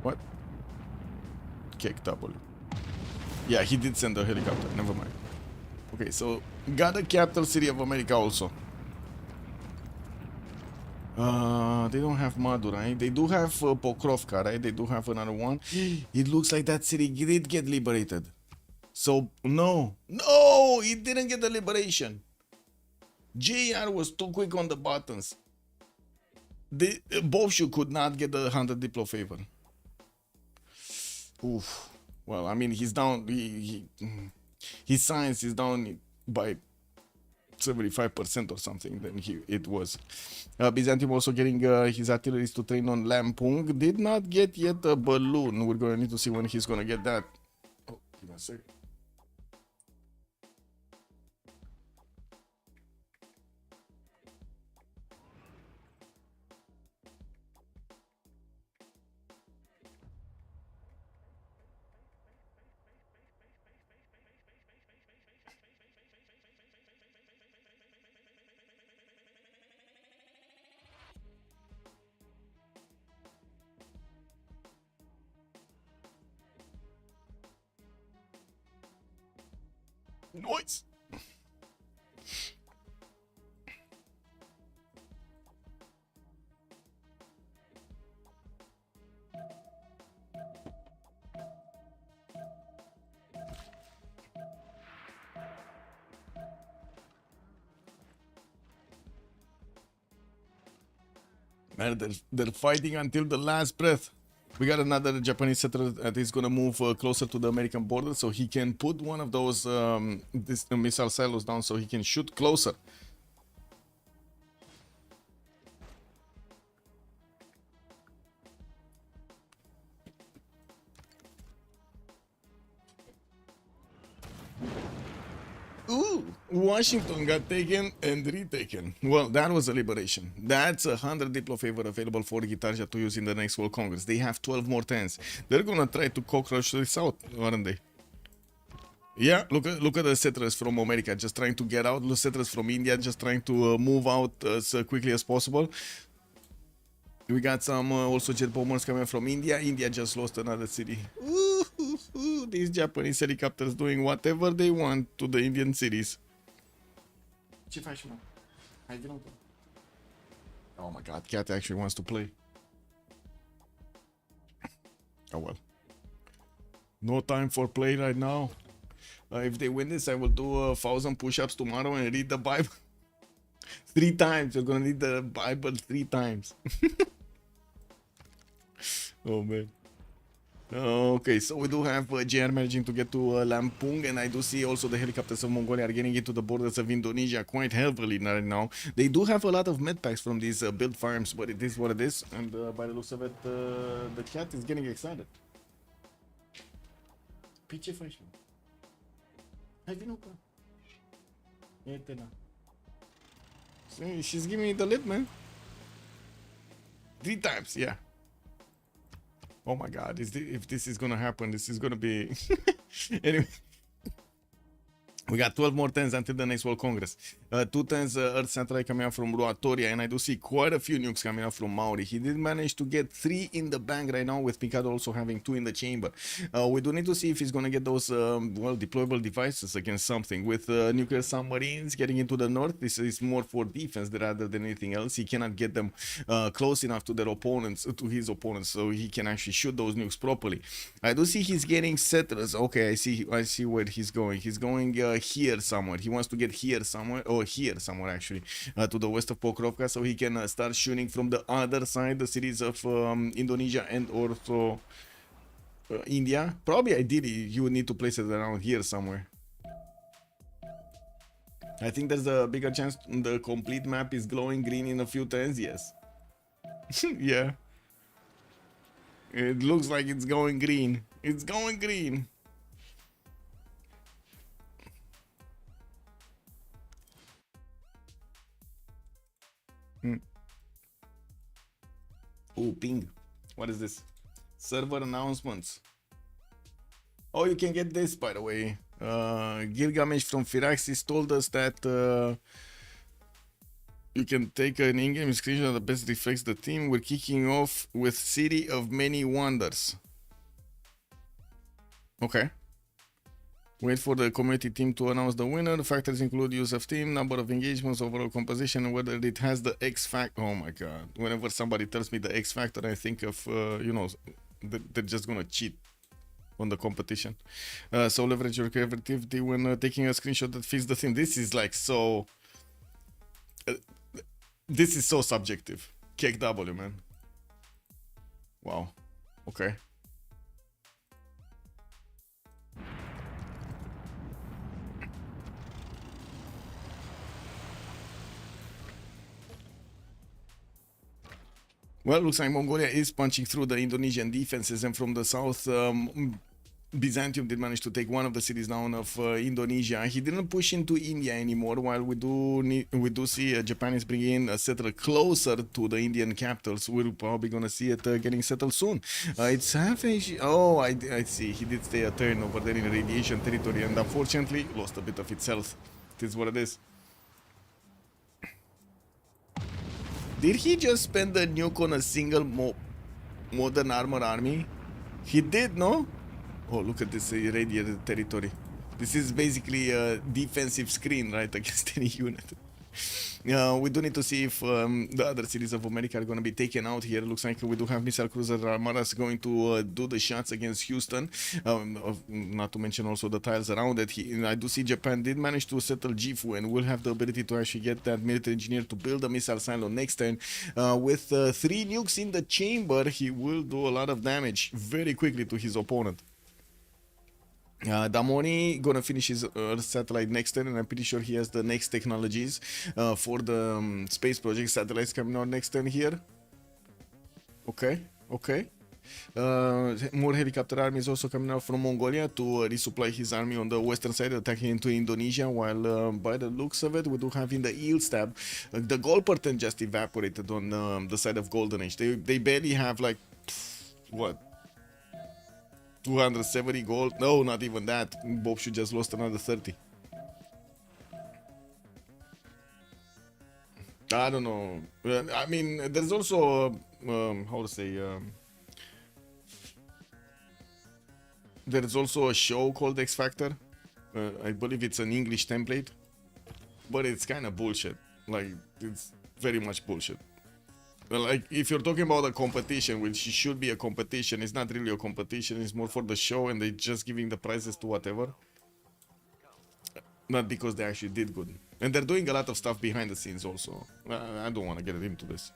What? Kick W. Yeah, he did send a helicopter. Never mind. Okay, so got the capital city of America also. They don't have Madurai. They do have Pokrovka, right? They do have another one. It looks like that city did get liberated. So, no, it didn't get the liberation. JR was too quick on the buttons. Bovshu could not get the 100 Diplo favor. Oof. Well, I mean, he's down. His science is down by 75% or something. Then it was. Byzantium also getting his artilleries to train on Lampung. Did not get yet a balloon. We're going to need to see when he's going to get that. Oh, give me a second. Noise. Man, they're fighting until the last breath. We got another Japanese settler that is going to move closer to the American border, so he can put one of those missile silos down so he can shoot closer. Ooh, Washington got taken and retaken. Well, that was a liberation. That's 100 Diplo favor available for Gitarja to use in the next World Congress. They have 12 more turns. They're gonna try to cockroach this out, aren't they? Yeah, look at the settlers from America just trying to get out. The settlers from India just trying to move out as quickly as possible. We got some also jet bombers coming from India. India just lost another city. Ooh, these Japanese helicopters doing whatever they want to the Indian cities. Oh my god, Cat actually wants to play. Oh well. No time for play right now. If they win this, I will do 1,000 push-ups tomorrow and read the Bible 3 times. You're gonna read the Bible 3 times. Oh man. Okay, so we do have JR managing to get to Lampung, and I do see also the helicopters of Mongolia are getting into the borders of Indonesia quite heavily right now. They do have a lot of med packs from these build farms, but it is what it is, and by the looks of it, the cat is getting excited. Piche faci, mă? Hai, vino cu ea. Uite, da. See, she's giving me the lip, man. 3 times, yeah. Oh my god, if this is gonna happen, this is gonna be... Anyway. We got 12 more turns until the next World Congress. 2 turns Earth satellite coming out from Ruatoria, and I do see quite a few nukes coming out from Maori. He did manage to get 3 in the bank right now, with Mikado also having 2 in the chamber. We do need to see if he's gonna get those, well, deployable devices against something. With nuclear submarines getting into the north, this is more for defense rather than anything else. He cannot get them close enough to their opponents, to his opponents, so he can actually shoot those nukes properly. I do see he's getting settlers. Okay, I see where he's going. He's going here somewhere. He wants to get here somewhere, or here somewhere actually, to the west of Pokrovka, so he can start shooting from the other side, the cities of Indonesia and also India. Probably ideally you would need to place it around here somewhere. I think there's a bigger chance the complete map is glowing green in a few turns. Yes. Yeah, it looks like it's going green. It's going green. Oh, ping. What is this? Server announcements. Oh, you can get this, by the way. Gilgamesh from Firaxis told us that you can take an in-game screenshot that best reflects the team. We're kicking off with City of Many Wonders. Okay. Wait for the community team to announce the winner. The factors include use of team, number of engagements, overall composition, and whether it has the X factor. Oh my god. Whenever somebody tells me the X factor, I think of, you know, they're just gonna cheat on the competition. So leverage your creativity when taking a screenshot that fits the theme. This is like so... this is so subjective. Cake W, man. Wow. Okay. Well, looks like Mongolia is punching through the Indonesian defenses, and from the south, Byzantium did manage to take one of the cities down of Indonesia. He didn't push into India anymore, while we do see Japan is bringing a settler closer to the Indian capitals. We're probably gonna see it getting settled soon. It's half a... Oh, I see. He did stay a turn over there in radiation territory, and unfortunately lost a bit of its health. It is what it is. Did he just spend the nuke on a single modern armor army? He did, no? Oh, look at this irradiated territory. This is basically a defensive screen, right, against any unit. We do need to see if the other cities of America are going to be taken out here. Looks like we do have missile cruiser armadas going to do the shots against Houston. Not to mention also the tiles around it. I do see Japan did manage to settle Gifu and will have the ability to actually get that military engineer to build a missile silo next turn. With 3 nukes in the chamber, he will do a lot of damage very quickly to his opponent. Damoni gonna finish his satellite next turn, and I'm pretty sure he has the next technologies for the space project. Satellites coming out next turn here. Okay, okay. More helicopter armies also coming out from Mongolia to resupply his army on the western side, attacking into Indonesia, while by the looks of it, we do have in the eel stab, the gold percent just evaporated on the side of Golden Age. They barely have like, what? 270 gold. No, not even that. Bob should just lost another 30. I don't know. I mean, there's also how to say, there's also a show called X Factor. I believe it's an English template, but it's kind of bullshit. Like, it's very much bullshit. Like, if you're talking about a competition, which should be a competition, it's not really a competition, it's more for the show, and they're just giving the prizes to whatever. Not because they actually did good. And they're doing a lot of stuff behind the scenes also. I don't want to get into this.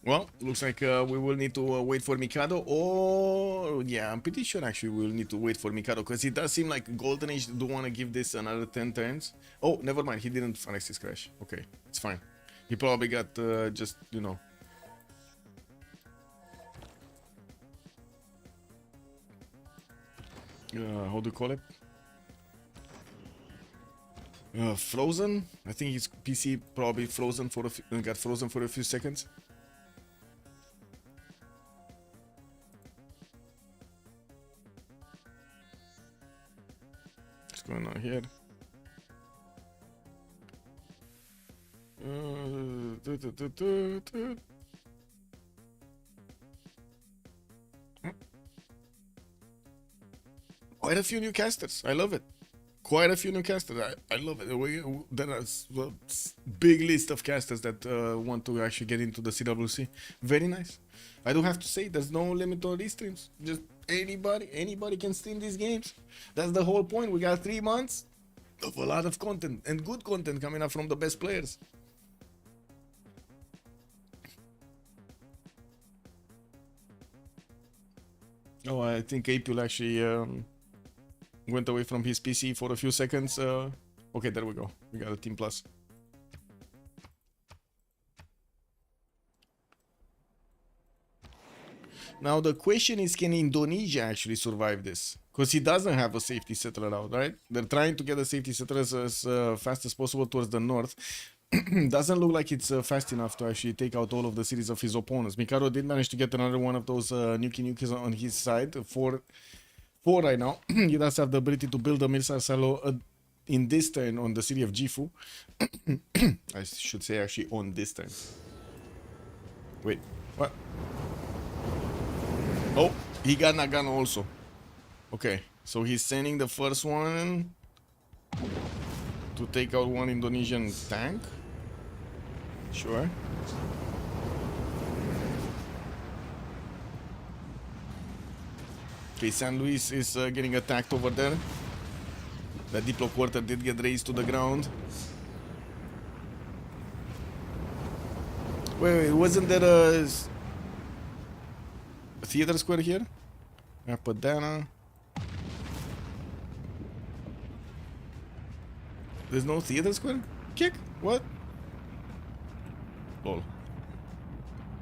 Well, looks like we will need to wait for Mikado, or yeah, I'm pretty sure actually we will need to wait for Mikado, because it does seem like Golden Age do want to give this another 10 turns. Oh, never mind, he didn't fix his crash. Okay, it's fine. He probably got just, you know. How do you call it? Frozen? I think his PC probably frozen for got frozen for a few seconds. What's going on here? Quite a few new casters. I love it. Quite a few new casters. I love it. There is a big list of casters that want to actually get into the CWC. Very nice. I do have to say, there's no limit on restreams. Just anybody can stream these games. That's the whole point. We got 3 months of a lot of content and good content coming up from the best players. Oh, I think Apul actually went away from his PC for a few seconds. Okay, there we go. We got a team plus. Now the question is, can Indonesia actually survive this? Because he doesn't have a safety settler out, right? They're trying to get a safety settler as fast as possible towards the north. Doesn't look like it's fast enough to actually take out all of the cities of his opponents. Mikado did manage to get another one of those nukes on his side. Four right now. He does have the ability to build a missile silo in this turn on the city of Gifu. I should say actually on this turn. Wait, what? Oh, he got Nagano also. Okay, so he's sending the first one to take out one Indonesian tank. Sure. Okay, San Luis is getting attacked over there. The Diplo quarter did get raised to the ground. Wait, wasn't there a theater square here? Apadana. There's no theater square? Kick? What? Lol.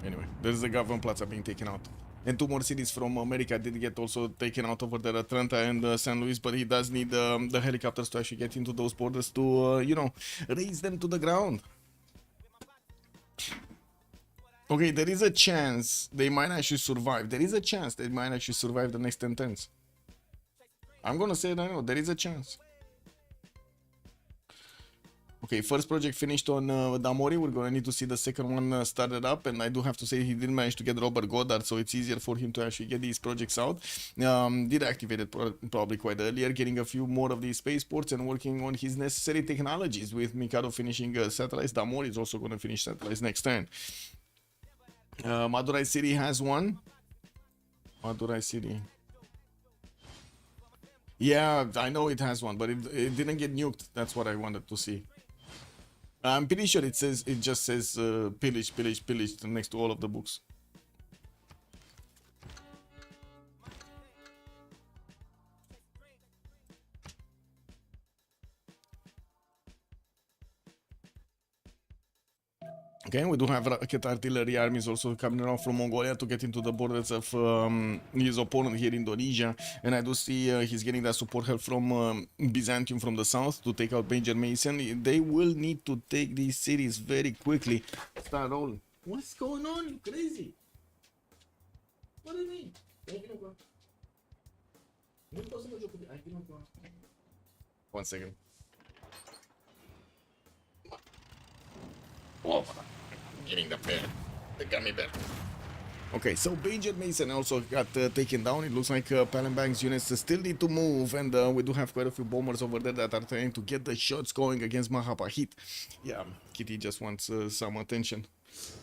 Anyway, there's the government plaza being taken out. And 2 more cities from America did get also taken out over there, Atlanta and San Luis, but he does need the helicopters to actually get into those borders to, you know, raise them to the ground. Okay, there is a chance they might actually survive. There is a chance they might actually survive the next 10 turns. I'm gonna say it right now, there is a chance. Okay, first project finished on Damori. We're gonna need to see the second one started up, and I do have to say he did manage to get Robert Goddard, so it's easier for him to actually get these projects out. Did activate it probably quite earlier, getting a few more of these spaceports and working on his necessary technologies. With Mikado finishing satellites, Damori is also gonna finish satellites next turn. Madurai City has one. Madurai City. Yeah, I know it has one, but it didn't get nuked. That's what I wanted to see. I'm pretty sure it just says pillage, pillage, pillage next to all of the books. Okay, we do have rocket artillery armies also coming around from Mongolia to get into the borders of his opponent here, Indonesia. And I do see he's getting that support help from Byzantium from the south to take out Major Mason. They will need to take these cities very quickly. Start rolling. What's going on? You crazy? What do you mean? One second. Oh, getting the bear, the gummy bear. Okay, so Major Mason also got taken down. It looks like Palembang's units still need to move, and we do have quite a few bombers over there that are trying to get the shots going against Mahapahit. Yeah, Kitty just wants some attention.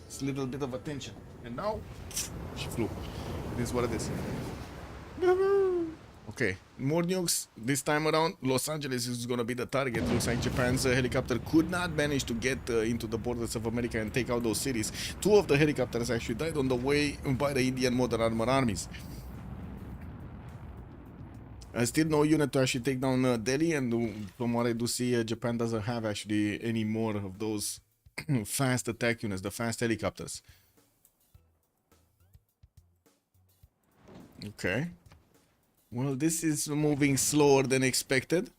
It's a little bit of attention. And now, she flew. It is what it is. Okay, more nukes this time around. Los Angeles is gonna be the target. Looks like Japan's helicopter could not manage to get into the borders of America and take out those cities. 2 of the helicopters actually died on the way by the Indian Modern Armor Armies. Still no unit to actually take down Delhi, and from what I do see, Japan doesn't have actually any more of those fast attack units, the fast helicopters. Okay. Well, this is moving slower than expected.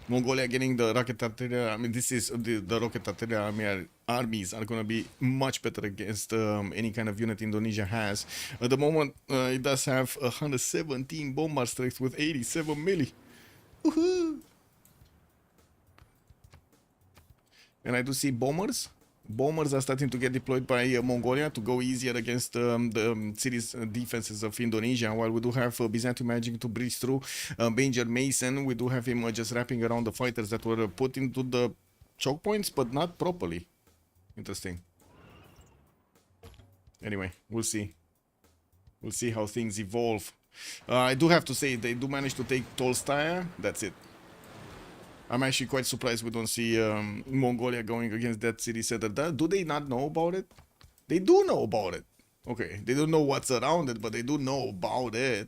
Mongolia getting the rocket artillery. I mean, this is the rocket artillery armies are going to be much better against any kind of unit Indonesia has. At the moment, it does have 117 bombard strikes with 87 milli. Woohoo! And I do see bombers. Bombers are starting to get deployed by Mongolia to go easier against the cities defenses of Indonesia, while we do have Byzantium managing to breach through Major Mason. We do have him just wrapping around the fighters that were put into the choke points, but not properly. Interesting. Anyway, we'll see. We'll see how things evolve. I do have to say, they do manage to take Tolstaya. That's it. I'm actually quite surprised we don't see Mongolia going against that city center. Do they not know about it? They do know about it. Okay, they don't know what's around it, but they do know about it.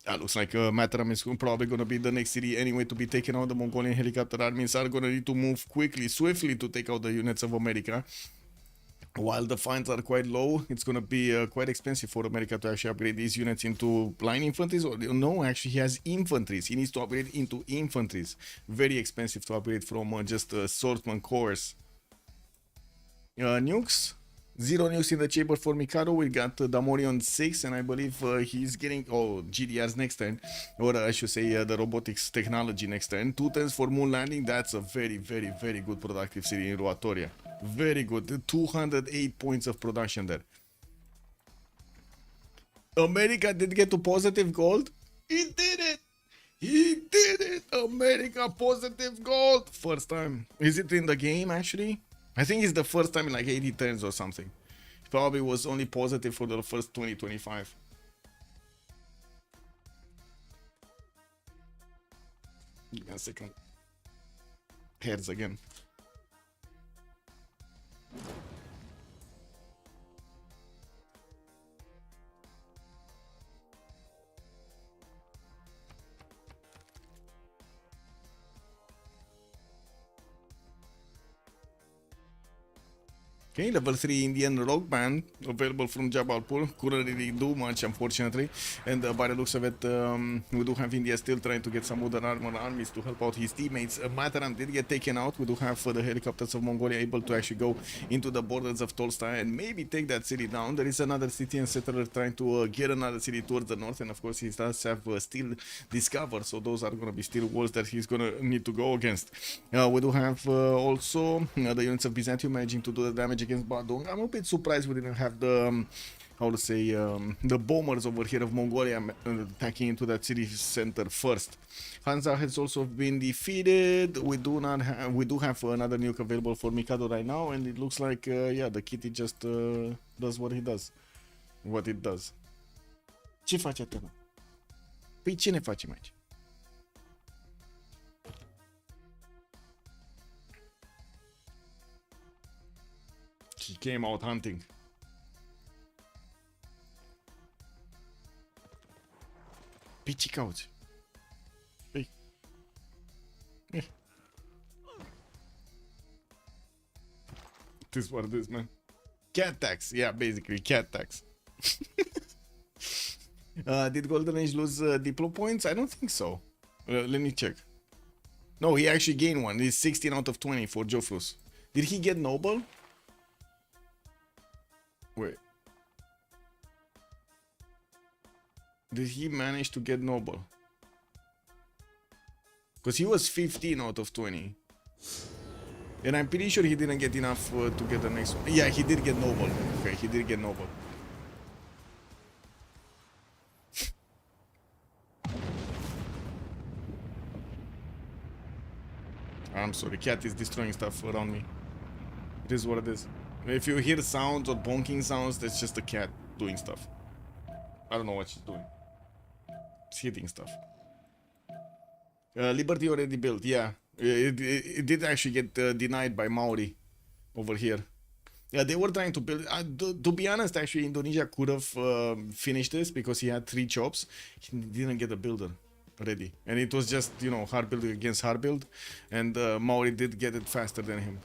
That looks like Mataram is probably going to be the next city anyway to be taken out. The Mongolian helicopter armies are going to need to move quickly, swiftly to take out the units of America. While the funds are quite low, it's going to be quite expensive for America to actually upgrade these units into line infantries. Or no, actually he has infanteries. He needs to upgrade into infanteries. Very expensive to upgrade from just swordsman corps. Nukes. 0 nukes in the chamber for Mikado. We got Damorion 6, and I believe he's getting GDR's next turn, or I should say the robotics technology next turn. 2 turns for moon landing. That's a very, very, very good productive city in Ruatoria. Very good. 208 points of production there. America did get to positive gold. He did it. He did it. America positive gold. First time. Is it in the game actually? I think it's the first time in like 80 turns or something. It probably was only positive for the first 20-25. Give me a second. Heads again. Okay, level 3 Indian Rogue Band available from Jabalpur. Couldn't really do much, unfortunately. And by the looks of it, we do have India still trying to get some modern armor armies to help out his teammates. Mataram did get taken out. We do have the helicopters of Mongolia able to actually go into the borders of Tolstaya and maybe take that city down. There is another city and settler trying to get another city towards the north. And of course, he does have steel discovered. So those are going to be steel walls that he's going to need to go against. We do have also the units of Byzantium managing to do the damage against Badung. I'm a bit surprised we didn't have the how to say the bombers over here of Mongolia attacking into that city center first. Hansa has also been defeated. We do have another nuke available for Mikado right now, and it looks like yeah, the kitty just does what it does. Ce face tână? Păi ce ne facem aici? He came out hunting. Păi ce cauți? Păi. This is what it is, man. Cat tax. Yeah, basically cat tax. Did Golden Age lose Diplo points? I don't think so. Let me check. No, he actually gained one. He's 16 out of 20 for Jofrus. Did he get Noble? Wait. Did he manage to get Noble? Because he was 15 out of 20. And I'm pretty sure he didn't get enough to get the next one. Yeah, he did get Noble. Okay, he did get Noble. I'm sorry, cat is destroying stuff around me. It is what it is. If you hear sounds or bonking sounds, that's just a cat doing stuff. I don't know what she's doing. It's hitting stuff. Liberty already built, yeah. It did actually get denied by Maori over here. Yeah, they were trying to build. To be honest, actually, Indonesia could have finished this because he had 3 jobs. He didn't get a builder ready, and it was just, you know, hard build against hard build, and Maori did get it faster than him.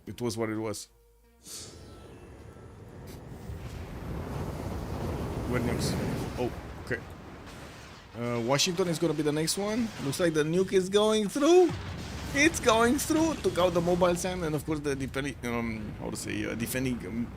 It was what it was. Where next? Oh, okay. Washington is gonna be the next one. Looks like the nuke is going through. It's going through. Took out the mobile SAM, and of course the defending, defending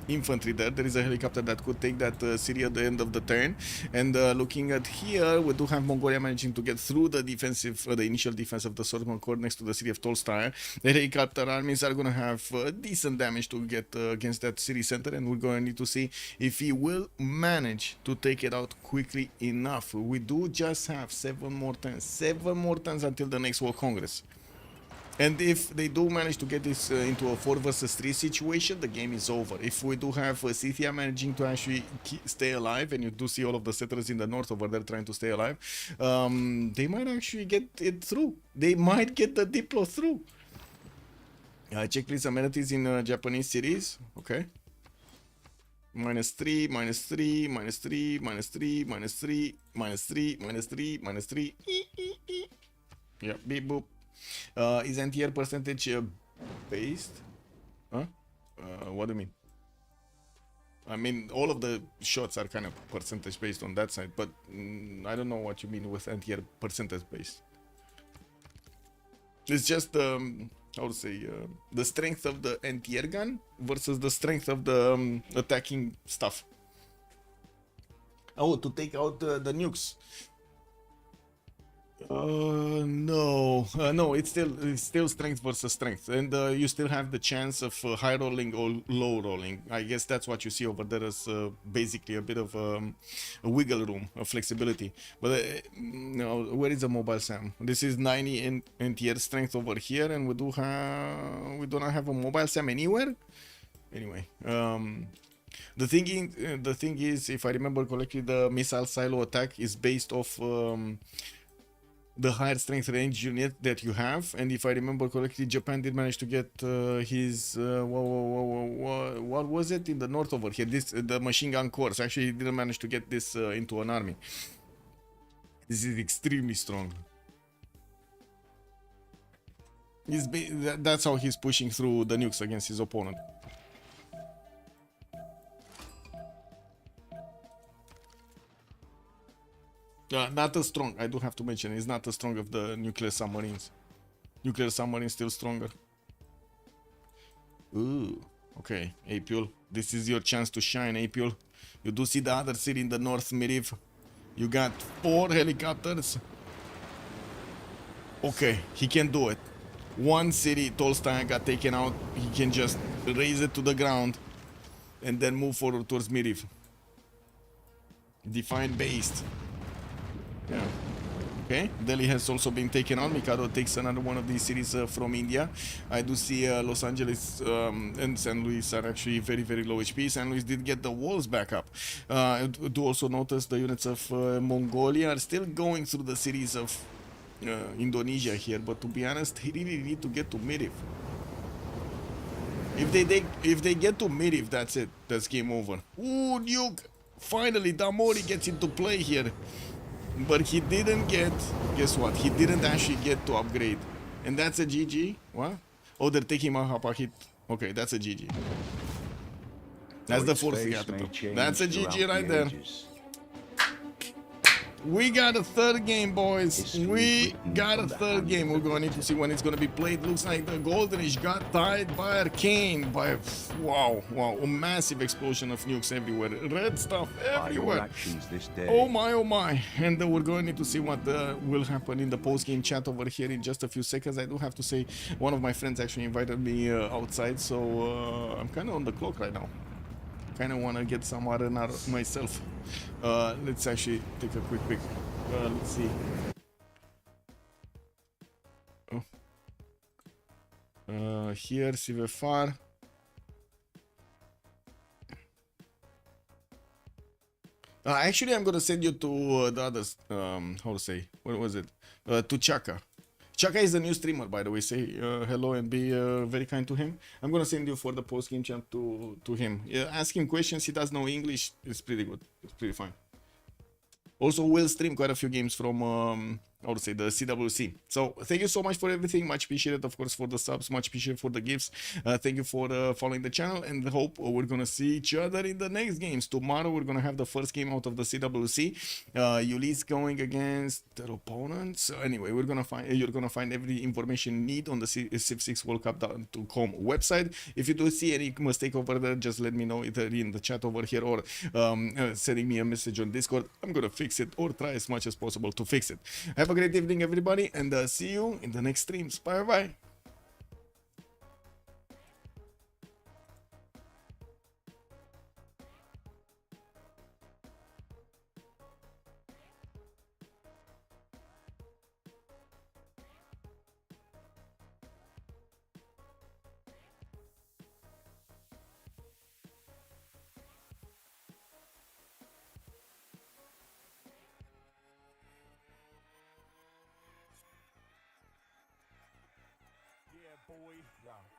infantry there. There is a helicopter that could take that city at the end of the turn. And looking at here, we do have Mongolia managing to get through the defensive, the initial defense of the Sortman Core next to the city of Tolstyle. The helicopter armies are going to have decent damage to get against that city center, and we're going to need to see if he will manage to take it out quickly enough. We do just have 7 more turns until the next World Congress. And if they do manage to get this into a 4 versus 3 situation, the game is over. If we do have Scythia managing to actually stay alive, and you do see all of the settlers in the north over there trying to stay alive, they might actually get it through. They might get the Diplo through. Check please amenities in Japanese cities. Okay. -3, -3, -3, -3, -3, -3, -3, -3. Yeah, beep boop. Is NTR percentage based? Huh? What do you mean? I mean, all of the shots are kind of percentage based on that side, but I don't know what you mean with NTR percentage based. It's just how to say, the strength of the NTR gun versus the strength of the attacking stuff. Oh, to take out the nukes. No, it's still strength versus strength, and you still have the chance of high rolling or low rolling. I guess that's what you see over there as basically a bit of a wiggle room, a flexibility. But no, where is the mobile SAM? This is 90 NTR strength over here, and we do not have a mobile SAM anywhere. Anyway, the thing is, if I remember correctly, the missile silo attack is based off the higher strength range unit that you have, and if I remember correctly, Japan did manage to get his what was it in the north over here? The machine gun course. Actually, he didn't manage to get this into an army. This is extremely strong. That's how he's pushing through the nukes against his opponent. Not as strong, I do have to mention, it's not as strong of the nuclear submarines. Nuclear submarines still stronger. Ooh, okay, Apule, this is your chance to shine, Apule. You do see the other city in the north, Miriv. You got 4 helicopters. Okay, he can do it. 1 city, Tolstoy, got taken out. He can just raise it to the ground and then move forward towards Miriv. Define based. Yeah. Okay, Delhi has also been taken out. Mikado takes another one of these cities from India. I do see Los Angeles and San Luis are actually very, very low HP. San Luis did get the walls back up. I do also notice the units of Mongolia are still going through the cities of Indonesia here, but to be honest, they really need to get to Miriv. If they get to Miriv, that's it. That's game over. Ooh, nuke! Finally, Damori gets into play here. But he didn't get, guess what? He didn't actually get to upgrade. And that's a GG? What? Oh, they're taking Mahapa hit. Okay, that's a GG. That's the 4th capital. That's a GG right there. We got a 3rd game, boys. We got a 3rd game. We're going to need to see when it's going to be played. Looks like the Golden Age got tied by Arcane. Wow, a massive explosion of nukes everywhere. Red stuff everywhere. Oh my. And we're going to need to see what will happen in the post-game chat over here in just a few seconds. I do have to say, one of my friends actually invited me outside, so I'm kind of on the clock right now. Kind of want to get some R&R myself. Let's actually take a quick pick. Let's see. Oh. Here, Actually, I'm gonna send you to the others. How to say? What was it? To Chaka. Chaka is a new streamer, by the way. Say hello and be very kind to him. I'm gonna send you for the post game chat to him. Ask him questions. He does know English. It's pretty good. It's pretty fine. Also, we'll stream quite a few games from, how to say, the CWC. So, thank you so much for everything. Much appreciated, of course, for the subs. Much appreciated for the gifts. Thank you for following the channel. And hope we're going to see each other in the next games. Tomorrow, we're going to have the first game out of the CWC. Yuli's going against their opponents. So anyway, you're going to find every information you need on the Civ6 WorldCup.com website. If you do see any mistake over there, just let me know either in the chat over here or sending me a message on Discord. I'm going to fix it or try as much as possible to fix it. Have a great evening, everybody, and see you in the next streams. Bye bye. Yeah, boy.